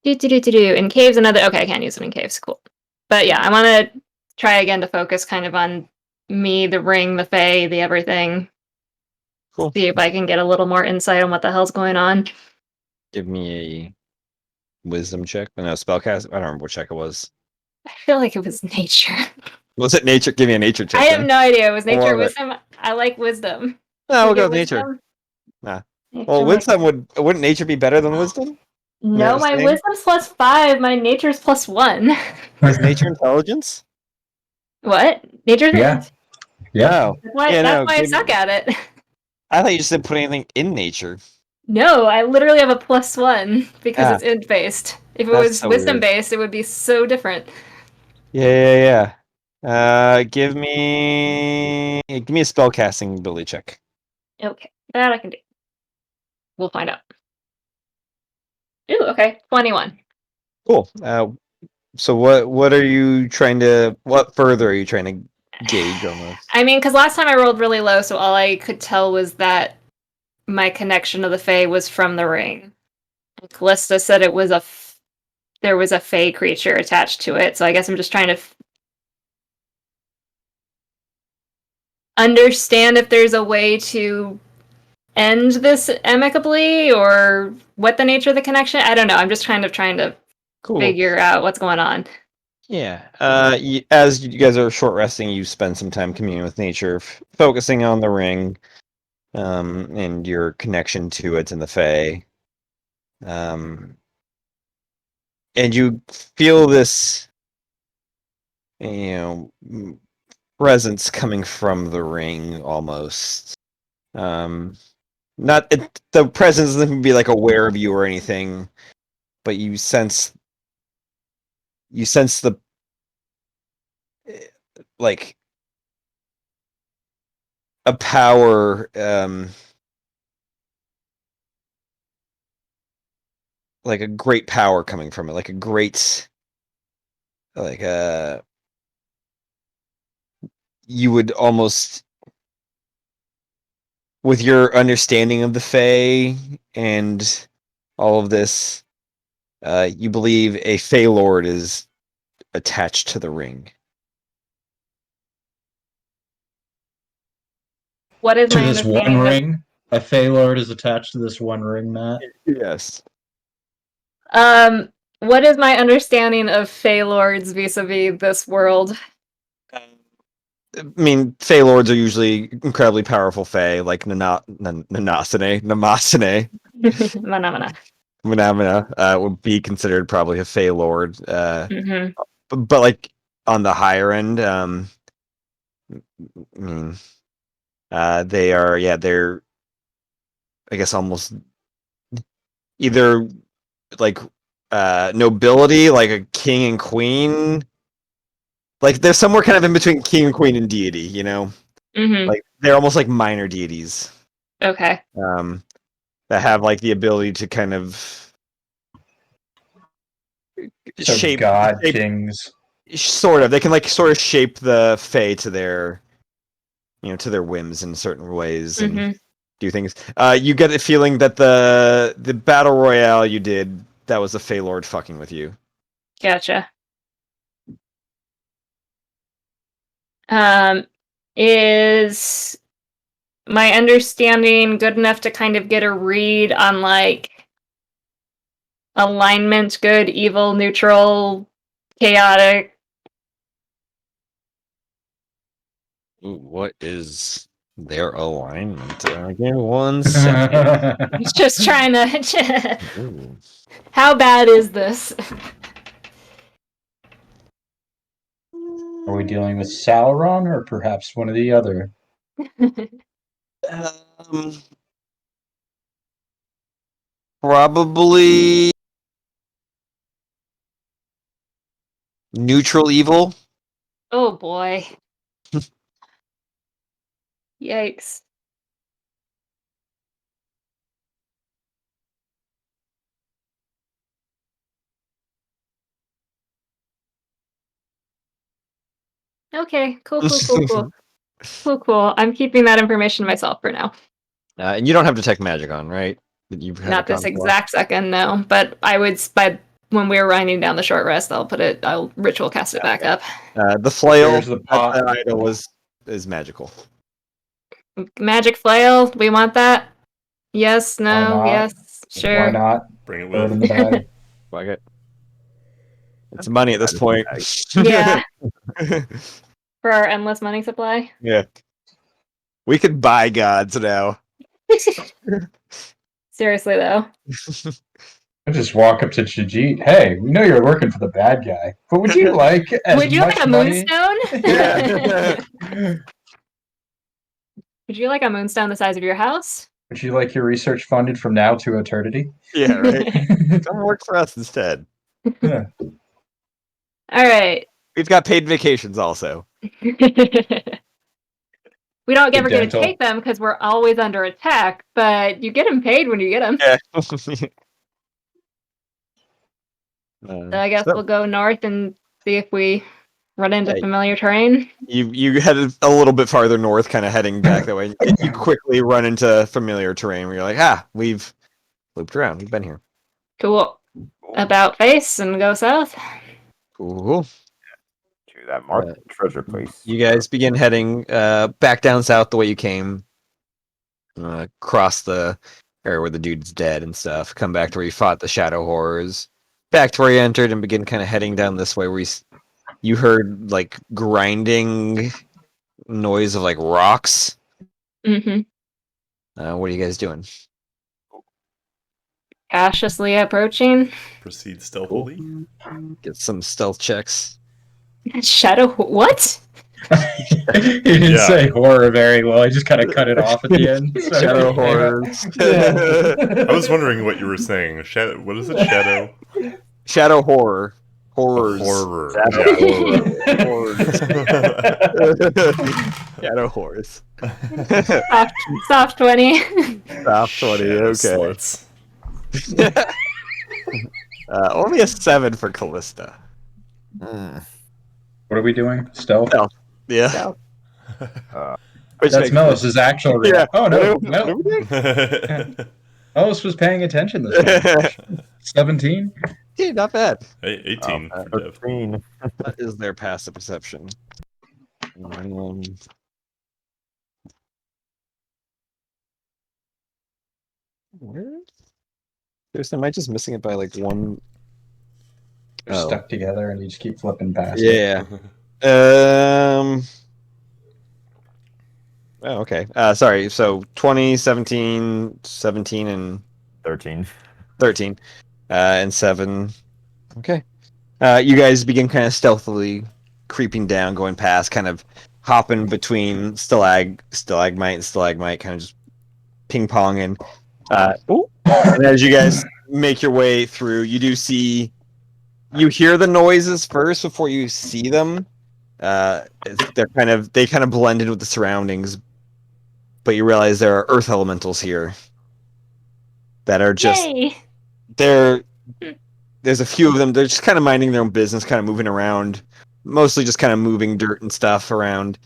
[SPEAKER 1] In caves, another. Okay, I can't use it in caves. Cool. But yeah, I want to try again to focus kind of on me, the ring, the fae, the everything.
[SPEAKER 6] Cool.
[SPEAKER 1] See if I can get a little more insight on what the hell's going on.
[SPEAKER 6] Give me a wisdom check. No, spellcast. I don't remember what check it was.
[SPEAKER 1] I feel like it was nature.
[SPEAKER 6] Was it nature? Give me a nature check.
[SPEAKER 1] I have no idea. It was nature or
[SPEAKER 6] love it.
[SPEAKER 1] wisdom. I like wisdom.
[SPEAKER 6] No, we'll
[SPEAKER 1] Can
[SPEAKER 6] go
[SPEAKER 1] you
[SPEAKER 6] with
[SPEAKER 1] get
[SPEAKER 6] nature.
[SPEAKER 1] wisdom?
[SPEAKER 6] Nah.
[SPEAKER 1] Nature,
[SPEAKER 6] Well,
[SPEAKER 1] like-
[SPEAKER 6] wisdom wouldn't nature be better than wisdom?
[SPEAKER 1] No,
[SPEAKER 6] what
[SPEAKER 1] my
[SPEAKER 6] I'm saying?
[SPEAKER 1] wisdom's +5. My nature's +1.
[SPEAKER 6] Is nature intelligence?
[SPEAKER 1] What? Nature's
[SPEAKER 2] Yeah.
[SPEAKER 4] Yeah.
[SPEAKER 6] Oh,
[SPEAKER 1] That's why,
[SPEAKER 6] Yeah,
[SPEAKER 1] that's
[SPEAKER 6] no,
[SPEAKER 1] why I
[SPEAKER 6] give
[SPEAKER 1] suck
[SPEAKER 6] me-
[SPEAKER 1] at it.
[SPEAKER 6] I thought you just didn't put anything in nature.
[SPEAKER 1] No, I literally have a +1 because
[SPEAKER 6] Ah.
[SPEAKER 1] it's int based. If it
[SPEAKER 6] That's
[SPEAKER 1] was
[SPEAKER 6] so
[SPEAKER 1] wisdom
[SPEAKER 6] weird.
[SPEAKER 1] based, it would be so different.
[SPEAKER 6] Yeah. Give me a spellcasting ability check.
[SPEAKER 1] Okay, that I can do. We'll find out. Ooh, okay, 21.
[SPEAKER 6] Cool. So what are you trying to? What further are you trying to gauge on this?
[SPEAKER 1] I mean, because last time I rolled really low, so all I could tell was that my connection to the Fae was from the ring. And Callista said it was there was a Fae creature attached to it, so I guess I'm just trying to understand if there's a way to end this amicably or what the nature of the connection. I don't know. I'm just kind of trying to
[SPEAKER 6] Cool.
[SPEAKER 1] figure out what's going on.
[SPEAKER 6] Yeah. As you guys are short resting, you spend some time communing with nature, focusing on the ring, and your connection to it and the Fae. And you feel this, presence coming from the ring almost. Not the presence doesn't be like aware of you or anything, but you sense the like a power, like a great power coming from it, like a great, like you would almost, with your understanding of the Fae and all of this, you believe a Fae Lord is attached to the ring.
[SPEAKER 1] What is
[SPEAKER 2] To
[SPEAKER 1] my
[SPEAKER 2] this one
[SPEAKER 1] understanding of
[SPEAKER 2] ring, a Fey Lord is attached to this one ring, Matt.
[SPEAKER 6] Yes.
[SPEAKER 1] what is my understanding of Fae Lords vis-a-vis this world?
[SPEAKER 6] I mean, Fae Lords are usually incredibly powerful Fae, like Namasane,
[SPEAKER 1] Mana.
[SPEAKER 6] Manamana would be considered probably a Fae Lord.
[SPEAKER 1] Mm-hmm.
[SPEAKER 6] But like on the higher end, I mean, they're, I guess, almost either like nobility, like a king and queen. Like they're somewhere kind of in between king and queen and deity,
[SPEAKER 1] Mm-hmm.
[SPEAKER 6] Like they're almost like minor deities.
[SPEAKER 1] Okay.
[SPEAKER 6] That have like the ability to kind of
[SPEAKER 2] So
[SPEAKER 6] shape,
[SPEAKER 2] kings.
[SPEAKER 6] sort of. They can like sort of shape the Fae to their, to their whims in certain ways and
[SPEAKER 1] Mm-hmm.
[SPEAKER 6] do things. You get the feeling that the battle royale you did, that was the Fae Lord fucking with you.
[SPEAKER 1] Gotcha. Is my understanding good enough to kind of get a read on like alignment, good, evil, neutral, chaotic?
[SPEAKER 6] Ooh, what is their alignment? Give me 1 second.
[SPEAKER 1] Just trying to.
[SPEAKER 6] Ooh.
[SPEAKER 1] How bad is this?
[SPEAKER 2] Are we dealing with Sauron or perhaps one of the other?
[SPEAKER 6] Um, Probably neutral evil.
[SPEAKER 1] Oh boy. Yikes. Okay, cool. Cool. I'm keeping that information to myself for now.
[SPEAKER 6] And you don't have detect magic on, right? You've had
[SPEAKER 1] Not
[SPEAKER 6] it
[SPEAKER 1] this
[SPEAKER 6] on before?
[SPEAKER 1] exact second, no. But I would, by when we're winding down the short rest, I'll ritual cast it back up.
[SPEAKER 6] The flail
[SPEAKER 2] There's the pot.
[SPEAKER 6] that the idol is magical.
[SPEAKER 1] Magic flail, we want that? Yes,
[SPEAKER 2] Why
[SPEAKER 1] no,
[SPEAKER 2] not?
[SPEAKER 1] yes, sure.
[SPEAKER 2] Why not?
[SPEAKER 5] Bring it
[SPEAKER 2] Throw it in
[SPEAKER 5] with.
[SPEAKER 2] the bag.
[SPEAKER 6] Fuck it. It's money at this point.
[SPEAKER 1] Yeah, for our endless money supply.
[SPEAKER 6] Yeah. We could buy gods now.
[SPEAKER 1] Seriously though.
[SPEAKER 2] I just walk up to Chajit. Hey, we know you're working for the bad guy, but would you like as
[SPEAKER 1] Would you
[SPEAKER 2] much
[SPEAKER 1] like a
[SPEAKER 2] money?
[SPEAKER 1] moonstone?
[SPEAKER 6] Yeah.
[SPEAKER 1] Would you like a moonstone the size of your house?
[SPEAKER 2] Would you like your research funded from now to eternity?
[SPEAKER 6] Yeah, right. Come work for us instead.
[SPEAKER 2] Yeah.
[SPEAKER 1] All right.
[SPEAKER 6] We've got paid vacations also.
[SPEAKER 1] We don't ever get to
[SPEAKER 2] dental.
[SPEAKER 1] take them because we're always under attack, but you get them paid when you get them.
[SPEAKER 6] Yeah.
[SPEAKER 1] So I guess
[SPEAKER 6] So-
[SPEAKER 1] we'll go north and see if we run into
[SPEAKER 6] Hey.
[SPEAKER 1] familiar terrain.
[SPEAKER 6] You headed a little bit farther north, kind of heading back that way. You quickly run into familiar terrain where you're like, we've looped around. We've been here.
[SPEAKER 1] Cool. About face and go south.
[SPEAKER 6] Cool.
[SPEAKER 7] To that marked treasure place.
[SPEAKER 6] You guys begin heading back down south the way you came. Cross the area where the dude's dead and stuff. Come back to where you fought the shadow horrors. Back to where you entered and begin kind of heading down this way where you heard like grinding noise of like rocks.
[SPEAKER 1] Mm-hmm.
[SPEAKER 6] What are you guys doing?
[SPEAKER 1] Cautiously approaching.
[SPEAKER 5] Proceed stealthily.
[SPEAKER 6] Get some stealth checks.
[SPEAKER 1] Shadow. What?
[SPEAKER 2] He didn't
[SPEAKER 5] Yeah.
[SPEAKER 2] say horror very well. He just kind of cut it off at the end. So-
[SPEAKER 6] Shadow horrors.
[SPEAKER 2] Yeah.
[SPEAKER 5] I was wondering what you were saying. Shadow. What is it? Shadow.
[SPEAKER 6] Shadow horror. Horrors.
[SPEAKER 5] Horror.
[SPEAKER 7] Shadow
[SPEAKER 5] Yeah.
[SPEAKER 6] Horrors. Shadow horrors.
[SPEAKER 1] Soft 20.
[SPEAKER 6] Soft 20,
[SPEAKER 5] Shadow
[SPEAKER 6] okay.
[SPEAKER 5] sluts.
[SPEAKER 6] Only a 7 for Callista.
[SPEAKER 7] Hmm.
[SPEAKER 2] What are we doing? Stealth?
[SPEAKER 6] Stealth. Yeah.
[SPEAKER 1] So,
[SPEAKER 6] Which
[SPEAKER 2] That's
[SPEAKER 6] makes
[SPEAKER 2] Melis's actual
[SPEAKER 6] Yeah.
[SPEAKER 2] reaction. Oh, no.
[SPEAKER 6] No.
[SPEAKER 2] Melis was paying attention this time. 17?
[SPEAKER 6] Yeah, not bad.
[SPEAKER 5] Hey, 18 for Dev.
[SPEAKER 7] 13.
[SPEAKER 6] That is their passive perception. Where? Seriously, am I just missing it by like one?
[SPEAKER 2] They're
[SPEAKER 6] Oh.
[SPEAKER 2] stuck together and you just keep flipping past it.
[SPEAKER 6] Yeah. Oh, okay. Sorry. So 20, 17, 17, and
[SPEAKER 7] 13.
[SPEAKER 6] 13, and 7. Okay. You guys begin kind of stealthily creeping down, going past, kind of hopping between stalagmite, and stalagmite, kind of just ping ponging. And as you guys make your way through, you do see, you hear the noises first before you see them. They kind of blend in with the surroundings, but you realize there are earth elementals here that are just
[SPEAKER 1] yay!
[SPEAKER 6] there's a few of them. They're just kind of minding their own business, kind of moving around, mostly just kind of moving dirt and stuff around.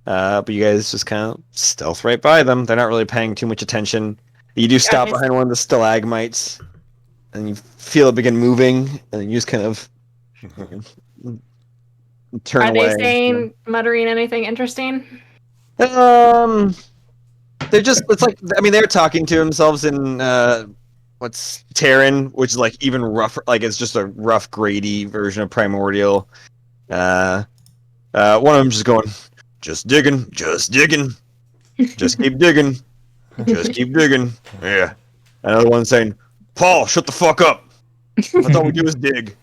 [SPEAKER 6] But you guys just kind of stealth right by them. They're not really paying too much attention. You do stop
[SPEAKER 1] Guys.
[SPEAKER 6] behind one of the stalagmites, and you feel it begin moving, and you just kind of turn
[SPEAKER 1] Are
[SPEAKER 6] away.
[SPEAKER 1] they saying, muttering anything interesting?
[SPEAKER 6] They're just, it's like, I mean, they're talking to themselves in, what's Terran, which is like even rougher, like it's just a rough, grady version of Primordial. One of them just going, just digging, just keep digging, just keep digging. Yeah. Another one saying, Paul, shut the fuck up. That's all we do is dig.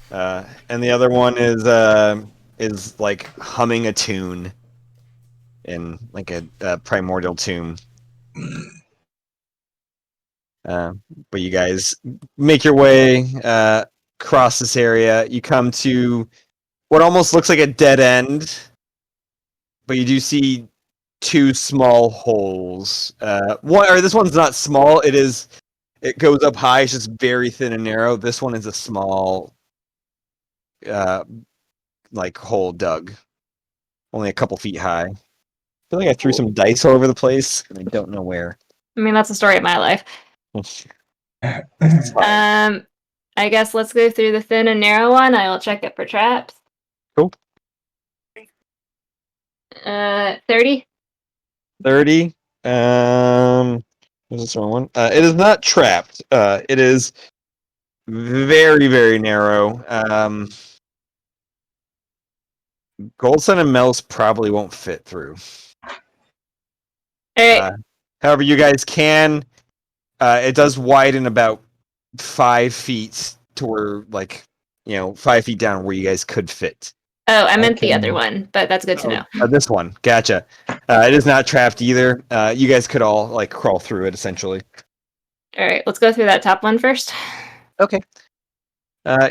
[SPEAKER 6] And the other one is like humming a tune in like a primordial tomb. But you guys make your way across this area. You come to what almost looks like a dead end, but you do see two small holes. This one's not small. It goes up high. It's just very thin and narrow. This one is a small, like hole dug, only a couple feet high. I feel like I threw some dice all over the place, and I don't know where.
[SPEAKER 1] I mean, that's the story of my life. I guess let's go through the thin and narrow one. I will check it for traps.
[SPEAKER 6] Cool.
[SPEAKER 1] 30.
[SPEAKER 6] 30. Is this the wrong one? It is not trapped. It is very, very narrow. Goldson and Mel's probably won't fit through.
[SPEAKER 1] Alright.
[SPEAKER 6] However, you guys can. It does widen about 5 feet to where, 5 feet down where you guys could fit.
[SPEAKER 1] Oh, I meant the
[SPEAKER 2] can-
[SPEAKER 1] other one, but that's good to know.
[SPEAKER 6] This one, gotcha. It is not trapped either. You guys could all like crawl through it essentially.
[SPEAKER 1] All right, let's go through that top one first.
[SPEAKER 6] Okay.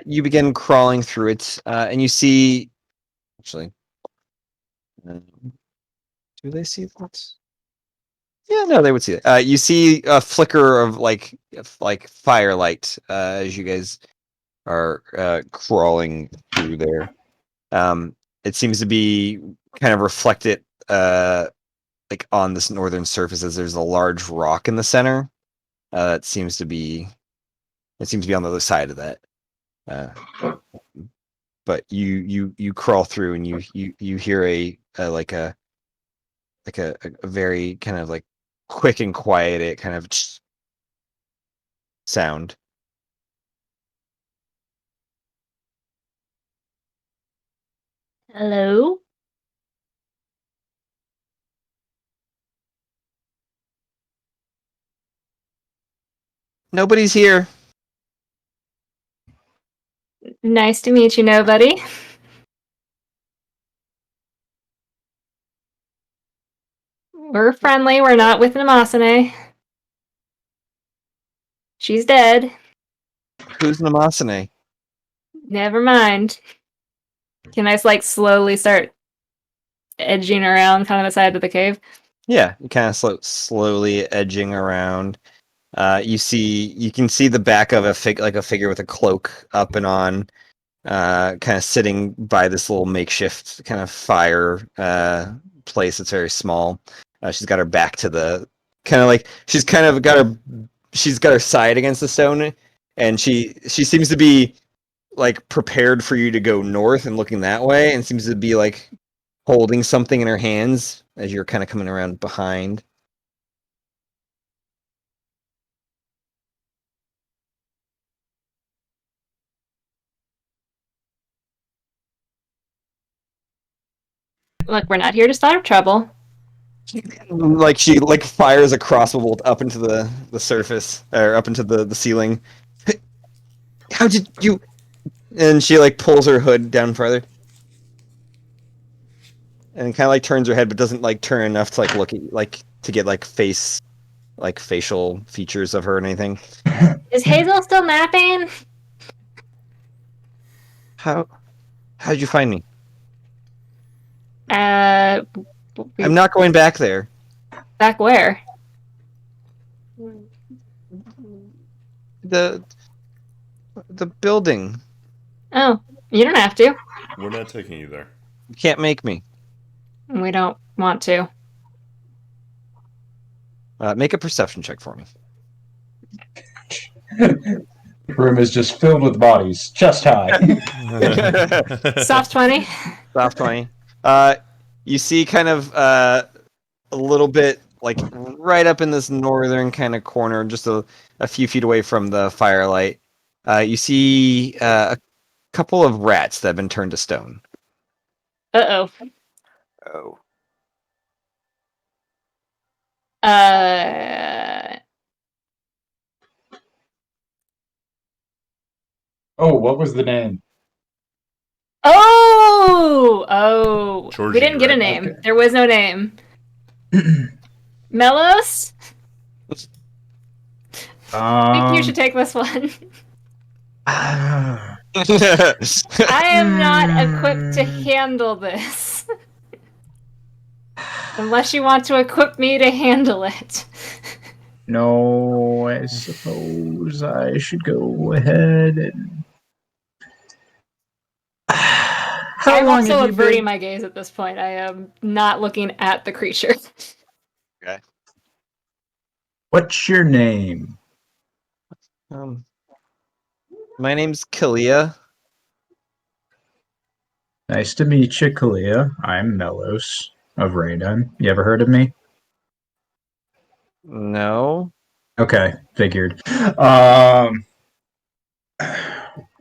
[SPEAKER 6] You begin crawling through it, and you see. Actually, do they see that? Yeah, no, they would see it. You see a flicker of like firelight as you guys are crawling through there. It seems to be kind of reflected like on this northern surface as there's a large rock in the center. It seems to be on the other side of that. But you crawl through and you hear a very kind of like quick and quiet kind of sound.
[SPEAKER 1] Hello?
[SPEAKER 6] Nobody's here.
[SPEAKER 1] Nice to meet you, nobody. We're friendly. We're not with Namasane. She's dead.
[SPEAKER 6] Who's Namasane?
[SPEAKER 1] Never mind. Can I like slowly start edging around kind of the side of the cave?
[SPEAKER 6] Yeah, you kind of slowly edging around. You can see the back of a figure with a cloak up and on, kind of sitting by this little makeshift kind of fire place that's very small. She's got her back to the kind of like she's got her side against the stone, and she seems to be like prepared for you to go north and looking that way, and seems to be like holding something in her hands as you're kind of coming around behind.
[SPEAKER 1] Look, we're not here to start trouble.
[SPEAKER 6] Like she like fires a crossbow bolt up into the surface or up into the ceiling. How did you? And she like pulls her hood down further, and kind of like turns her head, but doesn't like turn enough to like look at like to get like facial features of her and anything.
[SPEAKER 1] Is Hazel still napping?
[SPEAKER 6] How did you find me?
[SPEAKER 1] I'm
[SPEAKER 6] I'm not going back there.
[SPEAKER 1] back where?
[SPEAKER 6] The building.
[SPEAKER 1] Oh, you don't have to.
[SPEAKER 5] We're not taking you there.
[SPEAKER 6] You can't make me.
[SPEAKER 1] We don't want to.
[SPEAKER 6] Make a perception check for me.
[SPEAKER 2] The room is just filled with bodies, chest high.
[SPEAKER 1] Soft 20.
[SPEAKER 6] Soft 20. You see kind of a little bit like right up in this northern kind of corner, just a few feet away from the firelight. You see a couple of rats that have been turned to stone.
[SPEAKER 1] Uh-oh.
[SPEAKER 7] Oh.
[SPEAKER 2] Oh, what was the name?
[SPEAKER 1] Oh! We
[SPEAKER 5] Georgie,
[SPEAKER 1] didn't get a
[SPEAKER 5] right?
[SPEAKER 1] name.
[SPEAKER 2] Okay.
[SPEAKER 1] There was no name. Melos? I think you should take this one. I am not equipped to handle this. Unless you want to equip me to handle it.
[SPEAKER 2] No, I suppose I should go ahead and. How
[SPEAKER 1] I'm
[SPEAKER 2] long
[SPEAKER 1] also
[SPEAKER 2] have you
[SPEAKER 1] averting
[SPEAKER 2] been?
[SPEAKER 1] my gaze at this point. I am not looking at the creature.
[SPEAKER 6] Okay.
[SPEAKER 2] What's your name?
[SPEAKER 6] My name's Kalia.
[SPEAKER 2] Nice to meet you, Kalia. I'm Melos of Raydon. You ever heard of me?
[SPEAKER 6] No.
[SPEAKER 2] Okay, figured.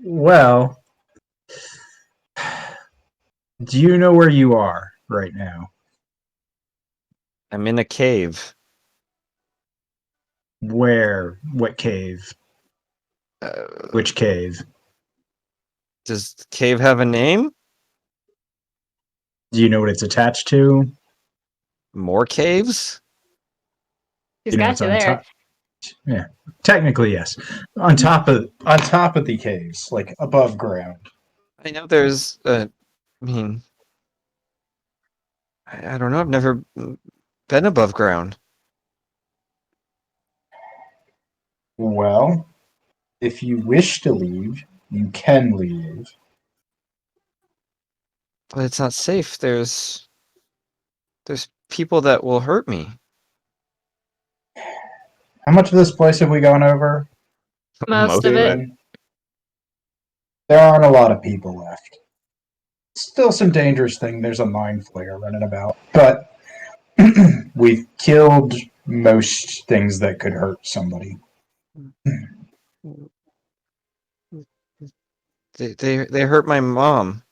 [SPEAKER 2] Well, do you know where you are right now?
[SPEAKER 6] I'm in a cave.
[SPEAKER 2] Where? What cave? Which cave?
[SPEAKER 6] Does the cave have a name?
[SPEAKER 2] Do you know what it's attached to?
[SPEAKER 6] More caves?
[SPEAKER 1] She's
[SPEAKER 2] You know
[SPEAKER 1] got
[SPEAKER 2] it's
[SPEAKER 1] you
[SPEAKER 2] on
[SPEAKER 1] there.
[SPEAKER 2] top. Yeah, technically yes. On top of the caves, like above ground.
[SPEAKER 6] I know there's. I mean, I don't know. I've never been above ground.
[SPEAKER 2] Well, if you wish to leave, you can leave.
[SPEAKER 6] But it's not safe. There's people that will hurt me.
[SPEAKER 2] How much of this place have we gone over?
[SPEAKER 1] Most of it.
[SPEAKER 2] Steven? There aren't a lot of people left. Still some dangerous thing. There's a mind flayer running about, but we've killed most things that could hurt somebody.
[SPEAKER 6] They hurt my mom.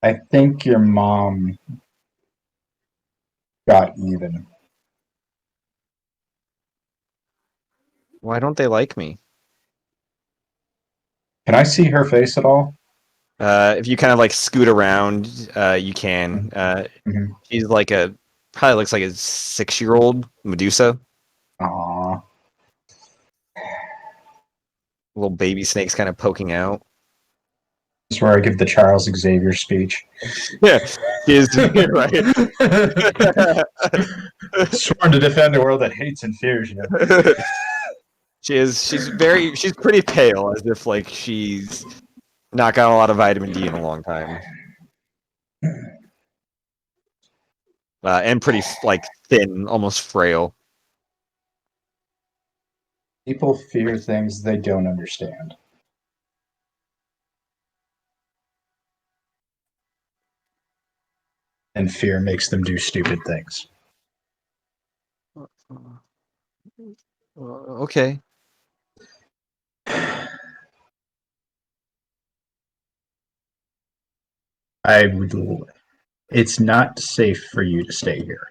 [SPEAKER 2] I think your mom got even.
[SPEAKER 6] Why don't they like me?
[SPEAKER 2] Can I see her face at all?
[SPEAKER 6] If you kind of like scoot around, you can.
[SPEAKER 2] Mhm.
[SPEAKER 6] She's like probably looks like a 6-year-old Medusa.
[SPEAKER 2] Aww.
[SPEAKER 6] Little baby snakes kind of poking out.
[SPEAKER 2] This is where I give the Charles Xavier speech.
[SPEAKER 6] Yeah, she is right.
[SPEAKER 2] Sworn to defend a world that hates and fears you.
[SPEAKER 6] She's pretty pale, as if like she's not got a lot of vitamin D in a long time. And pretty like thin, almost frail.
[SPEAKER 2] People fear things they don't understand. And fear makes them do stupid things.
[SPEAKER 6] Okay.
[SPEAKER 2] I would. It's not safe for you to stay here.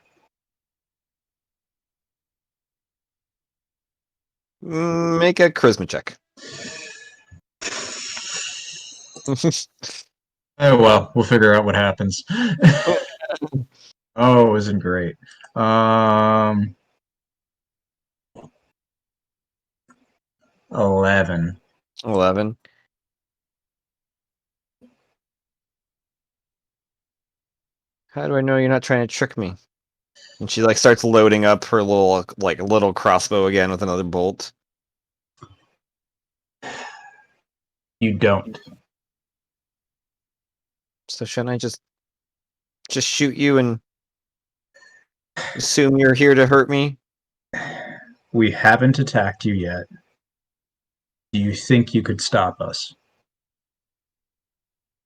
[SPEAKER 6] Make a charisma check.
[SPEAKER 2] Oh well, we'll figure out what happens. Oh, it wasn't great. 11.
[SPEAKER 6] 11. How do I know you're not trying to trick me? And she like starts loading up her little crossbow again with another bolt.
[SPEAKER 2] You don't.
[SPEAKER 6] So shouldn't I just shoot you and assume you're here to hurt me?
[SPEAKER 2] We haven't attacked you yet. Do you think you could stop us?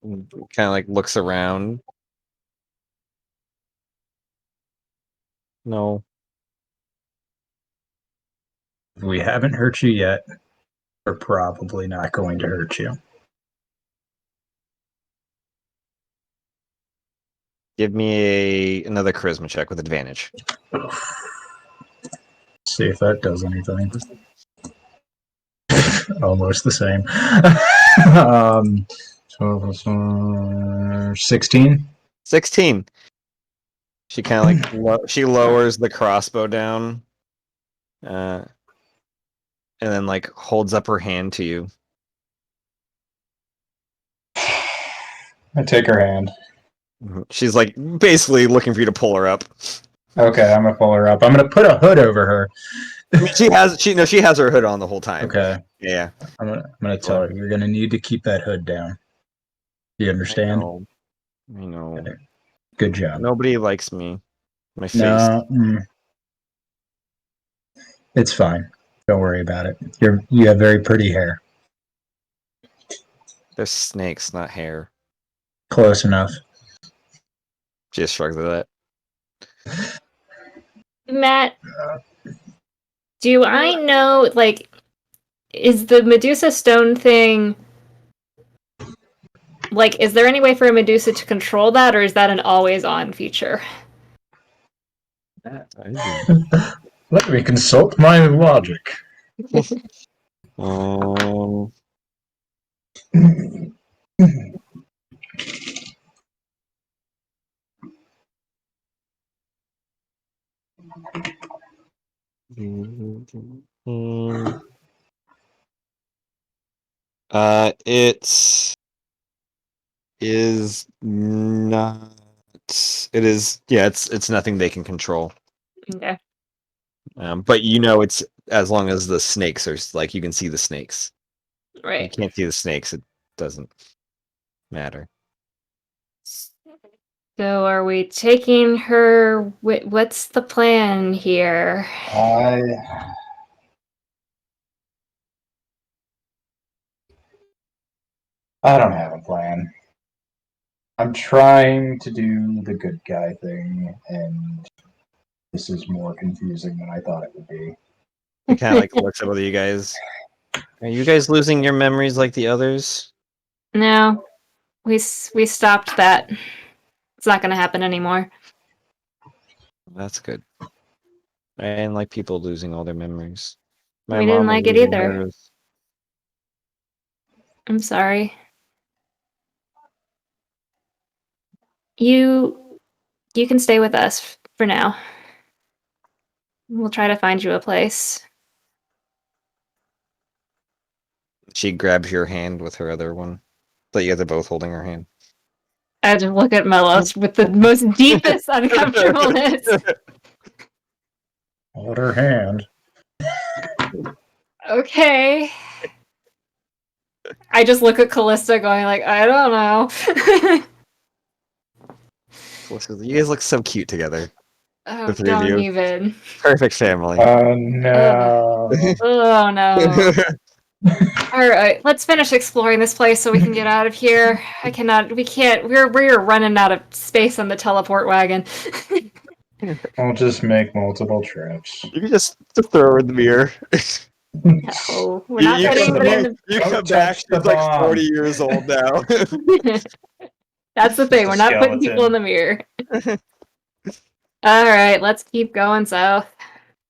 [SPEAKER 6] Kind of like looks around. No.
[SPEAKER 2] We haven't hurt you yet. We're probably not going to hurt you.
[SPEAKER 6] Give me another charisma check with advantage.
[SPEAKER 2] See if that does anything. Almost the same. 16.
[SPEAKER 6] 16. She kind of like she lowers the crossbow down, and then like holds up her hand to you.
[SPEAKER 2] I take her hand.
[SPEAKER 6] She's like basically looking for you to pull her up.
[SPEAKER 2] Okay, I'm gonna pull her up. I'm gonna put a hood over her.
[SPEAKER 6] I mean, she has her hood on the whole time.
[SPEAKER 2] Okay.
[SPEAKER 6] Yeah.
[SPEAKER 2] I'm gonna tell her you're gonna need to keep that hood down. Do you understand?
[SPEAKER 6] I know.
[SPEAKER 2] Okay. Good job.
[SPEAKER 6] Nobody likes me. My face.
[SPEAKER 2] No, it's fine. Don't worry about it. You have very pretty hair.
[SPEAKER 6] They're snakes, not hair.
[SPEAKER 2] Close enough.
[SPEAKER 6] Just shrugs at that.
[SPEAKER 1] Matt, do I know, like, is the Medusa stone thing, like, is there any way for a Medusa to control that, or is that an always-on feature?
[SPEAKER 2] Let me consult my logic.
[SPEAKER 6] It is not. It is. Yeah, it's nothing they can control.
[SPEAKER 1] Okay.
[SPEAKER 6] But you know, it's as long as the snakes are like you can see the snakes. If you
[SPEAKER 1] Right.
[SPEAKER 6] can't see the snakes, it doesn't matter.
[SPEAKER 1] So are we taking her? What's the plan here?
[SPEAKER 2] I don't have a plan. I'm trying to do the good guy thing, and this is more confusing than I thought it would be.
[SPEAKER 6] It kind of like looks at both of you guys. Are you guys losing your memories like the others?
[SPEAKER 1] No, we stopped that. It's not going to happen anymore.
[SPEAKER 6] That's good. I didn't like people losing all their memories. My
[SPEAKER 1] We didn't
[SPEAKER 6] mom was
[SPEAKER 1] like it
[SPEAKER 6] losing
[SPEAKER 1] either.
[SPEAKER 6] hers.
[SPEAKER 1] I'm sorry. You can stay with us for now. We'll try to find you a place.
[SPEAKER 6] She grabs your hand with her other one. But you guys are both holding her hand.
[SPEAKER 1] I just look at Melos with the most deepest uncomfortableness.
[SPEAKER 2] Hold her hand.
[SPEAKER 1] Okay. I just look at Callista going like, I don't know.
[SPEAKER 6] You guys look so cute together.
[SPEAKER 1] Oh,
[SPEAKER 6] The three of
[SPEAKER 1] don't
[SPEAKER 6] you.
[SPEAKER 1] even.
[SPEAKER 6] Perfect family.
[SPEAKER 2] No.
[SPEAKER 1] Oh no. Alright, let's finish exploring this place so we can get out of here. We're running out of space on the teleport wagon.
[SPEAKER 2] I'll just make multiple trips.
[SPEAKER 6] You can just throw her in the mirror.
[SPEAKER 1] No, we're not putting them in the...
[SPEAKER 6] You
[SPEAKER 2] Don't
[SPEAKER 6] come back,
[SPEAKER 2] touch the
[SPEAKER 6] she's like
[SPEAKER 2] bomb.
[SPEAKER 6] 40 years old now.
[SPEAKER 1] That's the thing,
[SPEAKER 2] Just a
[SPEAKER 1] we're not putting people in
[SPEAKER 2] skeleton.
[SPEAKER 1] the mirror. Alright, let's keep going south.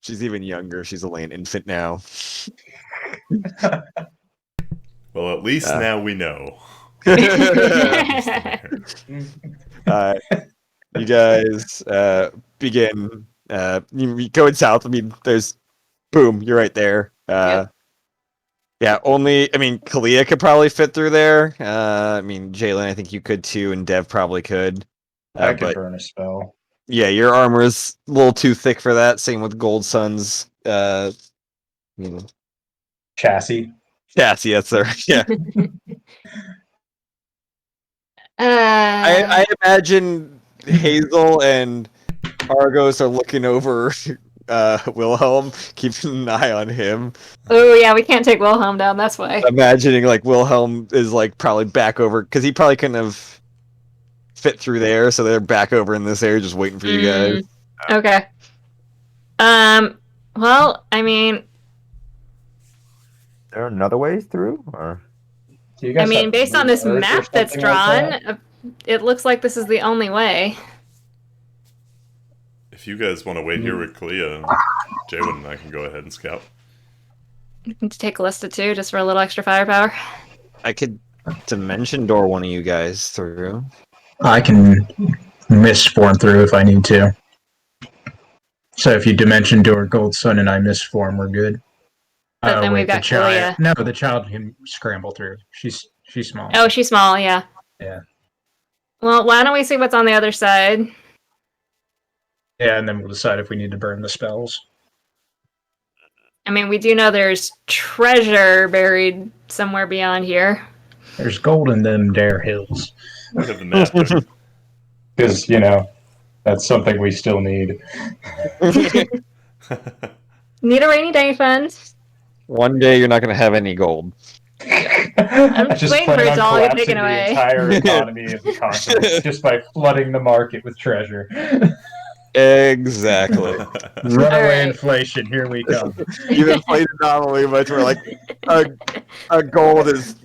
[SPEAKER 6] She's even younger. She's only an infant now.
[SPEAKER 5] Well, at least
[SPEAKER 6] Yeah.
[SPEAKER 5] now we know.
[SPEAKER 6] Alright. You guys begin you going south. I mean, there's boom, you're right there.
[SPEAKER 1] Yep.
[SPEAKER 6] Yeah, Kalia could probably fit through there. Jalen, I think you could too, and Dev probably could.
[SPEAKER 2] I could
[SPEAKER 6] But
[SPEAKER 2] burn a spell.
[SPEAKER 6] yeah, your armor is a little too thick for that. Same with Gold Sun's
[SPEAKER 2] Chassis.
[SPEAKER 6] chassis, that's there. Yeah.
[SPEAKER 1] Uh,
[SPEAKER 6] I imagine Hazel and Argos are looking over Wilhelm, keeping an eye on him.
[SPEAKER 1] oh yeah, we can't take Wilhelm down, that's why.
[SPEAKER 6] Imagining like Wilhelm is like probably back over because he probably couldn't have fit through there, so they're back over in this area just waiting for you guys.
[SPEAKER 1] Okay. Well, I mean,
[SPEAKER 7] Is there another way through? Or
[SPEAKER 2] Do you guys have
[SPEAKER 1] based on this
[SPEAKER 2] lures or
[SPEAKER 1] map that's
[SPEAKER 2] something like
[SPEAKER 1] drawn,
[SPEAKER 2] that?
[SPEAKER 1] it looks like this is the only way.
[SPEAKER 5] If you guys want to wait here with Kalia, Jaywood and I can go ahead and scout.
[SPEAKER 1] We can take Callista too, just for a little extra firepower.
[SPEAKER 6] I could dimension door one of you guys through.
[SPEAKER 2] I can misform through if I need to. So if you dimension door Gold Sun and I misform, we're good.
[SPEAKER 1] But then we've got
[SPEAKER 2] the child.
[SPEAKER 1] Kalia.
[SPEAKER 2] No, the child can scramble through. She's small.
[SPEAKER 1] Oh, she's small, yeah.
[SPEAKER 2] Yeah.
[SPEAKER 1] Well, why don't we see what's on the other side?
[SPEAKER 2] Yeah, and then we'll decide if we need to burn the spells.
[SPEAKER 1] We do know there's treasure buried somewhere beyond here.
[SPEAKER 2] There's gold in them Dare Hills.
[SPEAKER 5] We have the map.
[SPEAKER 2] Because, that's something we still need.
[SPEAKER 1] Need a rainy day fund.
[SPEAKER 6] One day you're not going to have any gold.
[SPEAKER 1] I'm just waiting for it to all get taken away.
[SPEAKER 2] The entire economy of the continent just by flooding the market with treasure.
[SPEAKER 6] Exactly.
[SPEAKER 2] Runaway
[SPEAKER 1] right.
[SPEAKER 2] inflation, here we come.
[SPEAKER 6] You've been playing anomaly much where like a gold is,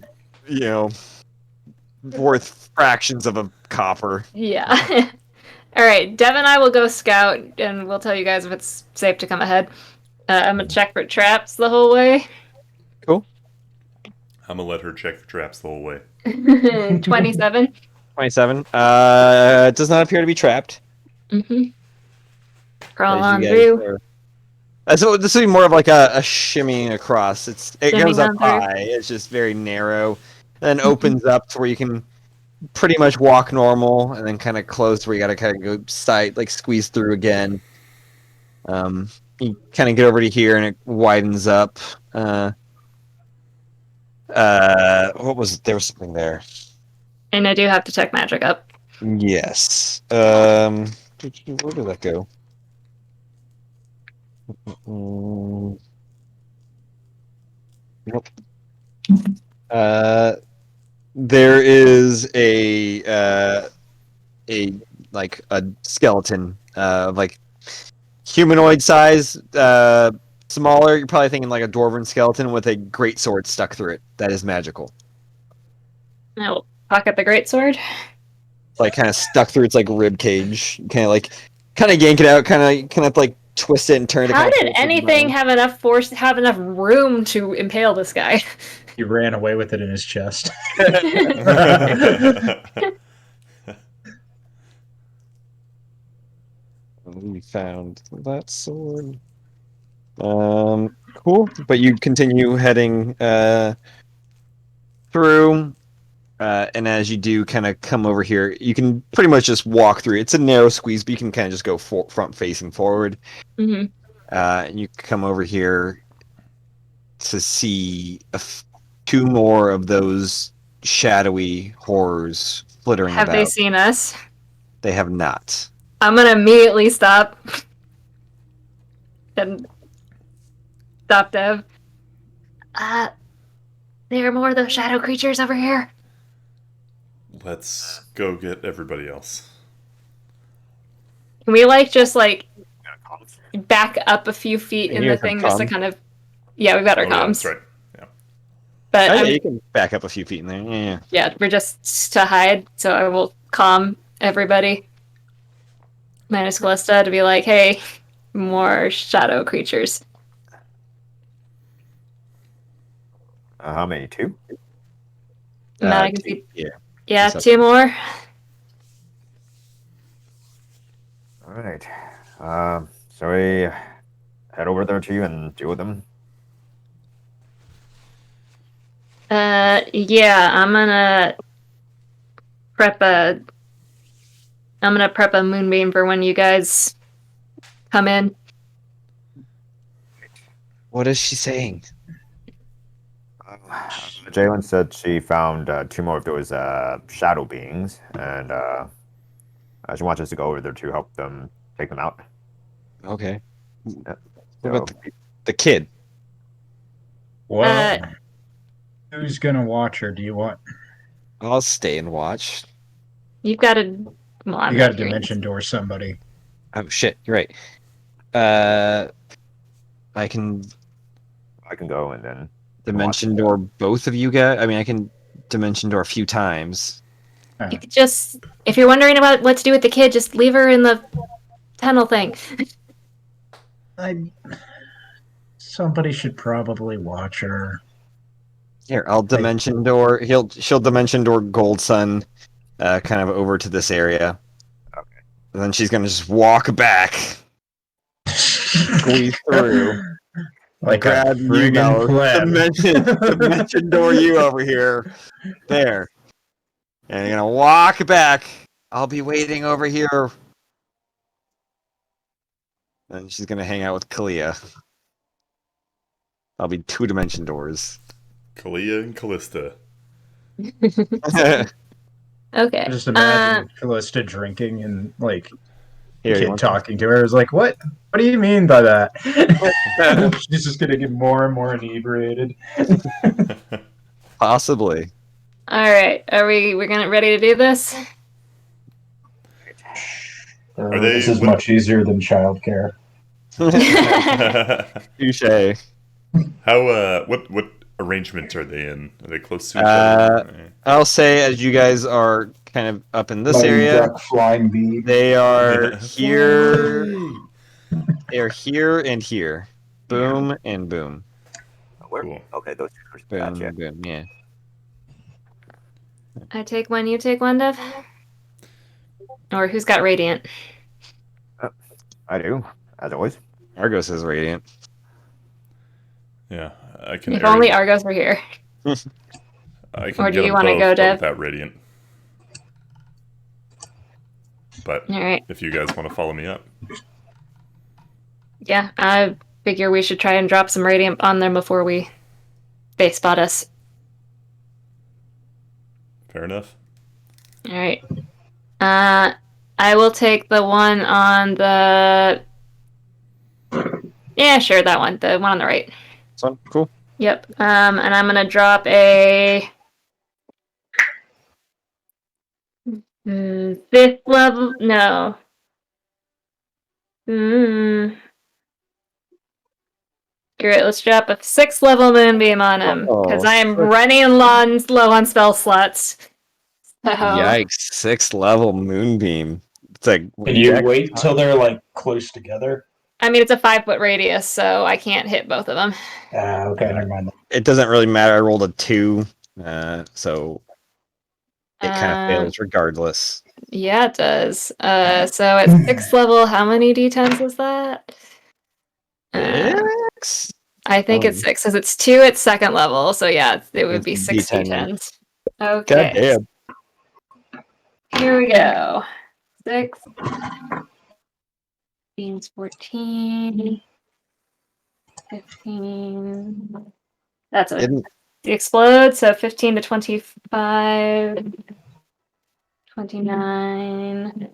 [SPEAKER 6] worth fractions of a copper.
[SPEAKER 1] Yeah. All right, Dev and I will go scout, and we'll tell you guys if it's safe to come ahead. I'm gonna check for traps the whole way.
[SPEAKER 6] Cool.
[SPEAKER 5] I'm gonna let her check for traps the whole way.
[SPEAKER 1] 27.
[SPEAKER 6] 27. It does not appear to be trapped.
[SPEAKER 1] Mm-hmm. Crawl
[SPEAKER 6] as you
[SPEAKER 1] on
[SPEAKER 6] guys
[SPEAKER 1] through.
[SPEAKER 6] are- So this would be more of like a shimmying across. It
[SPEAKER 1] Shimmying
[SPEAKER 6] goes up
[SPEAKER 1] on through.
[SPEAKER 6] high. It's just very narrow, then opens up to where you can pretty much walk normal, and then kind of close where you got to kind of go side, like squeeze through again. You kind of get over to here, and it widens up. What was there was something there?
[SPEAKER 1] And I do have to check magic up.
[SPEAKER 6] Yes. Where did that go? Nope. There is a like a skeleton of like humanoid size, smaller. You're probably thinking like a dwarven skeleton with a great sword stuck through it. That is magical.
[SPEAKER 1] I will pocket the greatsword.
[SPEAKER 6] It's like kind of stuck through its like rib cage. Kind of yank it out. Kind of like twist it and turn it.
[SPEAKER 1] How
[SPEAKER 6] kinda
[SPEAKER 1] did
[SPEAKER 6] pull it to the
[SPEAKER 1] anything
[SPEAKER 6] bottom.
[SPEAKER 1] have enough force, have enough room to impale this guy?
[SPEAKER 2] He ran away with it in his chest.
[SPEAKER 6] We found that sword. Cool. But you continue heading through, and as you do, kind of come over here. You can pretty much just walk through. It's a narrow squeeze, but you can kind of just go front facing forward.
[SPEAKER 1] Hmm.
[SPEAKER 6] And you come over here to see two more of those shadowy horrors flittering
[SPEAKER 1] Have
[SPEAKER 6] about.
[SPEAKER 1] they seen us?
[SPEAKER 6] They have not.
[SPEAKER 1] I'm gonna immediately stop and stop Dev. There are more of those shadow creatures over here.
[SPEAKER 5] Let's go get everybody else.
[SPEAKER 1] Can we just back up a few feet in
[SPEAKER 6] You
[SPEAKER 1] the
[SPEAKER 6] guys have
[SPEAKER 1] thing just to
[SPEAKER 6] comms?
[SPEAKER 1] kind of? Yeah, we've got our
[SPEAKER 5] Oh, yeah,
[SPEAKER 1] comms.
[SPEAKER 5] that's right. Yeah.
[SPEAKER 1] But
[SPEAKER 6] Oh, yeah,
[SPEAKER 1] I'm-
[SPEAKER 6] you can back up a few feet in there. Yeah.
[SPEAKER 1] yeah, we're just to hide. So I will calm everybody, minus Callista, to be like, "Hey, more shadow creatures."
[SPEAKER 7] How many? Two?
[SPEAKER 1] Matt, I can see.
[SPEAKER 6] Yeah.
[SPEAKER 1] Yeah,
[SPEAKER 6] He's up.
[SPEAKER 1] 2 more.
[SPEAKER 7] All right. So we head over there to you and deal with them.
[SPEAKER 1] Yeah, I'm gonna prep a moonbeam for when you guys come in.
[SPEAKER 6] What is she saying?
[SPEAKER 7] Jalen said she found two more of those shadow beings, and she wants us to go over there to help them take them out.
[SPEAKER 6] Okay.
[SPEAKER 7] Yeah.
[SPEAKER 6] What about the kid?
[SPEAKER 2] Well, who's gonna watch her? Do you want?
[SPEAKER 6] I'll stay and watch.
[SPEAKER 1] You've got a. Well, I'm
[SPEAKER 2] You got
[SPEAKER 1] not
[SPEAKER 2] to
[SPEAKER 1] hearing
[SPEAKER 2] dimension door somebody.
[SPEAKER 6] Oh shit, you're right. I can
[SPEAKER 7] I can go and then
[SPEAKER 6] dimension door both of you guys. I mean, I can dimension door a few times.
[SPEAKER 1] You could just, if you're wondering about what to do with the kid, just leave her in the tunnel thing.
[SPEAKER 2] Somebody should probably watch her.
[SPEAKER 6] Here, I'll dimension door. She'll dimension door Gold Sun, kind of over to this area.
[SPEAKER 7] Okay.
[SPEAKER 6] And then she's gonna just walk back, squeeze through,
[SPEAKER 2] Like
[SPEAKER 6] grab
[SPEAKER 2] a
[SPEAKER 6] you,
[SPEAKER 2] friggin'
[SPEAKER 6] Mel,
[SPEAKER 2] pleb.
[SPEAKER 6] dimension door you over here, there, and you're gonna walk back. I'll be waiting over here. And she's gonna hang out with Kalia. I'll be 2 dimension doors.
[SPEAKER 5] Kalia and Callista.
[SPEAKER 1] Okay.
[SPEAKER 2] Just imagine Callista drinking and
[SPEAKER 6] Here, you
[SPEAKER 2] kid
[SPEAKER 6] want
[SPEAKER 2] talking to her is like, "What? What do you mean by that?" She's just gonna get more and more inebriated.
[SPEAKER 6] possibly.
[SPEAKER 1] All right. We're gonna ready to do this?
[SPEAKER 2] This is much easier than childcare.
[SPEAKER 6] Touche.
[SPEAKER 5] How what arrangement are they in? Are they close to each other?
[SPEAKER 6] I'll say as you guys are kind of up in this
[SPEAKER 2] Flying
[SPEAKER 6] area,
[SPEAKER 2] duck, flying bee.
[SPEAKER 6] they are
[SPEAKER 5] Yeah.
[SPEAKER 6] here. They are here and here. Boom and boom.
[SPEAKER 7] Where?
[SPEAKER 5] Cool.
[SPEAKER 7] Okay, those two.
[SPEAKER 6] Boom,
[SPEAKER 7] Gotcha.
[SPEAKER 6] boom, yeah.
[SPEAKER 1] I take one, you take one, Dev? Or who's got radiant?
[SPEAKER 7] I do. as always.
[SPEAKER 6] Argos is radiant.
[SPEAKER 5] Yeah, I can.
[SPEAKER 1] If only Argos were here.
[SPEAKER 5] I can
[SPEAKER 1] Or do
[SPEAKER 5] get
[SPEAKER 1] you
[SPEAKER 5] them
[SPEAKER 1] wanna
[SPEAKER 5] both,
[SPEAKER 1] go,
[SPEAKER 5] but
[SPEAKER 1] Dev?
[SPEAKER 5] without radiant. But
[SPEAKER 1] All right.
[SPEAKER 5] if you guys want to follow me up,
[SPEAKER 1] Yeah, I figure we should try and drop some radiant on them before they spot us.
[SPEAKER 5] fair enough.
[SPEAKER 1] All right. I will take the one on the. Yeah, sure, that one. The one on the right.
[SPEAKER 6] This one, cool.
[SPEAKER 1] Yep. And I'm gonna drop a 5th level. No. Great. Let's drop a 6th level moonbeam on him because I am running low on spell slots. So,
[SPEAKER 6] Yikes! 6th level moonbeam. It's like
[SPEAKER 2] Can you wait till they're like close together?
[SPEAKER 1] I mean, it's a 5-foot radius, so I can't hit both of them.
[SPEAKER 2] Okay, never mind.
[SPEAKER 6] It doesn't really matter. I rolled a 2, so it kind of fails regardless.
[SPEAKER 1] Yeah, it does. So at 6th level, how many d10s is that?
[SPEAKER 6] 6?
[SPEAKER 1] I think it's 6, because it's 2 at 2nd level. So yeah, it would be 6
[SPEAKER 6] D10.
[SPEAKER 1] d10s. Okay.
[SPEAKER 6] Goddamn.
[SPEAKER 1] Here we go. 6. 14, 15. That's it. Explode, so 15 to 25, 29,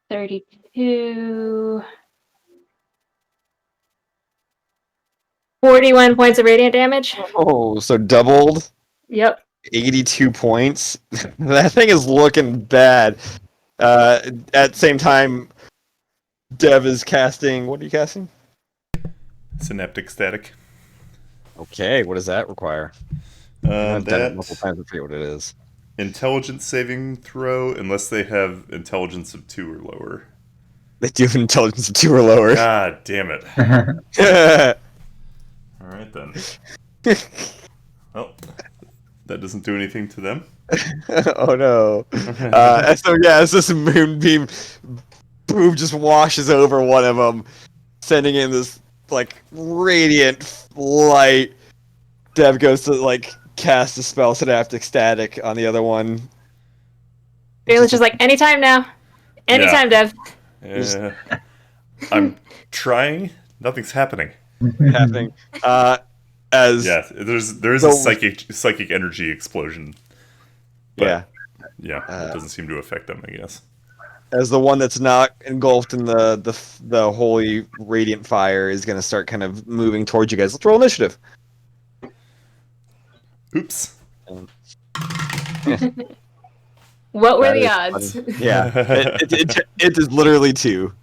[SPEAKER 1] 32, 41 points of radiant damage.
[SPEAKER 6] Oh, so doubled.
[SPEAKER 1] Yep.
[SPEAKER 6] 82 points. That thing is looking bad. At the same time, Dev is casting. What are you casting?
[SPEAKER 5] Synaptic static.
[SPEAKER 6] Okay, what does that require? I've done it multiple
[SPEAKER 5] That
[SPEAKER 6] times. I forget what it is.
[SPEAKER 5] intelligence saving throw, unless they have intelligence of 2 or lower.
[SPEAKER 6] They do have intelligence of 2 or lower.
[SPEAKER 5] God damn it. All right then. Well, that doesn't do anything to them.
[SPEAKER 6] Oh no. So yeah, as this moonbeam boom just washes over one of them, sending in this like radiant light. Dev goes to like cast a spell synaptic static on the other one.
[SPEAKER 1] Galen's just like, anytime now. Anytime, Dev.
[SPEAKER 5] I'm trying. Nothing's happening.
[SPEAKER 6] Happening. As
[SPEAKER 5] Yeah, there is a psychic energy explosion.
[SPEAKER 6] Yeah.
[SPEAKER 5] Yeah, it doesn't seem to affect them, I guess.
[SPEAKER 6] As the one that's not engulfed in the holy radiant fire is going to start kind of moving towards you guys. Let's roll initiative.
[SPEAKER 5] Oops.
[SPEAKER 1] What were
[SPEAKER 6] That
[SPEAKER 1] the
[SPEAKER 6] is
[SPEAKER 1] odds?
[SPEAKER 6] funny. Yeah, it is literally 2.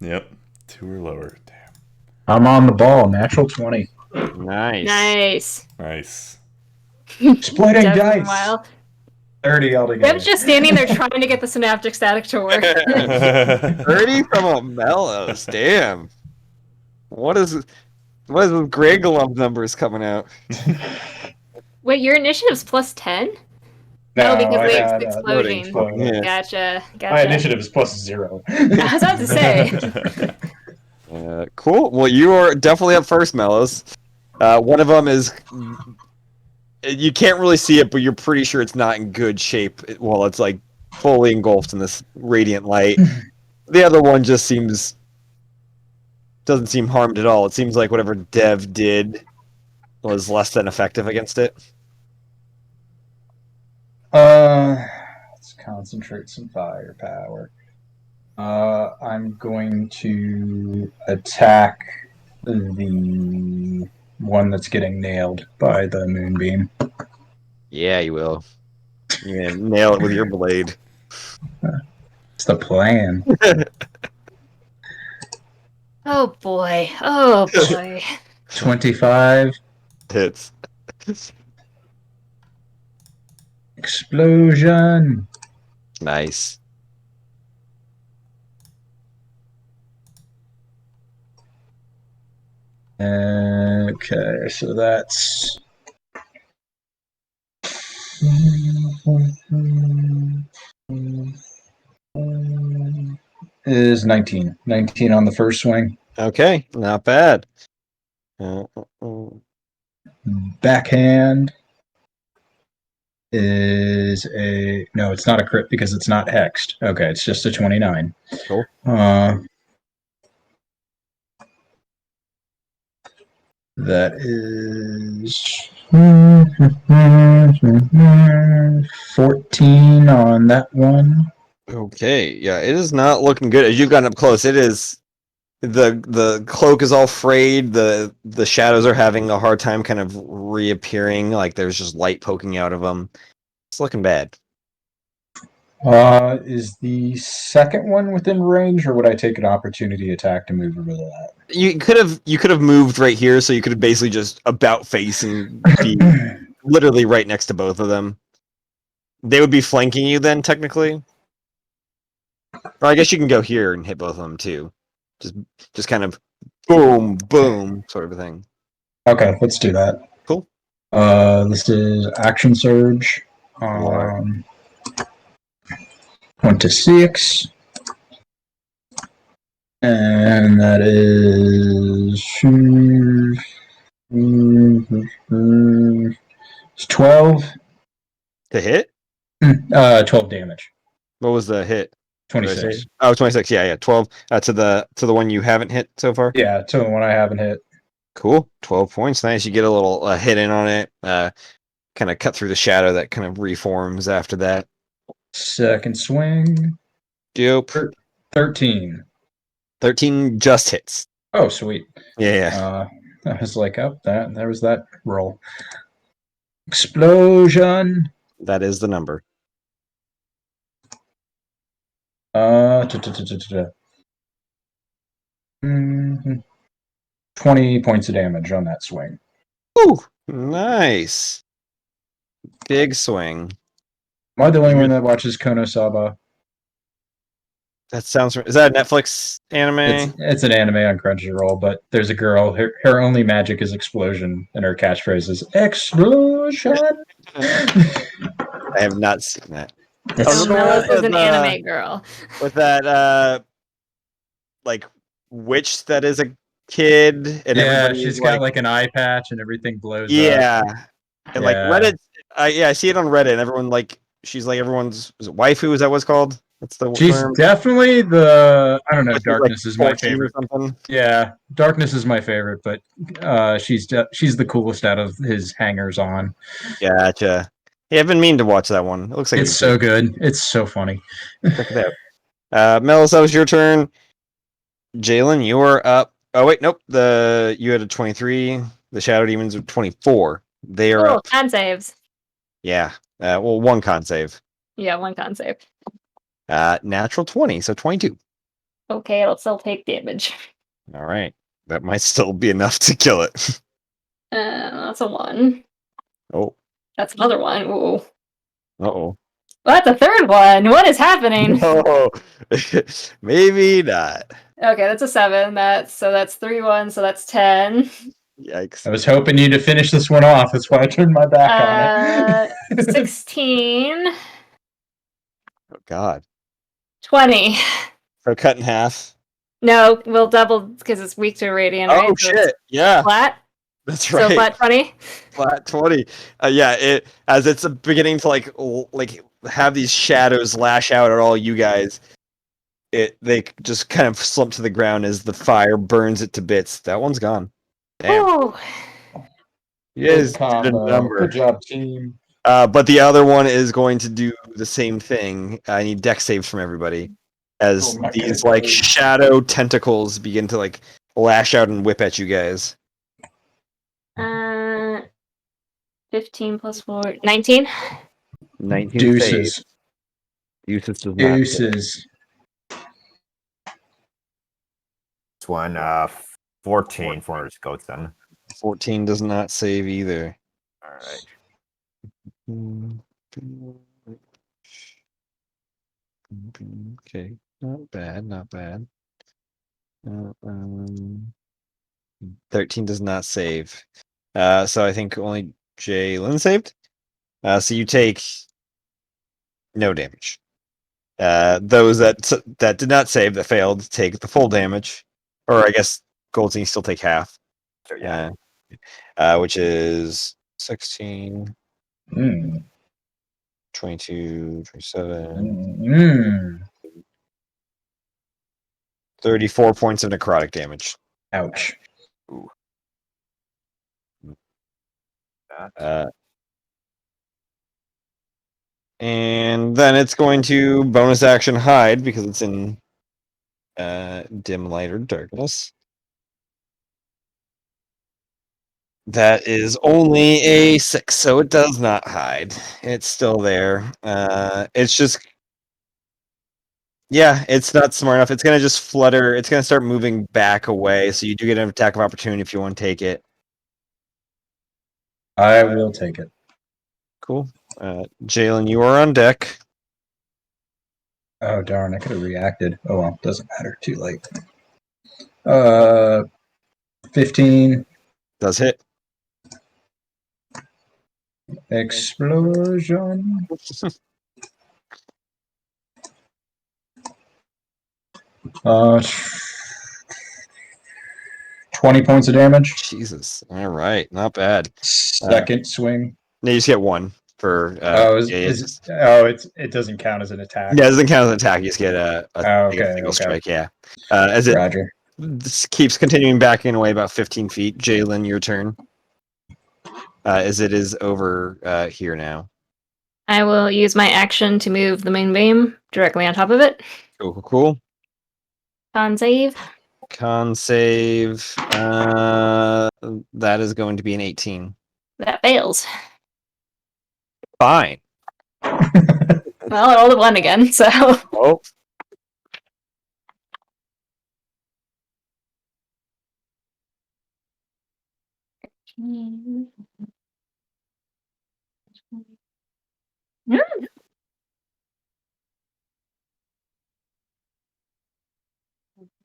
[SPEAKER 5] Yep, 2 or lower. Damn.
[SPEAKER 2] I'm on the ball. Natural 20.
[SPEAKER 6] Nice.
[SPEAKER 1] Nice.
[SPEAKER 2] Splitting
[SPEAKER 1] Dev,
[SPEAKER 2] dice.
[SPEAKER 1] meanwhile,
[SPEAKER 2] 30 altogether.
[SPEAKER 1] Dev's just standing there trying to get the synaptic static to work.
[SPEAKER 6] 30 from a Mellows. Damn. What is with Greg Glump numbers coming out?
[SPEAKER 1] Wait, your initiative's plus 10?
[SPEAKER 2] No,
[SPEAKER 1] Oh, because
[SPEAKER 2] I
[SPEAKER 1] the
[SPEAKER 2] had,
[SPEAKER 1] explosion.
[SPEAKER 2] exploding.
[SPEAKER 6] Yeah.
[SPEAKER 1] Gotcha.
[SPEAKER 2] My initiative is plus 0.
[SPEAKER 1] I was about to say.
[SPEAKER 6] Cool. Well, you are definitely up first, Mellows. One of them is... You can't really see it, but you're pretty sure it's not in good shape while it's like fully engulfed in this radiant light. The other one just doesn't seem harmed at all. It seems like whatever Dev did was less than effective against it.
[SPEAKER 2] Let's concentrate some firepower. I'm going to attack the one that's getting nailed by the moonbeam.
[SPEAKER 6] Yeah, you will. You're gonna nail it with your blade.
[SPEAKER 2] It's the plan.
[SPEAKER 1] Oh boy. Oh boy.
[SPEAKER 2] 25.
[SPEAKER 6] Hits.
[SPEAKER 2] Explosion.
[SPEAKER 6] Nice.
[SPEAKER 2] Okay, so that's is 19. 19 on the first swing.
[SPEAKER 6] Okay, not bad.
[SPEAKER 2] Backhand is a no. It's not a crit because it's not hexed. Okay, it's just a 29.
[SPEAKER 6] Cool.
[SPEAKER 2] That is 14 on that one.
[SPEAKER 6] Okay, yeah, it is not looking good. As you've gotten up close, it is the cloak is all frayed. The shadows are having a hard time kind of reappearing. Like there's just light poking out of them. It's looking bad.
[SPEAKER 2] Is the second one within range, or would I take an opportunity attack to move over that?
[SPEAKER 6] You could have moved right here, so you could have basically just about face and be literally right next to both of them. They would be flanking you then, technically. Or I guess you can go here and hit both of them too. Just kind of boom, boom, sort of a thing.
[SPEAKER 2] Okay, let's do that.
[SPEAKER 6] Cool.
[SPEAKER 2] This is action surge. 26. And that is 12.
[SPEAKER 6] To hit?
[SPEAKER 2] 12 damage.
[SPEAKER 6] What was the hit? What did I
[SPEAKER 2] 26.
[SPEAKER 6] say? Oh, 26. Yeah, 12. To the one you haven't hit so far.
[SPEAKER 2] Yeah, to the one I haven't hit.
[SPEAKER 6] Cool. 12 points. Nice. You get a little hit in on it. Kind of cut through the shadow that kind of reforms after that.
[SPEAKER 2] Second swing.
[SPEAKER 6] Dope.
[SPEAKER 2] 13.
[SPEAKER 6] 13 just hits.
[SPEAKER 2] Oh, sweet.
[SPEAKER 6] Yeah.
[SPEAKER 2] I was like, oh, there was that roll. Explosion.
[SPEAKER 6] That is the number.
[SPEAKER 2] 20 points of damage on that swing.
[SPEAKER 6] Ooh, nice. Big swing.
[SPEAKER 2] Am I the only one that watches Konosaba?
[SPEAKER 6] That sounds. Is that a Netflix anime?
[SPEAKER 2] It's an anime on Crunchyroll, but there's a girl. Her only magic is explosion, and her catchphrase is explosion.
[SPEAKER 6] I have not seen that.
[SPEAKER 2] That's
[SPEAKER 6] the one
[SPEAKER 1] Melis
[SPEAKER 6] with
[SPEAKER 1] is an
[SPEAKER 6] the-
[SPEAKER 1] anime girl.
[SPEAKER 6] With that, like witch that is a kid, and
[SPEAKER 2] yeah,
[SPEAKER 6] everybody
[SPEAKER 2] she's
[SPEAKER 6] is
[SPEAKER 2] got like an eye patch, and everything blows up.
[SPEAKER 6] yeah, and like
[SPEAKER 2] Yeah.
[SPEAKER 6] Reddit. I see it on Reddit, and everyone she's like everyone's is it waifu? Is that what's called? That's the
[SPEAKER 2] She's
[SPEAKER 6] term.
[SPEAKER 2] definitely I don't know.
[SPEAKER 6] She's,
[SPEAKER 2] Darkness
[SPEAKER 6] like,
[SPEAKER 2] is my
[SPEAKER 6] 14 or
[SPEAKER 2] favorite.
[SPEAKER 6] something.
[SPEAKER 2] Yeah, Darkness is my favorite, but she's the coolest out of his hangers on.
[SPEAKER 6] Gotcha. Yeah, I've been meaning to watch that one. It looks like
[SPEAKER 2] It's so good. It's so funny.
[SPEAKER 6] check it out. Melis, that was your turn. Jalen, you're up. Oh wait, nope. You had a 23. The Shadow Demons are 24. They are
[SPEAKER 1] Oh,
[SPEAKER 6] up.
[SPEAKER 1] con saves.
[SPEAKER 6] Yeah. Well, one con save.
[SPEAKER 1] Yeah, one con save.
[SPEAKER 6] Natural 20, so 22.
[SPEAKER 1] Okay, it'll still take damage.
[SPEAKER 6] All right. That might still be enough to kill it.
[SPEAKER 1] That's a 1.
[SPEAKER 6] Oh.
[SPEAKER 1] That's another 1. Ooh.
[SPEAKER 6] Uh-oh.
[SPEAKER 1] Well, that's a third one. What is happening?
[SPEAKER 6] No. Maybe not.
[SPEAKER 1] Okay, that's a 7. That's 3 1, so that's 10.
[SPEAKER 6] Yikes.
[SPEAKER 2] I was hoping you to finish this one off. That's why I turned my back on it.
[SPEAKER 1] 16.
[SPEAKER 6] Oh God.
[SPEAKER 1] 20.
[SPEAKER 6] So cut in half.
[SPEAKER 1] No, we'll double because it's weak to radiant. Right?
[SPEAKER 6] Oh
[SPEAKER 1] So
[SPEAKER 6] shit. Yeah.
[SPEAKER 1] Flat.
[SPEAKER 6] That's right.
[SPEAKER 1] So flat 20.
[SPEAKER 6] Flat 20. Yeah, as it's beginning to like have these shadows lash out at all you guys. They just kind of slump to the ground as the fire burns it to bits. That one's gone. Damn.
[SPEAKER 1] Oh,
[SPEAKER 6] Yes,
[SPEAKER 2] Good combo. Good job, team.
[SPEAKER 6] but the other one is going to do the same thing. I need deck saves from everybody as
[SPEAKER 2] Oh my
[SPEAKER 6] these
[SPEAKER 2] goodness.
[SPEAKER 6] like shadow tentacles begin to like lash out and whip at you guys.
[SPEAKER 1] 15 plus 4, 19.
[SPEAKER 6] 19
[SPEAKER 2] Deuces.
[SPEAKER 6] saves. Deuces does not.
[SPEAKER 2] Deuces.
[SPEAKER 7] This one, 14 for his goats then.
[SPEAKER 6] 14 does not save either.
[SPEAKER 7] All right.
[SPEAKER 6] Okay, not bad, not bad. 13 does not save. So I think only Jalen saved. So you take no damage. Those that did not save, that failed, take the full damage, or I guess Goldstein still take half.
[SPEAKER 7] So, yeah.
[SPEAKER 6] Which is 16,
[SPEAKER 2] Hmm.
[SPEAKER 6] 22, 27,
[SPEAKER 2] Mm.
[SPEAKER 6] 34 points of necrotic damage.
[SPEAKER 2] Ouch.
[SPEAKER 6] Uh, and then it's going to bonus action hide because it's in dim light or darkness. That is only a 6, so it does not hide. It's still there. It's just, yeah, it's not smart enough. It's gonna just flutter. It's gonna start moving back away. So you do get an attack of opportunity if you want to take it.
[SPEAKER 2] I will take it.
[SPEAKER 6] Cool. Jalen, you are on deck.
[SPEAKER 2] Oh darn! I could have reacted. Oh well, doesn't matter. Too late. 15
[SPEAKER 6] Does hit.
[SPEAKER 2] explosion. 20 points of damage.
[SPEAKER 6] Jesus. All right, not bad.
[SPEAKER 2] Second swing.
[SPEAKER 6] No, you just get one for.
[SPEAKER 2] It doesn't count as an attack.
[SPEAKER 6] Yeah, it doesn't count as an attack. You just get a
[SPEAKER 2] Okay,
[SPEAKER 6] single
[SPEAKER 2] okay.
[SPEAKER 6] strike. Yeah. As it
[SPEAKER 2] Roger.
[SPEAKER 6] this keeps continuing backing away about 15 feet. Jalen, your turn. As it is over here now.
[SPEAKER 1] I will use my action to move the moonbeam directly on top of it.
[SPEAKER 6] Cool.
[SPEAKER 1] Con save.
[SPEAKER 6] Con save. That is going to be an 18.
[SPEAKER 1] That fails.
[SPEAKER 6] Fine.
[SPEAKER 1] Well, I rolled a 1 again, so.
[SPEAKER 6] Oh.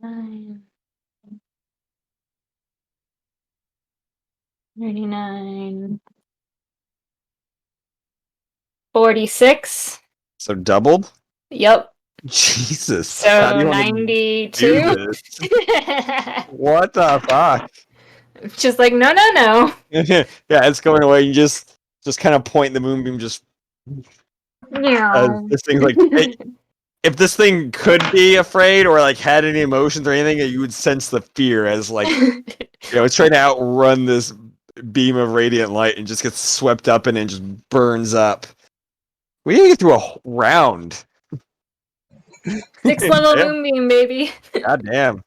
[SPEAKER 1] Nine. 39. 46.
[SPEAKER 6] So doubled?
[SPEAKER 1] Yep.
[SPEAKER 6] Jesus. How do
[SPEAKER 1] So
[SPEAKER 6] you wanna
[SPEAKER 1] 92.
[SPEAKER 6] do this? What the fuck?
[SPEAKER 1] Just like, no.
[SPEAKER 6] Yeah, it's going away. You just kind of point the moonbeam. Just this thing's like, if this thing could be afraid or like had any emotions or anything, you would sense the fear as like it's trying to outrun this beam of radiant light and just gets swept up in it and just burns up. We didn't get through a round.
[SPEAKER 1] 6th level
[SPEAKER 6] Yeah.
[SPEAKER 1] moonbeam, baby.
[SPEAKER 6] God damn,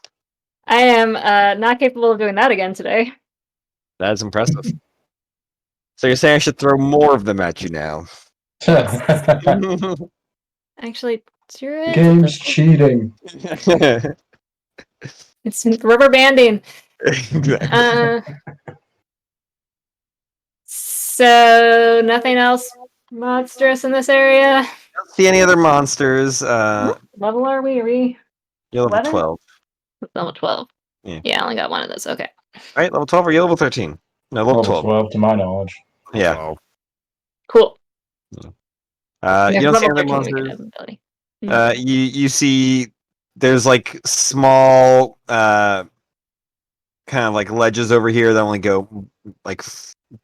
[SPEAKER 1] I am not capable of doing that again today.
[SPEAKER 6] that's impressive. So you're saying I should throw more of them at you now?
[SPEAKER 1] Actually, do it.
[SPEAKER 2] Game's cheating.
[SPEAKER 1] It's rubber banding.
[SPEAKER 6] Exactly.
[SPEAKER 1] So nothing else monstrous in this area.
[SPEAKER 6] Don't see any other monsters.
[SPEAKER 1] What level are we? Are we
[SPEAKER 6] You're level
[SPEAKER 1] 11?
[SPEAKER 6] 12.
[SPEAKER 1] level 12?
[SPEAKER 6] Yeah.
[SPEAKER 1] I only got one of those. Okay.
[SPEAKER 6] Right, level 12 or you level 13? No, level 12.
[SPEAKER 2] 12 to my knowledge.
[SPEAKER 6] Yeah.
[SPEAKER 7] So,
[SPEAKER 1] Cool.
[SPEAKER 6] You
[SPEAKER 1] Yeah,
[SPEAKER 6] don't see
[SPEAKER 1] level
[SPEAKER 6] any
[SPEAKER 1] 13 we
[SPEAKER 6] monsters.
[SPEAKER 1] can have ability.
[SPEAKER 6] You see there's like small kind of like ledges over here that only go like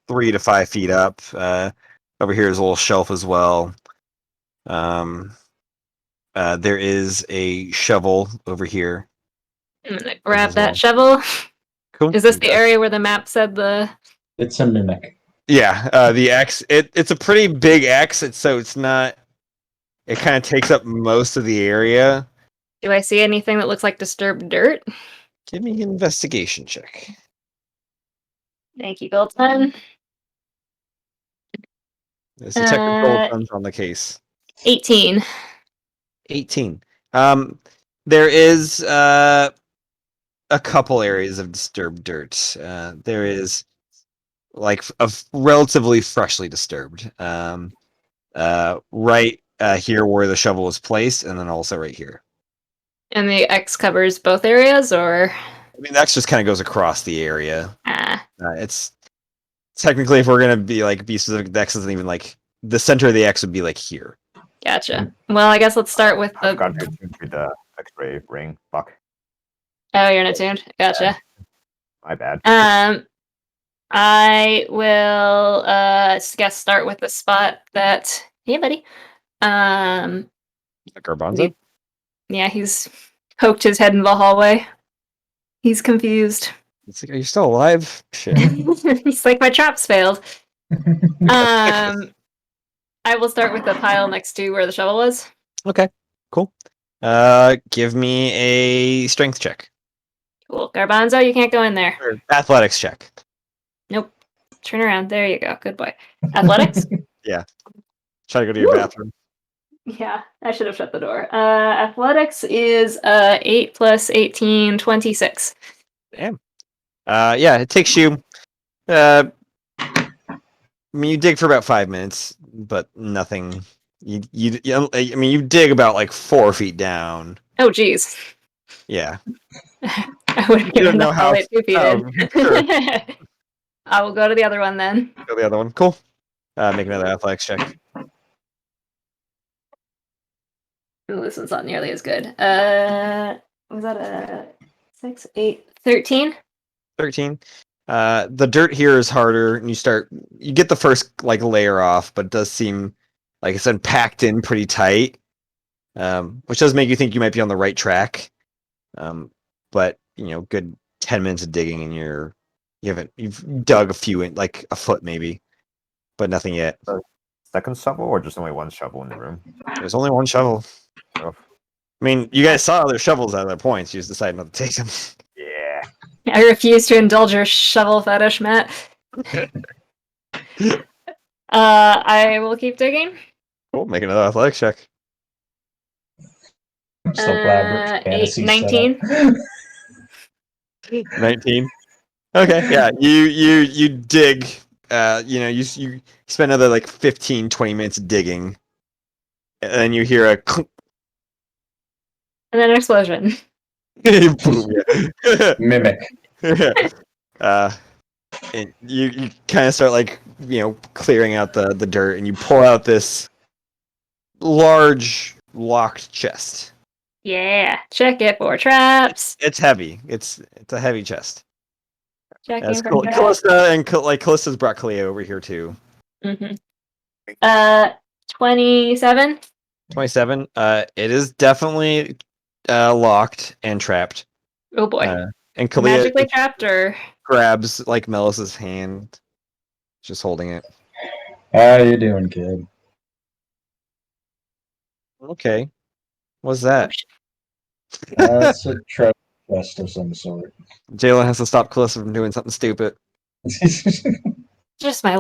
[SPEAKER 6] 3 to 5 feet up. Over here is a little shelf as well. There is a shovel over here.
[SPEAKER 1] I'm gonna grab
[SPEAKER 6] as
[SPEAKER 1] that
[SPEAKER 6] well.
[SPEAKER 1] shovel.
[SPEAKER 6] Cool.
[SPEAKER 1] Is this the area where the map said the?
[SPEAKER 2] It's a mimic.
[SPEAKER 6] Yeah, the X. It's a pretty big X. It's not. It kind of takes up most of the area.
[SPEAKER 1] Do I see anything that looks like disturbed dirt?
[SPEAKER 6] Give me an investigation check.
[SPEAKER 1] Thank you, Goldstein.
[SPEAKER 6] There's Detective Goldfun's on the case.
[SPEAKER 1] 18.
[SPEAKER 6] 18. There is a couple areas of disturbed dirt. There is like a relatively freshly disturbed. Right here where the shovel was placed, and then also right here.
[SPEAKER 1] And the X covers both areas, or?
[SPEAKER 6] I mean, that just kind of goes across the area.
[SPEAKER 1] Ah.
[SPEAKER 6] It's technically, if we're gonna be specific, the X isn't even like the center of the X would be like here.
[SPEAKER 1] Gotcha. Well, I guess let's start with
[SPEAKER 7] I've got
[SPEAKER 1] the.
[SPEAKER 7] to the X-ray ring. Fuck,
[SPEAKER 1] Oh, you're not tuned. Gotcha.
[SPEAKER 7] my bad.
[SPEAKER 1] I will guess start with the spot that. Hey, buddy.
[SPEAKER 6] Garbanzo?
[SPEAKER 1] Yeah, he's poked his head in the hallway. He's confused.
[SPEAKER 6] It's like, are you still alive? Shit.
[SPEAKER 1] He's like, my traps failed. I will start with the pile next to where the shovel was.
[SPEAKER 6] Okay, cool. Give me a strength check.
[SPEAKER 1] Cool. Garbanzo, you can't go in there.
[SPEAKER 6] Or athletics check.
[SPEAKER 1] Nope. Turn around. There you go. Good boy. Athletics?
[SPEAKER 6] Try to go to your
[SPEAKER 1] Woo!
[SPEAKER 6] bathroom.
[SPEAKER 1] Yeah, I should have shut the door. Athletics is 8 plus 18, 26.
[SPEAKER 6] Damn. Yeah, it takes you. I mean, you dig for about 5 minutes, but nothing. I mean, you dig about like 4 feet down.
[SPEAKER 1] Oh, geez.
[SPEAKER 6] Yeah.
[SPEAKER 1] I would have
[SPEAKER 6] You
[SPEAKER 1] given
[SPEAKER 6] don't know
[SPEAKER 1] up
[SPEAKER 6] how.
[SPEAKER 1] all 8 2 feet
[SPEAKER 6] Oh,
[SPEAKER 1] in.
[SPEAKER 6] sure.
[SPEAKER 1] I will go to the other one then.
[SPEAKER 6] Go the other one. Cool. Make another athletics check.
[SPEAKER 1] Ooh, this one's not nearly as good. Was that a 6, 8, 13?
[SPEAKER 6] 13. The dirt here is harder, and you get the first like layer off, but it does seem like it's been packed in pretty tight, which does make you think you might be on the right track. But good 10 minutes of digging, and you've dug a few in, like a foot maybe, but nothing yet.
[SPEAKER 7] Second shovel, or just only one shovel in the room?
[SPEAKER 6] There's only one shovel.
[SPEAKER 7] Oh.
[SPEAKER 6] I mean, you guys saw other shovels at other points. You just decided not to take them.
[SPEAKER 7] Yeah.
[SPEAKER 1] I refuse to indulge your shovel fetish, Matt. I will keep digging.
[SPEAKER 6] Cool. Make another athletics check.
[SPEAKER 2] I'm so glad Rick's
[SPEAKER 1] 8,
[SPEAKER 2] fantasy
[SPEAKER 1] 19.
[SPEAKER 2] set up.
[SPEAKER 6] 19. Okay, yeah, you dig. You spend another like 15, 20 minutes digging, and then you hear a clunk.
[SPEAKER 1] And then an explosion.
[SPEAKER 6] Boom.
[SPEAKER 2] Mimic.
[SPEAKER 6] And you kind of start like clearing out the dirt, and you pull out this large locked chest.
[SPEAKER 1] Yeah, check it for traps.
[SPEAKER 6] It's heavy. It's a heavy chest.
[SPEAKER 1] Checking
[SPEAKER 6] That's
[SPEAKER 1] for
[SPEAKER 6] cool.
[SPEAKER 1] traps.
[SPEAKER 6] Callista and Callista's brought Cleo over here too.
[SPEAKER 1] 27.
[SPEAKER 6] 27. It is definitely locked and trapped.
[SPEAKER 1] Oh boy.
[SPEAKER 6] And Kalia
[SPEAKER 1] Magically trapped or?
[SPEAKER 6] grabs like Melissa's hand, just holding it.
[SPEAKER 2] How you doing, kid?
[SPEAKER 6] Okay. What's that?
[SPEAKER 2] That's a treasure chest of some sort.
[SPEAKER 6] Jalen has to stop Calista from doing something stupid.
[SPEAKER 1] Just my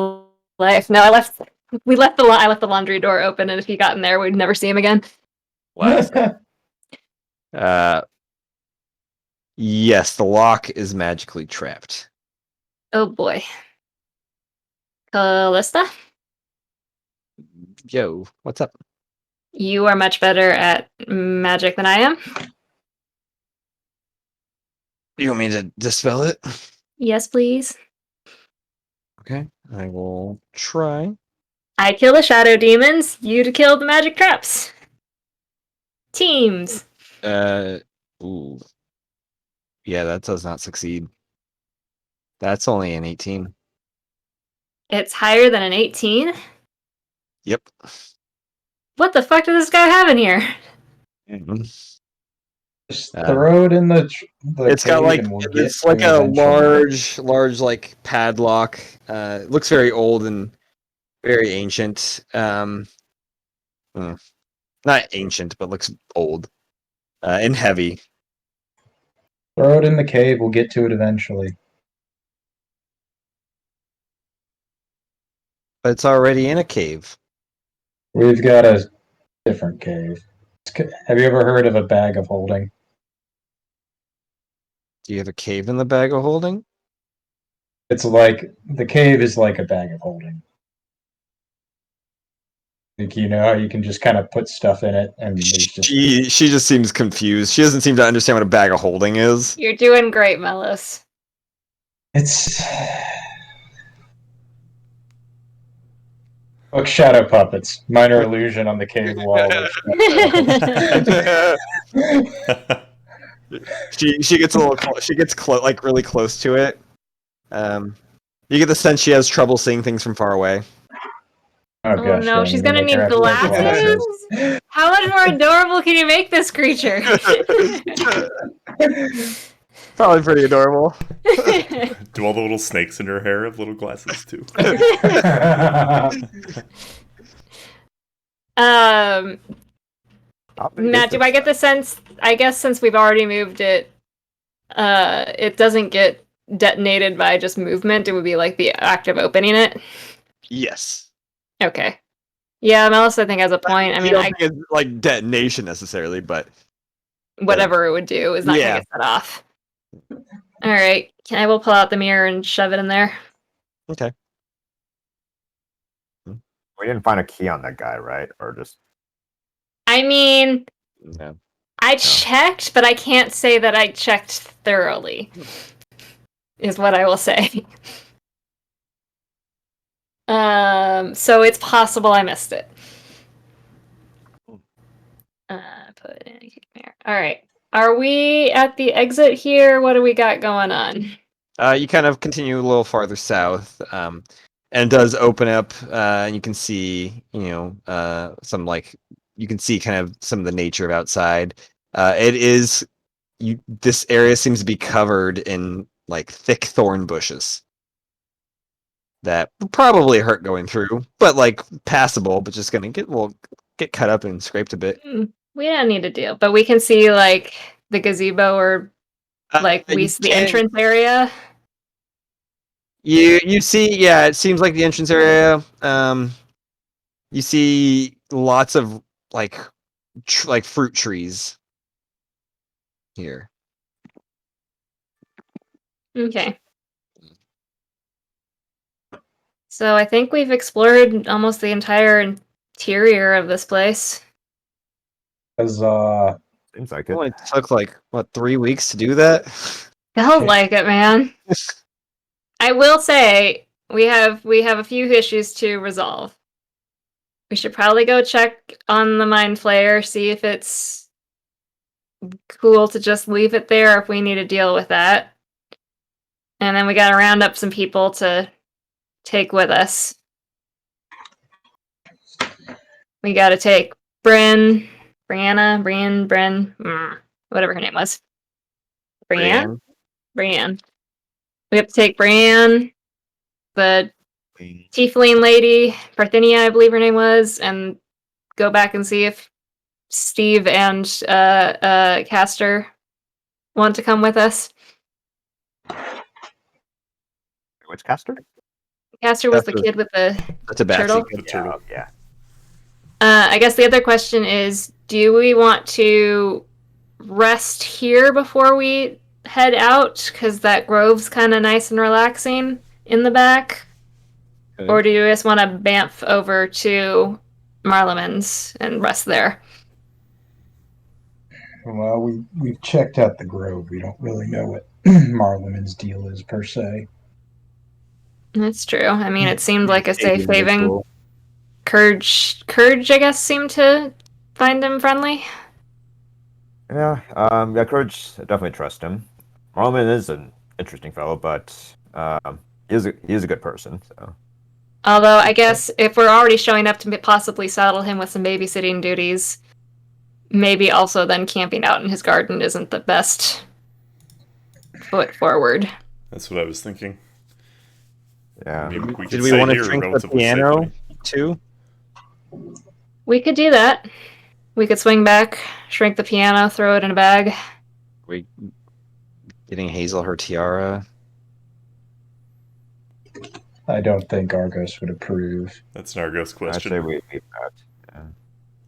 [SPEAKER 1] life. No, I left the laundry door open, and if he got in there, we'd never see him again.
[SPEAKER 6] Yes, the lock is magically trapped.
[SPEAKER 1] Oh boy. Callista,
[SPEAKER 6] Yo, what's up?
[SPEAKER 1] you are much better at magic than I am.
[SPEAKER 6] You want me to dispel it?
[SPEAKER 1] Yes, please.
[SPEAKER 6] Okay, I will try.
[SPEAKER 1] I kill the shadow demons, you to kill the magic traps. Teams.
[SPEAKER 6] Ooh. Yeah, that does not succeed. That's only an 18.
[SPEAKER 1] It's higher than an 18?
[SPEAKER 6] Yep.
[SPEAKER 1] What the fuck does this guy have in here?
[SPEAKER 2] Just throw it in the
[SPEAKER 6] It's got
[SPEAKER 2] cave
[SPEAKER 6] like
[SPEAKER 2] and we'll get
[SPEAKER 6] it's like
[SPEAKER 2] to
[SPEAKER 6] a
[SPEAKER 2] it eventually.
[SPEAKER 6] large like padlock. It looks very old and very ancient. Not ancient, but looks old and heavy.
[SPEAKER 2] Throw it in the cave. We'll get to it eventually.
[SPEAKER 6] But it's already in a cave.
[SPEAKER 2] We've got a different cave. Have you ever heard of a bag of holding?
[SPEAKER 6] Do you have a cave in the bag of holding?
[SPEAKER 2] It's like the cave is like a bag of holding. Like, you know how you can just kind of put stuff in it and there's just
[SPEAKER 6] She just seems confused. She doesn't seem to understand what a bag of holding is.
[SPEAKER 1] You're doing great, Melis.
[SPEAKER 2] it's
[SPEAKER 4] Look, shadow puppets. Minor illusion on the cave wall.
[SPEAKER 6] She gets a little she gets like really close to it. You get the sense she has trouble seeing things from far away.
[SPEAKER 1] Oh
[SPEAKER 4] gosh,
[SPEAKER 1] no,
[SPEAKER 4] dang,
[SPEAKER 1] she's
[SPEAKER 4] you
[SPEAKER 1] gonna
[SPEAKER 4] make her
[SPEAKER 1] need
[SPEAKER 4] have to wear
[SPEAKER 1] glasses. How much more adorable can you make this creature?
[SPEAKER 6] Probably pretty adorable.
[SPEAKER 5] Do all the little snakes in her hair have little glasses too?
[SPEAKER 1] Matt, do I get the sense? I guess since we've already moved it, it doesn't get detonated by just movement. It would be like the act of opening it.
[SPEAKER 6] Yes.
[SPEAKER 1] Okay. Yeah, Melissa, I think has a point. I mean,
[SPEAKER 6] don't think it's like detonation necessarily, but
[SPEAKER 1] whatever it would do is not gonna get set off. All right, I will pull out the mirror and shove it in there.
[SPEAKER 6] Okay.
[SPEAKER 7] We didn't find a key on that guy, right? Or just.
[SPEAKER 1] I mean,
[SPEAKER 6] No.
[SPEAKER 1] I checked, but I can't say that I checked thoroughly. Is what I will say. So it's possible I missed it. Put it in a mirror. All right. Are we at the exit here? What do we got going on?
[SPEAKER 6] You kind of continue a little farther south, and it does open up, and you can see, some you can see kind of some of the nature of outside. This area seems to be covered in like thick thorn bushes that will probably hurt going through, but like passable, but just gonna get cut up and scraped a bit.
[SPEAKER 1] We don't need to deal, but we can see like the gazebo or like we see the entrance area.
[SPEAKER 6] You see, yeah, it seems like the entrance area. You see lots of like fruit trees here.
[SPEAKER 1] Okay. So I think we've explored almost the entire interior of this place.
[SPEAKER 2] Because
[SPEAKER 7] Seems like
[SPEAKER 6] It
[SPEAKER 7] it.
[SPEAKER 6] only took like 3 weeks to do that.
[SPEAKER 1] Feels like it, man. I will say we have a few issues to resolve. We should probably go check on the Mind Flayer, see if it's cool to just leave it there if we need to deal with that. And then we gotta round up some people to take with us. We gotta take Bren, whatever her name was. Brienne? We have to take Brienne, the Tiefling lady, Parthenia, I believe her name was, and go back and see if Steve and Castor want to come with us.
[SPEAKER 7] Which caster?
[SPEAKER 1] Castor was the kid with the turtle.
[SPEAKER 5] The turtle.
[SPEAKER 7] Yeah.
[SPEAKER 1] I guess the other question is, do we want to rest here before we head out? Because that grove's kind of nice and relaxing in the back. Okay. Or do you just want to bamf over to Marleman's and rest there?
[SPEAKER 2] Well, we've checked out the grove. We don't really know what Marleman's deal is per se.
[SPEAKER 1] That's true. I mean, it seemed like a safe haven. Courage, I guess, seemed to find him friendly.
[SPEAKER 7] Yeah, Courage, I definitely trust him. Marleman is an interesting fellow, but he is a good person. So.
[SPEAKER 1] Although, I guess if we're already showing up to possibly saddle him with some babysitting duties, maybe also then camping out in his garden isn't the best foot forward.
[SPEAKER 5] That's what I was thinking.
[SPEAKER 7] Yeah.
[SPEAKER 6] Did we want to drink the piano too?
[SPEAKER 1] We could do that. We could swing back, shrink the piano, throw it in a bag.
[SPEAKER 6] We getting Hazel her tiara.
[SPEAKER 2] I don't think Argos would approve.
[SPEAKER 5] That's an Argos question.
[SPEAKER 7] I'd say we leave that. Yeah.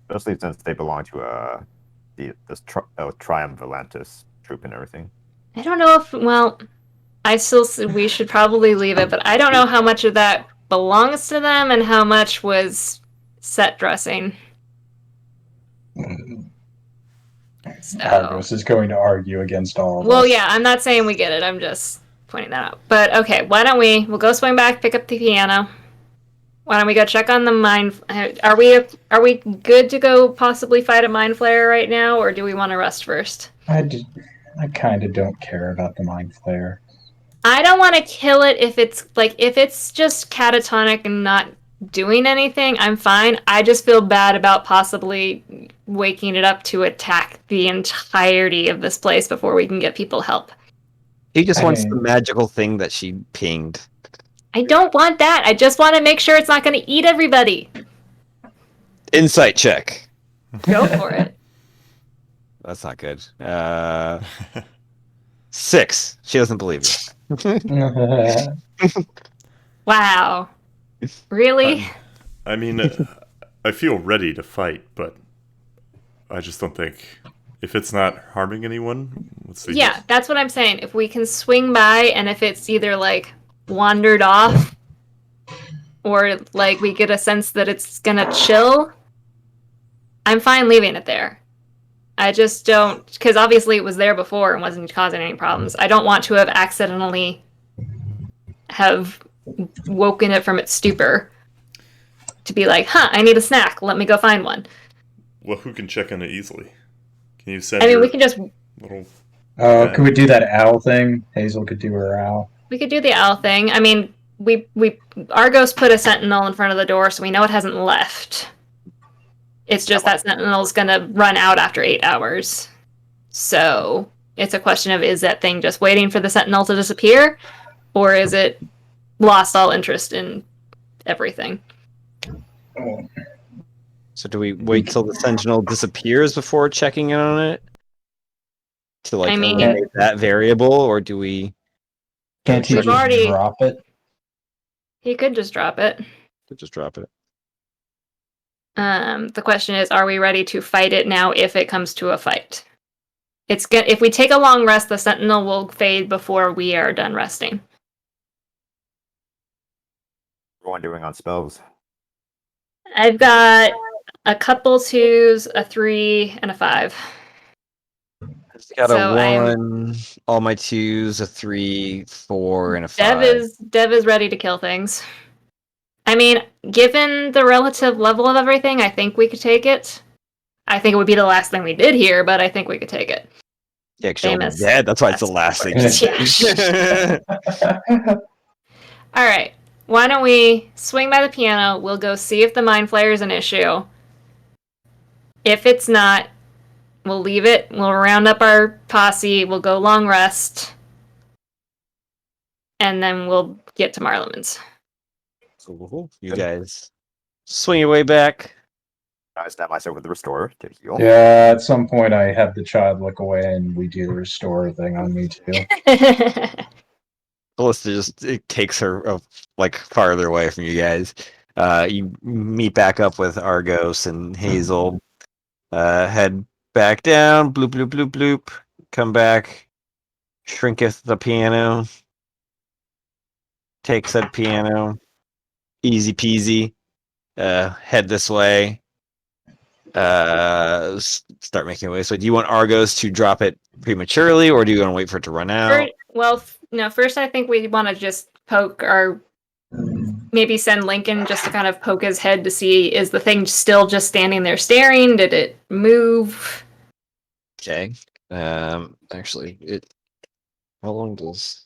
[SPEAKER 7] Especially since they belong to this Triumvirantus troop and everything.
[SPEAKER 1] I don't know if, well, we should probably leave it, but I don't know how much of that belongs to them and how much was set dressing. So.
[SPEAKER 2] Argos is going to argue against all of us.
[SPEAKER 1] Well, yeah, I'm not saying we get it. I'm just pointing that out. But okay, we'll go swing back, pick up the piano. Why don't we go check on the mine? Are we good to go possibly fight a mine flare right now, or do we want to rest first?
[SPEAKER 2] I kind of don't care about the mind flare.
[SPEAKER 1] I don't want to kill it if it's just catatonic and not doing anything. I'm fine. I just feel bad about possibly waking it up to attack the entirety of this place before we can get people help.
[SPEAKER 6] He just wants
[SPEAKER 2] Hey.
[SPEAKER 6] the magical thing that she pinged.
[SPEAKER 1] I don't want that. I just want to make sure it's not going to eat everybody.
[SPEAKER 6] Insight check.
[SPEAKER 1] Go for it.
[SPEAKER 6] That's not good. 6. She doesn't believe it.
[SPEAKER 1] Wow. Really?
[SPEAKER 5] I mean, I feel ready to fight, but I just don't think if it's not harming anyone. Let's see.
[SPEAKER 1] Yeah, that's what I'm saying. If we can swing by and if it's either like wandered off or like we get a sense that it's gonna chill, I'm fine leaving it there. I just don't, because obviously it was there before and wasn't causing any problems. I don't want to have accidentally have woken it from its stupor to be like, I need a snack. Let me go find one.
[SPEAKER 5] Well, who can check on it easily? Can you send?
[SPEAKER 1] I mean,
[SPEAKER 5] your
[SPEAKER 1] we can just
[SPEAKER 5] little.
[SPEAKER 2] Oh, could we do that owl thing? Hazel could do her owl.
[SPEAKER 1] we could do the owl thing. I mean, we Argos put a sentinel in front of the door, so we know it hasn't left. It's just that sentinel's gonna run out after 8 hours. So it's a question of, is that thing just waiting for the sentinel to disappear, or is it lost all interest in everything?
[SPEAKER 6] So do we wait till the sentinel disappears before checking in on it? To like
[SPEAKER 1] I mean-
[SPEAKER 6] eliminate that variable, or do we
[SPEAKER 2] Can't he
[SPEAKER 1] We've
[SPEAKER 2] just
[SPEAKER 1] already-
[SPEAKER 2] drop it?
[SPEAKER 1] He could just drop it.
[SPEAKER 6] just drop it?
[SPEAKER 1] The question is, are we ready to fight it now if it comes to a fight? If we take a long rest, the sentinel will fade before we are done resting.
[SPEAKER 7] Everyone doing on spells.
[SPEAKER 1] I've got a couple 2s, a 3, and a 5.
[SPEAKER 6] I've got
[SPEAKER 1] So
[SPEAKER 6] a 1, all my 2s, a 3, 4, and a 5.
[SPEAKER 1] Dev is ready to kill things. I mean, given the relative level of everything, I think we could take it. I think it would be the last thing we did here, but I think we could take it.
[SPEAKER 6] Yeah, 'cause you'll be
[SPEAKER 1] famous.
[SPEAKER 6] dead. That's why it's the last thing.
[SPEAKER 1] Yeah. All right. Why don't we swing by the piano? We'll go see if the mind flare is an issue. If it's not, we'll leave it. We'll round up our posse. We'll go long rest. And then we'll get to Marleman's.
[SPEAKER 6] Cool. You guys swing your way back.
[SPEAKER 7] I stab myself with the restore to heal.
[SPEAKER 2] Yeah, at some point I have the child look away and we do the restore thing on me too.
[SPEAKER 6] Ballista just it takes her like farther away from you guys. You meet back up with Argos and Hazel. Head back down. Bloop bloop bloop bloop. Come back. Shrinketh the piano. Take said piano. Easy peasy. Head this way. Start making way. So do you want Argos to drop it prematurely, or do you want to wait for it to run out?
[SPEAKER 1] First I think we want to just poke our... Maybe send Lincoln just to kind of poke his head to see, is the thing still just standing there staring? Did it move?
[SPEAKER 6] Okay. Actually, it... How long does...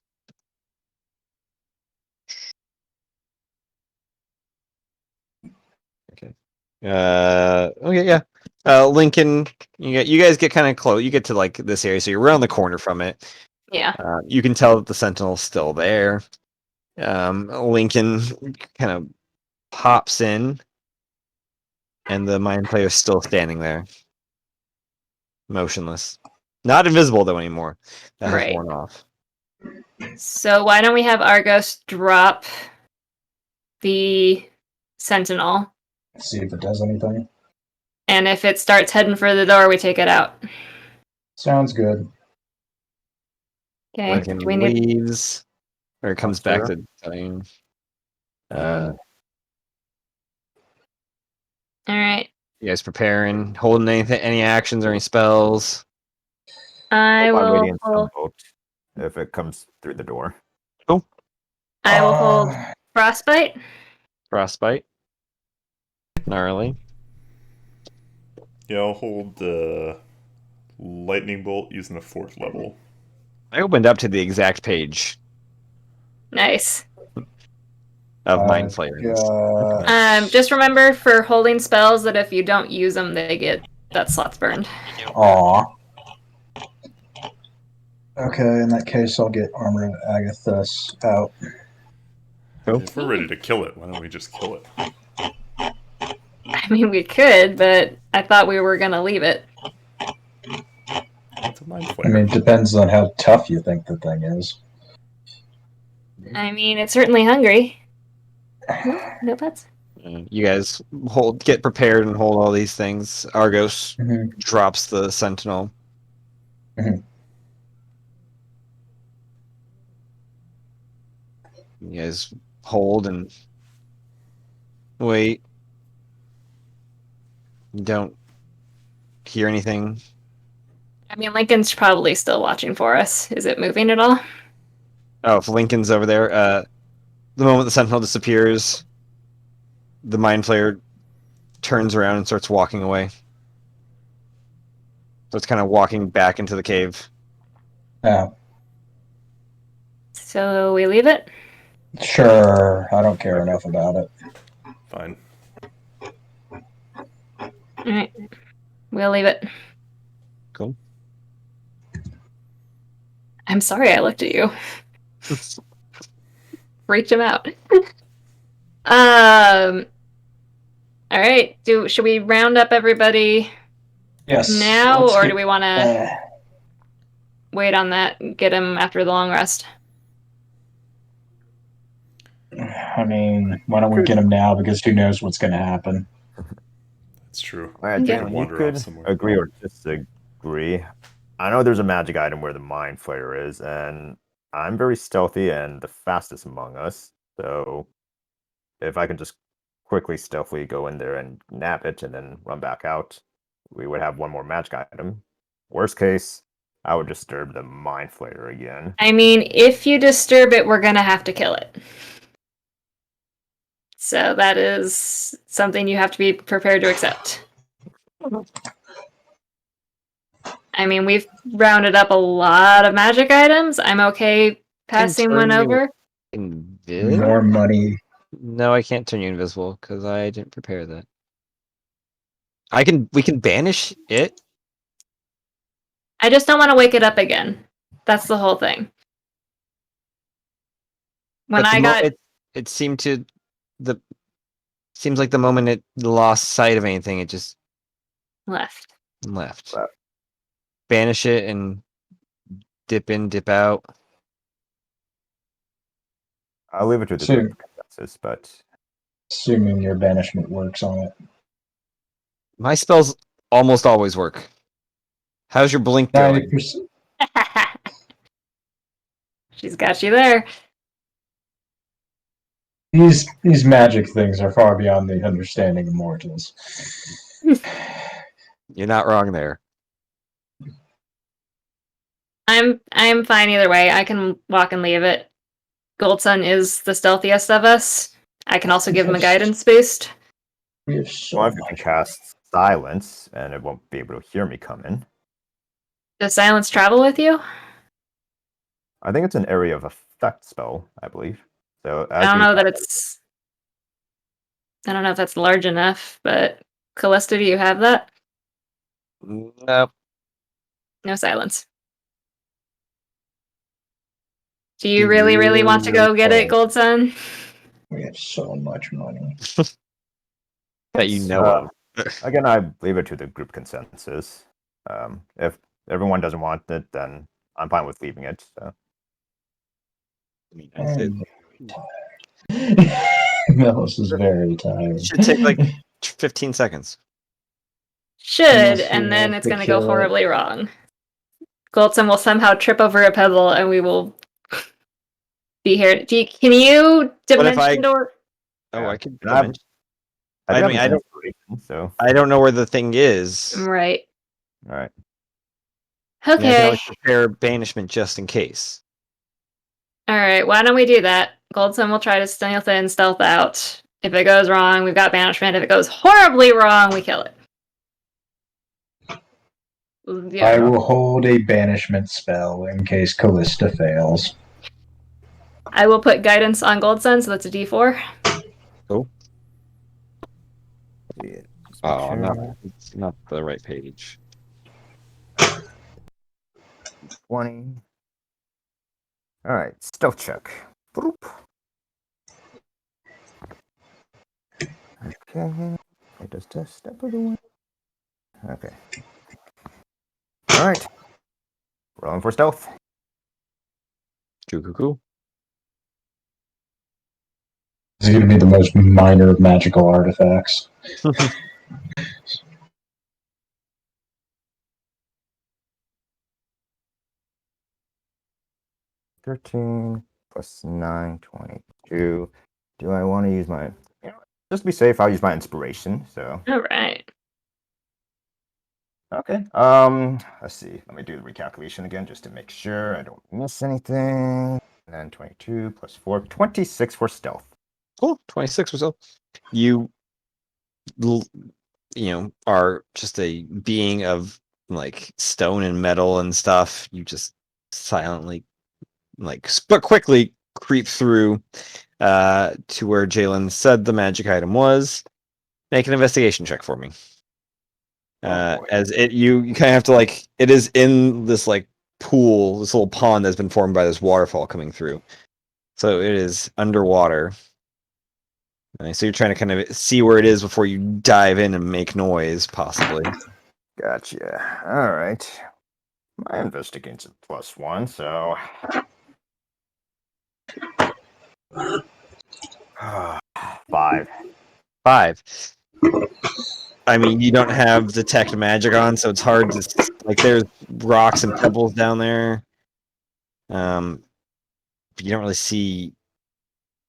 [SPEAKER 6] Okay. Okay, yeah. Lincoln, you guys get kind of close. You get to like this area, so you're around the corner from it.
[SPEAKER 1] Yeah.
[SPEAKER 6] You can tell that the Sentinel's still there. Lincoln kind of pops in, and the Mind Player's still standing there, motionless. Not invisible though anymore. That has
[SPEAKER 1] Right.
[SPEAKER 6] worn off.
[SPEAKER 1] So why don't we have Argos drop the Sentinel,
[SPEAKER 2] See if it does anything.
[SPEAKER 1] and if it starts heading for the door, we take it out.
[SPEAKER 2] Sounds good.
[SPEAKER 1] Okay.
[SPEAKER 6] Lincoln
[SPEAKER 1] Do we need...
[SPEAKER 6] leaves, or comes back to tell you.
[SPEAKER 1] All right.
[SPEAKER 6] You guys preparing, holding any actions or any spells?
[SPEAKER 1] I
[SPEAKER 7] Hope I'm
[SPEAKER 1] will
[SPEAKER 7] waiting in
[SPEAKER 1] hold,
[SPEAKER 7] some boat if it comes through the door.
[SPEAKER 1] I will hold Frostbite.
[SPEAKER 6] Frostbite. Gnarly.
[SPEAKER 5] Yeah, I'll hold the lightning bolt using the 4th level.
[SPEAKER 6] I opened up to the exact page
[SPEAKER 1] Nice.
[SPEAKER 6] of Mind
[SPEAKER 2] I've
[SPEAKER 6] Flayer.
[SPEAKER 2] got-
[SPEAKER 1] Just remember for holding spells that if you don't use them, they get that slot's burned.
[SPEAKER 2] Aw. Okay, in that case, I'll get Armor of Agathis out.
[SPEAKER 5] If we're ready to kill it, why don't we just kill it?
[SPEAKER 1] I mean, we could, but I thought we were gonna leave it.
[SPEAKER 5] It's a mind
[SPEAKER 2] I
[SPEAKER 5] flayer.
[SPEAKER 2] mean, it depends on how tough you think the thing is.
[SPEAKER 1] I mean, it's certainly hungry. No pets.
[SPEAKER 6] You guys get prepared and hold all these things. Argos
[SPEAKER 2] Mhm.
[SPEAKER 6] drops the sentinel.
[SPEAKER 2] Mhm.
[SPEAKER 6] You guys hold and wait. You don't hear anything.
[SPEAKER 1] I mean, Lincoln's probably still watching for us. Is it moving at all?
[SPEAKER 6] Oh, if Lincoln's over there, the moment the sentinel disappears, the mind flayer turns around and starts walking away. So it's kind of walking back into the cave.
[SPEAKER 2] Yeah,
[SPEAKER 1] So we leave it?
[SPEAKER 2] sure. I don't care enough about it.
[SPEAKER 5] Fine.
[SPEAKER 1] Alright. We'll leave it.
[SPEAKER 6] Cool.
[SPEAKER 1] I'm sorry I looked at you. Freaked him out. Alright. Should we round up everybody
[SPEAKER 2] Yes.
[SPEAKER 1] now,
[SPEAKER 2] let's
[SPEAKER 1] or
[SPEAKER 2] get-
[SPEAKER 1] do we want to wait on that and get him after the long rest?
[SPEAKER 2] I mean, why don't we get him now? Because who knows what's going to happen.
[SPEAKER 5] That's true.
[SPEAKER 7] I
[SPEAKER 1] Okay.
[SPEAKER 7] think we
[SPEAKER 5] Wander off
[SPEAKER 7] could
[SPEAKER 5] somewhere.
[SPEAKER 7] agree or disagree. I know there's a magic item where the Mind Flayer is, and I'm very stealthy and the fastest among us. So if I can just quickly, stealthily go in there and nab it and then run back out, we would have one more magic item. Worst case, I would disturb the Mind Flayer again.
[SPEAKER 1] I mean, if you disturb it, we're going to have to kill it. So that is something you have to be prepared to accept. I mean, we've rounded up a lot of magic items. I'm okay passing one
[SPEAKER 6] turn you
[SPEAKER 1] over.
[SPEAKER 6] Invisible?
[SPEAKER 2] More money.
[SPEAKER 6] No, I can't turn you invisible because I didn't prepare that. We can banish it.
[SPEAKER 1] I just don't want to wake it up again. That's the whole thing. When
[SPEAKER 6] But
[SPEAKER 1] I got
[SPEAKER 6] it seemed to seems like the moment it lost sight of anything, it just
[SPEAKER 1] left.
[SPEAKER 6] left.
[SPEAKER 7] Wow.
[SPEAKER 6] Banish it and dip in, dip out.
[SPEAKER 7] I'll leave it to the
[SPEAKER 2] So-
[SPEAKER 7] group consensus, but
[SPEAKER 2] Assuming your banishment works on it.
[SPEAKER 6] My spells almost always work. How's your blink going?
[SPEAKER 2] 90%.
[SPEAKER 1] She's got you there.
[SPEAKER 2] These magic things are far beyond the understanding of mortals.
[SPEAKER 6] You're not wrong there.
[SPEAKER 1] I'm fine either way. I can walk and leave it. Gold Sun is the stealthiest of us. I can also give him a guidance boost.
[SPEAKER 2] We have so
[SPEAKER 7] well, if you can
[SPEAKER 2] much.
[SPEAKER 7] cast silence and it won't be able to hear me come in.
[SPEAKER 1] Does silence travel with you?
[SPEAKER 7] I think it's an area of effect spell, I believe. So
[SPEAKER 1] I don't know that it's. I don't know if that's large enough, but Callista, do you have that?
[SPEAKER 6] Nope.
[SPEAKER 1] No silence. Do you really, really want to go get it, Gold Sun?
[SPEAKER 2] We have so much money.
[SPEAKER 6] That you know of.
[SPEAKER 7] Again, I leave it to the group consensus. If everyone doesn't want it, then I'm fine with leaving it. So.
[SPEAKER 6] I mean, I'd say
[SPEAKER 2] Melis is very
[SPEAKER 6] it
[SPEAKER 2] tired.
[SPEAKER 6] should take like 15 seconds.
[SPEAKER 1] Should,
[SPEAKER 2] Unless we
[SPEAKER 1] and then
[SPEAKER 2] want
[SPEAKER 1] it's
[SPEAKER 2] to
[SPEAKER 1] going to go
[SPEAKER 2] kill it.
[SPEAKER 1] horribly wrong. Goldson will somehow trip over a pebble, and we will be here. Can you
[SPEAKER 6] What if
[SPEAKER 1] dimension door?
[SPEAKER 6] Oh,
[SPEAKER 7] Yeah.
[SPEAKER 6] I could.
[SPEAKER 7] And
[SPEAKER 6] dimension-
[SPEAKER 7] I
[SPEAKER 6] I
[SPEAKER 7] do
[SPEAKER 6] mean,
[SPEAKER 7] have
[SPEAKER 6] I
[SPEAKER 7] an
[SPEAKER 6] don't-
[SPEAKER 7] inspiration, so
[SPEAKER 6] I don't know where the thing is.
[SPEAKER 1] Right.
[SPEAKER 7] all right.
[SPEAKER 6] I mean, I can
[SPEAKER 1] Okay.
[SPEAKER 6] always prepare banishment just in case.
[SPEAKER 1] All right. Why don't we do that? Goldson will try to stealth in, stealth out. If it goes wrong, we've got banishment. If it goes horribly wrong, we kill it. Yeah.
[SPEAKER 2] I will hold a banishment spell in case Callista fails.
[SPEAKER 1] I will put guidance on Gold Sun, so that's a D4.
[SPEAKER 7] Yeah, just make
[SPEAKER 6] Oh, no,
[SPEAKER 7] sure.
[SPEAKER 6] it's not the right page.
[SPEAKER 7] 20. All right, stealth check. Boop. Okay. It does test step of the way. Okay. All right. Rolling for stealth.
[SPEAKER 6] Cool.
[SPEAKER 2] This is going to be the most minor of magical artifacts.
[SPEAKER 7] 13 plus 9, 22. Do I want to use my... just to be safe, I'll use my inspiration, so...
[SPEAKER 1] All right.
[SPEAKER 7] Okay. Let's see. Let me do the recalculation again just to make sure I don't miss anything. And then 22 plus 4, 26 for stealth.
[SPEAKER 6] Cool. 26 or so. You are just a being of like stone and metal and stuff. You just silently, but quickly creep through to where Jalen said the magic item was. Make an investigation check for me. As you kind of have to it is in this pool, this little pond that's been formed by this waterfall coming through. So it is underwater. So you're trying to kind of see where it is before you dive in and make noise, possibly.
[SPEAKER 7] Gotcha. All right. My investigation's +1, so... 5.
[SPEAKER 6] 5. I mean, you don't have detect magic on, so it's hard to there's rocks and pebbles down there. But you don't really see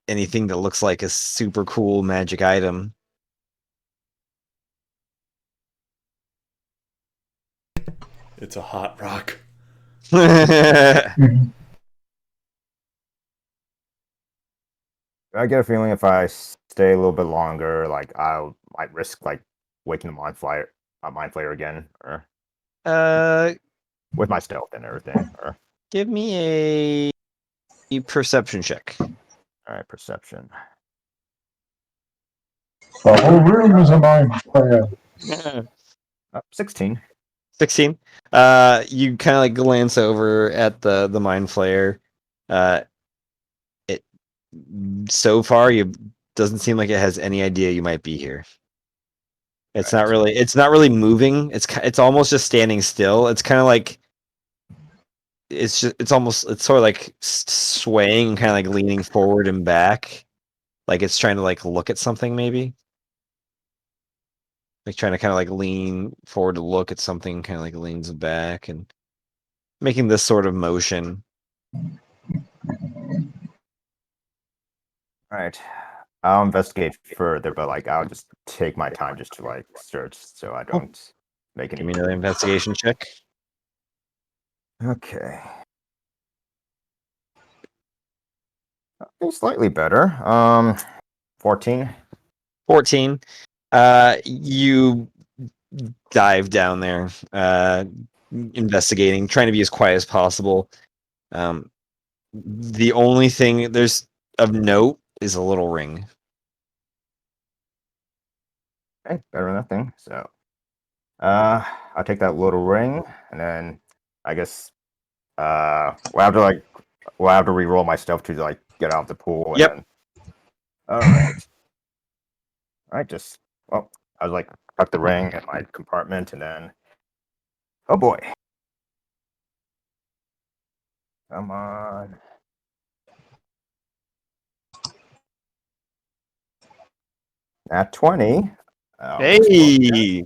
[SPEAKER 6] anything that looks like a super cool magic item.
[SPEAKER 5] It's a hot rock.
[SPEAKER 7] I get a feeling if I stay a little bit longer, I might risk waking the mind flayer again, or with my stealth and everything. Or
[SPEAKER 6] Give me a perception check.
[SPEAKER 7] all right, perception.
[SPEAKER 2] The whole room is a mind flayer.
[SPEAKER 7] 16.
[SPEAKER 6] 16. You kind of glance over at the mind flayer. It so far you doesn't seem like it has any idea you might be here. It's not really moving. It's almost just standing still. It's kind of it's sort of swaying and kind of leaning forward and back, like it's trying to look at something, maybe trying to kind of lean forward to look at something, kind of leans back and making this sort of motion.
[SPEAKER 7] All right. I'll investigate further, but I'll just take my time just to search so I don't make any.
[SPEAKER 6] Give me another investigation check.
[SPEAKER 7] Okay. Slightly better. 14.
[SPEAKER 6] 14. You dive down there, investigating, trying to be as quiet as possible. The only thing there's of note is a little ring.
[SPEAKER 7] Okay, better than nothing. So, I'll take that little ring, and then I guess we'll have to re-roll my stuff to get out of the pool.
[SPEAKER 6] Yep.
[SPEAKER 7] And then, all right. All right. I was tuck the ring in my compartment, and then, oh boy, come on. At 20.
[SPEAKER 6] Hey!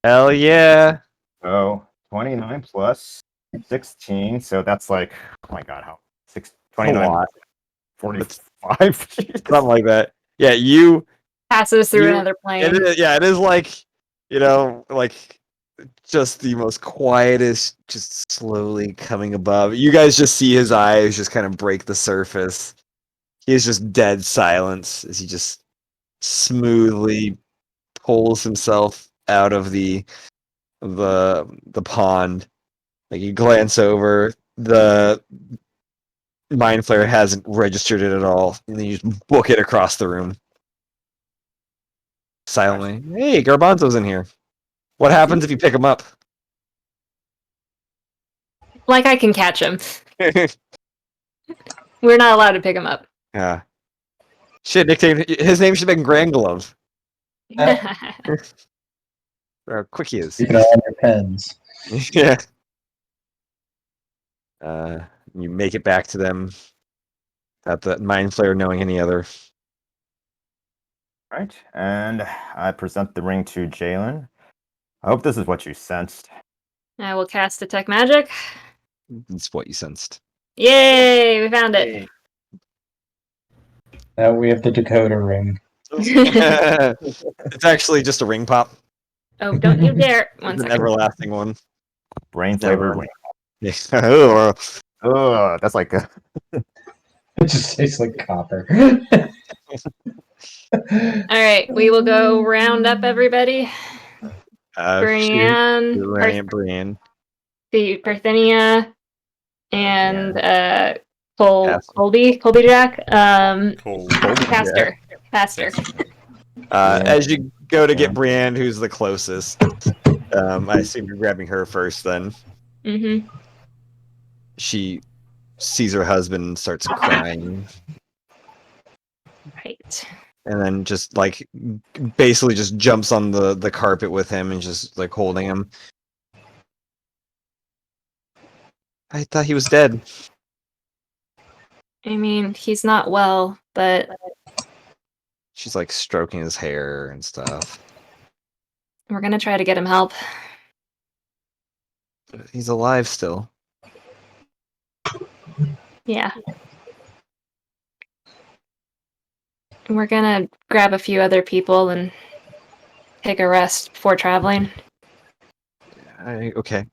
[SPEAKER 6] Hell yeah!
[SPEAKER 7] So 29 plus 16. So that's oh my god, how 29,
[SPEAKER 6] A lot.
[SPEAKER 7] 45.
[SPEAKER 6] Something like that. Yeah, you
[SPEAKER 1] Passes through another plane.
[SPEAKER 6] it is just the most quietest, just slowly coming above. You guys just see his eyes just kind of break the surface. He is just dead silence as he just smoothly pulls himself out of the pond. Like you glance over, the mind flare hasn't registered it at all, and then you just book it across the room. Silently. Hey, Garbanzo's in here. What happens if you pick him up?
[SPEAKER 1] Like I can catch him. We're not allowed to pick him up.
[SPEAKER 6] Yeah. Shit, nickname. His name should have been Grand Glove. How quick he is.
[SPEAKER 2] You know, on your pens.
[SPEAKER 6] Yeah. You make it back to them without the mind flare knowing any other.
[SPEAKER 7] Right, and I present the ring to Jalen. I hope this is what you sensed.
[SPEAKER 1] I will cast Detect Magic.
[SPEAKER 6] It's what you sensed.
[SPEAKER 1] Yay! We found it.
[SPEAKER 2] Now we have the Dakota ring.
[SPEAKER 6] It's actually just a ring pop.
[SPEAKER 1] Oh, don't you dare! One
[SPEAKER 6] It's an
[SPEAKER 1] second.
[SPEAKER 6] everlasting one.
[SPEAKER 7] Brain
[SPEAKER 6] Never
[SPEAKER 7] flavored
[SPEAKER 6] mind.
[SPEAKER 7] ring.
[SPEAKER 6] Oh,
[SPEAKER 7] Oh, that's like a
[SPEAKER 2] It just tastes like copper.
[SPEAKER 1] All right, we will go round up everybody. Brienne,
[SPEAKER 6] Brienne.
[SPEAKER 1] Parthenia, and
[SPEAKER 6] Castor.
[SPEAKER 1] Colby Jack.
[SPEAKER 5] Cool.
[SPEAKER 1] Caster.
[SPEAKER 6] As you go to get Brienne, who's the closest, I assume you're grabbing her first. Then
[SPEAKER 1] Mm-hmm.
[SPEAKER 6] she sees her husband and starts crying,
[SPEAKER 1] Right.
[SPEAKER 6] and then just like basically just jumps on the carpet with him and just like holding him. I thought he was dead.
[SPEAKER 1] I mean, he's not well, but
[SPEAKER 6] She's like stroking his hair and stuff.
[SPEAKER 1] we're gonna try to get him help.
[SPEAKER 6] He's alive still.
[SPEAKER 1] Yeah. We're gonna grab a few other people and take a rest before traveling.
[SPEAKER 6] Okay.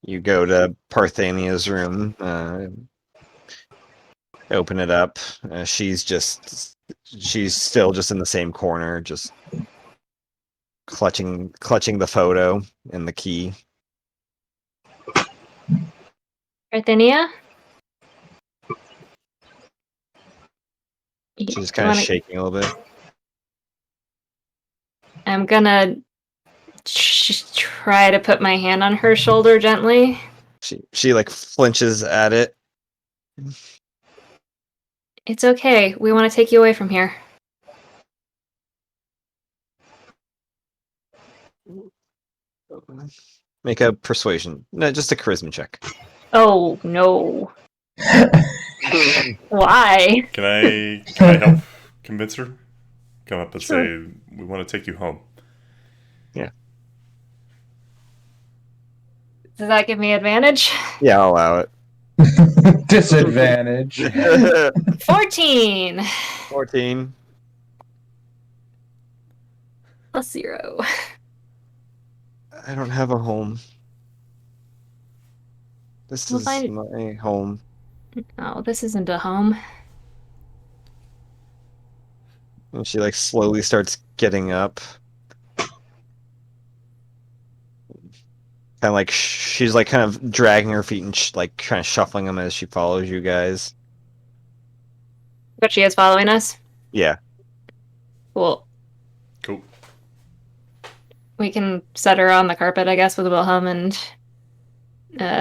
[SPEAKER 6] You go to Parthenia's room, open it up. She's still just in the same corner, just clutching the photo and the key.
[SPEAKER 1] Parthenia?
[SPEAKER 6] She's kind of shaking a little bit.
[SPEAKER 1] I'm gonna try to put my hand on her shoulder gently.
[SPEAKER 6] She like flinches at it.
[SPEAKER 1] It's okay. We want to take you away from here.
[SPEAKER 6] Make a persuasion. No, just a charisma check.
[SPEAKER 1] Oh no. Why?
[SPEAKER 5] Can I help convince her? Come up and
[SPEAKER 1] Sure.
[SPEAKER 5] say we want to take you home.
[SPEAKER 6] Yeah.
[SPEAKER 1] Does that give me advantage?
[SPEAKER 6] Yeah, I'll allow it.
[SPEAKER 2] Disadvantage.
[SPEAKER 1] 14
[SPEAKER 6] 14.
[SPEAKER 1] plus 0.
[SPEAKER 6] I don't have a home. This
[SPEAKER 1] We'll
[SPEAKER 6] is
[SPEAKER 1] find it.
[SPEAKER 6] my home.
[SPEAKER 1] Oh, this isn't a home.
[SPEAKER 6] And she like slowly starts getting up. Kind of like she's like kind of dragging her feet and like kind of shuffling them as she follows you guys.
[SPEAKER 1] But she is following us.
[SPEAKER 6] Yeah.
[SPEAKER 1] Cool.
[SPEAKER 5] Cool.
[SPEAKER 1] We can set her on the carpet, I guess, with Wilhelm and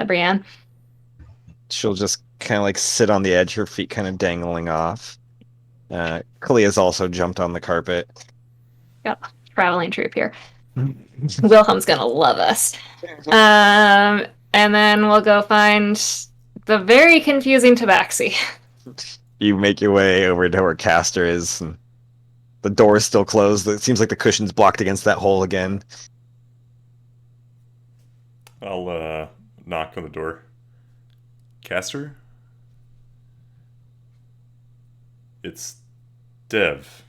[SPEAKER 1] Brienne.
[SPEAKER 6] She'll just kind of like sit on the edge, her feet kind of dangling off. Kalia's also jumped on the carpet.
[SPEAKER 1] Got a traveling troupe here. Wilhelm's gonna love us. And then we'll go find the very confusing Tabaxi.
[SPEAKER 6] You make your way over to where Castor is. And the door is still closed. It seems like the cushion's blocked against that hole again.
[SPEAKER 5] I'll knock on the door. Caster? It's Dev.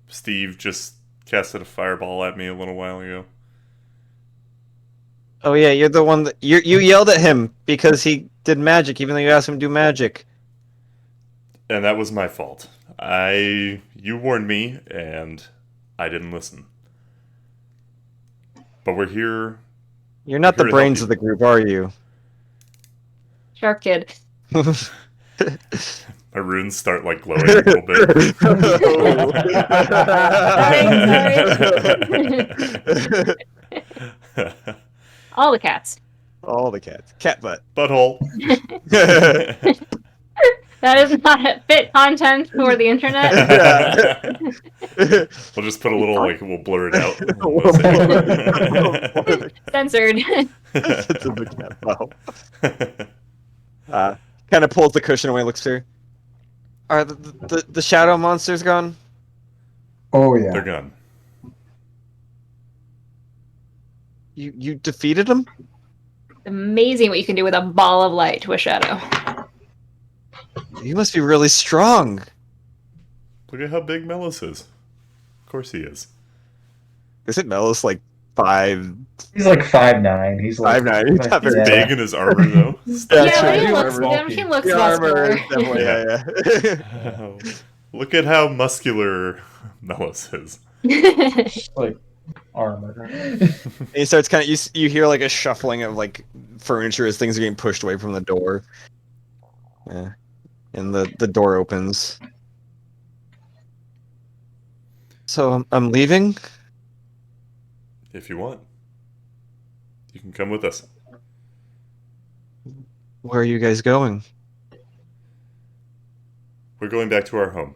[SPEAKER 5] Steve just casted a fireball at me a little while ago.
[SPEAKER 6] Oh yeah, you're the one that you yelled at him because he did magic, even though you asked him to do magic.
[SPEAKER 5] And that was my fault. You warned me, and I didn't listen. But we're here.
[SPEAKER 6] You're not
[SPEAKER 5] Here
[SPEAKER 6] the
[SPEAKER 5] to help
[SPEAKER 6] brains
[SPEAKER 5] you.
[SPEAKER 6] of the group, are you?
[SPEAKER 1] Shark Kid.
[SPEAKER 5] My runes start like glowing a little bit.
[SPEAKER 1] All the cats.
[SPEAKER 6] All the cats. Cat butt.
[SPEAKER 5] Butthole.
[SPEAKER 1] That is not fit content for the internet.
[SPEAKER 5] We'll just put a little we'll blur it out.
[SPEAKER 1] Censored.
[SPEAKER 6] It's in the cat butthole. Kind of pulls the cushion away, looks through. Are the shadow monsters gone?
[SPEAKER 2] Oh yeah.
[SPEAKER 5] They're gone.
[SPEAKER 6] You defeated them?
[SPEAKER 1] Amazing what you can do with a ball of light to a shadow.
[SPEAKER 6] You must be really strong.
[SPEAKER 5] Look at how big Melis is. Of course he is.
[SPEAKER 6] Isn't Melis like 5'9"?
[SPEAKER 2] He's like 5'9". He's like
[SPEAKER 6] 5'9". He's not very
[SPEAKER 5] He's
[SPEAKER 2] Yeah.
[SPEAKER 5] big in his armor, though.
[SPEAKER 6] That's
[SPEAKER 1] Yeah,
[SPEAKER 6] right.
[SPEAKER 1] when he
[SPEAKER 6] The
[SPEAKER 1] looks
[SPEAKER 6] armor-
[SPEAKER 1] him, he looks
[SPEAKER 6] The armor
[SPEAKER 1] muscular.
[SPEAKER 6] is definitely, yeah.
[SPEAKER 5] Look at how muscular Melis is.
[SPEAKER 2] like armor.
[SPEAKER 6] And he starts kind of you hear like a shuffling of like furniture as things are getting pushed away from the door. Yeah. And the door opens. So I'm leaving?
[SPEAKER 5] If you want, you can come with us.
[SPEAKER 6] Where are you guys going?
[SPEAKER 5] We're going back to our home.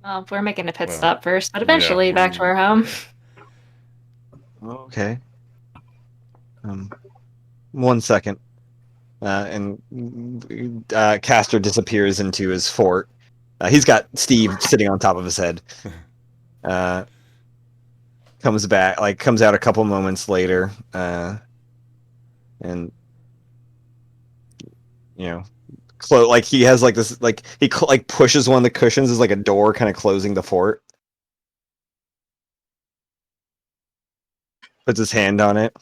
[SPEAKER 1] Well, we're making a pit
[SPEAKER 5] Well,
[SPEAKER 1] stop first, but eventually
[SPEAKER 5] yeah,
[SPEAKER 1] back to our home.
[SPEAKER 6] Okay. 1 second. And Castor disappears into his fort. He's got Steve sitting on top of his head. Comes back, comes out a couple moments later, and he has this, he pushes one of the cushions as like a door, kind of closing the fort. Puts his hand on it.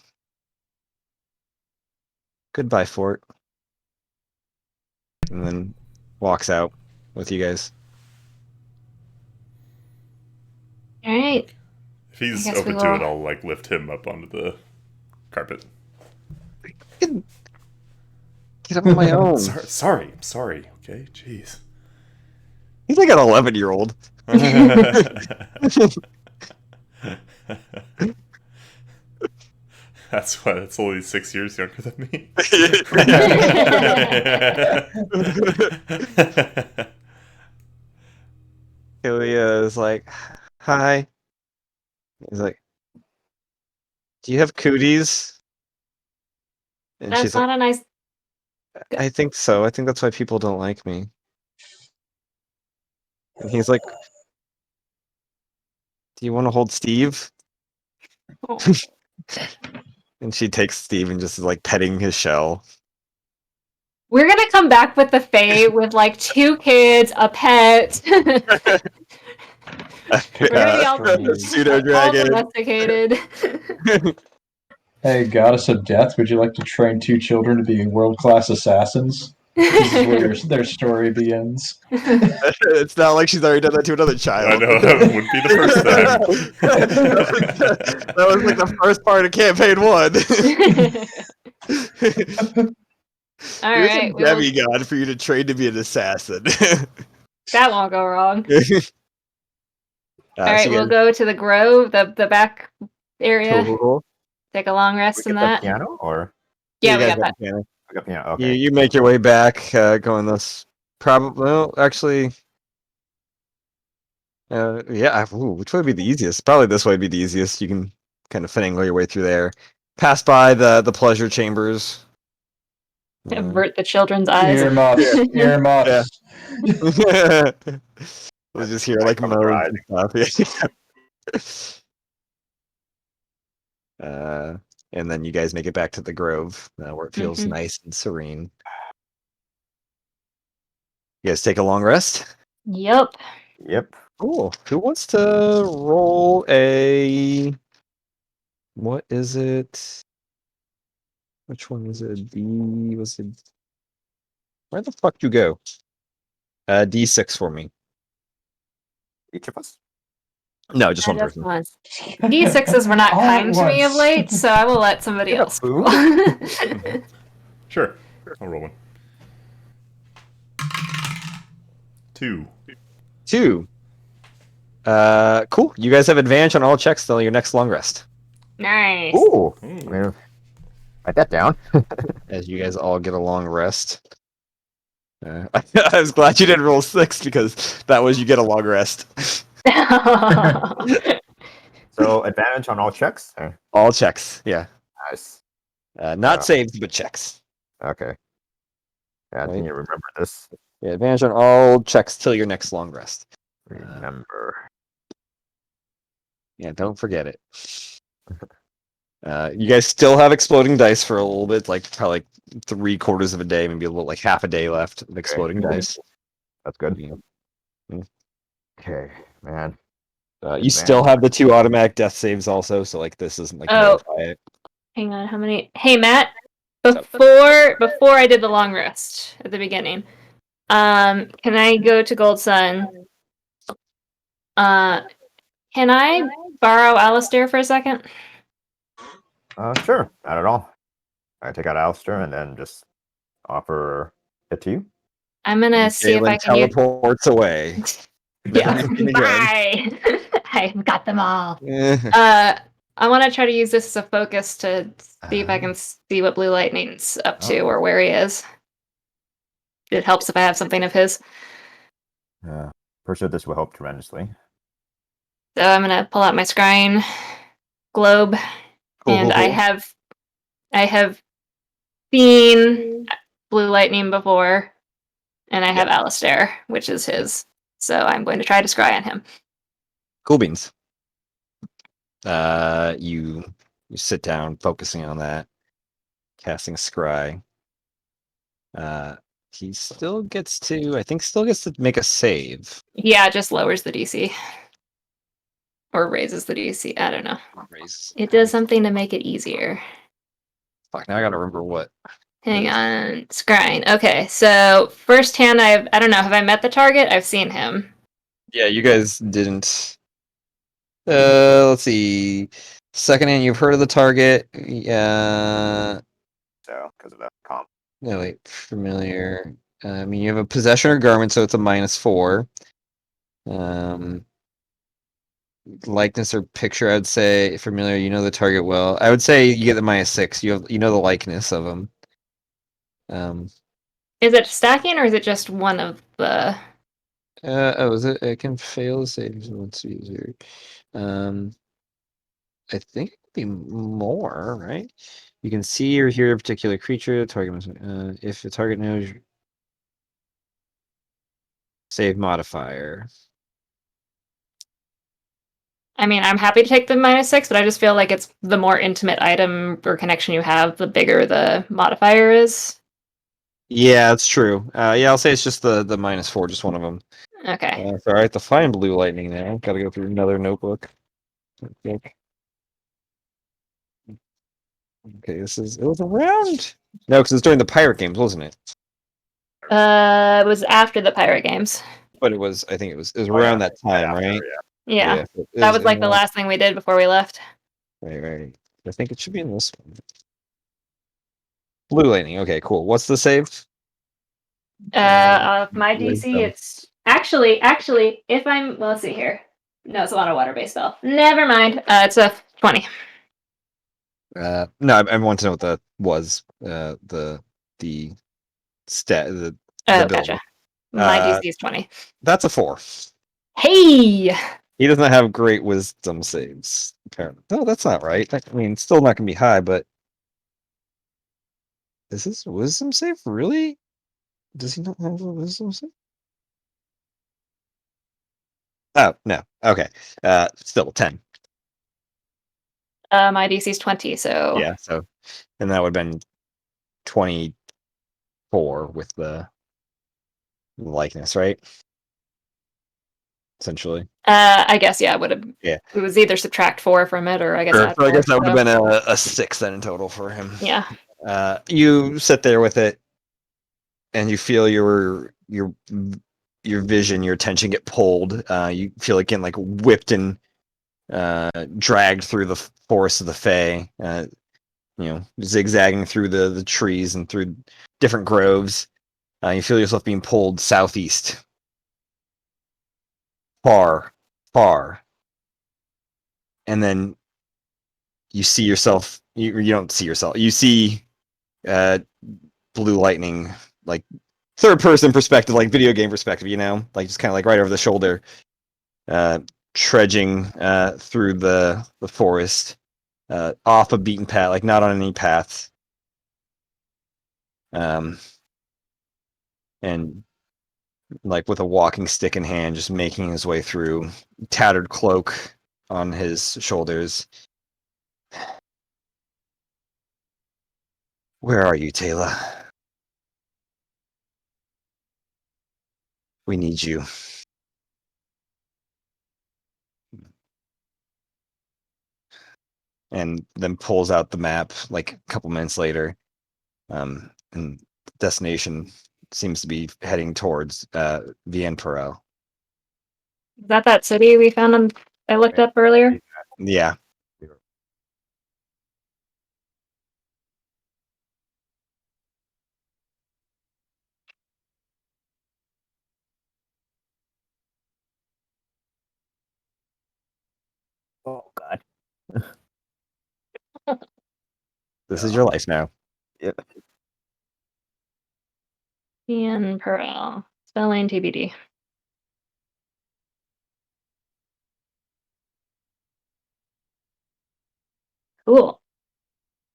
[SPEAKER 6] Goodbye, fort. And then walks out with you guys.
[SPEAKER 1] All right.
[SPEAKER 5] If he's
[SPEAKER 1] I guess we
[SPEAKER 5] open to it,
[SPEAKER 1] will.
[SPEAKER 5] I'll lift him up onto the carpet.
[SPEAKER 6] Get up on my own.
[SPEAKER 5] Sorry. Okay, jeez.
[SPEAKER 6] He's like an 11-year-old.
[SPEAKER 5] That's why. That's only 6 years younger than me.
[SPEAKER 6] Ilya is like, hi. He's like, do you have cooties? And
[SPEAKER 1] That's
[SPEAKER 6] she's like,
[SPEAKER 1] not a nice.
[SPEAKER 6] I think so. I think that's why people don't like me. And he's like, do you want to hold Steve?
[SPEAKER 1] Oh.
[SPEAKER 6] And she takes Steve and just is like petting his shell.
[SPEAKER 1] We're gonna come back with the Fae with 2 kids, a pet. We're gonna be all
[SPEAKER 6] Pseudo dragon.
[SPEAKER 1] domesticated.
[SPEAKER 2] Hey, goddess of death, would you like to train 2 children to be world-class assassins? This is where their story begins.
[SPEAKER 6] It's not like she's already done that to another child.
[SPEAKER 5] I know, that wouldn't be the first time.
[SPEAKER 6] That was like the first part of campaign 1.
[SPEAKER 1] All
[SPEAKER 6] Here's
[SPEAKER 1] right,
[SPEAKER 6] a demigod for you to train to be an assassin.
[SPEAKER 1] that won't go wrong. All
[SPEAKER 6] So
[SPEAKER 1] right,
[SPEAKER 6] you
[SPEAKER 1] we'll
[SPEAKER 6] guys-
[SPEAKER 1] go to the grove, the back area.
[SPEAKER 6] Cool.
[SPEAKER 1] Take a long rest in that.
[SPEAKER 7] Piano or
[SPEAKER 1] Yeah,
[SPEAKER 6] You
[SPEAKER 1] we
[SPEAKER 6] guys
[SPEAKER 1] got that.
[SPEAKER 6] the piano.
[SPEAKER 7] yeah, okay.
[SPEAKER 6] You make your way back, going this. Probably, well, actually, yeah. Which way would be the easiest? Probably this way would be the easiest. You can kind of finagle your way through there. Pass by the pleasure chambers.
[SPEAKER 1] Avert the children's eyes.
[SPEAKER 2] Earmuffs.
[SPEAKER 6] We'll just hear
[SPEAKER 7] Come
[SPEAKER 6] moans and stuff. And then you guys make it back to the grove, where it feels
[SPEAKER 1] Mhm.
[SPEAKER 6] nice and serene. You guys take a long rest.
[SPEAKER 1] Yep.
[SPEAKER 7] Yep.
[SPEAKER 6] Cool. Who wants to roll a? What is it? Which one was it? Was it? Where the fuck you go? D6 for me.
[SPEAKER 7] Each of us.
[SPEAKER 6] No, just one
[SPEAKER 1] Just
[SPEAKER 6] person.
[SPEAKER 1] once. D6s were not
[SPEAKER 2] All at
[SPEAKER 1] kind to me of
[SPEAKER 2] once.
[SPEAKER 1] late, so I will let somebody
[SPEAKER 7] Get a
[SPEAKER 1] else.
[SPEAKER 7] food?
[SPEAKER 1] roll.
[SPEAKER 5] Sure. I'll roll one. 2.
[SPEAKER 6] 2. Cool. You guys have advantage on all checks till your next long rest.
[SPEAKER 1] Nice.
[SPEAKER 7] Ooh.
[SPEAKER 5] Ooh.
[SPEAKER 7] I mean, write that down.
[SPEAKER 6] As you guys all get a long rest. I was glad you didn't roll 6 because that was you get a long rest.
[SPEAKER 7] So advantage on all checks.
[SPEAKER 6] All checks, yeah.
[SPEAKER 7] Nice.
[SPEAKER 6] Not saves, but checks.
[SPEAKER 7] Okay. Yeah, I
[SPEAKER 6] Right.
[SPEAKER 7] think you remember this.
[SPEAKER 6] Yeah, advantage on all checks till your next long rest.
[SPEAKER 7] Remember.
[SPEAKER 6] Yeah, don't forget it. You guys still have exploding dice for a little bit, like probably like 3/4 of a day, maybe a little like half a day left of exploding dice.
[SPEAKER 7] That's good.
[SPEAKER 6] Yeah.
[SPEAKER 7] Okay, man.
[SPEAKER 6] You still have the 2 automatic death saves also, so like this isn't like
[SPEAKER 1] Oh.
[SPEAKER 6] nullify it.
[SPEAKER 1] Hang on, how many? Hey, Matt. Before I did the long rest at the beginning, can I go to Gold Sun? Can I borrow Alistair for a second?
[SPEAKER 7] Sure. Not at all. I take out Alistair and then just offer it to you.
[SPEAKER 1] I'm gonna see if
[SPEAKER 6] Galen
[SPEAKER 1] I can use.
[SPEAKER 6] teleports away.
[SPEAKER 1] Yeah.
[SPEAKER 6] Never seen again.
[SPEAKER 1] Bye. I've got them all.
[SPEAKER 6] Eh.
[SPEAKER 1] I want to try to use this as a focus to see if I can see what Blue Lightning's up to or where he is. It helps if I have something of his.
[SPEAKER 7] For sure, this will help tremendously.
[SPEAKER 1] So I'm gonna pull out my scrying globe, and I have seen Blue Lightning before, and I have Alistair, which is his. So I'm going to try to scry on him.
[SPEAKER 6] Cool beans. You sit down, focusing on that, casting scry. He still gets to make a save.
[SPEAKER 1] Yeah, it just lowers the DC. Or raises the DC. I don't know. It does something to make it easier.
[SPEAKER 6] Fuck, now I gotta remember what.
[SPEAKER 1] Hang on. Scrying. Okay, so first hand I don't know, have I met the target? I've seen him.
[SPEAKER 6] Yeah, you guys didn't. Let's see. Second hand, you've heard of the target. Yeah.
[SPEAKER 7] So, because of that comp.
[SPEAKER 6] No, wait. Familiar. I mean, you have a possession or garment, so it's a -4. Likeness or picture, I'd say familiar. You know the target well. I would say you get the -6. You know the likeness of him.
[SPEAKER 1] Is it stacking or is it just one of the?
[SPEAKER 6] Is it? It can fail the saves once user. I think it could be more, right? You can see or hear a particular creature. Target must, if the target knows save modifier.
[SPEAKER 1] I mean, I'm happy to take the -6, but I just feel like it's the more intimate item or connection you have, the bigger the modifier is.
[SPEAKER 6] Yeah, that's true. Yeah, I'll say it's just the -4, just one of them.
[SPEAKER 1] Okay.
[SPEAKER 6] So I have to find Blue Lightning now. Got to go through another notebook. Okay, it was around. No, because it's during the Pirate games, wasn't it?
[SPEAKER 1] It was after the Pirate games.
[SPEAKER 6] But I think it was around that time, right?
[SPEAKER 1] Yeah.
[SPEAKER 6] So
[SPEAKER 1] That was like the last thing we did before we left.
[SPEAKER 6] Right. I think it should be in this one. Blue Lightning. Okay, cool. What's the save?
[SPEAKER 1] My DC, it's actually, if I'm, well, let's see here. No, it's a lot of water-based spell. Never mind. It's a 20.
[SPEAKER 6] No, I want to know what that was. The stat. The ability.
[SPEAKER 1] Gotcha. My DC is 20.
[SPEAKER 6] That's a 4.
[SPEAKER 1] Hey!
[SPEAKER 6] He doesn't have great wisdom saves. Apparently, no, that's not right. I mean, still not gonna be high, but is this wisdom save really? Does he not have a wisdom save? Oh no. Okay. Still 10.
[SPEAKER 1] My DC is 20, so
[SPEAKER 6] Yeah. So, and that would have been 24 with the likeness, right? Essentially.
[SPEAKER 1] I guess it would have.
[SPEAKER 6] Yeah.
[SPEAKER 1] It was either subtract 4 from it, or I guess.
[SPEAKER 6] Sure. So I guess that would have
[SPEAKER 1] so.
[SPEAKER 6] been a 6 then in total for him.
[SPEAKER 1] Yeah.
[SPEAKER 6] You sit there with it, and you feel your your vision, your attention get pulled. You feel like getting like whipped and dragged through the forest of the Fae. Zigzagging through the trees and through different groves. You feel yourself being pulled southeast, far, far, and then you see yourself. You don't see yourself. You see blue lightning, like third person perspective, like video game perspective. Like just kind of like right over the shoulder, trudging through the forest, off a beaten path, like not on any paths. And like with a walking stick in hand, just making his way through, tattered cloak on his shoulders. Where are you, Taylor? We need you. And then pulls out the map like a couple minutes later. And destination seems to be heading towards Vienperel.
[SPEAKER 1] Is that city we found on I looked up earlier?
[SPEAKER 6] Yeah.
[SPEAKER 7] Oh God.
[SPEAKER 6] This is your life now.
[SPEAKER 7] Yep.
[SPEAKER 1] Ian Pearl. Spelling TBD. Cool.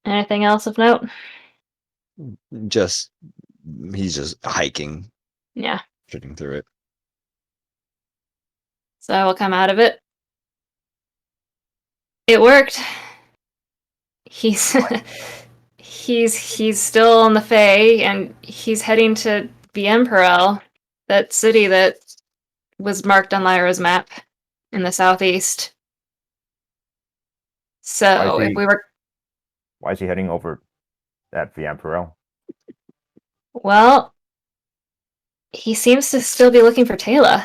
[SPEAKER 1] Anything else of note?
[SPEAKER 6] He's just hiking,
[SPEAKER 1] Yeah.
[SPEAKER 6] shooting through it.
[SPEAKER 1] So I will come out of it. It worked. He's he's still on the Fae, and he's heading to Vienperel, that city that was marked on Lyra's map in the southeast. So if we were,
[SPEAKER 7] Why is he heading over that Vienperel?
[SPEAKER 1] well, he seems to still be looking for Taylor.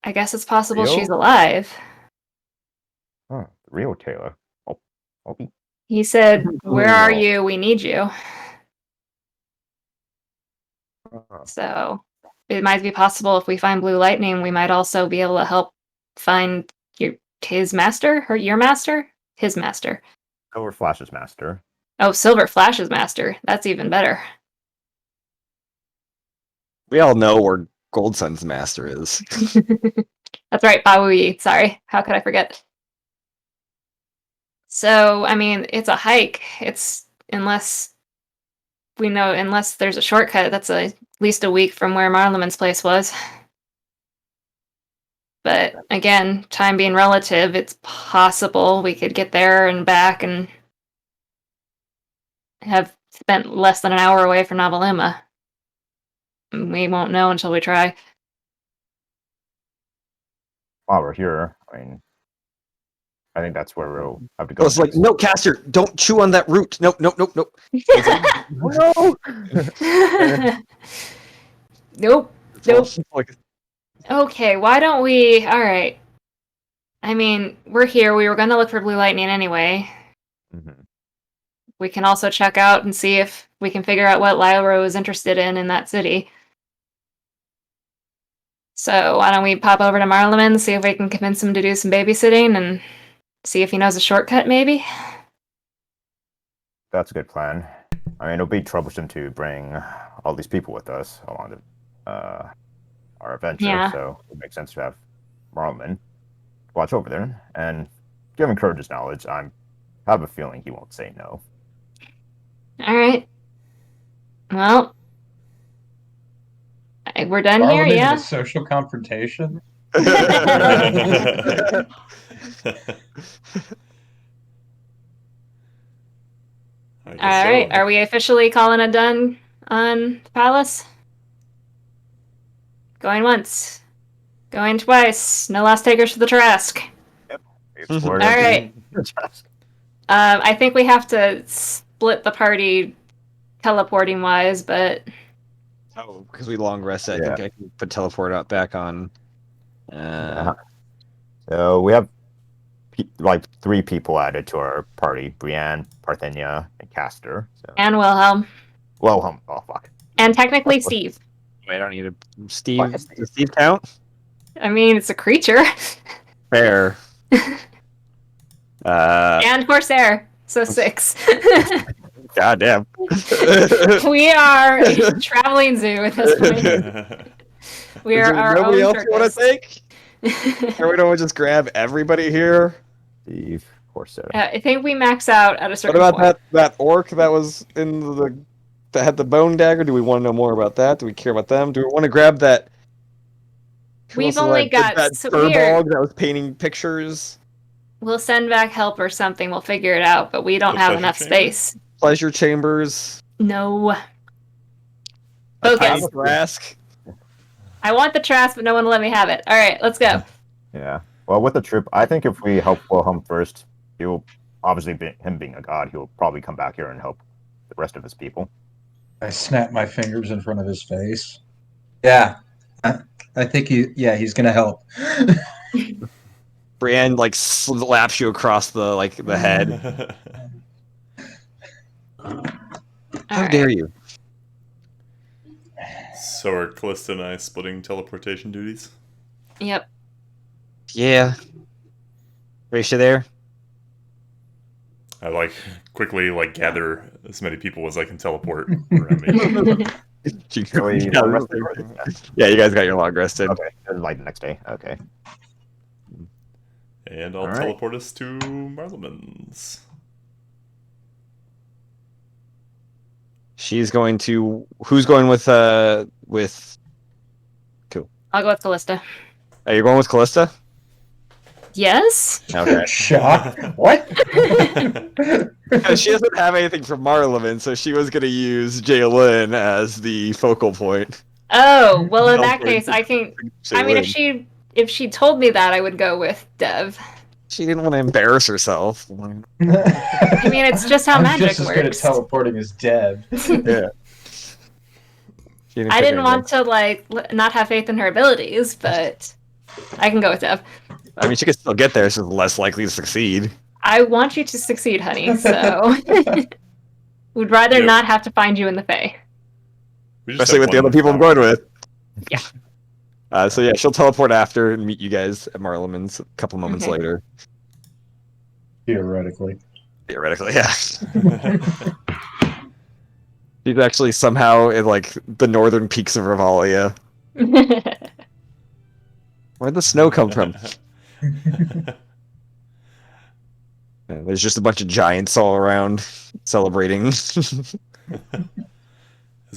[SPEAKER 1] I guess it's possible
[SPEAKER 7] Rio?
[SPEAKER 1] she's alive.
[SPEAKER 7] Huh, real Taylor. Oh,
[SPEAKER 1] He said, "Where are
[SPEAKER 7] Cool.
[SPEAKER 1] you? We need you."
[SPEAKER 7] uh,
[SPEAKER 1] So it might be possible if we find Blue Lightning, we might also be able to help find his master or your master, his master.
[SPEAKER 7] Silver Flash's master.
[SPEAKER 1] Oh, Silver Flash's master. That's even better.
[SPEAKER 6] We all know where Gold Sun's master is.
[SPEAKER 1] That's right, Baui. Sorry, how could I forget? So, I mean, it's a hike. It's unless there's a shortcut. That's at least a week from where Marleman's place was. But again, time being relative, it's possible we could get there and back and have spent less than an hour away from Novi'luma. We won't know until we try.
[SPEAKER 7] While we're here, I think that's where we'll have to go.
[SPEAKER 6] It's like, no, Caster, don't chew on that root. Nope.
[SPEAKER 7] Oh, no!
[SPEAKER 1] Nope.
[SPEAKER 6] It's like,
[SPEAKER 1] Okay, why don't we... Alright. I mean, we're here. We were going to look for Blue Lightning anyway.
[SPEAKER 7] Mhm.
[SPEAKER 1] We can also check out and see if we can figure out what Lyra was interested in that city. So why don't we pop over to Marleman, see if we can convince him to do some babysitting, and see if he knows a shortcut, maybe?
[SPEAKER 7] That's a good plan. It'll be troublesome to bring all these people with us along our adventure,
[SPEAKER 1] Yeah.
[SPEAKER 7] so it makes sense to have Marlman watch over there. And given Courage's knowledge, I have a feeling he won't say no.
[SPEAKER 1] Alright. Well, we're done here,
[SPEAKER 2] Parliament
[SPEAKER 1] yeah?
[SPEAKER 2] is a social confrontation.
[SPEAKER 1] Alright, are we officially calling it done on Palace? Going once. Going twice. No last takers for the Trask.
[SPEAKER 7] Explore
[SPEAKER 1] All right. I think we have to split the party teleporting wise, but
[SPEAKER 6] Oh, because we long rested. I
[SPEAKER 7] Yeah.
[SPEAKER 6] think I can put teleport out back on.
[SPEAKER 7] So we have like 3 people added to our party: Brienne, Parthenia, and Castor. So,
[SPEAKER 1] And Wilhelm.
[SPEAKER 7] Wilhelm. Oh fuck.
[SPEAKER 1] And technically Steve.
[SPEAKER 6] Wait, I don't need a
[SPEAKER 7] Fuck
[SPEAKER 6] Steve.
[SPEAKER 7] is Steve.
[SPEAKER 6] Does Steve count?
[SPEAKER 1] I mean, it's a creature.
[SPEAKER 6] Fair.
[SPEAKER 1] And Corsair. So 6.
[SPEAKER 6] Goddamn.
[SPEAKER 1] We are a traveling zoo at this point. We
[SPEAKER 6] Is
[SPEAKER 1] are
[SPEAKER 6] there
[SPEAKER 1] our
[SPEAKER 6] nobody
[SPEAKER 1] own
[SPEAKER 6] else you want to
[SPEAKER 1] circus.
[SPEAKER 6] take? Or we don't just grab everybody here?
[SPEAKER 7] Steve. Corsair.
[SPEAKER 1] I think we max out at a
[SPEAKER 6] What
[SPEAKER 1] certain
[SPEAKER 6] about
[SPEAKER 1] point.
[SPEAKER 6] that orc that was in that had the bone dagger? Do we want to know more about that? Do we care about them? Do we want to grab that? who
[SPEAKER 1] We've
[SPEAKER 6] else is
[SPEAKER 1] only
[SPEAKER 6] that-
[SPEAKER 1] got
[SPEAKER 6] that
[SPEAKER 1] so we're-
[SPEAKER 6] furball that was painting pictures.
[SPEAKER 1] We'll send back help or something. We'll figure it out, but we don't
[SPEAKER 5] The
[SPEAKER 1] have
[SPEAKER 5] pleasure
[SPEAKER 1] enough
[SPEAKER 5] chamber?
[SPEAKER 1] space.
[SPEAKER 6] Pleasure chambers.
[SPEAKER 1] No.
[SPEAKER 6] A
[SPEAKER 1] Focus.
[SPEAKER 6] tiny Trask.
[SPEAKER 1] I want the Trask, but no one will let me have it. All right, let's go.
[SPEAKER 7] Yeah. Well, with the troop, I think if we help Wilhelm first, he'll obviously, him being a god, he'll probably come back here and help the rest of his people.
[SPEAKER 2] I snap my fingers in front of his face. Yeah, I think he's gonna help.
[SPEAKER 6] Brienne like slaps you across the head.
[SPEAKER 1] All
[SPEAKER 6] How
[SPEAKER 1] right.
[SPEAKER 6] dare you?
[SPEAKER 5] So are Callista and I splitting teleportation duties?
[SPEAKER 1] Yep.
[SPEAKER 6] Yeah. Raisha there?
[SPEAKER 5] I quickly gather as many people as I can teleport around me.
[SPEAKER 7] So we long rested?
[SPEAKER 6] Yeah, you guys got your long rested.
[SPEAKER 7] Okay. This is like the next day. Okay.
[SPEAKER 5] And I'll
[SPEAKER 7] Alright.
[SPEAKER 5] teleport us to Marleman's.
[SPEAKER 6] She's going to. Who's going with?
[SPEAKER 1] I'll go with Callista.
[SPEAKER 6] Are you going with Callista?
[SPEAKER 1] Yes?
[SPEAKER 6] Okay.
[SPEAKER 2] Shock. What?
[SPEAKER 6] Because she doesn't have anything from Marleman, so she was going to use Jaylin as the focal point.
[SPEAKER 1] Oh, well, in that
[SPEAKER 6] Teleport
[SPEAKER 1] case,
[SPEAKER 6] to
[SPEAKER 1] I can. I mean,
[SPEAKER 6] Jaylin.
[SPEAKER 1] if she told me that, I would go with Dev.
[SPEAKER 6] She didn't want to embarrass herself.
[SPEAKER 1] I mean, it's just how
[SPEAKER 2] I'm
[SPEAKER 1] magic
[SPEAKER 2] just as good at
[SPEAKER 1] works.
[SPEAKER 2] teleporting as Dev.
[SPEAKER 6] Yeah.
[SPEAKER 1] I didn't want to not have faith in her abilities, but I can go with Dev.
[SPEAKER 6] I mean, she could still get there. She's less likely to succeed.
[SPEAKER 1] I want you to succeed, honey. So would rather
[SPEAKER 5] Yep.
[SPEAKER 1] not have to find you in the Fae.
[SPEAKER 5] We just
[SPEAKER 6] Especially
[SPEAKER 5] have
[SPEAKER 6] with the
[SPEAKER 5] one
[SPEAKER 6] other people I'm
[SPEAKER 5] power.
[SPEAKER 6] going with.
[SPEAKER 1] Yeah.
[SPEAKER 6] So yeah, she'll teleport after and meet you guys at Marleman's a couple moments
[SPEAKER 1] Okay.
[SPEAKER 6] later.
[SPEAKER 2] Theoretically.
[SPEAKER 6] Theoretically, yeah. She's actually somehow in the northern peaks of Rivalia. Where'd the snow come from? There's just a bunch of giants all around celebrating.
[SPEAKER 5] Has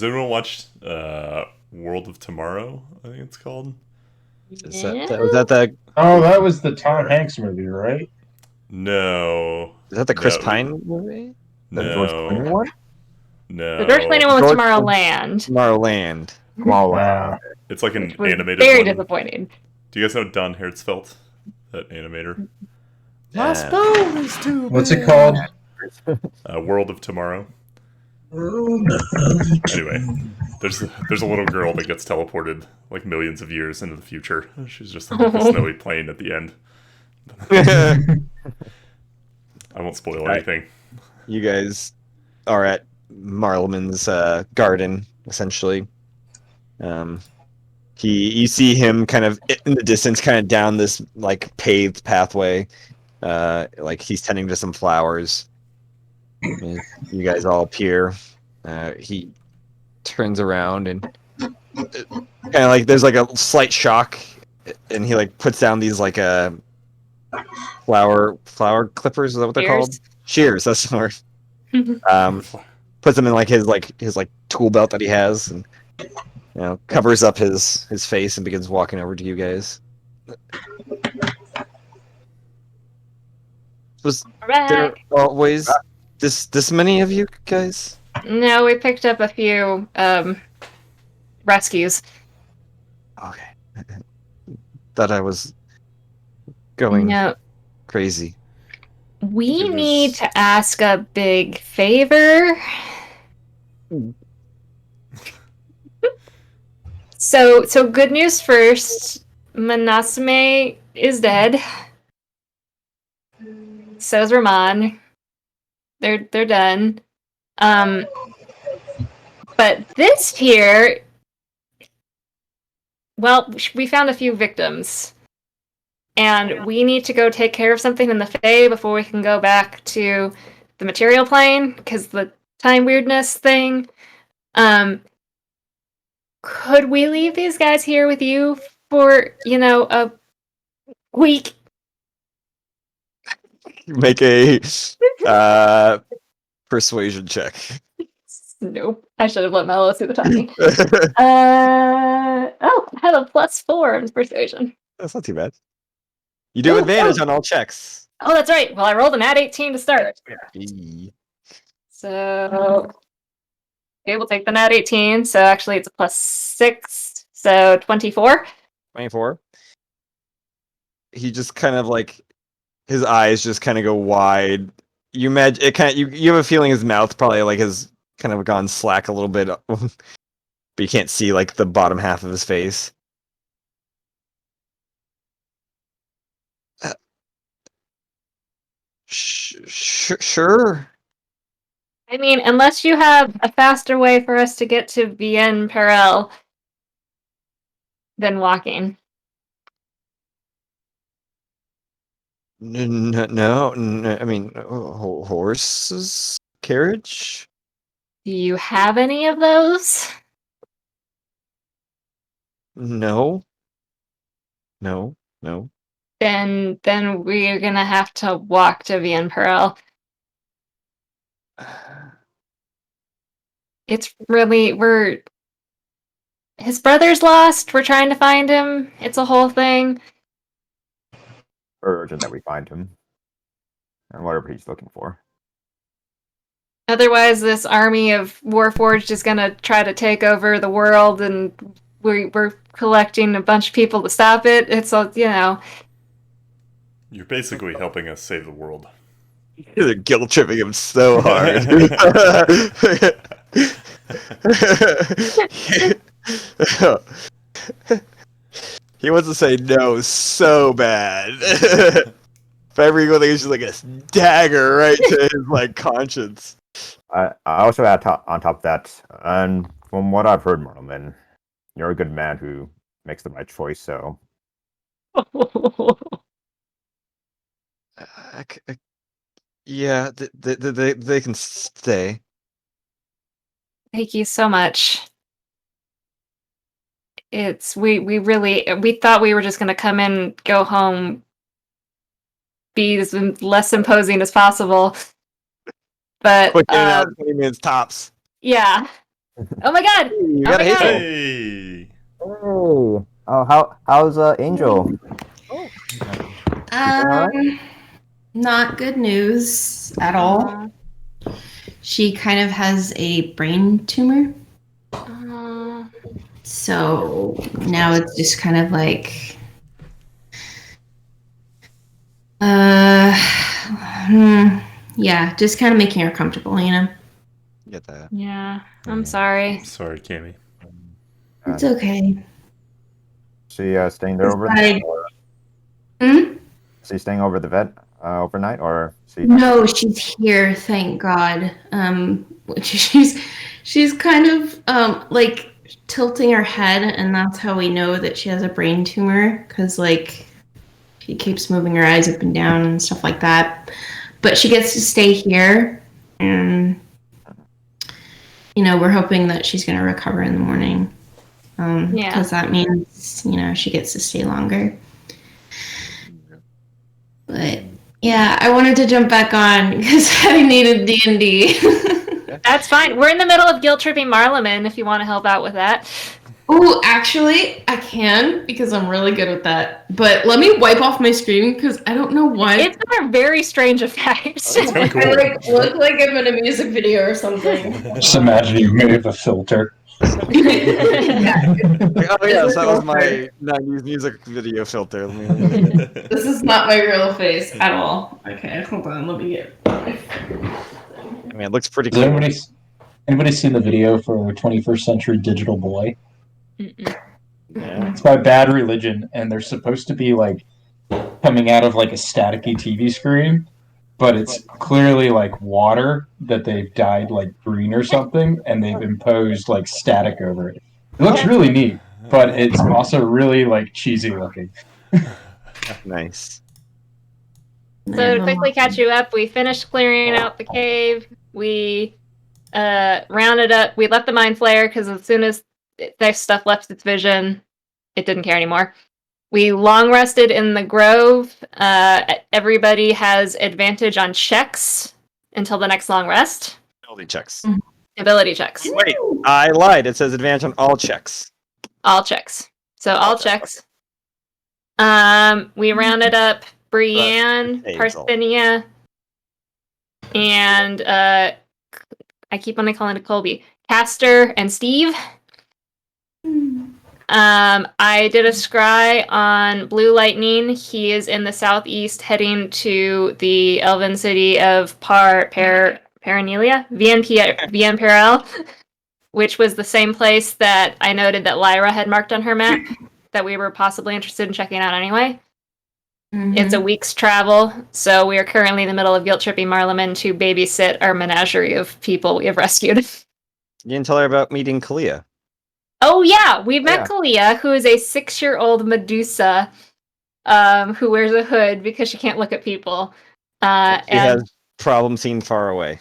[SPEAKER 5] anyone watched World of Tomorrow? I think it's called.
[SPEAKER 6] Was that the
[SPEAKER 2] Oh, that was the Tom Hanks movie, right?
[SPEAKER 5] No.
[SPEAKER 6] Chris
[SPEAKER 5] No.
[SPEAKER 6] Pine movie?
[SPEAKER 7] The George
[SPEAKER 5] No.
[SPEAKER 7] Clooney one?
[SPEAKER 5] No.
[SPEAKER 1] The George Clooney one was
[SPEAKER 6] George-
[SPEAKER 1] Tomorrowland.
[SPEAKER 6] Tomorrowland.
[SPEAKER 7] Oh,
[SPEAKER 2] Wow.
[SPEAKER 5] It's like an
[SPEAKER 1] Which was
[SPEAKER 5] animated
[SPEAKER 1] very
[SPEAKER 5] one.
[SPEAKER 1] disappointing.
[SPEAKER 5] Do you guys know Don Hertzfeldt? That animator?
[SPEAKER 2] What's it called?
[SPEAKER 5] World of Tomorrow. Anyway, there's a little girl that gets teleported millions of years into the future. She's just on a snowy plane at the end. I won't spoil
[SPEAKER 6] Right.
[SPEAKER 5] anything.
[SPEAKER 6] You guys are at Marleman's garden, essentially. You see him kind of in the distance, kind of down this paved pathway. He's tending to some flowers. And you guys all appear. He turns around and kind of there's a slight shock, and he puts down these flower clippers. Is that what they're called? Shears. That's the word. Puts them in his tool belt that he has, and covers up his face and begins walking over to you guys. Was there
[SPEAKER 1] Alright.
[SPEAKER 6] always this many of you guys?
[SPEAKER 1] No, we picked up a few rescues.
[SPEAKER 6] Okay. Thought I was going
[SPEAKER 1] No,
[SPEAKER 6] crazy.
[SPEAKER 1] we
[SPEAKER 5] It was-
[SPEAKER 1] need to ask a big favor. So good news first. Manasame is dead. So's Ramon. They're done. But this here, well, we found a few victims. And we need to go take care of something in the Fae before we can go back to the material plane, because the time weirdness thing. Could we leave these guys here with you for, a week?
[SPEAKER 6] Make a persuasion check.
[SPEAKER 1] Nope. I should have let Mello do the talking. I have a +4 in persuasion.
[SPEAKER 6] That's not too bad. You do advantage on all checks.
[SPEAKER 1] Oh, that's right. Well, I rolled an @18 to start.
[SPEAKER 6] E.
[SPEAKER 1] So, okay, we'll take the @18. So actually, it's a +6. So 24.
[SPEAKER 6] 24. He just kind of like his eyes just kind of go wide. You imagine it kind of, you have a feeling his mouth probably like has kind of gone slack a little bit, but you can't see like the bottom half of his face. Sure.
[SPEAKER 1] I mean, unless you have a faster way for us to get to Vienne Perel than walking.
[SPEAKER 6] No, I mean, horses, carriage.
[SPEAKER 1] Do you have any of those?
[SPEAKER 6] No.
[SPEAKER 1] Then we're gonna have to walk to Vienne Perel. It's really his brother's lost. We're trying to find him. It's a whole thing.
[SPEAKER 7] Urgent that we find him. And whatever he's looking for.
[SPEAKER 1] Otherwise, this army of Warforged is gonna try to take over the world, and we're collecting a bunch of people to stop it. It's all,
[SPEAKER 5] You're basically helping us save the world.
[SPEAKER 6] You're guilt tripping him so hard. He wants to say no so bad. If everyone thinks just like a dagger right to his like conscience.
[SPEAKER 7] I also add on top of that, and from what I've heard, Merlin, you're a good man who makes the right choice. So,
[SPEAKER 6] Yeah, they can stay.
[SPEAKER 1] Thank you so much. It's we thought we were just gonna come in, go home, be as less imposing as possible. But
[SPEAKER 6] Quick in and out, 20 minutes tops.
[SPEAKER 1] yeah. Oh my god!
[SPEAKER 6] You
[SPEAKER 1] Oh
[SPEAKER 6] got a
[SPEAKER 1] my God.
[SPEAKER 6] halo.
[SPEAKER 5] Hey!
[SPEAKER 7] oh, how's Angel?
[SPEAKER 3] Not good news at all. She kind of has a brain tumor. So now it's just kind of like, yeah, just kind of making her comfortable,
[SPEAKER 6] Get that.
[SPEAKER 1] Yeah, I'm sorry.
[SPEAKER 5] I'm sorry, Cammy.
[SPEAKER 3] It's okay.
[SPEAKER 7] She staying there over? Is she staying over the vet overnight, or she?
[SPEAKER 3] No, she's here. Thank God. She's kind of like tilting her head, and that's how we know that she has a brain tumor, because like she keeps moving her eyes up and down and stuff like that. But she gets to stay here, and we're hoping that she's going to recover in the morning. Because that means she gets to stay longer. But yeah, I wanted to jump back on because I needed D&D.
[SPEAKER 1] That's fine. We're in the middle of guilt tripping Marleman if you want to help out with that.
[SPEAKER 8] Ooh, actually, I can because I'm really good with that. But let me wipe off my screen because I don't know why.
[SPEAKER 1] It's a very strange effect.
[SPEAKER 5] Very cool.
[SPEAKER 8] I look like I'm in a music video or something.
[SPEAKER 2] Just imagine you made a filter.
[SPEAKER 6] Oh yes, that was my 90s music video filter.
[SPEAKER 8] This is not my real face at all. Okay, hold on, let me get.
[SPEAKER 6] I mean, it looks pretty
[SPEAKER 2] Has
[SPEAKER 6] cool.
[SPEAKER 2] anybody seen the video for 21st Century Digital Boy?
[SPEAKER 1] Mm-mm.
[SPEAKER 2] It's by Bad Religion, and they're supposed to be like coming out of like a staticky TV screen, but it's clearly like water that they've dyed like green or something, and they've imposed like static over it. It looks really neat, but it's also really like cheesy looking.
[SPEAKER 6] Nice.
[SPEAKER 1] So to quickly catch you up, we finished clearing out the cave. We rounded up. We left the mind flare because as soon as that stuff left its vision, it didn't care anymore. We long rested in the grove. Everybody has advantage on checks until the next long rest.
[SPEAKER 6] Ability checks.
[SPEAKER 1] Ability checks.
[SPEAKER 6] Wait, I lied. It says advantage on all checks.
[SPEAKER 1] All checks. So all checks. We rounded up Brienne,
[SPEAKER 6] Hazel.
[SPEAKER 1] Parthenia, and I keep on calling it Colby, Castor, and Steve. I did a scry on Blue Lightning. He is in the southeast, heading to the elven city of Paranelia, Vien Perel, which was the same place that I noted that Lyra had marked on her map that we were possibly interested in checking out anyway. It's a week's travel, so we are currently in the middle of guilt-tripping Marleman to babysit our menagerie of people we have rescued.
[SPEAKER 6] You didn't tell her about meeting Kalia.
[SPEAKER 1] Oh yeah, we met Kalia, who is a 6-year-old Medusa, who wears a hood because she can't look at people.
[SPEAKER 6] She
[SPEAKER 1] and
[SPEAKER 6] has problems seen far away.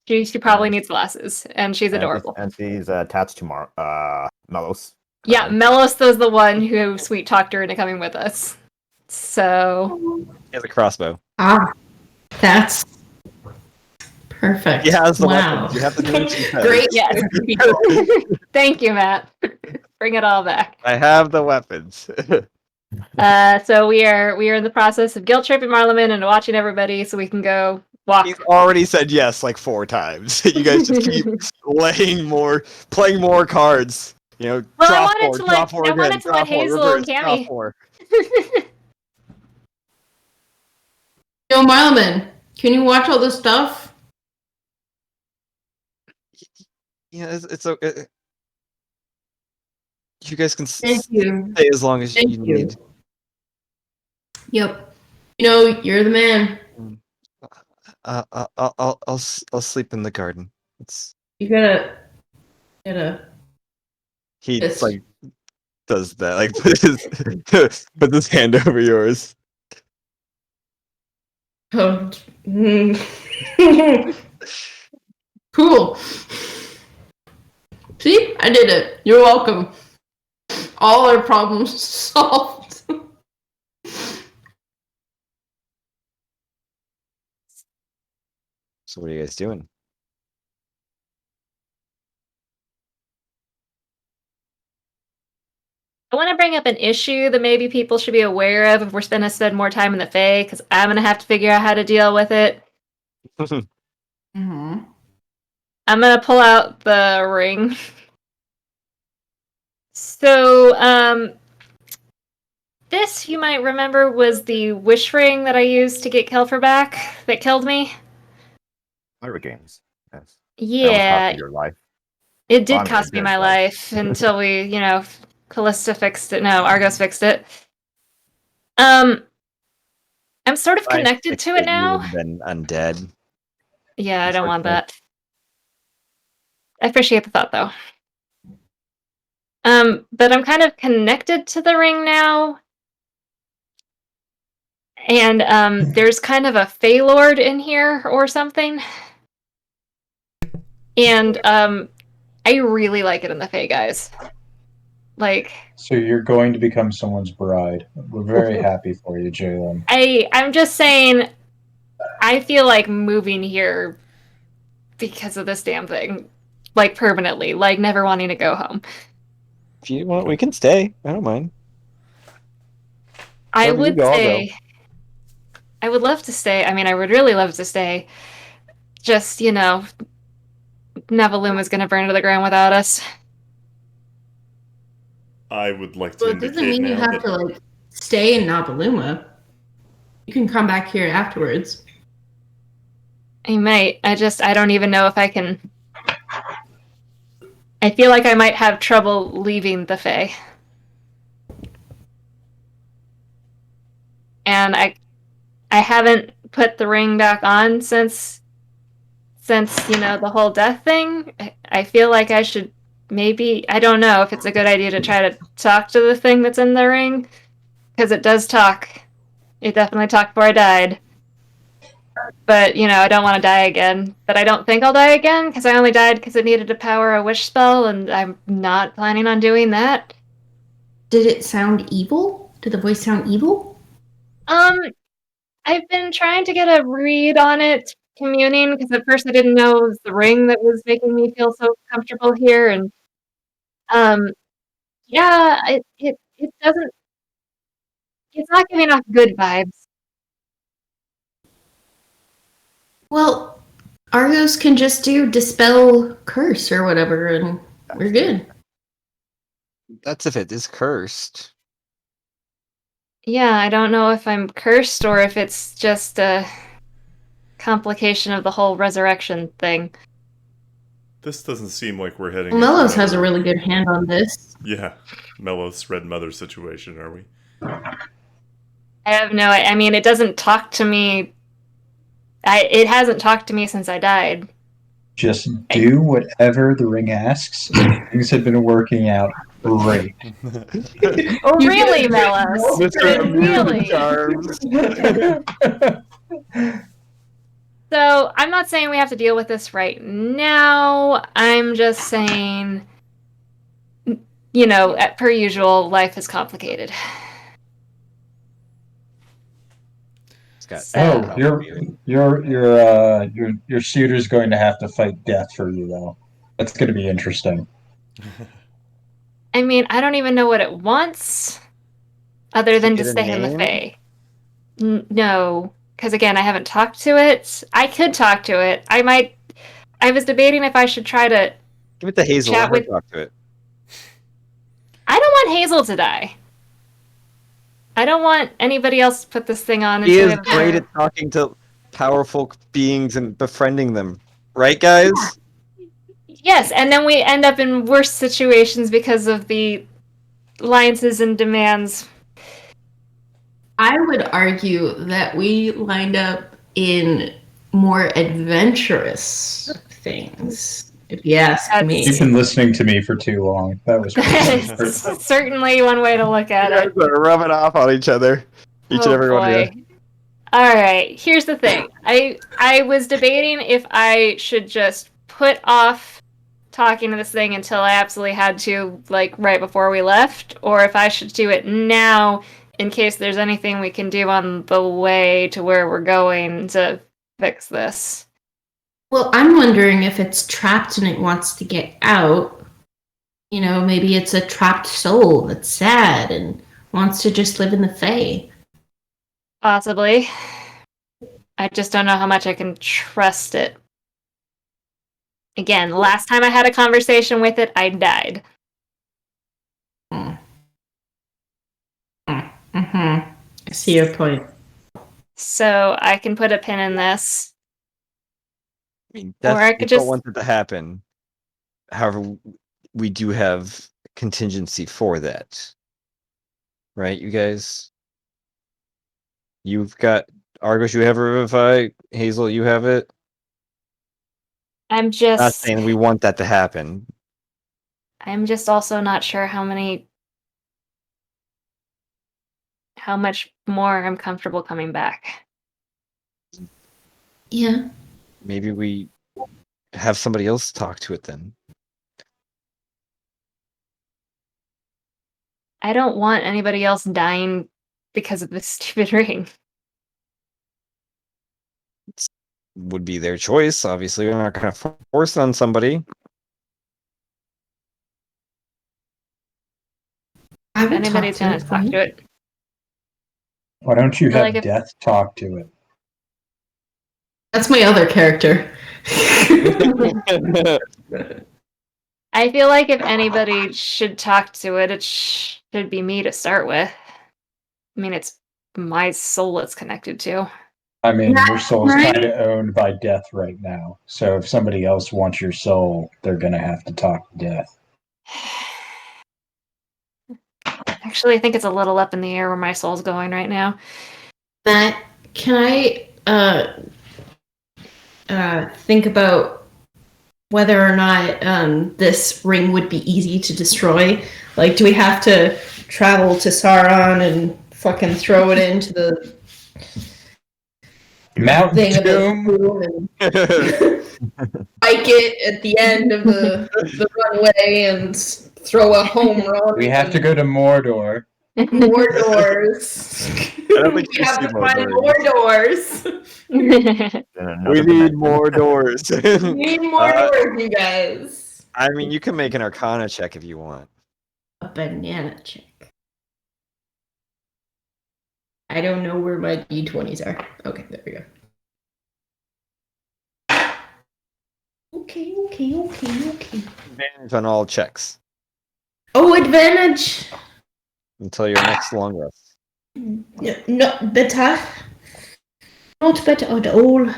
[SPEAKER 1] she probably needs glasses, and she's adorable.
[SPEAKER 7] And she's attached to Melos.
[SPEAKER 1] Yeah, Melos was the one who sweet talked her into coming with us. So
[SPEAKER 6] He has a crossbow.
[SPEAKER 3] That's perfect.
[SPEAKER 6] He has the
[SPEAKER 3] Wow.
[SPEAKER 6] weapons. You have to do what she says.
[SPEAKER 3] Great.
[SPEAKER 1] yes, thank you, Matt. Bring it all back.
[SPEAKER 6] I have the weapons.
[SPEAKER 1] So we are in the process of guilt tripping Marleman and watching everybody so we can go walk.
[SPEAKER 6] He's already said yes like 4 times. You guys just keep playing more cards. You know,
[SPEAKER 1] Well,
[SPEAKER 6] draw
[SPEAKER 1] I wanted
[SPEAKER 6] 4,
[SPEAKER 1] to
[SPEAKER 6] draw
[SPEAKER 1] let
[SPEAKER 6] 4
[SPEAKER 1] I
[SPEAKER 6] again,
[SPEAKER 1] wanted to
[SPEAKER 6] draw
[SPEAKER 1] let
[SPEAKER 6] 4,
[SPEAKER 1] Hazel
[SPEAKER 6] reverse,
[SPEAKER 1] and
[SPEAKER 6] draw
[SPEAKER 1] Cammy.
[SPEAKER 6] 4.
[SPEAKER 3] Yo, Marleman, can you watch all this stuff?
[SPEAKER 6] Yeah, it's okay. You guys can
[SPEAKER 3] Thank you.
[SPEAKER 6] stay as long as
[SPEAKER 3] Thank
[SPEAKER 6] you need.
[SPEAKER 3] Yep. You know, you're the man.
[SPEAKER 6] I'll sleep in the garden.
[SPEAKER 3] You gotta.
[SPEAKER 6] He
[SPEAKER 3] Yes.
[SPEAKER 6] like does that, like put his hand over yours.
[SPEAKER 3] Oh. Cool. See, I did it. You're welcome. All our problems solved.
[SPEAKER 6] So what are you guys doing?
[SPEAKER 1] I want to bring up an issue that maybe people should be aware of if we're going to spend more time in the Fae, because I'm going to have to figure out how to deal with it.
[SPEAKER 3] Mm-hmm.
[SPEAKER 1] I'm going to pull out the ring. So, this, you might remember, was the wish ring that I used to get Kelfer back that killed me.
[SPEAKER 7] Hurricanes. Yes.
[SPEAKER 1] Yeah,
[SPEAKER 7] Your life.
[SPEAKER 1] it did
[SPEAKER 7] Well, I'm
[SPEAKER 1] cost me
[SPEAKER 7] good,
[SPEAKER 1] my
[SPEAKER 7] but-
[SPEAKER 1] life until we, Callista fixed it. No, Argos fixed it. I'm sort of connected to it now.
[SPEAKER 6] You've been undead.
[SPEAKER 1] Yeah, I don't want that. I appreciate the thought, though. But I'm kind of connected to the ring now. And there's kind of a Fey Lord in here or something. And I really like it in the Fey, guys. Like,
[SPEAKER 2] So you're going to become someone's bride. We're very happy for you, Jalen.
[SPEAKER 1] I'm just saying, I feel like moving here because of this damn thing. Like, permanently. Like, never wanting to go home.
[SPEAKER 6] If you want, we can stay. I don't mind.
[SPEAKER 1] I
[SPEAKER 6] Wherever you
[SPEAKER 1] would
[SPEAKER 6] go, I'll
[SPEAKER 1] say... I would love to stay. I mean, I would really love to stay. Just, Novi'luma's gonna burn to the ground without us.
[SPEAKER 5] I would like to
[SPEAKER 3] Well, it doesn't
[SPEAKER 5] indicate
[SPEAKER 3] mean you
[SPEAKER 5] now
[SPEAKER 3] have
[SPEAKER 5] that
[SPEAKER 3] to stay in Novi'luma. You can come back here afterwards.
[SPEAKER 1] I might. I don't even know if I can... I feel like I might have trouble leaving the Fae. and I haven't put the ring back on since the whole death thing. I feel like I should maybe, I don't know if it's a good idea to try to talk to the thing that's in the ring, because it does talk. It definitely talked before I died. But, I don't want to die again. But I don't think I'll die again, because I only died because it needed to power a wish spell, and I'm not planning on doing that.
[SPEAKER 3] Did it sound evil? Did the voice sound evil?
[SPEAKER 1] I've been trying to get a read on it, communing, because at first I didn't know it was the ring that was making me feel so comfortable here, and yeah, it doesn't. It's not giving off good vibes.
[SPEAKER 3] Well, Argos can just do dispel curse or whatever, and we're good.
[SPEAKER 6] That's if it is cursed.
[SPEAKER 1] Yeah, I don't know if I'm cursed or if it's just a complication of the whole resurrection thing.
[SPEAKER 5] This doesn't seem like we're heading.
[SPEAKER 3] Mellows
[SPEAKER 5] into
[SPEAKER 3] has a
[SPEAKER 5] another-
[SPEAKER 3] really good hand on this.
[SPEAKER 5] Yeah, Mellows Red Mother situation, are we?
[SPEAKER 1] I have no. I mean, it doesn't talk to me. It hasn't talked to me since I died.
[SPEAKER 2] Just do whatever the ring asks. And things have been working out great.
[SPEAKER 1] Oh,
[SPEAKER 3] You
[SPEAKER 1] really,
[SPEAKER 3] get a
[SPEAKER 1] Melos?
[SPEAKER 6] Mr.
[SPEAKER 1] Really?
[SPEAKER 6] Charms.
[SPEAKER 1] So I'm not saying we have to deal with this right now. I'm just saying, per usual, life is complicated.
[SPEAKER 6] It's got
[SPEAKER 1] So-
[SPEAKER 2] your suitor's going to have to fight death for you though. That's going to be interesting.
[SPEAKER 1] I mean, I don't even know what it wants, other than to
[SPEAKER 6] Get a
[SPEAKER 1] stay in the
[SPEAKER 6] name?
[SPEAKER 1] Fae. No, because again, I haven't talked to it. I could talk to it. I was debating if I should try to.
[SPEAKER 6] Give it to Hazel.
[SPEAKER 1] Chat
[SPEAKER 6] Let her
[SPEAKER 1] with-
[SPEAKER 6] talk to it.
[SPEAKER 1] I don't want Hazel to die. I don't want anybody else to put this thing on.
[SPEAKER 6] He
[SPEAKER 1] until we
[SPEAKER 6] is
[SPEAKER 1] have a
[SPEAKER 6] great
[SPEAKER 1] better-
[SPEAKER 6] at talking to powerful beings and befriending them. Right, guys?
[SPEAKER 1] Yes, and then we end up in worse situations because of the alliances and demands.
[SPEAKER 3] I would argue that we lined up in more adventurous things, if you ask
[SPEAKER 1] That's-
[SPEAKER 3] me.
[SPEAKER 2] You've been listening to me for too long. That was
[SPEAKER 1] That's certainly one way to look at it.
[SPEAKER 6] Are rubbing off on each other. Each and every one of you.
[SPEAKER 1] All right, here's the thing. I was debating if I should just put off talking to this thing until I absolutely had to, like right before we left, or if I should do it now in case there's anything we can do on the way to where we're going to fix this.
[SPEAKER 3] Well, I'm wondering if it's trapped and it wants to get out. Maybe it's a trapped soul that's sad and wants to just live in the Fae.
[SPEAKER 1] Possibly. I just don't know how much I can trust it. Again, last time I had a conversation with it, I died.
[SPEAKER 3] Mm-hmm. I see your point.
[SPEAKER 1] So I can put a pin in this.
[SPEAKER 6] I mean,
[SPEAKER 1] Or I
[SPEAKER 6] we
[SPEAKER 1] could
[SPEAKER 6] don't
[SPEAKER 1] just-
[SPEAKER 6] want it to happen. However, we do have contingency for that. Right, you guys? You've got Argos, you have Revivify. Hazel, you have it.
[SPEAKER 1] I'm
[SPEAKER 6] Not
[SPEAKER 1] just
[SPEAKER 6] saying we want that to happen.
[SPEAKER 1] I'm just also not sure how much more I'm comfortable coming back.
[SPEAKER 3] Yeah.
[SPEAKER 6] Maybe we have somebody else talk to it then.
[SPEAKER 1] I don't want anybody else dying because of this stupid ring.
[SPEAKER 6] Would be their choice. Obviously, we're not going to force it on somebody.
[SPEAKER 3] I
[SPEAKER 1] If
[SPEAKER 3] would
[SPEAKER 1] anybody's
[SPEAKER 3] talk
[SPEAKER 1] gonna
[SPEAKER 3] to
[SPEAKER 1] talk
[SPEAKER 3] it.
[SPEAKER 1] to it.
[SPEAKER 2] Why don't you
[SPEAKER 1] I feel
[SPEAKER 2] have
[SPEAKER 1] like if-
[SPEAKER 2] death talk to it?
[SPEAKER 3] That's my other character.
[SPEAKER 1] I feel like if anybody should talk to it, it should be me to start with. I mean, it's my soul it's connected to.
[SPEAKER 2] I mean, your soul's
[SPEAKER 3] right.
[SPEAKER 2] kind of owned by death right now. So if somebody else wants your soul, they're going to have to talk to death.
[SPEAKER 1] Actually, I think it's a little up in the air where my soul's going right now.
[SPEAKER 3] Matt, can I think about whether or not this ring would be easy to destroy? Like, do we have to travel to Sauron and fucking throw it into the
[SPEAKER 2] Mount
[SPEAKER 3] thing of the
[SPEAKER 2] Doom.
[SPEAKER 3] room and spike it at the end of the runway and throw a home run?
[SPEAKER 2] We have to go to Mordor.
[SPEAKER 3] More doors.
[SPEAKER 6] I don't think
[SPEAKER 3] We
[SPEAKER 6] you
[SPEAKER 3] have
[SPEAKER 6] see
[SPEAKER 3] to
[SPEAKER 6] more
[SPEAKER 3] find
[SPEAKER 6] doors.
[SPEAKER 3] more doors.
[SPEAKER 7] In
[SPEAKER 6] We
[SPEAKER 7] another
[SPEAKER 6] need
[SPEAKER 7] dimension.
[SPEAKER 6] more doors.
[SPEAKER 3] We need more
[SPEAKER 6] Uh,
[SPEAKER 3] doors, you guys.
[SPEAKER 6] I mean, you can make an Arcana check if you want.
[SPEAKER 3] A banana check. I don't know where my d20s are. Okay, there we go. Okay.
[SPEAKER 6] Advantage on all checks
[SPEAKER 3] Oh, advantage.
[SPEAKER 6] until your next long rest.
[SPEAKER 3] Not better. Not better at all.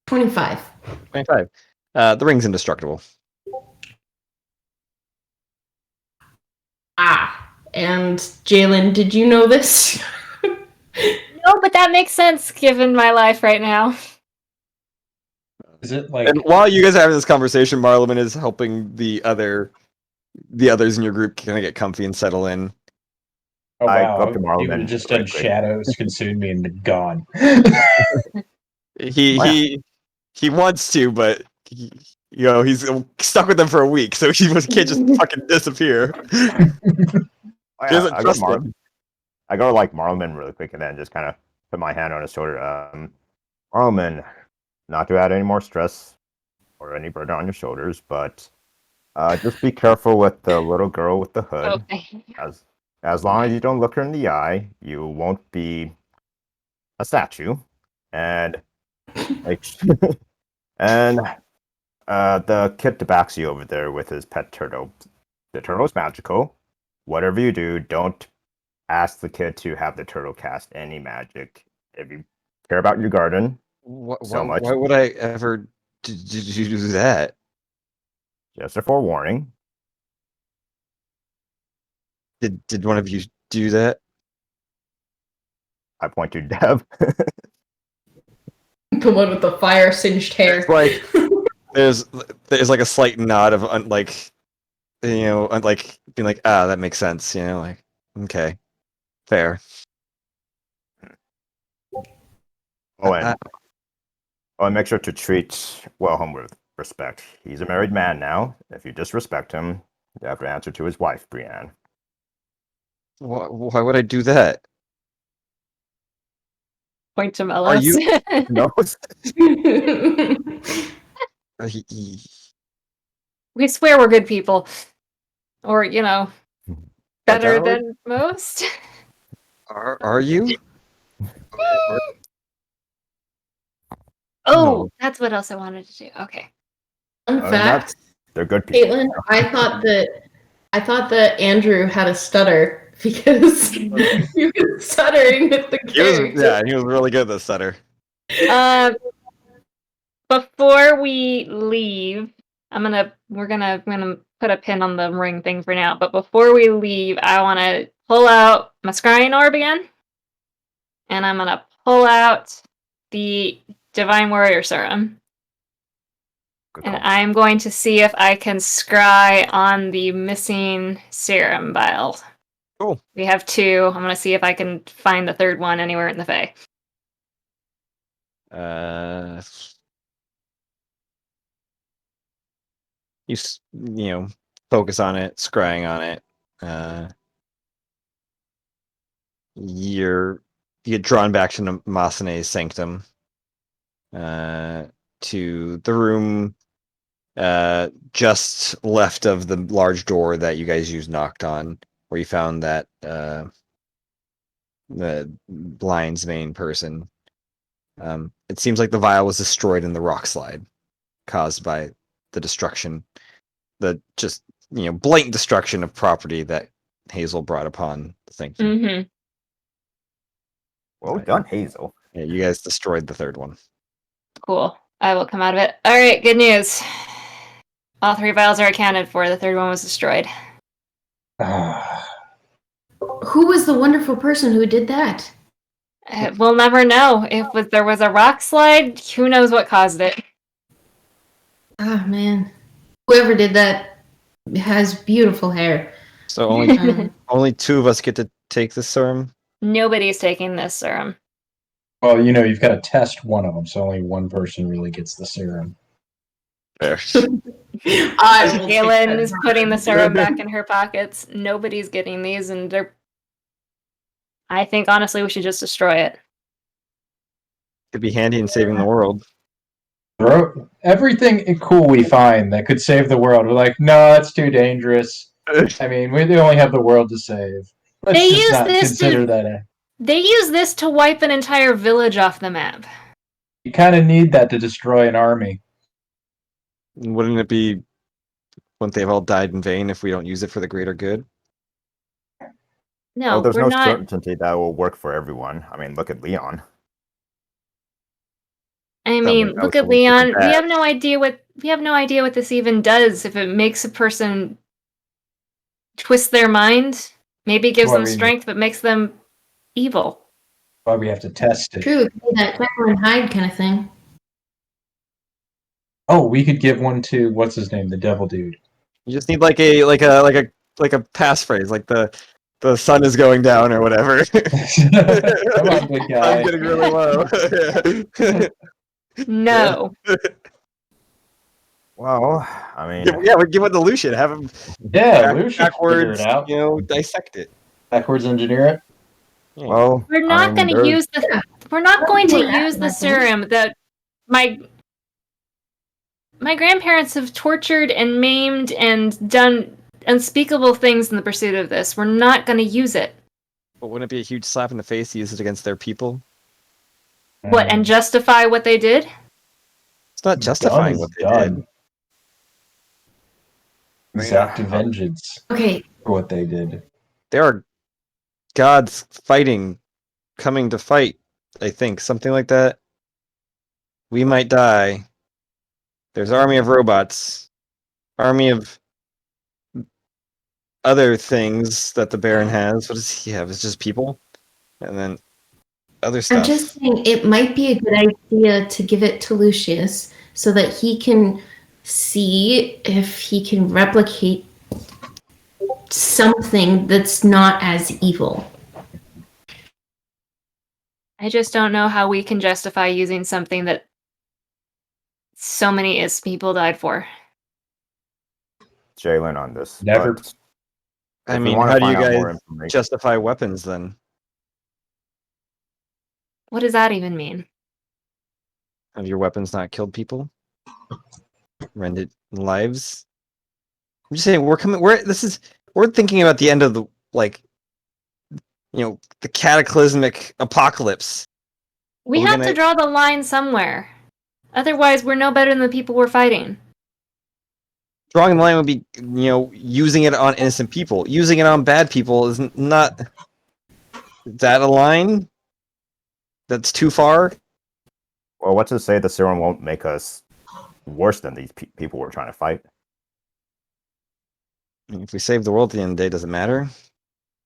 [SPEAKER 3] 25.
[SPEAKER 6] 25. The ring's indestructible.
[SPEAKER 3] And Jalen, did you know this?
[SPEAKER 1] No, but that makes sense given my life right now.
[SPEAKER 2] Is it like
[SPEAKER 6] And while you guys are having this conversation, Marleman is helping the others in your group kind of get comfy and settle in.
[SPEAKER 2] oh
[SPEAKER 7] I
[SPEAKER 2] wow,
[SPEAKER 7] go up to Marlon
[SPEAKER 2] you
[SPEAKER 7] and
[SPEAKER 2] just
[SPEAKER 7] right
[SPEAKER 2] done
[SPEAKER 7] quick.
[SPEAKER 2] shadows consume me and gone.
[SPEAKER 6] He wants to, but he's stuck with them for a week, so he can't just fucking disappear.
[SPEAKER 7] Oh,
[SPEAKER 6] He doesn't
[SPEAKER 7] I go
[SPEAKER 6] trust
[SPEAKER 7] Marlon.
[SPEAKER 6] them.
[SPEAKER 7] I go like Marlon really quick and then just kind of put my hand on his shoulder. Marlon, not to add any more stress or any burden on your shoulders, but just be careful with the little girl with the hood.
[SPEAKER 1] Okay.
[SPEAKER 7] As long as you don't look her in the eye, you won't be a statue. And like, and the kid Tabaxi over there with his pet turtle. The turtle's magical. Whatever you do, don't ask the kid to have the turtle cast any magic. If you care about your garden so much,
[SPEAKER 6] Why would I ever do that?
[SPEAKER 7] just a forewarning.
[SPEAKER 6] Did one of you do that?
[SPEAKER 7] I point to Dev.
[SPEAKER 3] The one with the fire singed hair.
[SPEAKER 6] It's like there's like a slight nod of like like being like, that makes sense, like, okay, fair.
[SPEAKER 7] And make sure to treat Wellham with respect. He's a married man now. If you disrespect him, you have to answer to his wife, Brienne.
[SPEAKER 6] Why would I do that?
[SPEAKER 1] Point to
[SPEAKER 6] Are
[SPEAKER 1] Melos.
[SPEAKER 6] you-
[SPEAKER 7] No.
[SPEAKER 1] We swear we're good people. Or, better
[SPEAKER 7] generally-
[SPEAKER 1] than most.
[SPEAKER 6] Are you?
[SPEAKER 1] Oh,
[SPEAKER 6] No.
[SPEAKER 1] that's what else I wanted to do. Okay.
[SPEAKER 3] Fun
[SPEAKER 7] Other than
[SPEAKER 3] fact,
[SPEAKER 7] They're good people.
[SPEAKER 3] Caitlin, I thought that Andrew had a stutter because he was stuttering with the character.
[SPEAKER 6] He was really good at the stutter.
[SPEAKER 1] Before we leave, we're gonna put a pin on the ring thing for now. But before we leave, I want to pull out my scrying orb again, and I'm gonna pull out the Divine Warrior Serum.
[SPEAKER 7] Good
[SPEAKER 1] And
[SPEAKER 7] call.
[SPEAKER 1] I'm going to see if I can scry on the missing serum vial.
[SPEAKER 6] Cool.
[SPEAKER 1] We have 2. I'm going to see if I can find the third one anywhere in the Fae.
[SPEAKER 6] You focus on it, scrying on it. You get drawn back to Masane's sanctum, to the room just left of the large door that you guys used knocked on, where you found that the lion's mane person. It seems like the vial was destroyed in the rock slide caused by the destruction, the just blatant destruction of property that Hazel brought upon the sanctum.
[SPEAKER 1] Mm-hmm.
[SPEAKER 7] Well done, Hazel.
[SPEAKER 6] Yeah, you guys destroyed the third one.
[SPEAKER 1] Cool. I will come out of it. All right, good news. All 3 vials are accounted for. The third one was destroyed.
[SPEAKER 3] who was the wonderful person who did that?
[SPEAKER 1] We'll never know. If there was a rock slide, who knows what caused it.
[SPEAKER 3] Ah, man. Whoever did that has beautiful hair.
[SPEAKER 6] So only
[SPEAKER 3] Um,
[SPEAKER 6] only 2 of us get to take the serum.
[SPEAKER 1] Nobody's taking this serum.
[SPEAKER 2] Well, you know, you've got to test one of them, so only one person really gets the serum.
[SPEAKER 6] There.
[SPEAKER 3] I will take
[SPEAKER 1] Galen
[SPEAKER 3] that
[SPEAKER 1] is putting the serum back in her pockets. Nobody's getting these, and they're. I think honestly, we should just destroy it.
[SPEAKER 6] Could be handy in saving the world.
[SPEAKER 2] Everything cool we find that could save the world, we're like, no, that's too dangerous. I mean, we only have the world to save. Let's
[SPEAKER 1] They
[SPEAKER 2] just
[SPEAKER 1] use
[SPEAKER 2] not
[SPEAKER 1] this
[SPEAKER 2] consider
[SPEAKER 1] to-
[SPEAKER 2] that.
[SPEAKER 1] They use this to wipe an entire village off the map.
[SPEAKER 2] You kind of need that to destroy an army.
[SPEAKER 6] Wouldn't it be? Wouldn't they have all died in vain if we don't use it for the greater good?
[SPEAKER 1] No,
[SPEAKER 7] there's
[SPEAKER 1] we're
[SPEAKER 7] no
[SPEAKER 1] not.
[SPEAKER 7] certainty that will work for everyone. I mean, look at Leon.
[SPEAKER 1] I
[SPEAKER 7] Some
[SPEAKER 1] mean,
[SPEAKER 7] would know,
[SPEAKER 1] look
[SPEAKER 7] some
[SPEAKER 1] at
[SPEAKER 7] would think
[SPEAKER 1] Leon. We
[SPEAKER 7] bad.
[SPEAKER 1] have no idea what this even does. If it makes a person twist their mind, maybe it gives
[SPEAKER 2] Well, I
[SPEAKER 1] them
[SPEAKER 2] mean-
[SPEAKER 1] strength, but makes them evil.
[SPEAKER 2] Why we have to test it.
[SPEAKER 3] True, that Jekyll and Hyde kind of thing.
[SPEAKER 2] Oh, we could give one to what's his name, the devil dude.
[SPEAKER 6] You just need like a passphrase, like the sun is going down or whatever.
[SPEAKER 2] Come on, big
[SPEAKER 6] I'm
[SPEAKER 2] guy.
[SPEAKER 6] getting really low.
[SPEAKER 1] No.
[SPEAKER 7] Well, I mean,
[SPEAKER 6] Yeah, we give it to Lucian. Have him
[SPEAKER 2] Yeah, Lou should figure
[SPEAKER 6] backwards,
[SPEAKER 2] it out.
[SPEAKER 6] you know, dissect it.
[SPEAKER 2] Backwards engineer it.
[SPEAKER 6] Yeah.
[SPEAKER 7] well,
[SPEAKER 1] We're not going to use the. We're not going to
[SPEAKER 3] Yeah.
[SPEAKER 1] use the serum that my grandparents have tortured and maimed and done unspeakable things in the pursuit of this. We're not going to use it.
[SPEAKER 6] But wouldn't it be a huge slap in the face to use it against their people?
[SPEAKER 1] What, and justify what they did?
[SPEAKER 6] It's not justifying
[SPEAKER 2] Done
[SPEAKER 6] what
[SPEAKER 2] is
[SPEAKER 6] they
[SPEAKER 2] done.
[SPEAKER 6] did.
[SPEAKER 2] Exact vengeance
[SPEAKER 3] Okay,
[SPEAKER 2] for what they did.
[SPEAKER 6] There are gods fighting, coming to fight. I think something like that. We might die. There's army of robots, army of other things that the Baron has. What does he have? It's just people, and then other stuff.
[SPEAKER 3] I'm just saying it might be a good idea to give it to Lucius so that he can see if he can replicate something that's not as evil.
[SPEAKER 1] I just don't know how we can justify using something that so many people died for.
[SPEAKER 7] Jalen on this.
[SPEAKER 2] Never-
[SPEAKER 7] but
[SPEAKER 6] I
[SPEAKER 7] if we
[SPEAKER 6] mean,
[SPEAKER 7] wanna
[SPEAKER 6] how do you
[SPEAKER 7] find out more
[SPEAKER 6] guys
[SPEAKER 7] information-
[SPEAKER 6] justify weapons then?
[SPEAKER 1] What does that even mean?
[SPEAKER 6] Have your weapons not killed people? Rendered lives? I'm just saying we're thinking about the end of the the cataclysmic apocalypse.
[SPEAKER 1] We
[SPEAKER 6] Are we
[SPEAKER 1] have
[SPEAKER 6] gonna-
[SPEAKER 1] to draw the line somewhere. Otherwise, we're no better than the people we're fighting.
[SPEAKER 6] Drawing the line would be, using it on innocent people. Using it on bad people is not. Is that a line? That's too far?
[SPEAKER 7] Well, what's to say the serum won't make us worse than these people we're trying to fight?
[SPEAKER 6] I mean, if we save the world at the end of the day, does it matter?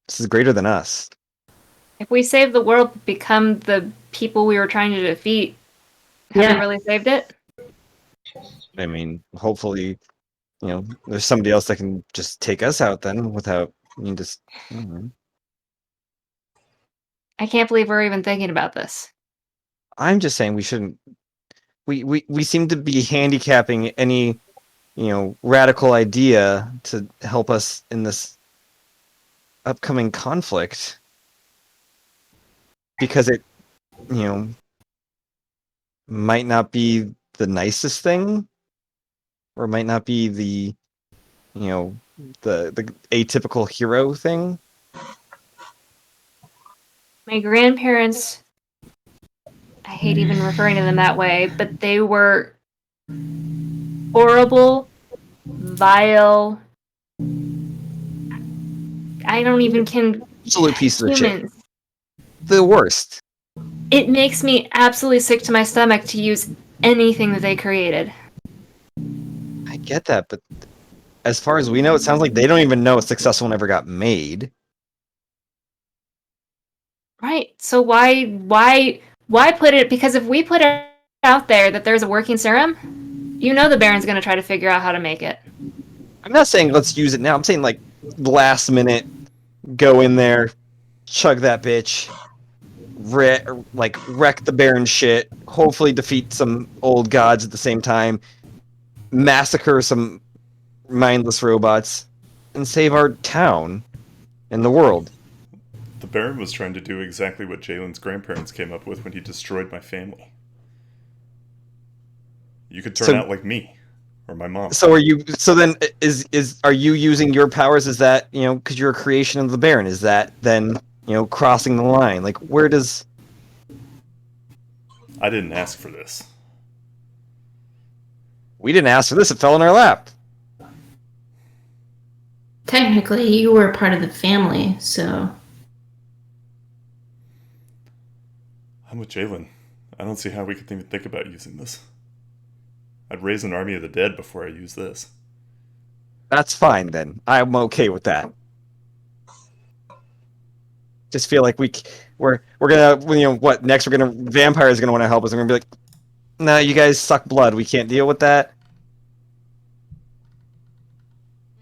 [SPEAKER 6] This is greater than us.
[SPEAKER 1] If we save the world, become the people we were trying to defeat, have
[SPEAKER 3] Yeah.
[SPEAKER 1] we really saved it?
[SPEAKER 6] I mean, hopefully, there's somebody else that can just take us out then without just. I don't know.
[SPEAKER 1] I can't believe we're even thinking about this.
[SPEAKER 6] I'm just saying we shouldn't. We seem to be handicapping any, radical idea to help us in this upcoming conflict because it, might not be the thing, or might not be the, the atypical hero thing.
[SPEAKER 1] My grandparents, I hate even referring to them that way, but they were horrible, vile. I don't even can.
[SPEAKER 6] Absolute piece of shit.
[SPEAKER 1] Humans.
[SPEAKER 6] The worst.
[SPEAKER 1] It makes me absolutely sick to my stomach to use anything that they created.
[SPEAKER 6] I get that, but as far as we know, it sounds like they don't even know a successful one ever got made.
[SPEAKER 1] Right. So why put it? Because if we put it out there that there's a working serum, you know the Baron's going to try to figure out how to make it.
[SPEAKER 6] I'm not saying let's use it now. I'm saying like last minute, go in there, chug that bitch, wreck the Baron shit. Hopefully defeat some old gods at the same time, massacre some mindless robots, and save our town and the world.
[SPEAKER 5] The Baron was trying to do exactly what Jalen's grandparents came up with when he destroyed my family. You could turn
[SPEAKER 6] So-
[SPEAKER 5] out like me or my mom.
[SPEAKER 6] So are you? So then, are you using your powers? Is that because you're a creation of the Baron? Is that then crossing the line? Like where does?
[SPEAKER 5] I didn't ask for this.
[SPEAKER 6] We didn't ask for this. It fell in our lap.
[SPEAKER 3] Technically, you were part of the family, so.
[SPEAKER 5] I'm with Jalen. I don't see how we could even think about using this. I'd raise an army of the dead before I use this.
[SPEAKER 6] That's fine then. I'm okay with that. Just feel like we're gonna what next? We're gonna vampires gonna want to help us. We're gonna be like, no, you guys suck blood. We can't deal with that.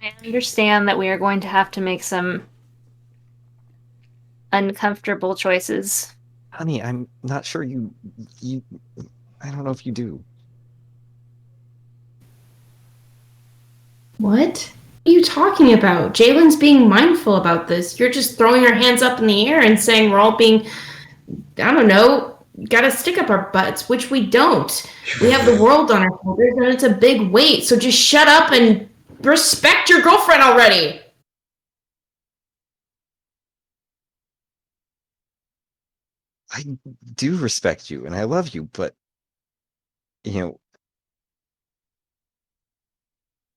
[SPEAKER 1] I understand that we are going to have to make some uncomfortable choices.
[SPEAKER 6] Honey, I'm not sure you. I don't know if you do.
[SPEAKER 3] What are you talking about? Jalen's being mindful about this. You're just throwing your hands up in the air and saying we're all being, I don't know, gotta stick up our butts, which we don't. We have the world on our shoulders and it's a big weight. So just shut up and respect your girlfriend already.
[SPEAKER 6] I do respect you and I love you, but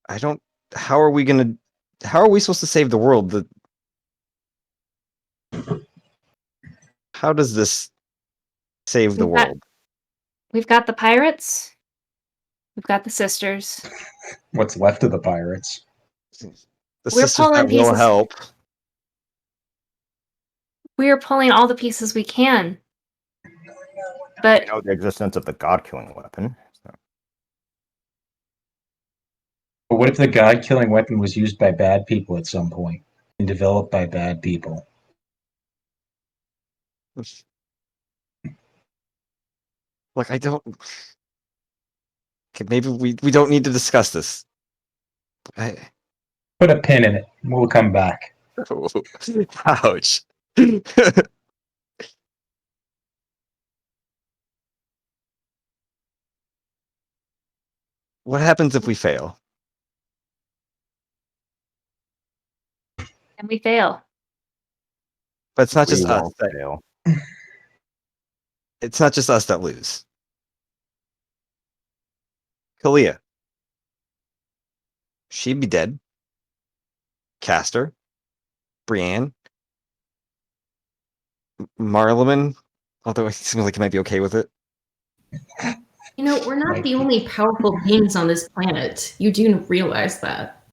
[SPEAKER 6] I don't. How are we supposed to save the world? How does this save the world?
[SPEAKER 1] We've got the pirates. We've got the sisters.
[SPEAKER 2] What's left of the pirates?
[SPEAKER 6] The
[SPEAKER 1] We're
[SPEAKER 6] sisters
[SPEAKER 1] pulling
[SPEAKER 6] that will
[SPEAKER 1] pieces.
[SPEAKER 6] help.
[SPEAKER 1] We are pulling all the pieces we can. But
[SPEAKER 7] We know the existence of the god-killing weapon. So.
[SPEAKER 2] But what if the god-killing weapon was used by bad people at some point and developed by bad people?
[SPEAKER 6] Look, I don't. Okay, maybe we don't need to discuss this.
[SPEAKER 2] Put a pin in it. We'll come back.
[SPEAKER 6] Ouch. What happens if we fail?
[SPEAKER 1] and we fail.
[SPEAKER 6] But it's not
[SPEAKER 7] We
[SPEAKER 6] just us.
[SPEAKER 7] won't fail.
[SPEAKER 6] It's not just us that lose. Kalia. She'd be dead. Castor. Brienne. Marleman. Although it seems like he might be okay with it.
[SPEAKER 3] We're not
[SPEAKER 2] Right.
[SPEAKER 3] the only powerful beings on this planet. You do realize that.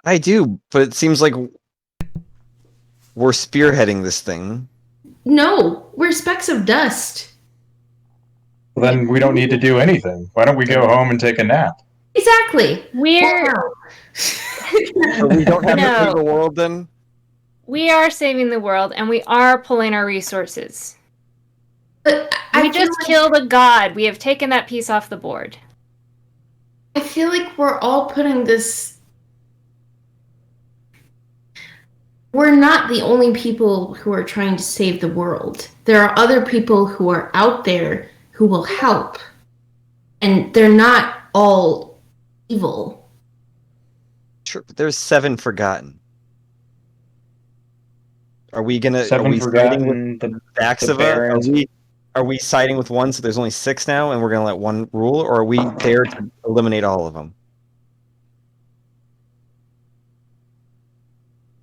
[SPEAKER 6] I do, but it seems like we're spearheading this thing.
[SPEAKER 3] No, we're specks of dust.
[SPEAKER 2] Well, then we don't need to do anything. Why don't we go home and take a nap?
[SPEAKER 3] Exactly.
[SPEAKER 1] We're
[SPEAKER 6] So we don't have to
[SPEAKER 1] No.
[SPEAKER 6] save the world then?
[SPEAKER 1] we are saving the world and we are pulling our resources.
[SPEAKER 3] But
[SPEAKER 1] We just killed a god. We have taken that piece off the board.
[SPEAKER 3] I feel like we're all putting this. We're not the only people who are trying to save the world. There are other people who are out there who will help. And they're not all evil.
[SPEAKER 6] Sure, but there's 7 forgotten. Are we siding with
[SPEAKER 2] Forgotten. The
[SPEAKER 6] Daxava?
[SPEAKER 2] Barons.
[SPEAKER 6] Are we siding with one so there's only 6 now and we're gonna let one rule, or are we there to eliminate all of them?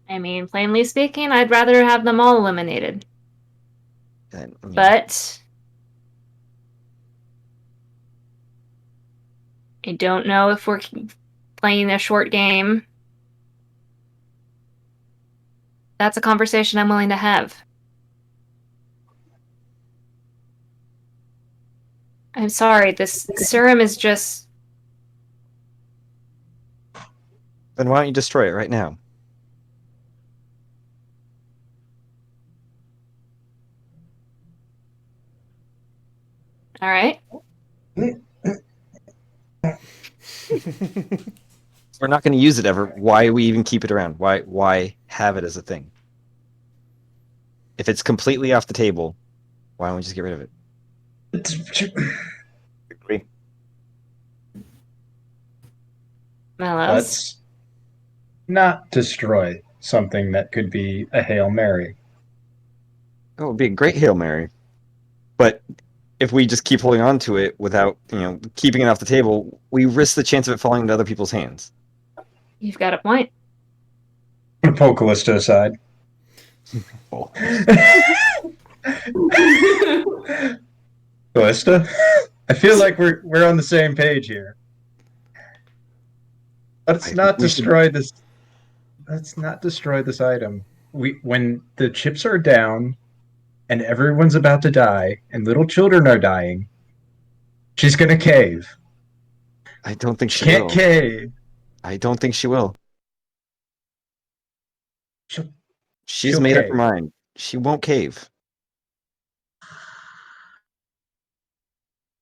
[SPEAKER 1] I mean, plainly speaking, I'd rather have them all eliminated.
[SPEAKER 6] And,
[SPEAKER 1] But I don't know if we're playing a short game. That's a conversation I'm willing to have. I'm sorry, this serum is just...
[SPEAKER 6] Then why don't you destroy it right now?
[SPEAKER 1] Alright.
[SPEAKER 6] We're not going to use it ever. Why we even keep it around? Why have it as a thing? If it's completely off the table, why don't we just get rid of it?
[SPEAKER 7] Agree.
[SPEAKER 1] Mellows.
[SPEAKER 2] Let's not destroy something that could be a Hail Mary.
[SPEAKER 6] Oh, it would be a great Hail Mary. But if we just keep holding on to it without, keeping it off the table, we risk the chance of it falling into other people's hands.
[SPEAKER 1] You've got a point.
[SPEAKER 2] I'm gonna pull Callista aside. Callista, I feel like we're on the same page here. Let's not destroy this. Let's not destroy this item. When the chips are down, and everyone's about to die, and little children are dying, she's gonna cave.
[SPEAKER 6] I don't think
[SPEAKER 2] She
[SPEAKER 6] she
[SPEAKER 2] can't
[SPEAKER 6] will.
[SPEAKER 2] cave.
[SPEAKER 6] I don't think she will.
[SPEAKER 2] She'll
[SPEAKER 6] She's made up
[SPEAKER 2] cave.
[SPEAKER 6] her mind. She won't cave.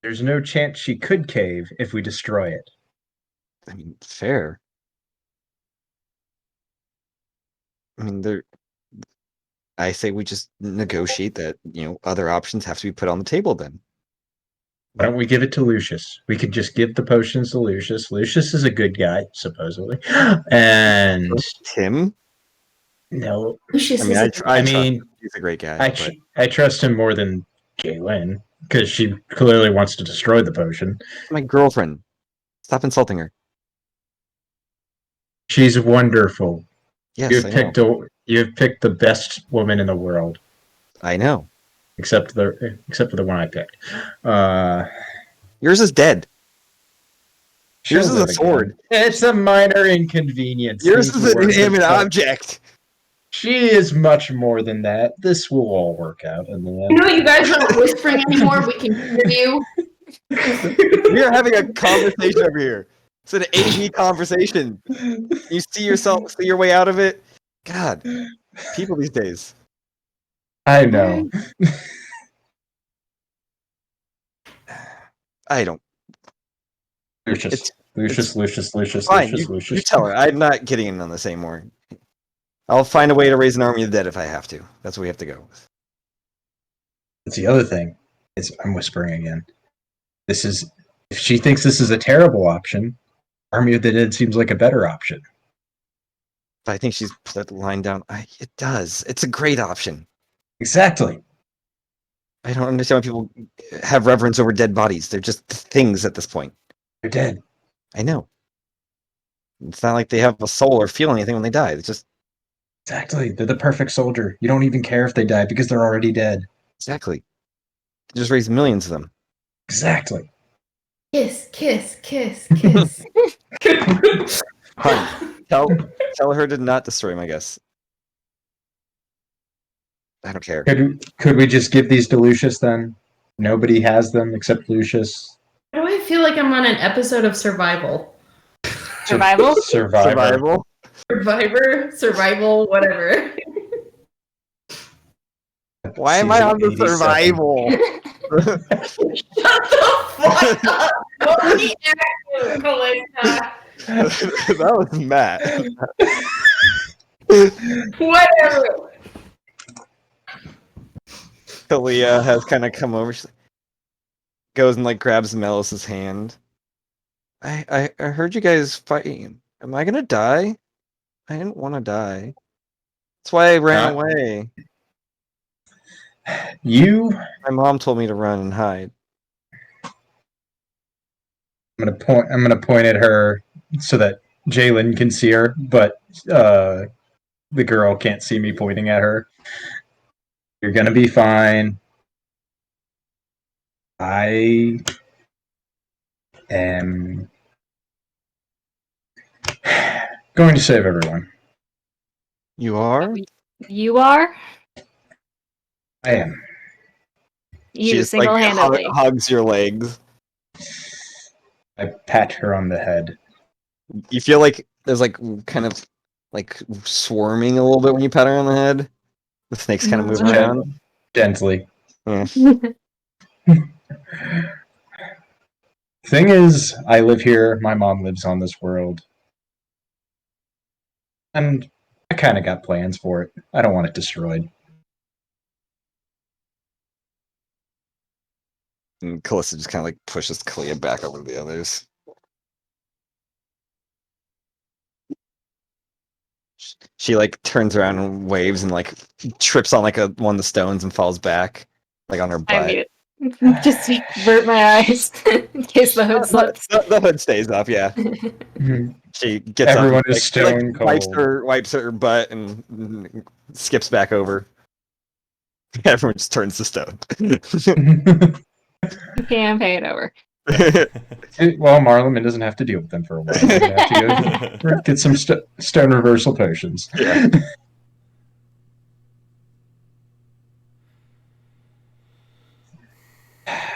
[SPEAKER 2] There's no chance she could cave if we destroy it.
[SPEAKER 6] I mean, fair. I mean, I say we just negotiate that, other options have to be put on the table then.
[SPEAKER 2] Why don't we give it to Lucius? We could just give the potions to Lucius. Lucius is a good guy, supposedly. And
[SPEAKER 6] Tim?
[SPEAKER 2] no,
[SPEAKER 3] Lucius
[SPEAKER 6] I mean,
[SPEAKER 3] is a-
[SPEAKER 6] I
[SPEAKER 2] I
[SPEAKER 6] trust
[SPEAKER 2] mean,
[SPEAKER 6] him. He's a great guy. but
[SPEAKER 2] I trust him more than Jalen because she clearly wants to destroy the potion.
[SPEAKER 6] my girlfriend. Stop insulting her.
[SPEAKER 2] She's wonderful.
[SPEAKER 6] Yes, I know.
[SPEAKER 2] You've picked the best woman in the world,
[SPEAKER 6] I know.
[SPEAKER 2] except for the one I picked.
[SPEAKER 6] Yours is dead. Yours
[SPEAKER 2] she'll
[SPEAKER 6] is a
[SPEAKER 2] live again.
[SPEAKER 6] sword.
[SPEAKER 2] It's a minor inconvenience.
[SPEAKER 6] Yours
[SPEAKER 2] Things
[SPEAKER 6] is
[SPEAKER 2] will
[SPEAKER 6] an
[SPEAKER 2] work
[SPEAKER 6] inanimate
[SPEAKER 2] itself.
[SPEAKER 6] object.
[SPEAKER 2] She is much more than that. This will all work out in the
[SPEAKER 3] You
[SPEAKER 2] end.
[SPEAKER 3] know, you guys aren't whispering anymore. We can hear you.
[SPEAKER 6] We are having a conversation over here. It's an AV conversation. You see your way out of it. God, people these days.
[SPEAKER 2] I know.
[SPEAKER 6] I don't.
[SPEAKER 2] Lucius.
[SPEAKER 6] It's
[SPEAKER 2] Lucius.
[SPEAKER 6] fine. You tell her. I'm not getting in on this anymore. I'll find a way to raise an army of the dead if I have to. That's what we have to go with.
[SPEAKER 2] That's the other thing. I'm whispering again. If she thinks this is a terrible option, Army of the Dead seems like a better option.
[SPEAKER 6] But I think she's put that line down. It does. It's a great option.
[SPEAKER 2] Exactly.
[SPEAKER 6] I don't understand why people have reverence over dead bodies. They're just things at this point.
[SPEAKER 2] They're dead.
[SPEAKER 6] I know. It's not like they have a soul or feel anything when they die. It's just
[SPEAKER 2] Exactly. They're the perfect soldier. You don't even care if they die because they're already dead.
[SPEAKER 6] exactly. Just raise millions of them.
[SPEAKER 2] Exactly.
[SPEAKER 8] Kiss, kiss, kiss, kiss.
[SPEAKER 6] Hun, tell her to not destroy him, I guess. I don't care.
[SPEAKER 2] Could we just give these to Lucius then? Nobody has them except Lucius.
[SPEAKER 8] Why do I feel like I'm on an episode of Survival?
[SPEAKER 1] Survival?
[SPEAKER 2] Survivor.
[SPEAKER 8] Survival, whatever.
[SPEAKER 6] Why am I on the
[SPEAKER 2] 87.
[SPEAKER 6] survival?
[SPEAKER 8] Shut the fuck up! What the actor, Calista?
[SPEAKER 6] That was Matt.
[SPEAKER 8] Whatever.
[SPEAKER 6] Kalia has kind of come over. She goes and grabs Melis's hand. I heard you guys fighting. Am I gonna die? I didn't want to die. That's why I ran away. My mom told me to run and hide.
[SPEAKER 2] I'm gonna point at her so that Jalen can see her, but the girl can't see me pointing at her. You're gonna be fine. I am going to save everyone.
[SPEAKER 6] You are?
[SPEAKER 1] You are?
[SPEAKER 2] I am.
[SPEAKER 6] She
[SPEAKER 1] You
[SPEAKER 6] just like
[SPEAKER 1] single-handedly.
[SPEAKER 6] hugs your legs.
[SPEAKER 2] I pat her on the head.
[SPEAKER 6] You feel like there's like kind of like swarming a little bit when you pat her on the head. The snake's kind of moving
[SPEAKER 2] Gen-
[SPEAKER 6] around.
[SPEAKER 2] Gently.
[SPEAKER 6] Yeah.
[SPEAKER 2] Thing is, I live here. My mom lives on this world. And I kind of got plans for it. I don't want it destroyed.
[SPEAKER 6] And Calista just kind of like pushes Kalia back over the others. She like turns around and waves and like trips on like one of the stones and falls back like on her
[SPEAKER 1] I
[SPEAKER 6] butt.
[SPEAKER 1] mute. Just avert my eyes in case the hood slips.
[SPEAKER 6] The hood stays up, yeah. She gets
[SPEAKER 2] Everyone
[SPEAKER 6] up, and,
[SPEAKER 2] is
[SPEAKER 6] she, like,
[SPEAKER 2] stone
[SPEAKER 6] wipes her butt and skips back over. Everyone just turns to stone.
[SPEAKER 2] cold.
[SPEAKER 1] Campaign over.
[SPEAKER 2] Well, Marlon doesn't have to deal with them for a while. I'm gonna have to go get some stone reversal potions.
[SPEAKER 6] Yeah.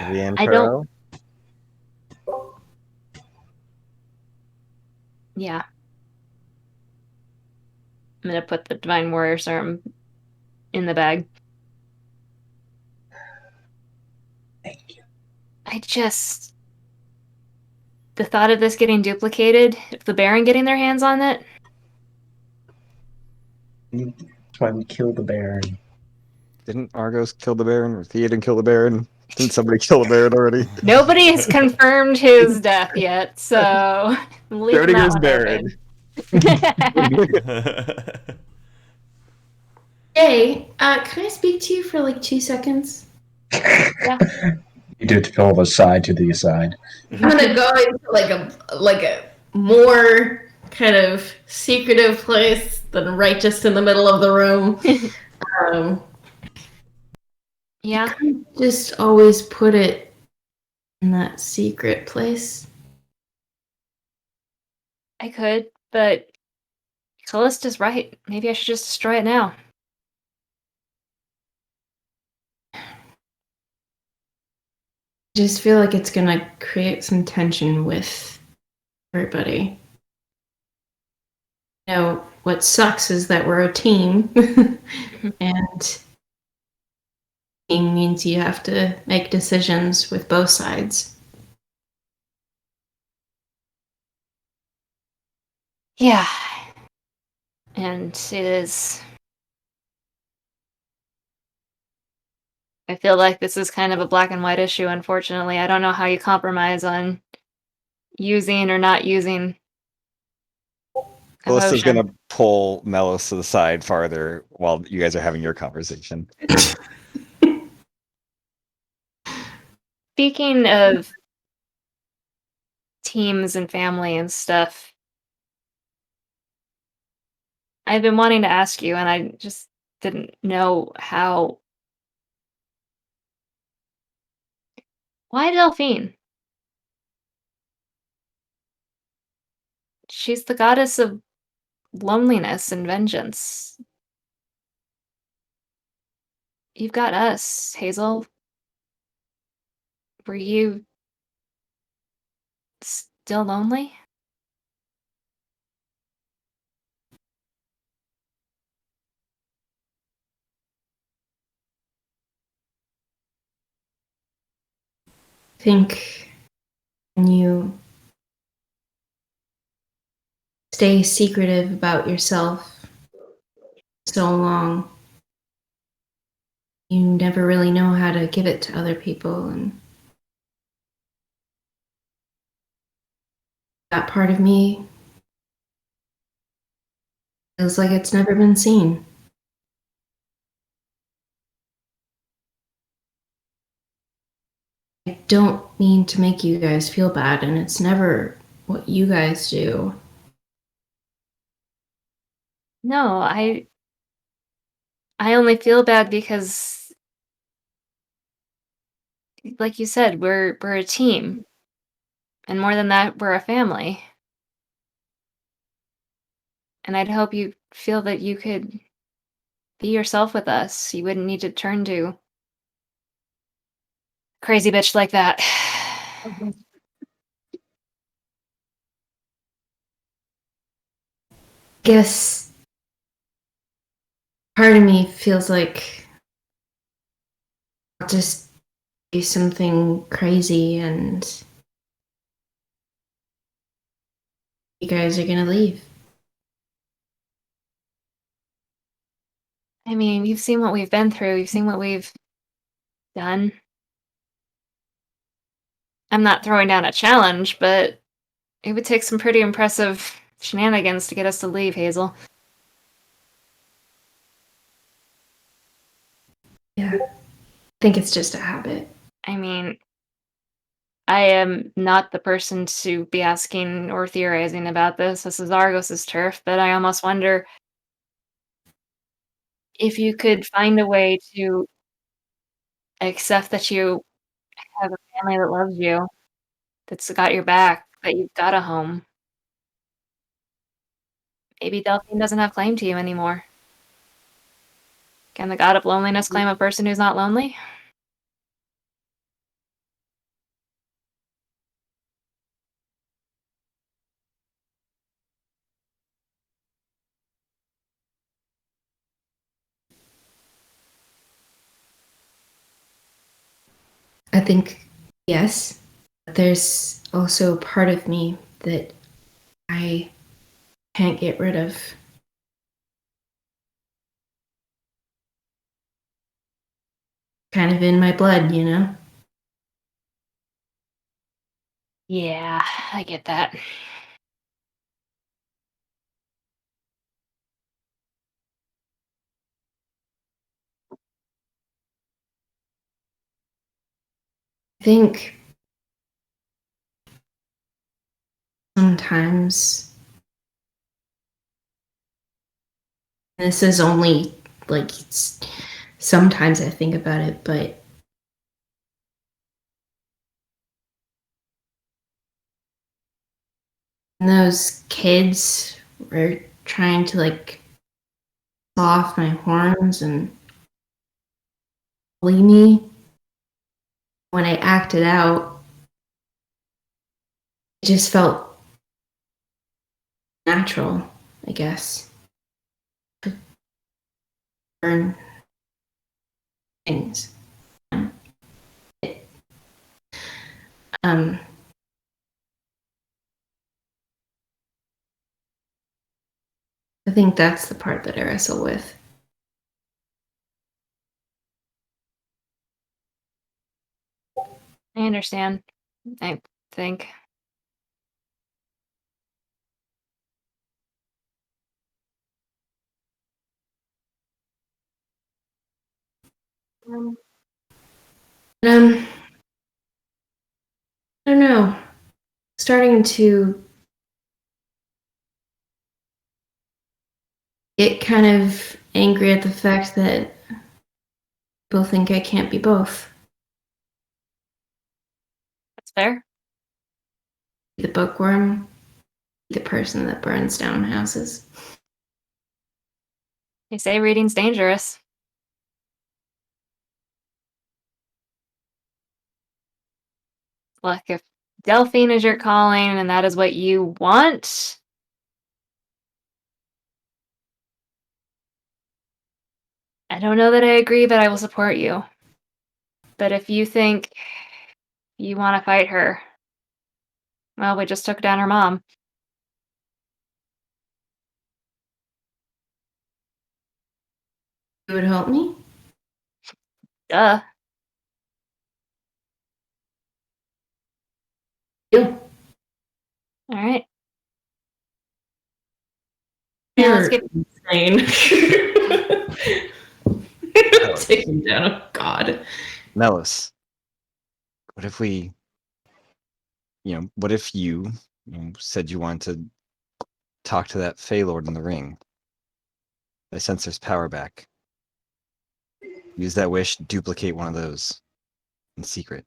[SPEAKER 6] The
[SPEAKER 1] I
[SPEAKER 6] intro.
[SPEAKER 1] Yeah. I'm gonna put the Divine Warrior Serum in the bag.
[SPEAKER 2] Thank you.
[SPEAKER 1] I just... The thought of this getting duplicated, if the Baron getting their hands on it,
[SPEAKER 2] That's why we killed the Baron.
[SPEAKER 6] Didn't Argos kill the Baron? Or Theoden kill the Baron? Didn't somebody kill the Baron already?
[SPEAKER 1] nobody has confirmed his death yet, so I'm leaving that
[SPEAKER 6] Schrodinger's
[SPEAKER 1] one
[SPEAKER 6] Baron.
[SPEAKER 1] open.
[SPEAKER 3] Hey, can I speak to you for like 2 seconds?
[SPEAKER 2] You do it to pull aside to the side.
[SPEAKER 8] I'm gonna go into like a more kind of secretive place than right just in the middle of the room.
[SPEAKER 1] Yeah,
[SPEAKER 3] Just always put it in that secret place.
[SPEAKER 1] I could, but Callista's right. Maybe I should just destroy it now.
[SPEAKER 3] I just feel like it's gonna create some tension with everybody. You know, what sucks is that we're a team, and team means you have to make decisions with both sides.
[SPEAKER 1] Yeah. And it is... I feel like this is kind of a black and white issue, unfortunately. I don't know how you compromise on using or not using a
[SPEAKER 6] Callista's
[SPEAKER 1] potion.
[SPEAKER 6] gonna pull Melos to the side farther while you guys are having your conversation.
[SPEAKER 1] Speaking of teams and family and stuff, I've been wanting to ask you, and I just didn't know how. Why Delphine? She's the goddess of loneliness and vengeance. You've got us, Hazel. Were you still lonely?
[SPEAKER 3] I think when you stay secretive about yourself so long, you never really know how to give it to other people, and that part of me feels like it's never been seen. I don't mean to make you guys feel bad, and it's never what you guys do.
[SPEAKER 1] No, I only feel bad because, like you said, we're a team. And more than that, we're a family. And I'd hope you feel that you could be yourself with us. You wouldn't need to turn to crazy bitch like that.
[SPEAKER 3] Guess part of me feels like I'll just do something crazy and you guys are gonna leave.
[SPEAKER 1] I mean, you've seen what we've been through. You've seen what we've done. I'm not throwing down a challenge, but it would take some pretty impressive shenanigans to get us to leave, Hazel.
[SPEAKER 3] Yeah. I think it's just a habit.
[SPEAKER 1] I mean, I am not the person to be asking or theorizing about this. This is Argos's turf, but I almost wonder if you could find a way to accept that you have a family that loves you, that's got your back, that you've got a home. Maybe Delphine doesn't have claim to you anymore. Can the god of loneliness claim a person who's not lonely?
[SPEAKER 3] I think yes. But there's also a part of me that I can't get rid of. Kind of in my blood, you know?
[SPEAKER 1] Yeah, I get that.
[SPEAKER 3] I think sometimes this is only like sometimes I think about it, but those kids were trying to like saw off my horns and bully me when I acted out. It just felt natural, I guess. To learn things. Um, I think that's the part that I wrestle with.
[SPEAKER 1] I understand. I think.
[SPEAKER 3] Um, I don't know. Starting to get kind of angry at the fact that people think I can't be both.
[SPEAKER 1] That's fair.
[SPEAKER 3] The bookworm, the person that burns down houses.
[SPEAKER 1] They say reading's dangerous. Look, if Delphine is your calling and that is what you want, I don't know that I agree, but I will support you. But if you think you want to fight her, well, we just took down her mom.
[SPEAKER 3] You would help me?
[SPEAKER 1] Duh.
[SPEAKER 3] You.
[SPEAKER 1] All right. Now
[SPEAKER 3] You're
[SPEAKER 1] let's get.
[SPEAKER 3] insane. Take him down. Oh, God.
[SPEAKER 6] Nellis, what if we, what if you, said you wanted to talk to that Fey Lord in the ring? I sense there's power back. Use that wish, duplicate one of those in secret.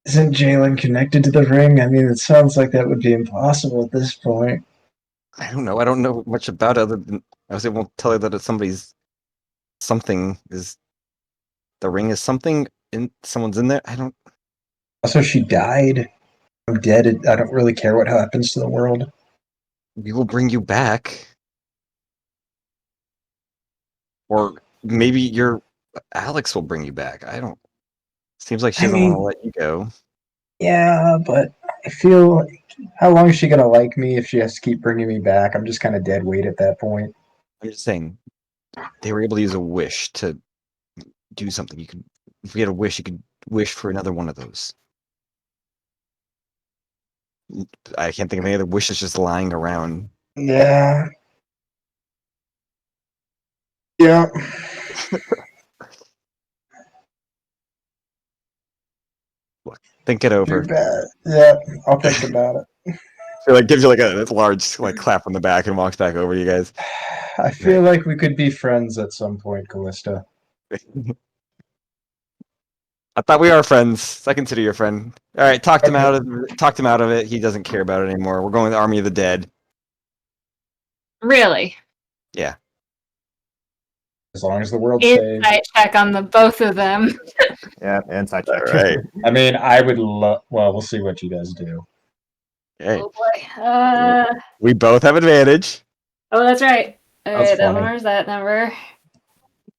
[SPEAKER 2] Isn't Jalen connected to the ring? I mean, it sounds like that would be impossible at this point.
[SPEAKER 6] I don't know. I don't know much about it other than I was able to tell her that it's somebody's something is the ring is something in someone's in there. I don't.
[SPEAKER 2] Also, she died. I'm dead. I don't really care what happens to the world.
[SPEAKER 6] We will bring you back, or maybe your Alex will bring you back. I don't. Seems like she
[SPEAKER 2] I
[SPEAKER 6] doesn't want to
[SPEAKER 2] mean-
[SPEAKER 6] let you go.
[SPEAKER 2] Yeah, but I feel like how long is she gonna like me if she has to keep bringing me back? I'm just kind of dead weight at that point.
[SPEAKER 6] I'm just saying, they were able to use a wish to do something. You could, if we had a wish, you could wish for another one of those. I can't think of any other wishes just lying around.
[SPEAKER 2] Yeah. Yeah.
[SPEAKER 6] Think it over.
[SPEAKER 2] Too bad. Yeah, I'll think about it.
[SPEAKER 6] She like gives you like a large like clap on the back and walks back over to you guys.
[SPEAKER 2] I feel like we could be friends at some point, Callista.
[SPEAKER 6] I thought we are friends. I consider you a friend. All right, talked him out of it. He doesn't care about it anymore. We're going to the Army of the Dead.
[SPEAKER 1] Really?
[SPEAKER 6] Yeah.
[SPEAKER 2] As long as the world's saved.
[SPEAKER 1] Insight check on the both of them.
[SPEAKER 7] Yeah, inside check.
[SPEAKER 6] All right.
[SPEAKER 2] I mean, I would love. Well, we'll see what you guys do.
[SPEAKER 6] Okay.
[SPEAKER 1] Oh boy.
[SPEAKER 6] We both have advantage.
[SPEAKER 1] Oh, that's right.
[SPEAKER 2] That's
[SPEAKER 1] Alright,
[SPEAKER 2] funny.
[SPEAKER 1] where's that number?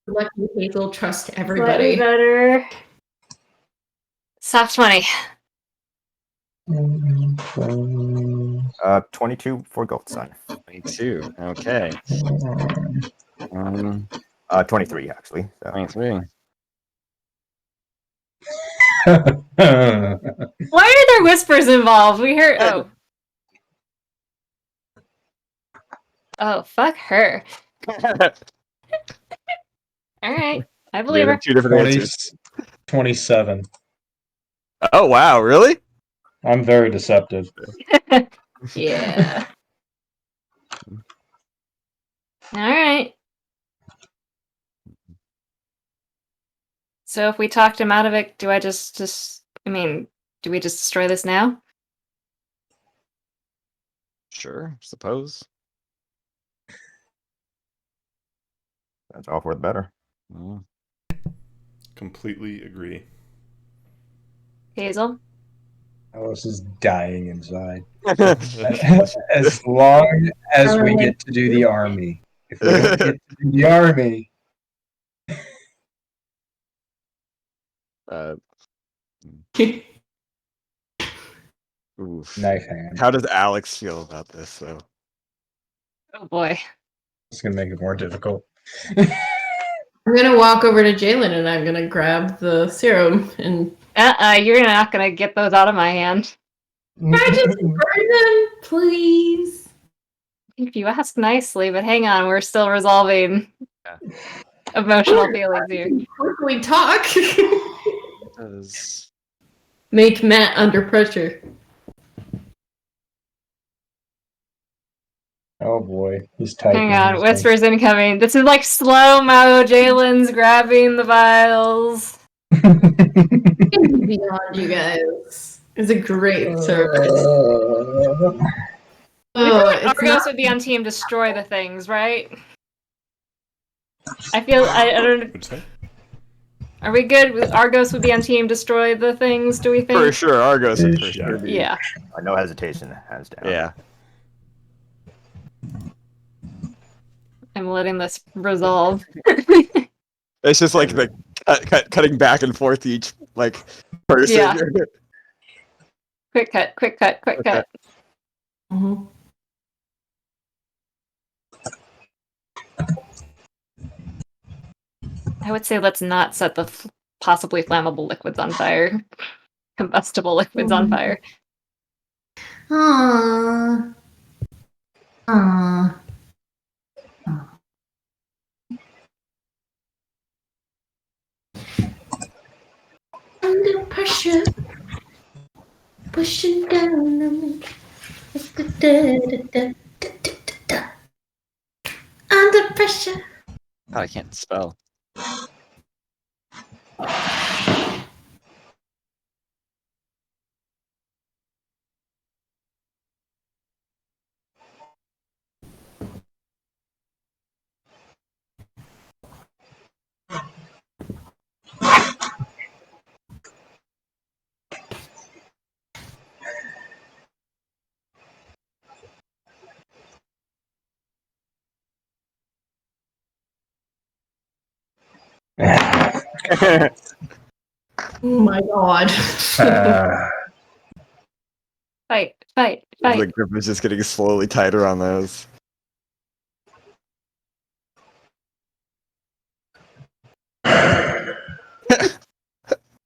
[SPEAKER 3] Lucky Hazel, trust
[SPEAKER 1] Slightly
[SPEAKER 3] everybody.
[SPEAKER 1] better. Soft 20.
[SPEAKER 7] 22 for Gold Sun.
[SPEAKER 6] 22. Okay.
[SPEAKER 7] 23 actually. So.
[SPEAKER 6] 23.
[SPEAKER 1] Why are there whispers involved? We heard. Oh. Oh, fuck her. Alright. I believe her.
[SPEAKER 6] Two different
[SPEAKER 2] 20,
[SPEAKER 6] answers.
[SPEAKER 2] 27.
[SPEAKER 6] Oh wow, really?
[SPEAKER 2] I'm very deceptive.
[SPEAKER 1] Yeah. Alright. So if we talked him out of it, do we just destroy this now?
[SPEAKER 6] Sure, suppose.
[SPEAKER 7] That's all for the better.
[SPEAKER 6] Mm.
[SPEAKER 5] Completely agree.
[SPEAKER 1] Hazel?
[SPEAKER 2] Alice is dying inside. As long as we get to do the army. If we don't get to do the army,
[SPEAKER 6] Oof.
[SPEAKER 2] knife hand.
[SPEAKER 6] How does Alex feel about this though?
[SPEAKER 1] Oh boy.
[SPEAKER 2] It's gonna make it more difficult.
[SPEAKER 3] I'm gonna walk over to Jalen and I'm gonna grab the serum and
[SPEAKER 1] You're not gonna get those out of my hand.
[SPEAKER 3] can I just burn them, please?
[SPEAKER 1] If you ask nicely, but hang on, we're still resolving emotional feelings here.
[SPEAKER 3] Quickly talk.
[SPEAKER 6] Does
[SPEAKER 3] Make Matt under pressure.
[SPEAKER 2] Oh boy, he's typing.
[SPEAKER 1] Hang on,
[SPEAKER 2] He's
[SPEAKER 1] whispers incoming. This is like slow-mo. Jalen's grabbing the vials.
[SPEAKER 3] Beyond you guys. It's a great service. It's
[SPEAKER 1] Argos
[SPEAKER 3] not-
[SPEAKER 1] would be on team destroy the things, right? I feel I don't.
[SPEAKER 5] What'd you say?
[SPEAKER 1] Are we good? Argos would be on team destroy the things. Do we think?
[SPEAKER 6] for sure Argos would for
[SPEAKER 2] Yeah.
[SPEAKER 6] sure be.
[SPEAKER 1] Yeah.
[SPEAKER 7] No hesitation, hands down.
[SPEAKER 6] Yeah.
[SPEAKER 1] I'm letting this resolve.
[SPEAKER 6] It's just like the cutting back and forth each like person.
[SPEAKER 1] Yeah. Quick cut, quick cut, quick
[SPEAKER 6] Okay.
[SPEAKER 1] cut.
[SPEAKER 3] Mhm.
[SPEAKER 1] I would say let's not set the possibly flammable liquids on fire. Combustible liquids on fire.
[SPEAKER 3] Aww. Aww. Under pressure, pushing down on me. Under pressure.
[SPEAKER 6] I can't spell.
[SPEAKER 3] Oh my god.
[SPEAKER 1] Fight, fight,
[SPEAKER 6] The
[SPEAKER 1] fight.
[SPEAKER 6] grip is just getting slowly tighter on those.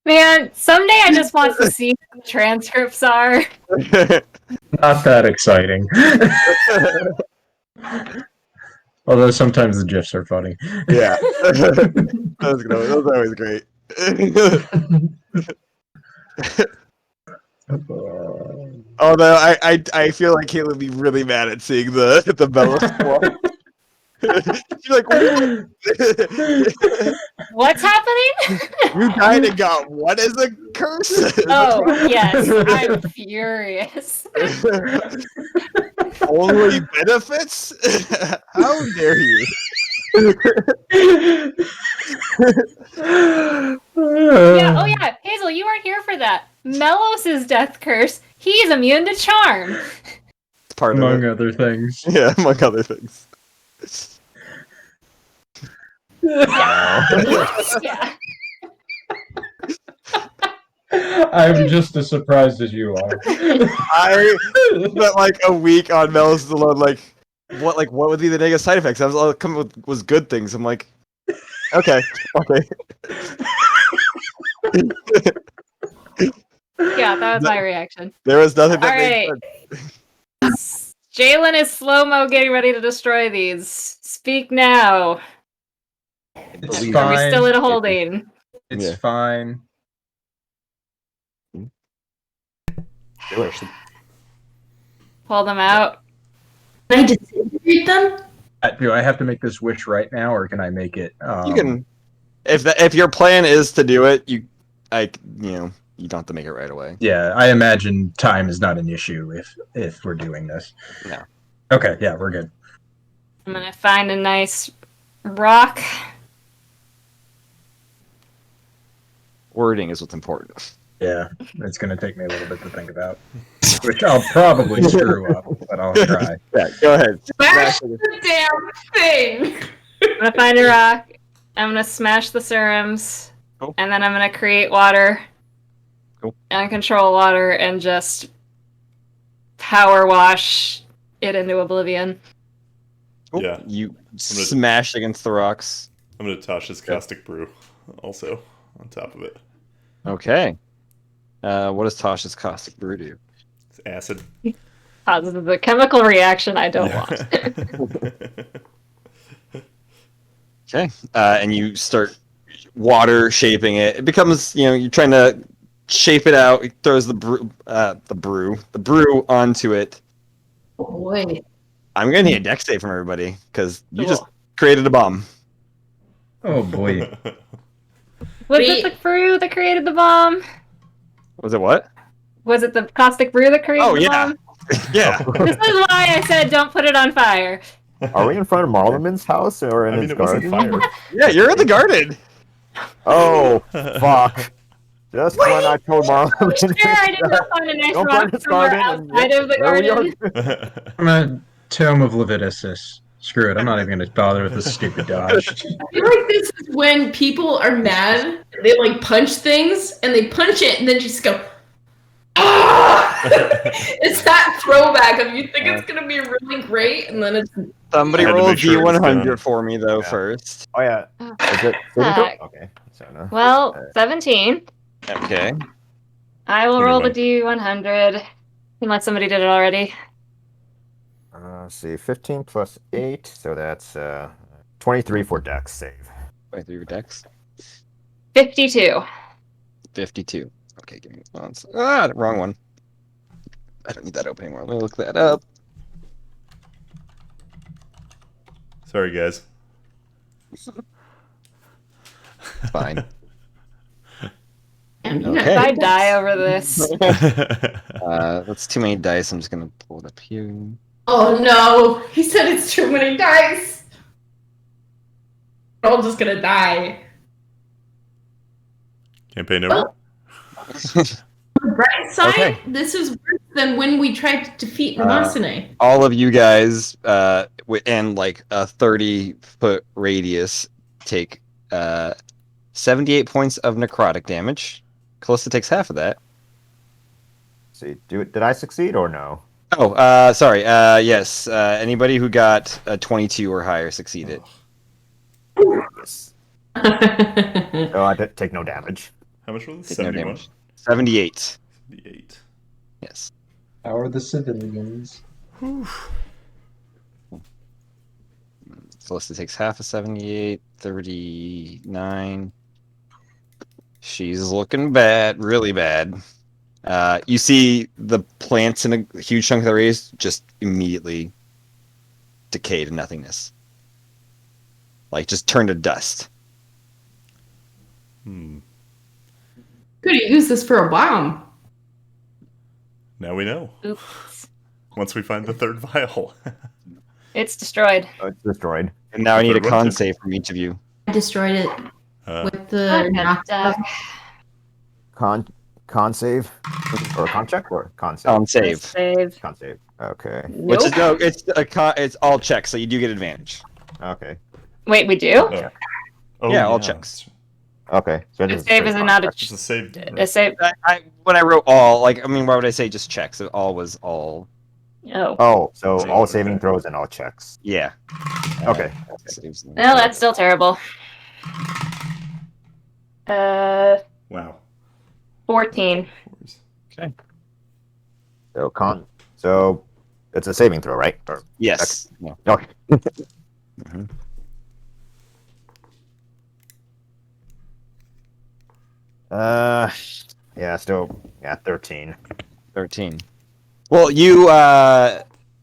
[SPEAKER 1] Man, someday I just want to see what the transcripts are.
[SPEAKER 4] Not that exciting. Although sometimes the GIFs are funny.
[SPEAKER 6] Yeah. That was always great. Although I feel like Kate would be really mad at seeing the Bella Swan. She's like, what?
[SPEAKER 1] What's happening?
[SPEAKER 6] You died and got what is a curse?
[SPEAKER 1] Oh, yes, I'm furious.
[SPEAKER 6] Only benefits? How dare you?
[SPEAKER 1] Yeah, oh yeah, Hazel, you weren't here for that. Melos' death curse, he's immune to charm.
[SPEAKER 6] It's part
[SPEAKER 4] Among
[SPEAKER 6] of it.
[SPEAKER 4] other things.
[SPEAKER 6] Yeah, among other things.
[SPEAKER 1] Yeah.
[SPEAKER 4] I'm just as surprised as you are.
[SPEAKER 6] I spent like a week on Melos alone, like what would be the negative side effects? I was all coming with was good things. I'm like, okay.
[SPEAKER 1] Yeah, that was my reaction.
[SPEAKER 6] There was nothing that made
[SPEAKER 1] Alright.
[SPEAKER 6] sense.
[SPEAKER 1] Jalen is slow-mo getting ready to destroy these. Speak now.
[SPEAKER 4] It's
[SPEAKER 1] Are we
[SPEAKER 4] fine.
[SPEAKER 1] still in holding?
[SPEAKER 4] It's
[SPEAKER 6] Yeah.
[SPEAKER 4] fine.
[SPEAKER 1] Pull them out.
[SPEAKER 3] Can I disintegrate them?
[SPEAKER 4] Do I have to make this wish right now, or can I make it?
[SPEAKER 6] You can, if your plan is to do it, you don't have to make it right away.
[SPEAKER 4] Yeah, I imagine time is not an issue if we're doing this.
[SPEAKER 6] No.
[SPEAKER 4] Okay, yeah, we're good.
[SPEAKER 1] I'm gonna find a nice rock.
[SPEAKER 6] Wording is what's important.
[SPEAKER 4] Yeah, it's gonna take me a little bit to think about, which I'll probably screw up, but I'll try.
[SPEAKER 6] Yeah, go ahead.
[SPEAKER 8] Smash the damn thing.
[SPEAKER 1] I'm gonna find a rock. I'm gonna smash the serums.
[SPEAKER 6] Cool.
[SPEAKER 1] And then I'm gonna create water.
[SPEAKER 6] Cool.
[SPEAKER 1] And control water and just power wash it into oblivion.
[SPEAKER 6] Oh,
[SPEAKER 5] Yeah.
[SPEAKER 6] You smash against the rocks.
[SPEAKER 5] I'm gonna toss his caustic brew also on top of it.
[SPEAKER 6] Okay. What does Tasha's caustic brew do?
[SPEAKER 5] It's acid.
[SPEAKER 1] Causes the chemical reaction I don't want.
[SPEAKER 6] Okay. And you start water shaping it. It becomes, you're trying to shape it out. He throws the brew onto it.
[SPEAKER 3] Oh boy.
[SPEAKER 6] I'm gonna need a dex save from everybody because you
[SPEAKER 1] Cool.
[SPEAKER 6] just created a bomb.
[SPEAKER 4] Oh boy.
[SPEAKER 1] Was
[SPEAKER 3] Wait.
[SPEAKER 1] it the brew that created the bomb?
[SPEAKER 6] Was it what?
[SPEAKER 1] Was it the caustic brew that created
[SPEAKER 6] Oh,
[SPEAKER 1] the
[SPEAKER 6] yeah.
[SPEAKER 1] bomb?
[SPEAKER 6] Yeah.
[SPEAKER 1] This is why I said don't put it on fire.
[SPEAKER 7] Are we in front of Marleman's house or in
[SPEAKER 5] I mean,
[SPEAKER 7] his
[SPEAKER 5] it wasn't
[SPEAKER 7] garden?
[SPEAKER 5] fire.
[SPEAKER 6] Yeah, you're in the garden.
[SPEAKER 7] Oh, fuck. Just when I told
[SPEAKER 1] Sure,
[SPEAKER 7] Marleman.
[SPEAKER 1] I didn't go find a nice
[SPEAKER 7] Don't
[SPEAKER 1] rock
[SPEAKER 7] burn his
[SPEAKER 1] somewhere
[SPEAKER 7] garden.
[SPEAKER 1] outside of the
[SPEAKER 7] There we
[SPEAKER 1] garden.
[SPEAKER 7] are.
[SPEAKER 4] I'm a Tome of Leviticus. Screw it. I'm not even gonna bother with this stupid dodge.
[SPEAKER 8] I feel like this is when people are mad. They like punch things and they punch it and then just go. Ah! It's that throwback of you think it's gonna be really great and then it's
[SPEAKER 6] Somebody
[SPEAKER 5] I had to
[SPEAKER 6] roll a
[SPEAKER 5] make sure it was
[SPEAKER 6] D100
[SPEAKER 5] done.
[SPEAKER 6] for me though
[SPEAKER 7] Yeah.
[SPEAKER 6] first.
[SPEAKER 7] Oh, yeah. Is it?
[SPEAKER 1] Fuck.
[SPEAKER 7] Okay. So, no.
[SPEAKER 1] Well, 17.
[SPEAKER 6] Okay.
[SPEAKER 1] I will
[SPEAKER 5] Give me
[SPEAKER 1] roll the
[SPEAKER 5] one.
[SPEAKER 1] D100. Unless somebody did it already.
[SPEAKER 7] Let's see. 15 plus 8. So that's 23 for dex save.
[SPEAKER 6] Wait, through your dex.
[SPEAKER 1] 52.
[SPEAKER 6] 52. Okay, give me one. Wrong one. I don't need that open anymore. Let me look that up.
[SPEAKER 5] Sorry, guys.
[SPEAKER 6] Fine.
[SPEAKER 1] If I die over this.
[SPEAKER 6] That's too many dice. I'm just gonna pull it up here.
[SPEAKER 8] oh no, he said it's too many dice. We're all just gonna die.
[SPEAKER 5] Campaign over.
[SPEAKER 8] On the bright side,
[SPEAKER 6] Okay.
[SPEAKER 8] this is worse than when we tried to defeat Namasane.
[SPEAKER 6] All of you guys, in like a 30-foot radius, take 78 points of necrotic damage. Callista takes half of that.
[SPEAKER 7] See, did I succeed or no?
[SPEAKER 6] Oh, sorry. Yes. Anybody who got a 22 or higher succeeded.
[SPEAKER 7] Yes. So I did take no damage.
[SPEAKER 5] How much was it?
[SPEAKER 6] Take no
[SPEAKER 5] 71?
[SPEAKER 6] damage. 78.
[SPEAKER 5] 78.
[SPEAKER 6] Yes.
[SPEAKER 2] How are the civilians?
[SPEAKER 6] Callista takes half of 78. 39. She's looking bad, really bad. You see the plants in a huge chunk of the race just immediately decay to nothingness. Like, just turn to dust.
[SPEAKER 5] Hmm.
[SPEAKER 8] Could have used this for a bomb.
[SPEAKER 5] Now we know.
[SPEAKER 1] Oops.
[SPEAKER 5] Once we find the third vial.
[SPEAKER 1] It's destroyed.
[SPEAKER 7] Oh, it's destroyed.
[SPEAKER 6] And now I need a
[SPEAKER 5] Third one,
[SPEAKER 6] con
[SPEAKER 5] too.
[SPEAKER 6] save from each of you.
[SPEAKER 3] I destroyed it
[SPEAKER 5] Uh,
[SPEAKER 3] with the knockback.
[SPEAKER 7] Con save or con check or con save?
[SPEAKER 6] Con save.
[SPEAKER 1] Save.
[SPEAKER 7] Con save. Okay.
[SPEAKER 6] Which is no, it's all checks, so you do get advantage.
[SPEAKER 7] Okay.
[SPEAKER 1] Wait, we do?
[SPEAKER 5] Oh,
[SPEAKER 6] Yeah, all checks.
[SPEAKER 7] Okay. So
[SPEAKER 1] A save is not
[SPEAKER 5] It's a save.
[SPEAKER 1] a save.
[SPEAKER 6] When I wrote all, like, I mean, why would I say just checks? It all was all.
[SPEAKER 1] Oh.
[SPEAKER 7] Oh, so
[SPEAKER 5] Save,
[SPEAKER 7] all saving
[SPEAKER 5] okay.
[SPEAKER 7] throws and all checks.
[SPEAKER 6] Yeah.
[SPEAKER 7] Okay.
[SPEAKER 6] Saves and-
[SPEAKER 1] Well, that's still terrible.
[SPEAKER 5] Wow.
[SPEAKER 1] 14.
[SPEAKER 7] So it's a saving throw, right? Or,
[SPEAKER 6] Yes. No.
[SPEAKER 7] okay.
[SPEAKER 6] Mhm.
[SPEAKER 7] Yeah, still 13.
[SPEAKER 6] 13. Well, you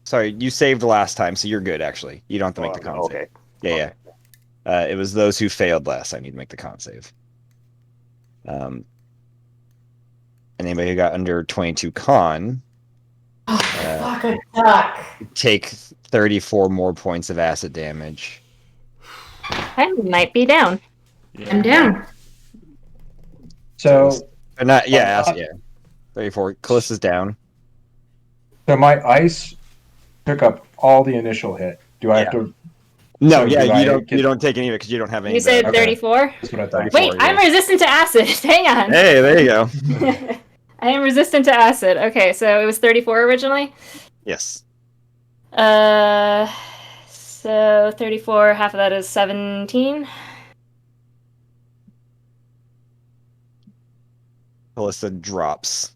[SPEAKER 6] sorry, you saved the last time, so you're good actually. You don't have to make the con save.
[SPEAKER 7] Okay.
[SPEAKER 6] Yeah, yeah. It was those who failed last time you'd make the con save. And anybody who got under 22 con
[SPEAKER 8] Fuck, I suck.
[SPEAKER 6] take 34 more points of acid damage.
[SPEAKER 1] I might be down.
[SPEAKER 8] I'm down.
[SPEAKER 2] So,
[SPEAKER 6] Or not, yeah, acid, yeah. 34. Callista's down.
[SPEAKER 2] so my ice took up all the initial hit. Do I have to?
[SPEAKER 6] No,
[SPEAKER 2] So
[SPEAKER 6] yeah,
[SPEAKER 2] do I
[SPEAKER 6] you don't.
[SPEAKER 2] get-
[SPEAKER 6] You don't take any of it because you don't have any.
[SPEAKER 1] You said
[SPEAKER 2] Okay.
[SPEAKER 1] 34?
[SPEAKER 2] That's what I thought.
[SPEAKER 6] 34.
[SPEAKER 1] Wait, I'm resistant to acid. Hang on.
[SPEAKER 6] Hey, there you go.
[SPEAKER 1] I am resistant to acid. Okay, so it was 34 originally.
[SPEAKER 6] Yes.
[SPEAKER 1] So 34, half of that is 17.
[SPEAKER 6] Callista drops,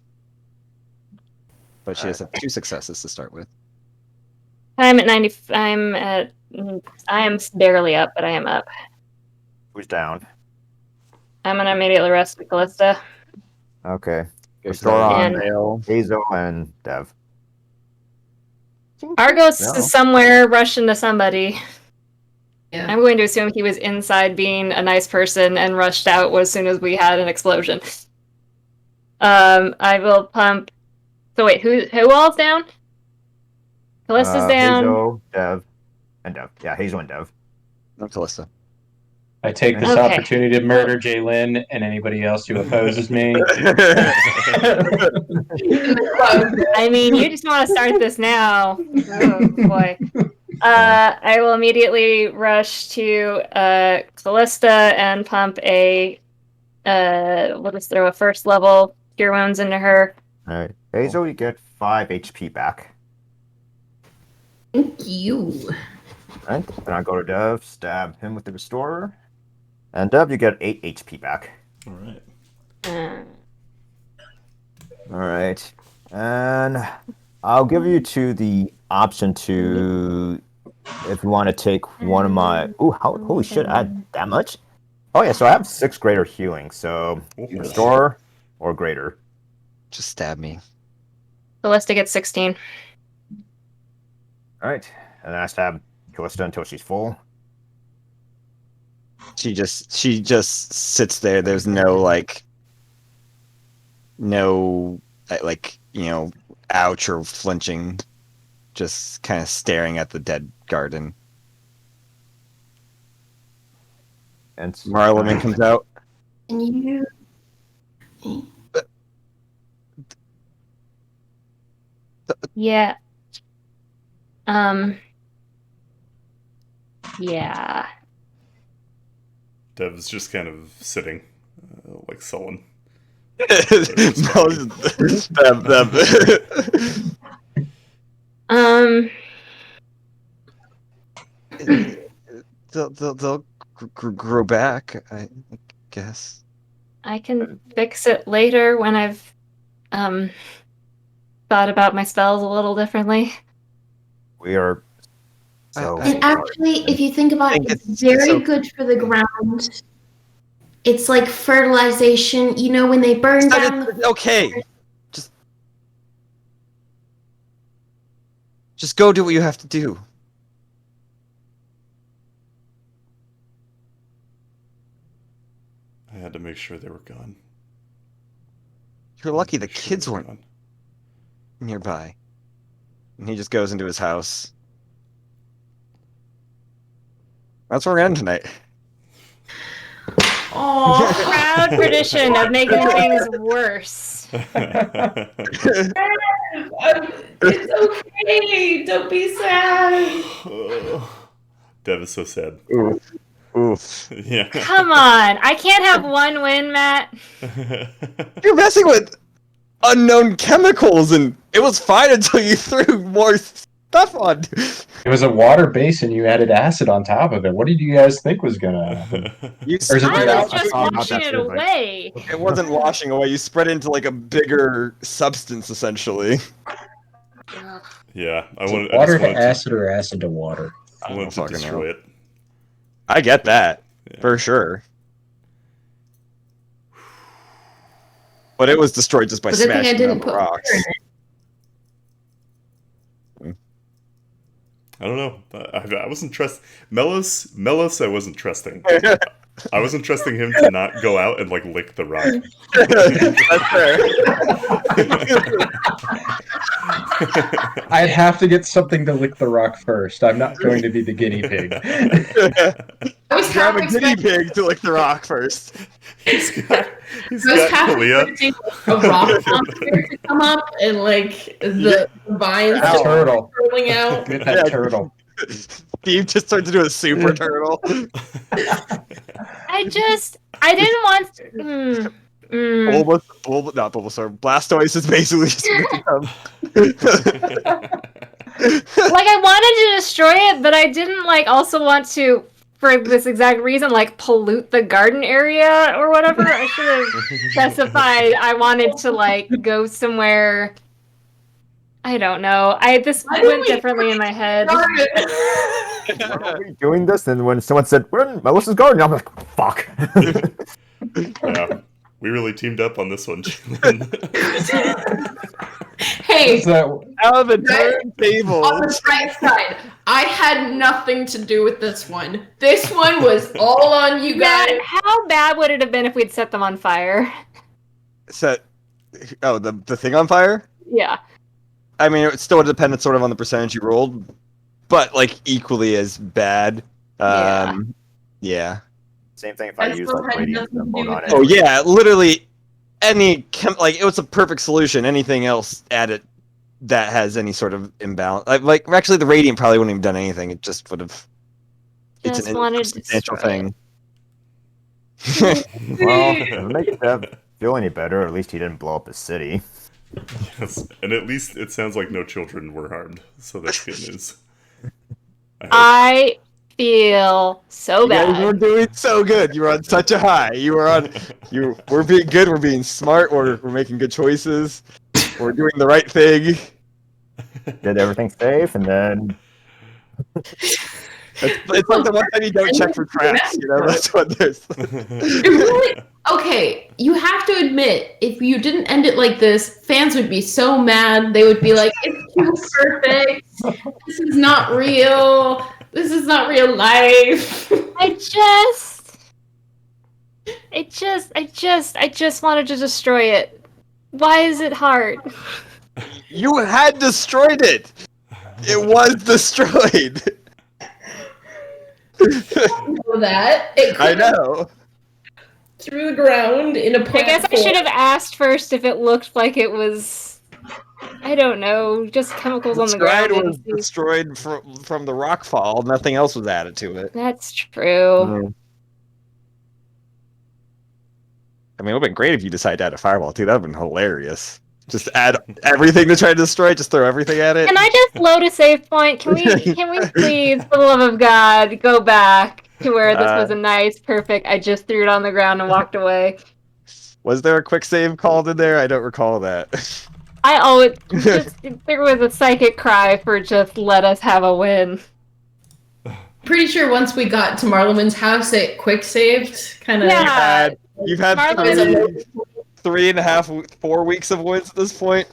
[SPEAKER 6] but she has 2 successes to start with.
[SPEAKER 1] I'm at 90. I am barely up, but I am up.
[SPEAKER 7] Who's down?
[SPEAKER 1] I'm gonna immediately rescue Callista.
[SPEAKER 7] Okay.
[SPEAKER 6] Restore
[SPEAKER 7] Restore
[SPEAKER 6] on
[SPEAKER 1] And-
[SPEAKER 6] Vale.
[SPEAKER 7] Hazel and Dev.
[SPEAKER 1] Argos
[SPEAKER 7] No.
[SPEAKER 1] is somewhere rushing to somebody.
[SPEAKER 3] Yeah.
[SPEAKER 1] I'm going to assume he was inside being a nice person and rushed out as soon as we had an explosion. I will pump. So wait, who all's down? Callista's down.
[SPEAKER 7] Hazel, Dev, and Dev. Yeah, Hazel and Dev.
[SPEAKER 6] No, Callista.
[SPEAKER 2] I take this
[SPEAKER 1] Okay.
[SPEAKER 2] opportunity to murder Jaylin and anybody else who opposes me.
[SPEAKER 1] I mean, you just want to start this now. Oh boy. I will immediately rush to Callista and pump a. We'll just throw a first level cure wounds into her.
[SPEAKER 7] All right. Hazel, you get 5 HP back.
[SPEAKER 3] Thank you.
[SPEAKER 7] Right. Then I go to Dev, stab him with the restorer. And Dev, you get 8 HP back.
[SPEAKER 5] All right.
[SPEAKER 1] Uh,
[SPEAKER 7] All right. And I'll give you the option to, if you want to take one of my. Ooh, holy shit! I had that much. Oh yeah, so I have 6 greater healing. So restore or greater.
[SPEAKER 6] Just stab me.
[SPEAKER 1] Callista gets 16.
[SPEAKER 7] All right, and then I stab Callista until she's full.
[SPEAKER 6] She just sits there. There's no like ouch or flinching, just kind of staring at the dead garden.
[SPEAKER 7] And
[SPEAKER 6] Marleman comes out.
[SPEAKER 3] And you.
[SPEAKER 1] Yeah. Yeah.
[SPEAKER 5] Dev's just kind of sitting, like sullen.
[SPEAKER 6] Them. They'll grow back, I guess.
[SPEAKER 1] I can fix it later when I've thought about my spells a little differently.
[SPEAKER 7] We are so.
[SPEAKER 3] And actually, if you think about it,
[SPEAKER 6] think
[SPEAKER 3] it's very
[SPEAKER 6] so-
[SPEAKER 3] good for the ground. It's like fertilization. You know, when they burn down the
[SPEAKER 6] Okay. Just go do what you have to do.
[SPEAKER 5] I had to make sure they were gone.
[SPEAKER 6] You're lucky the
[SPEAKER 5] Make sure
[SPEAKER 6] kids
[SPEAKER 5] they were
[SPEAKER 6] weren't
[SPEAKER 5] gone.
[SPEAKER 6] nearby. And he just goes into his house. That's where we're going tonight.
[SPEAKER 8] Oh,
[SPEAKER 1] Proud tradition of making things worse.
[SPEAKER 8] it's okay. Don't be sad.
[SPEAKER 5] Dev is so sad.
[SPEAKER 6] Oof.
[SPEAKER 5] Yeah.
[SPEAKER 1] Come on, I can't have one win, Matt.
[SPEAKER 6] You're messing with unknown chemicals, and it was fine until you threw more stuff on.
[SPEAKER 4] It was a water base and you added acid on top of it. What did you guys think was gonna happen?
[SPEAKER 6] You
[SPEAKER 4] Or is it
[SPEAKER 1] I
[SPEAKER 4] the
[SPEAKER 1] was
[SPEAKER 4] opposite?
[SPEAKER 1] just
[SPEAKER 7] thought about
[SPEAKER 1] washing
[SPEAKER 7] that
[SPEAKER 1] it
[SPEAKER 7] too, like-
[SPEAKER 1] away.
[SPEAKER 6] It wasn't washing away. You spread it into like a bigger substance, essentially.
[SPEAKER 5] Yeah, I
[SPEAKER 4] Is
[SPEAKER 5] wanted.
[SPEAKER 4] it water
[SPEAKER 5] I just
[SPEAKER 4] to
[SPEAKER 5] wanted
[SPEAKER 4] acid or acid to water?
[SPEAKER 5] I wanted to
[SPEAKER 6] fucking
[SPEAKER 5] destroy
[SPEAKER 6] know.
[SPEAKER 5] it.
[SPEAKER 6] I get that
[SPEAKER 5] Yeah.
[SPEAKER 6] for sure. But it was destroyed just by
[SPEAKER 3] But good thing I
[SPEAKER 6] smashing
[SPEAKER 3] didn't
[SPEAKER 6] down the
[SPEAKER 3] put
[SPEAKER 6] rocks.
[SPEAKER 3] fire in it.
[SPEAKER 5] I don't know. I wasn't trust Melos. I wasn't trusting. I wasn't trusting him to not go out and like lick the rock.
[SPEAKER 6] That's fair.
[SPEAKER 4] I'd have to get something to lick the rock first. I'm not going to be the guinea pig.
[SPEAKER 8] I was
[SPEAKER 6] Grab
[SPEAKER 8] half
[SPEAKER 6] a guinea
[SPEAKER 8] expecting,
[SPEAKER 6] pig to lick the rock first.
[SPEAKER 5] he's got
[SPEAKER 8] I was half
[SPEAKER 5] Kalia.
[SPEAKER 8] expecting a rock monster to come up and like the vines
[SPEAKER 4] A
[SPEAKER 8] just
[SPEAKER 4] turtle.
[SPEAKER 8] rolling out.
[SPEAKER 4] Get that
[SPEAKER 6] Yeah.
[SPEAKER 4] turtle.
[SPEAKER 6] Steve just started to do a super turtle.
[SPEAKER 1] I didn't want.
[SPEAKER 6] Bulbasaur. Blastoise is basically just become.
[SPEAKER 1] Like, I wanted to destroy it, but I didn't like also want to, for this exact reason, like pollute the garden area or whatever. I should have specified I wanted to like go somewhere. I don't know. This
[SPEAKER 8] Why didn't
[SPEAKER 1] went
[SPEAKER 8] we
[SPEAKER 1] differently in my head.
[SPEAKER 8] Garden.
[SPEAKER 7] Why are we doing this? And when someone said, "We're in Melissa's garden," I'm like, "Fuck."
[SPEAKER 5] Yeah, we really teamed up on this one, Jalen.
[SPEAKER 8] Hey,
[SPEAKER 4] Is that
[SPEAKER 6] Out of the
[SPEAKER 8] on
[SPEAKER 6] turntable.
[SPEAKER 8] the bright side, I had nothing to do with this one. This one was all on you guys.
[SPEAKER 1] Matt, how bad would it have been if we'd set them on fire?
[SPEAKER 6] Set. Oh, the thing on fire?
[SPEAKER 1] Yeah.
[SPEAKER 6] I mean, it still depended sort of on the percentage you rolled, but like equally as bad. Yeah.
[SPEAKER 7] Same thing if I
[SPEAKER 8] I
[SPEAKER 7] use
[SPEAKER 8] still
[SPEAKER 7] like
[SPEAKER 8] had
[SPEAKER 7] radiant
[SPEAKER 8] nothing to
[SPEAKER 7] mode
[SPEAKER 8] do
[SPEAKER 7] on
[SPEAKER 8] with
[SPEAKER 7] it.
[SPEAKER 6] Oh yeah, literally any like it was a perfect solution. Anything else added that has any sort of imbalance, like actually the radiant probably wouldn't have done anything. It just would have. It's
[SPEAKER 1] Just
[SPEAKER 6] an
[SPEAKER 1] wanted to
[SPEAKER 6] substantial
[SPEAKER 1] destroy
[SPEAKER 6] thing.
[SPEAKER 7] Well, if it makes Dev feel any better, at least he didn't blow up his city.
[SPEAKER 5] Yes, and at least it sounds like no children were harmed, so that's good news.
[SPEAKER 1] I feel so
[SPEAKER 6] You guys were
[SPEAKER 1] bad.
[SPEAKER 6] doing so good. You were on such a high. You were on. We're being good. We're being smart. We're making good choices. We're doing the right thing.
[SPEAKER 7] Did everything safe, and then
[SPEAKER 6] It's like the one time you don't check for traps. You know, that's what there's.
[SPEAKER 8] It really, okay, you have to admit, if you didn't end it like this, fans would be so mad. They would be like, "It's too perfect. This is not real. This is not real life."
[SPEAKER 1] I just wanted to destroy it. Why is it hard?
[SPEAKER 6] You had destroyed it. It was destroyed.
[SPEAKER 8] Know that it
[SPEAKER 6] I
[SPEAKER 8] could
[SPEAKER 6] know.
[SPEAKER 8] through the ground in a
[SPEAKER 1] I
[SPEAKER 8] plant
[SPEAKER 1] guess I
[SPEAKER 8] form.
[SPEAKER 1] should have asked first if it looked like it was, I don't know, just chemicals on the
[SPEAKER 6] Stride
[SPEAKER 1] ground.
[SPEAKER 6] was destroyed from the rock fall. Nothing else was added to it.
[SPEAKER 1] That's true.
[SPEAKER 6] I mean, it would have been great if you decided to add a fireball too. That would have been hilarious. Just add everything to try to destroy it. Just throw everything at it.
[SPEAKER 1] Can I just load a save point? Can we please, for the love of God, go back to where this was a nice, perfect. I just threw it on the ground and walked away.
[SPEAKER 6] Was there a quick save called in there? I don't recall that.
[SPEAKER 1] I always just there was a psychic cry for just let us have a win.
[SPEAKER 8] Pretty sure once we got to Marleman's house, it quick saved. Kind of.
[SPEAKER 1] Yeah.
[SPEAKER 6] You've had
[SPEAKER 1] Marleman's-
[SPEAKER 6] 3.5, 4 weeks of wins at this point.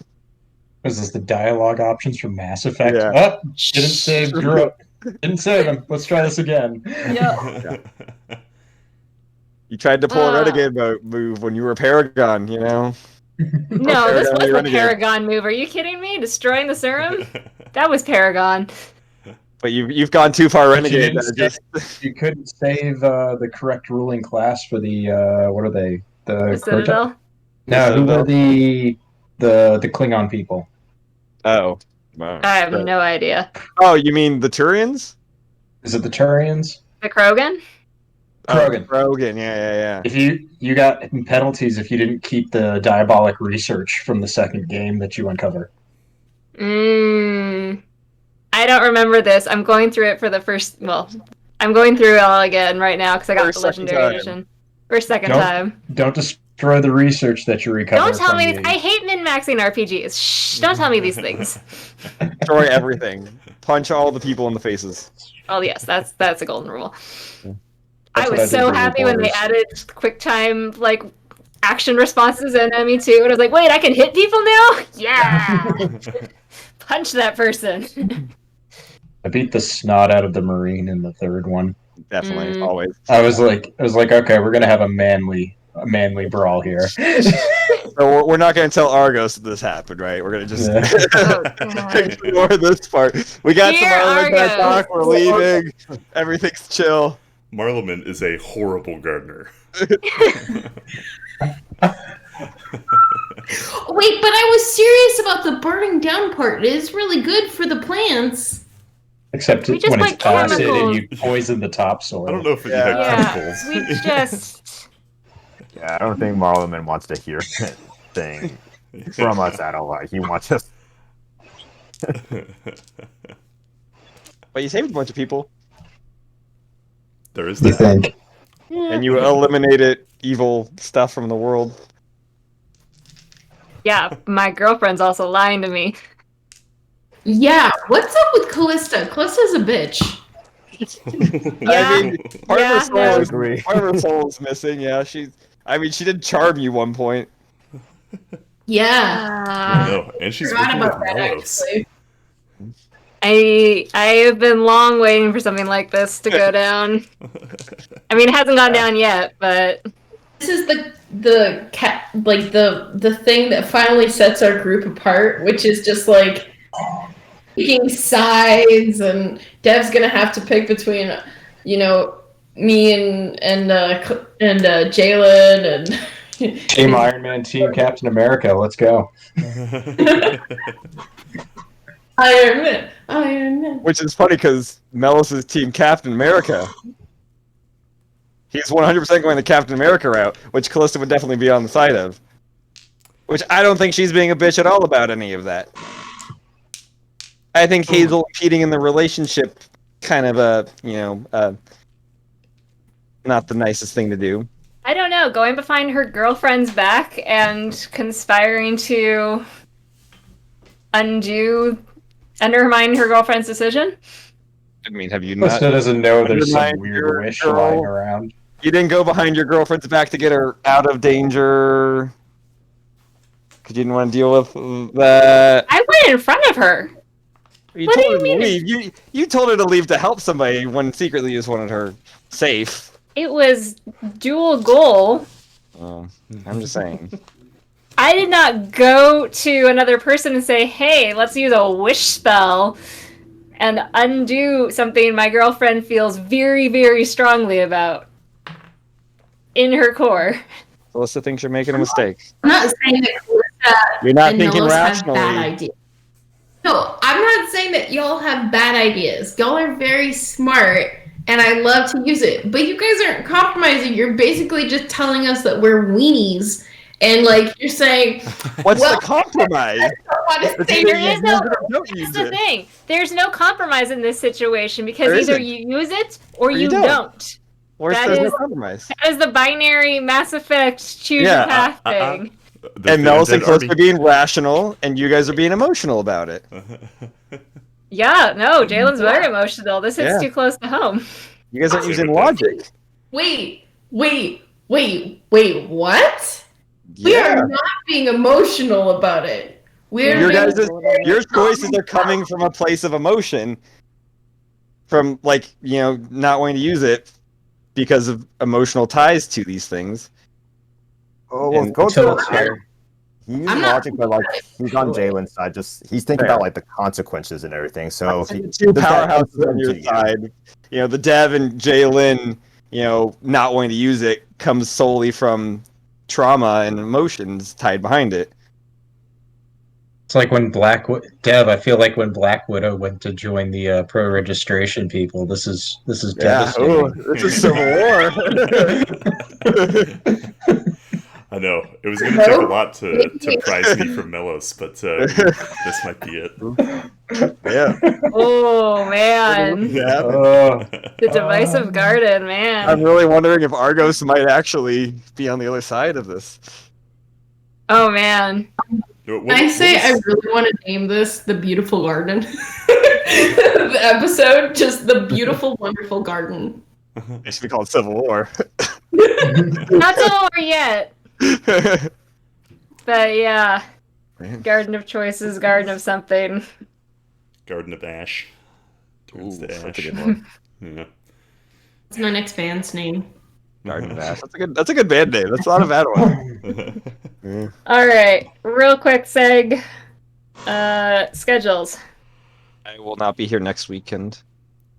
[SPEAKER 2] Was this the dialogue options from Mass Effect?
[SPEAKER 6] Yeah.
[SPEAKER 2] Oh, didn't save. Drew up. Didn't save him. Let's try this again.
[SPEAKER 1] Yeah.
[SPEAKER 6] You tried to pull a renegade move when you were Paragon, you know?
[SPEAKER 1] No, this
[SPEAKER 6] Paragon,
[SPEAKER 1] was
[SPEAKER 6] you're
[SPEAKER 1] a
[SPEAKER 6] renegade.
[SPEAKER 1] Paragon move. Are you kidding me? Destroying the serum? That was Paragon.
[SPEAKER 6] But you've gone too far renegade.
[SPEAKER 2] didn't
[SPEAKER 6] Just,
[SPEAKER 2] You couldn't save the correct ruling class for the what are they?
[SPEAKER 1] The
[SPEAKER 2] The
[SPEAKER 1] Citadel.
[SPEAKER 2] No, who were the Klingon people?
[SPEAKER 6] oh. Wow.
[SPEAKER 1] I have no idea.
[SPEAKER 6] Oh, you mean the Turians?
[SPEAKER 2] Is it the Turians?
[SPEAKER 1] The Krogan?
[SPEAKER 2] Krogan.
[SPEAKER 6] Oh, Krogan, yeah.
[SPEAKER 2] If you got penalties if you didn't keep the diabolic research from the second game that you uncover.
[SPEAKER 1] I don't remember this. I'm going through it for the first. Well, I'm going through it all again right now because I got
[SPEAKER 6] First,
[SPEAKER 1] the
[SPEAKER 6] second
[SPEAKER 1] legendary
[SPEAKER 6] time.
[SPEAKER 1] edition. For second
[SPEAKER 2] Nope.
[SPEAKER 1] time.
[SPEAKER 2] Don't destroy the research that you recover.
[SPEAKER 1] Don't tell
[SPEAKER 2] from
[SPEAKER 1] me.
[SPEAKER 2] the-
[SPEAKER 1] I hate min-maxing RPGs. Shh! Don't tell me these things.
[SPEAKER 6] Destroy everything. Punch all the people in the faces.
[SPEAKER 1] Oh yes, that's a golden rule.
[SPEAKER 2] That's
[SPEAKER 1] I
[SPEAKER 2] what I
[SPEAKER 1] was
[SPEAKER 2] did
[SPEAKER 1] so
[SPEAKER 2] with
[SPEAKER 1] happy when they
[SPEAKER 2] Warriors.
[SPEAKER 1] added quick time like action responses in ME2, and I was like, wait, I can hit people now? Yeah. Punch that person.
[SPEAKER 2] I beat the snot out of the Marine in the third one.
[SPEAKER 6] Definitely,
[SPEAKER 1] Mm.
[SPEAKER 6] always.
[SPEAKER 2] I was like, okay, we're gonna have a manly brawl here.
[SPEAKER 6] So we're not going to tell Argos that this happened, right? We're going to just
[SPEAKER 2] Yeah.
[SPEAKER 1] Oh, God.
[SPEAKER 6] ignore this part. We got
[SPEAKER 1] Dear
[SPEAKER 6] some Marleman
[SPEAKER 1] Argos.
[SPEAKER 6] talk. We're leaving. Everything's chill.
[SPEAKER 5] Marleman is a horrible gardener.
[SPEAKER 8] Wait, but I was serious about the burning down part. It is really good for the plants.
[SPEAKER 2] Except
[SPEAKER 1] We just
[SPEAKER 2] when
[SPEAKER 1] like
[SPEAKER 2] it's acid and
[SPEAKER 1] chemicals.
[SPEAKER 2] you poison the topsoil.
[SPEAKER 5] I don't know if you
[SPEAKER 6] Yeah.
[SPEAKER 5] had
[SPEAKER 1] Yeah,
[SPEAKER 5] chemicals.
[SPEAKER 1] we just.
[SPEAKER 7] Yeah, I don't think Marleman wants to hear anything from us at all. Like, he wants us.
[SPEAKER 6] But you saved a bunch of people,
[SPEAKER 5] There is
[SPEAKER 2] You
[SPEAKER 5] that.
[SPEAKER 2] think?
[SPEAKER 6] and you eliminated evil stuff from the world.
[SPEAKER 1] Yeah, my girlfriend's also lying to me.
[SPEAKER 8] Yeah, what's up with Callista? Callista's a bitch.
[SPEAKER 1] Yeah.
[SPEAKER 6] I mean, part
[SPEAKER 1] Yeah,
[SPEAKER 6] of her soul
[SPEAKER 1] no.
[SPEAKER 6] is part of her soul is missing. Yeah, she did charm you one point.
[SPEAKER 8] Yeah.
[SPEAKER 5] No, and she's
[SPEAKER 8] Forgot
[SPEAKER 5] working with
[SPEAKER 8] about that
[SPEAKER 5] Melos.
[SPEAKER 8] actually.
[SPEAKER 1] I have been long waiting for something like this to go down. I mean, it hasn't gone down yet, but
[SPEAKER 8] This is the cat like the thing that finally sets our group apart, which is just like picking sides, and Dev's gonna have to pick between, you know, me and Jalen and
[SPEAKER 2] Team Iron Man, Team Captain America. Let's go.
[SPEAKER 8] Iron Man.
[SPEAKER 6] Which is funny because Melis is Team Captain America. He's 100% going the Captain America route, which Callista would definitely be on the side of. Which I don't think she's being a bitch at all about any of that. I think Hazel cheating in the relationship kind of not the nicest thing to do.
[SPEAKER 1] I don't know. Going behind her girlfriend's back and conspiring to undermine her girlfriend's decision.
[SPEAKER 6] I mean, have you not?
[SPEAKER 2] Calista doesn't know there's some
[SPEAKER 6] Undermine
[SPEAKER 2] weird
[SPEAKER 6] your
[SPEAKER 2] wish
[SPEAKER 6] girl.
[SPEAKER 2] lying around.
[SPEAKER 6] You didn't go behind your girlfriend's back to get her out of danger because you didn't want to deal with that.
[SPEAKER 1] I went in front of her.
[SPEAKER 6] You
[SPEAKER 1] What do
[SPEAKER 6] told
[SPEAKER 1] you
[SPEAKER 6] her
[SPEAKER 1] mean?
[SPEAKER 6] to leave. You told her to leave to help somebody when secretly you just wanted her safe.
[SPEAKER 1] It was dual goal.
[SPEAKER 6] Oh, I'm just saying.
[SPEAKER 1] I did not go to another person and say, hey, let's use a wish spell and undo something my girlfriend feels very, very strongly about in her core.
[SPEAKER 6] Alyssa thinks you're making a mistake.
[SPEAKER 8] I'm not saying that Callista
[SPEAKER 6] You're not
[SPEAKER 8] and
[SPEAKER 6] thinking
[SPEAKER 8] Melis have bad
[SPEAKER 6] rationally.
[SPEAKER 8] ideas. No, I'm not saying that y'all have bad ideas. Y'all are very smart,
[SPEAKER 3] and I love to use it. But you guys aren't compromising. You're basically just telling us that we're weenies, and like you're saying,
[SPEAKER 6] What's
[SPEAKER 3] well,
[SPEAKER 6] the compromise?
[SPEAKER 3] I don't want to
[SPEAKER 6] It's
[SPEAKER 3] say
[SPEAKER 6] either
[SPEAKER 1] There
[SPEAKER 6] you
[SPEAKER 1] is
[SPEAKER 6] use
[SPEAKER 1] no.
[SPEAKER 6] it or don't
[SPEAKER 1] That's
[SPEAKER 6] use
[SPEAKER 1] the
[SPEAKER 6] it.
[SPEAKER 1] thing. There's no compromise in this situation because
[SPEAKER 6] There
[SPEAKER 1] either
[SPEAKER 6] isn't.
[SPEAKER 1] you use it or
[SPEAKER 6] you
[SPEAKER 1] you
[SPEAKER 6] don't.
[SPEAKER 1] don't.
[SPEAKER 6] Or if
[SPEAKER 1] That
[SPEAKER 6] there's no
[SPEAKER 1] is-
[SPEAKER 6] compromise.
[SPEAKER 1] That is the binary Mass Effect choose
[SPEAKER 6] Yeah,
[SPEAKER 1] your path thing.
[SPEAKER 5] There's
[SPEAKER 6] And
[SPEAKER 5] the
[SPEAKER 6] Mel's
[SPEAKER 5] undead
[SPEAKER 6] and Cliff
[SPEAKER 5] army.
[SPEAKER 6] are being rational, and you guys are being emotional about it.
[SPEAKER 1] Yeah, no, Jalen's very emotional. This hits
[SPEAKER 6] Yeah.
[SPEAKER 1] too close to home.
[SPEAKER 6] You guys aren't
[SPEAKER 5] Same
[SPEAKER 6] using
[SPEAKER 5] with that.
[SPEAKER 6] logic.
[SPEAKER 8] Wait, what? We
[SPEAKER 6] Yeah.
[SPEAKER 8] are not being emotional about it. We're
[SPEAKER 6] Your
[SPEAKER 8] being
[SPEAKER 6] guys' your choices are coming from a place of emotion, from like not wanting to use it because of emotional ties to these things.
[SPEAKER 7] Oh, well,
[SPEAKER 4] And
[SPEAKER 7] go
[SPEAKER 4] until
[SPEAKER 7] to
[SPEAKER 4] it's fair.
[SPEAKER 7] He used
[SPEAKER 3] I'm not-
[SPEAKER 7] logic, but like he's on Jalen's side. Just he's thinking
[SPEAKER 6] Fair.
[SPEAKER 7] about like the consequences and everything. So if he,
[SPEAKER 6] And the two
[SPEAKER 7] there's that
[SPEAKER 6] powerhouses on your
[SPEAKER 7] uncertainty.
[SPEAKER 6] side, the Dev and Jalen, not wanting to use it comes solely from trauma and emotions tied behind it.
[SPEAKER 2] It's like when Dev. I feel like when Black Widow went to join the pro registration people. This is devastating.
[SPEAKER 6] This is Civil War.
[SPEAKER 5] I know it was going to take a lot to prize me from Melos, but this might be it.
[SPEAKER 6] Yeah.
[SPEAKER 1] Oh man,
[SPEAKER 6] Yeah.
[SPEAKER 1] the divisive garden,
[SPEAKER 6] I'm
[SPEAKER 1] man.
[SPEAKER 6] really wondering if Argos might actually be on the other side of this.
[SPEAKER 1] Oh man.
[SPEAKER 8] I say I really want to name this the Beautiful Garden. The episode, just the beautiful, wonderful garden.
[SPEAKER 6] It should be called Civil War.
[SPEAKER 1] Not Civil War yet, but yeah. Garden of Choices, Garden of something.
[SPEAKER 5] Garden of Ash. Turns to
[SPEAKER 6] That's a
[SPEAKER 5] Ash.
[SPEAKER 6] good one.
[SPEAKER 5] Yeah.
[SPEAKER 3] It's my next band's name.
[SPEAKER 6] Garden of Ash. That's a good band name. That's not a bad one.
[SPEAKER 1] All right, real quick seg. Schedules.
[SPEAKER 6] I will not be here next weekend.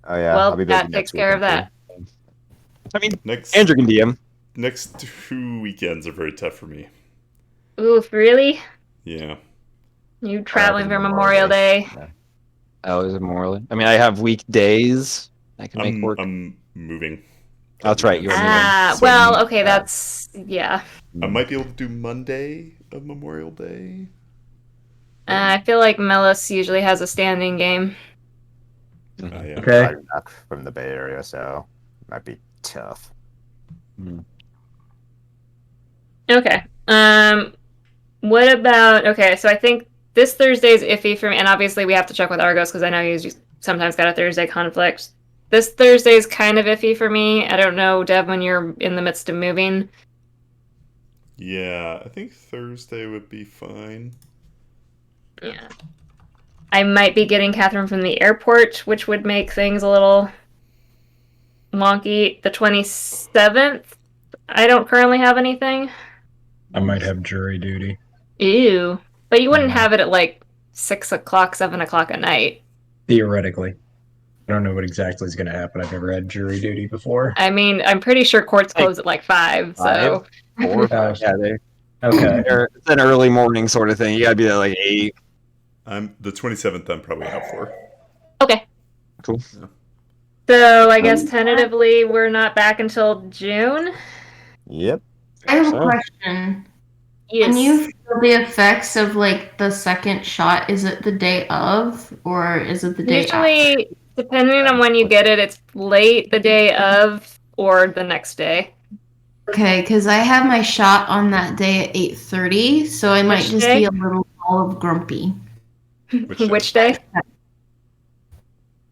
[SPEAKER 7] Oh yeah,
[SPEAKER 1] Well,
[SPEAKER 7] I'll be busy
[SPEAKER 1] that
[SPEAKER 7] next
[SPEAKER 1] takes care of
[SPEAKER 7] weekend,
[SPEAKER 1] that.
[SPEAKER 6] I mean,
[SPEAKER 5] Next
[SPEAKER 6] Andrew can DM.
[SPEAKER 5] next 2 weekends are very tough for me.
[SPEAKER 1] Oof, really?
[SPEAKER 5] Yeah.
[SPEAKER 1] You traveling for Memorial Day?
[SPEAKER 6] Oh, is it Memorial? I mean, I have weekdays. I can make work.
[SPEAKER 5] I'm moving.
[SPEAKER 6] That's right, you're moving.
[SPEAKER 1] Ah,
[SPEAKER 5] So
[SPEAKER 1] well, okay, that's yeah.
[SPEAKER 5] I might be able to do Monday of Memorial Day.
[SPEAKER 1] I feel like Melis usually has a standing game.
[SPEAKER 5] Yeah.
[SPEAKER 2] Okay.
[SPEAKER 7] I'm back from the Bay Area, so might be tough.
[SPEAKER 1] Okay. What about okay? So I think this Thursday is iffy for me, and obviously we have to check with Argos because I know you sometimes got a Thursday conflict. This Thursday is kind of iffy for me. I don't know, Deb, when you're in the midst of moving.
[SPEAKER 5] Yeah, I think Thursday would be fine.
[SPEAKER 1] Yeah. I might be getting Catherine from the airport, which would make things a little wonky. The 27th, I don't currently have anything.
[SPEAKER 2] I might have jury duty.
[SPEAKER 1] Ew. But you wouldn't have it at like 6 o'clock, 7 o'clock at night.
[SPEAKER 2] Theoretically. I don't know what exactly is going to happen. I've never had jury duty before.
[SPEAKER 1] I mean, I'm pretty sure courts close at like 5, so.
[SPEAKER 6] 4,
[SPEAKER 2] Oh,
[SPEAKER 6] yeah, they.
[SPEAKER 2] Okay.
[SPEAKER 6] It's an early morning sort of thing. You gotta be there like 8.
[SPEAKER 5] I'm the 27th. I'm probably out for.
[SPEAKER 1] Okay.
[SPEAKER 6] Cool.
[SPEAKER 1] So I guess tentatively we're not back until June.
[SPEAKER 7] Yep.
[SPEAKER 3] I have a
[SPEAKER 6] So,
[SPEAKER 3] question.
[SPEAKER 1] Yes.
[SPEAKER 3] When you feel the effects of like the second shot, is it the day of or is it the day after?
[SPEAKER 1] Usually, depending on when you get it, it's late the day of or the next day.
[SPEAKER 3] Okay, because I have my shot on that day at 8:30, so I might
[SPEAKER 1] Which
[SPEAKER 3] just
[SPEAKER 1] day?
[SPEAKER 3] be a little ball of grumpy.
[SPEAKER 1] Which day?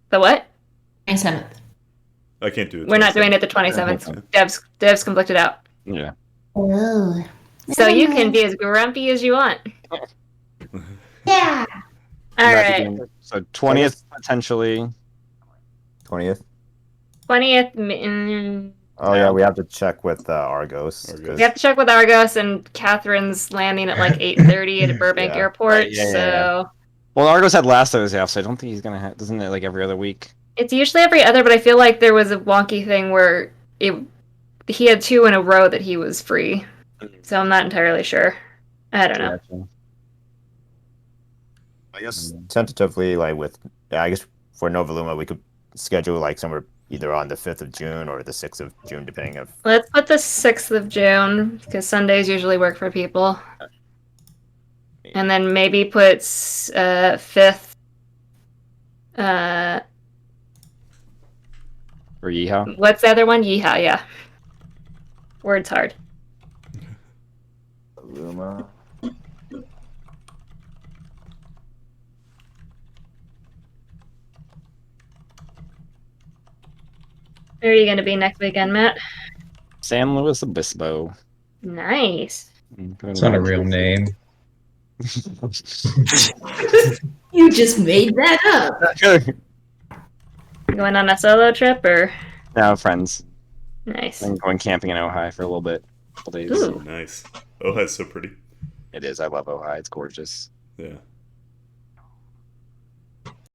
[SPEAKER 1] The what?
[SPEAKER 3] 27th.
[SPEAKER 5] I can't do it.
[SPEAKER 1] We're not doing it the 27th. Dev's conflicted out.
[SPEAKER 6] Yeah.
[SPEAKER 3] Oh.
[SPEAKER 1] So you can be as grumpy as you want.
[SPEAKER 3] Yeah.
[SPEAKER 1] All right.
[SPEAKER 6] So 20th potentially.
[SPEAKER 7] 20th.
[SPEAKER 1] 20th.
[SPEAKER 7] Oh yeah, we have to check with Argos.
[SPEAKER 5] Argos.
[SPEAKER 7] 'cause-
[SPEAKER 1] We have to check with Argos, and Catherine's landing at like 8:30 at Burbank
[SPEAKER 7] Yeah.
[SPEAKER 1] Airport.
[SPEAKER 6] Right, yeah,
[SPEAKER 1] So
[SPEAKER 6] Well, Argos had last Thursday off, so I don't think he's gonna have. Doesn't it like every other week?
[SPEAKER 1] it's usually every other, but I feel like there was a wonky thing where he had 2 in a row that he was free. So I'm not entirely sure. I don't know.
[SPEAKER 6] Gotcha.
[SPEAKER 7] I guess tentatively, like I guess for Novi'luma, we could schedule like somewhere either on the 5th of June or the 6th of June, depending if.
[SPEAKER 1] Let's put the 6th of June, because Sundays usually work for people. And then maybe put 5th.
[SPEAKER 6] Or Yeehaw.
[SPEAKER 1] What's the other one? Yeehaw, yeah. Word's hard.
[SPEAKER 6] Novi'luma.
[SPEAKER 1] Where are you going to be next weekend, Matt?
[SPEAKER 6] San Luis Obispo.
[SPEAKER 1] Nice.
[SPEAKER 2] It's not a real name.
[SPEAKER 3] You just made that up.
[SPEAKER 1] Going on a solo trip or
[SPEAKER 6] No, friends.
[SPEAKER 1] nice?
[SPEAKER 6] I'm going camping in Ojai for a little bit. Couple days.
[SPEAKER 1] Ooh.
[SPEAKER 5] Nice. Oh, that's so pretty.
[SPEAKER 6] It is. I love Ojai. It's gorgeous.
[SPEAKER 5] Yeah.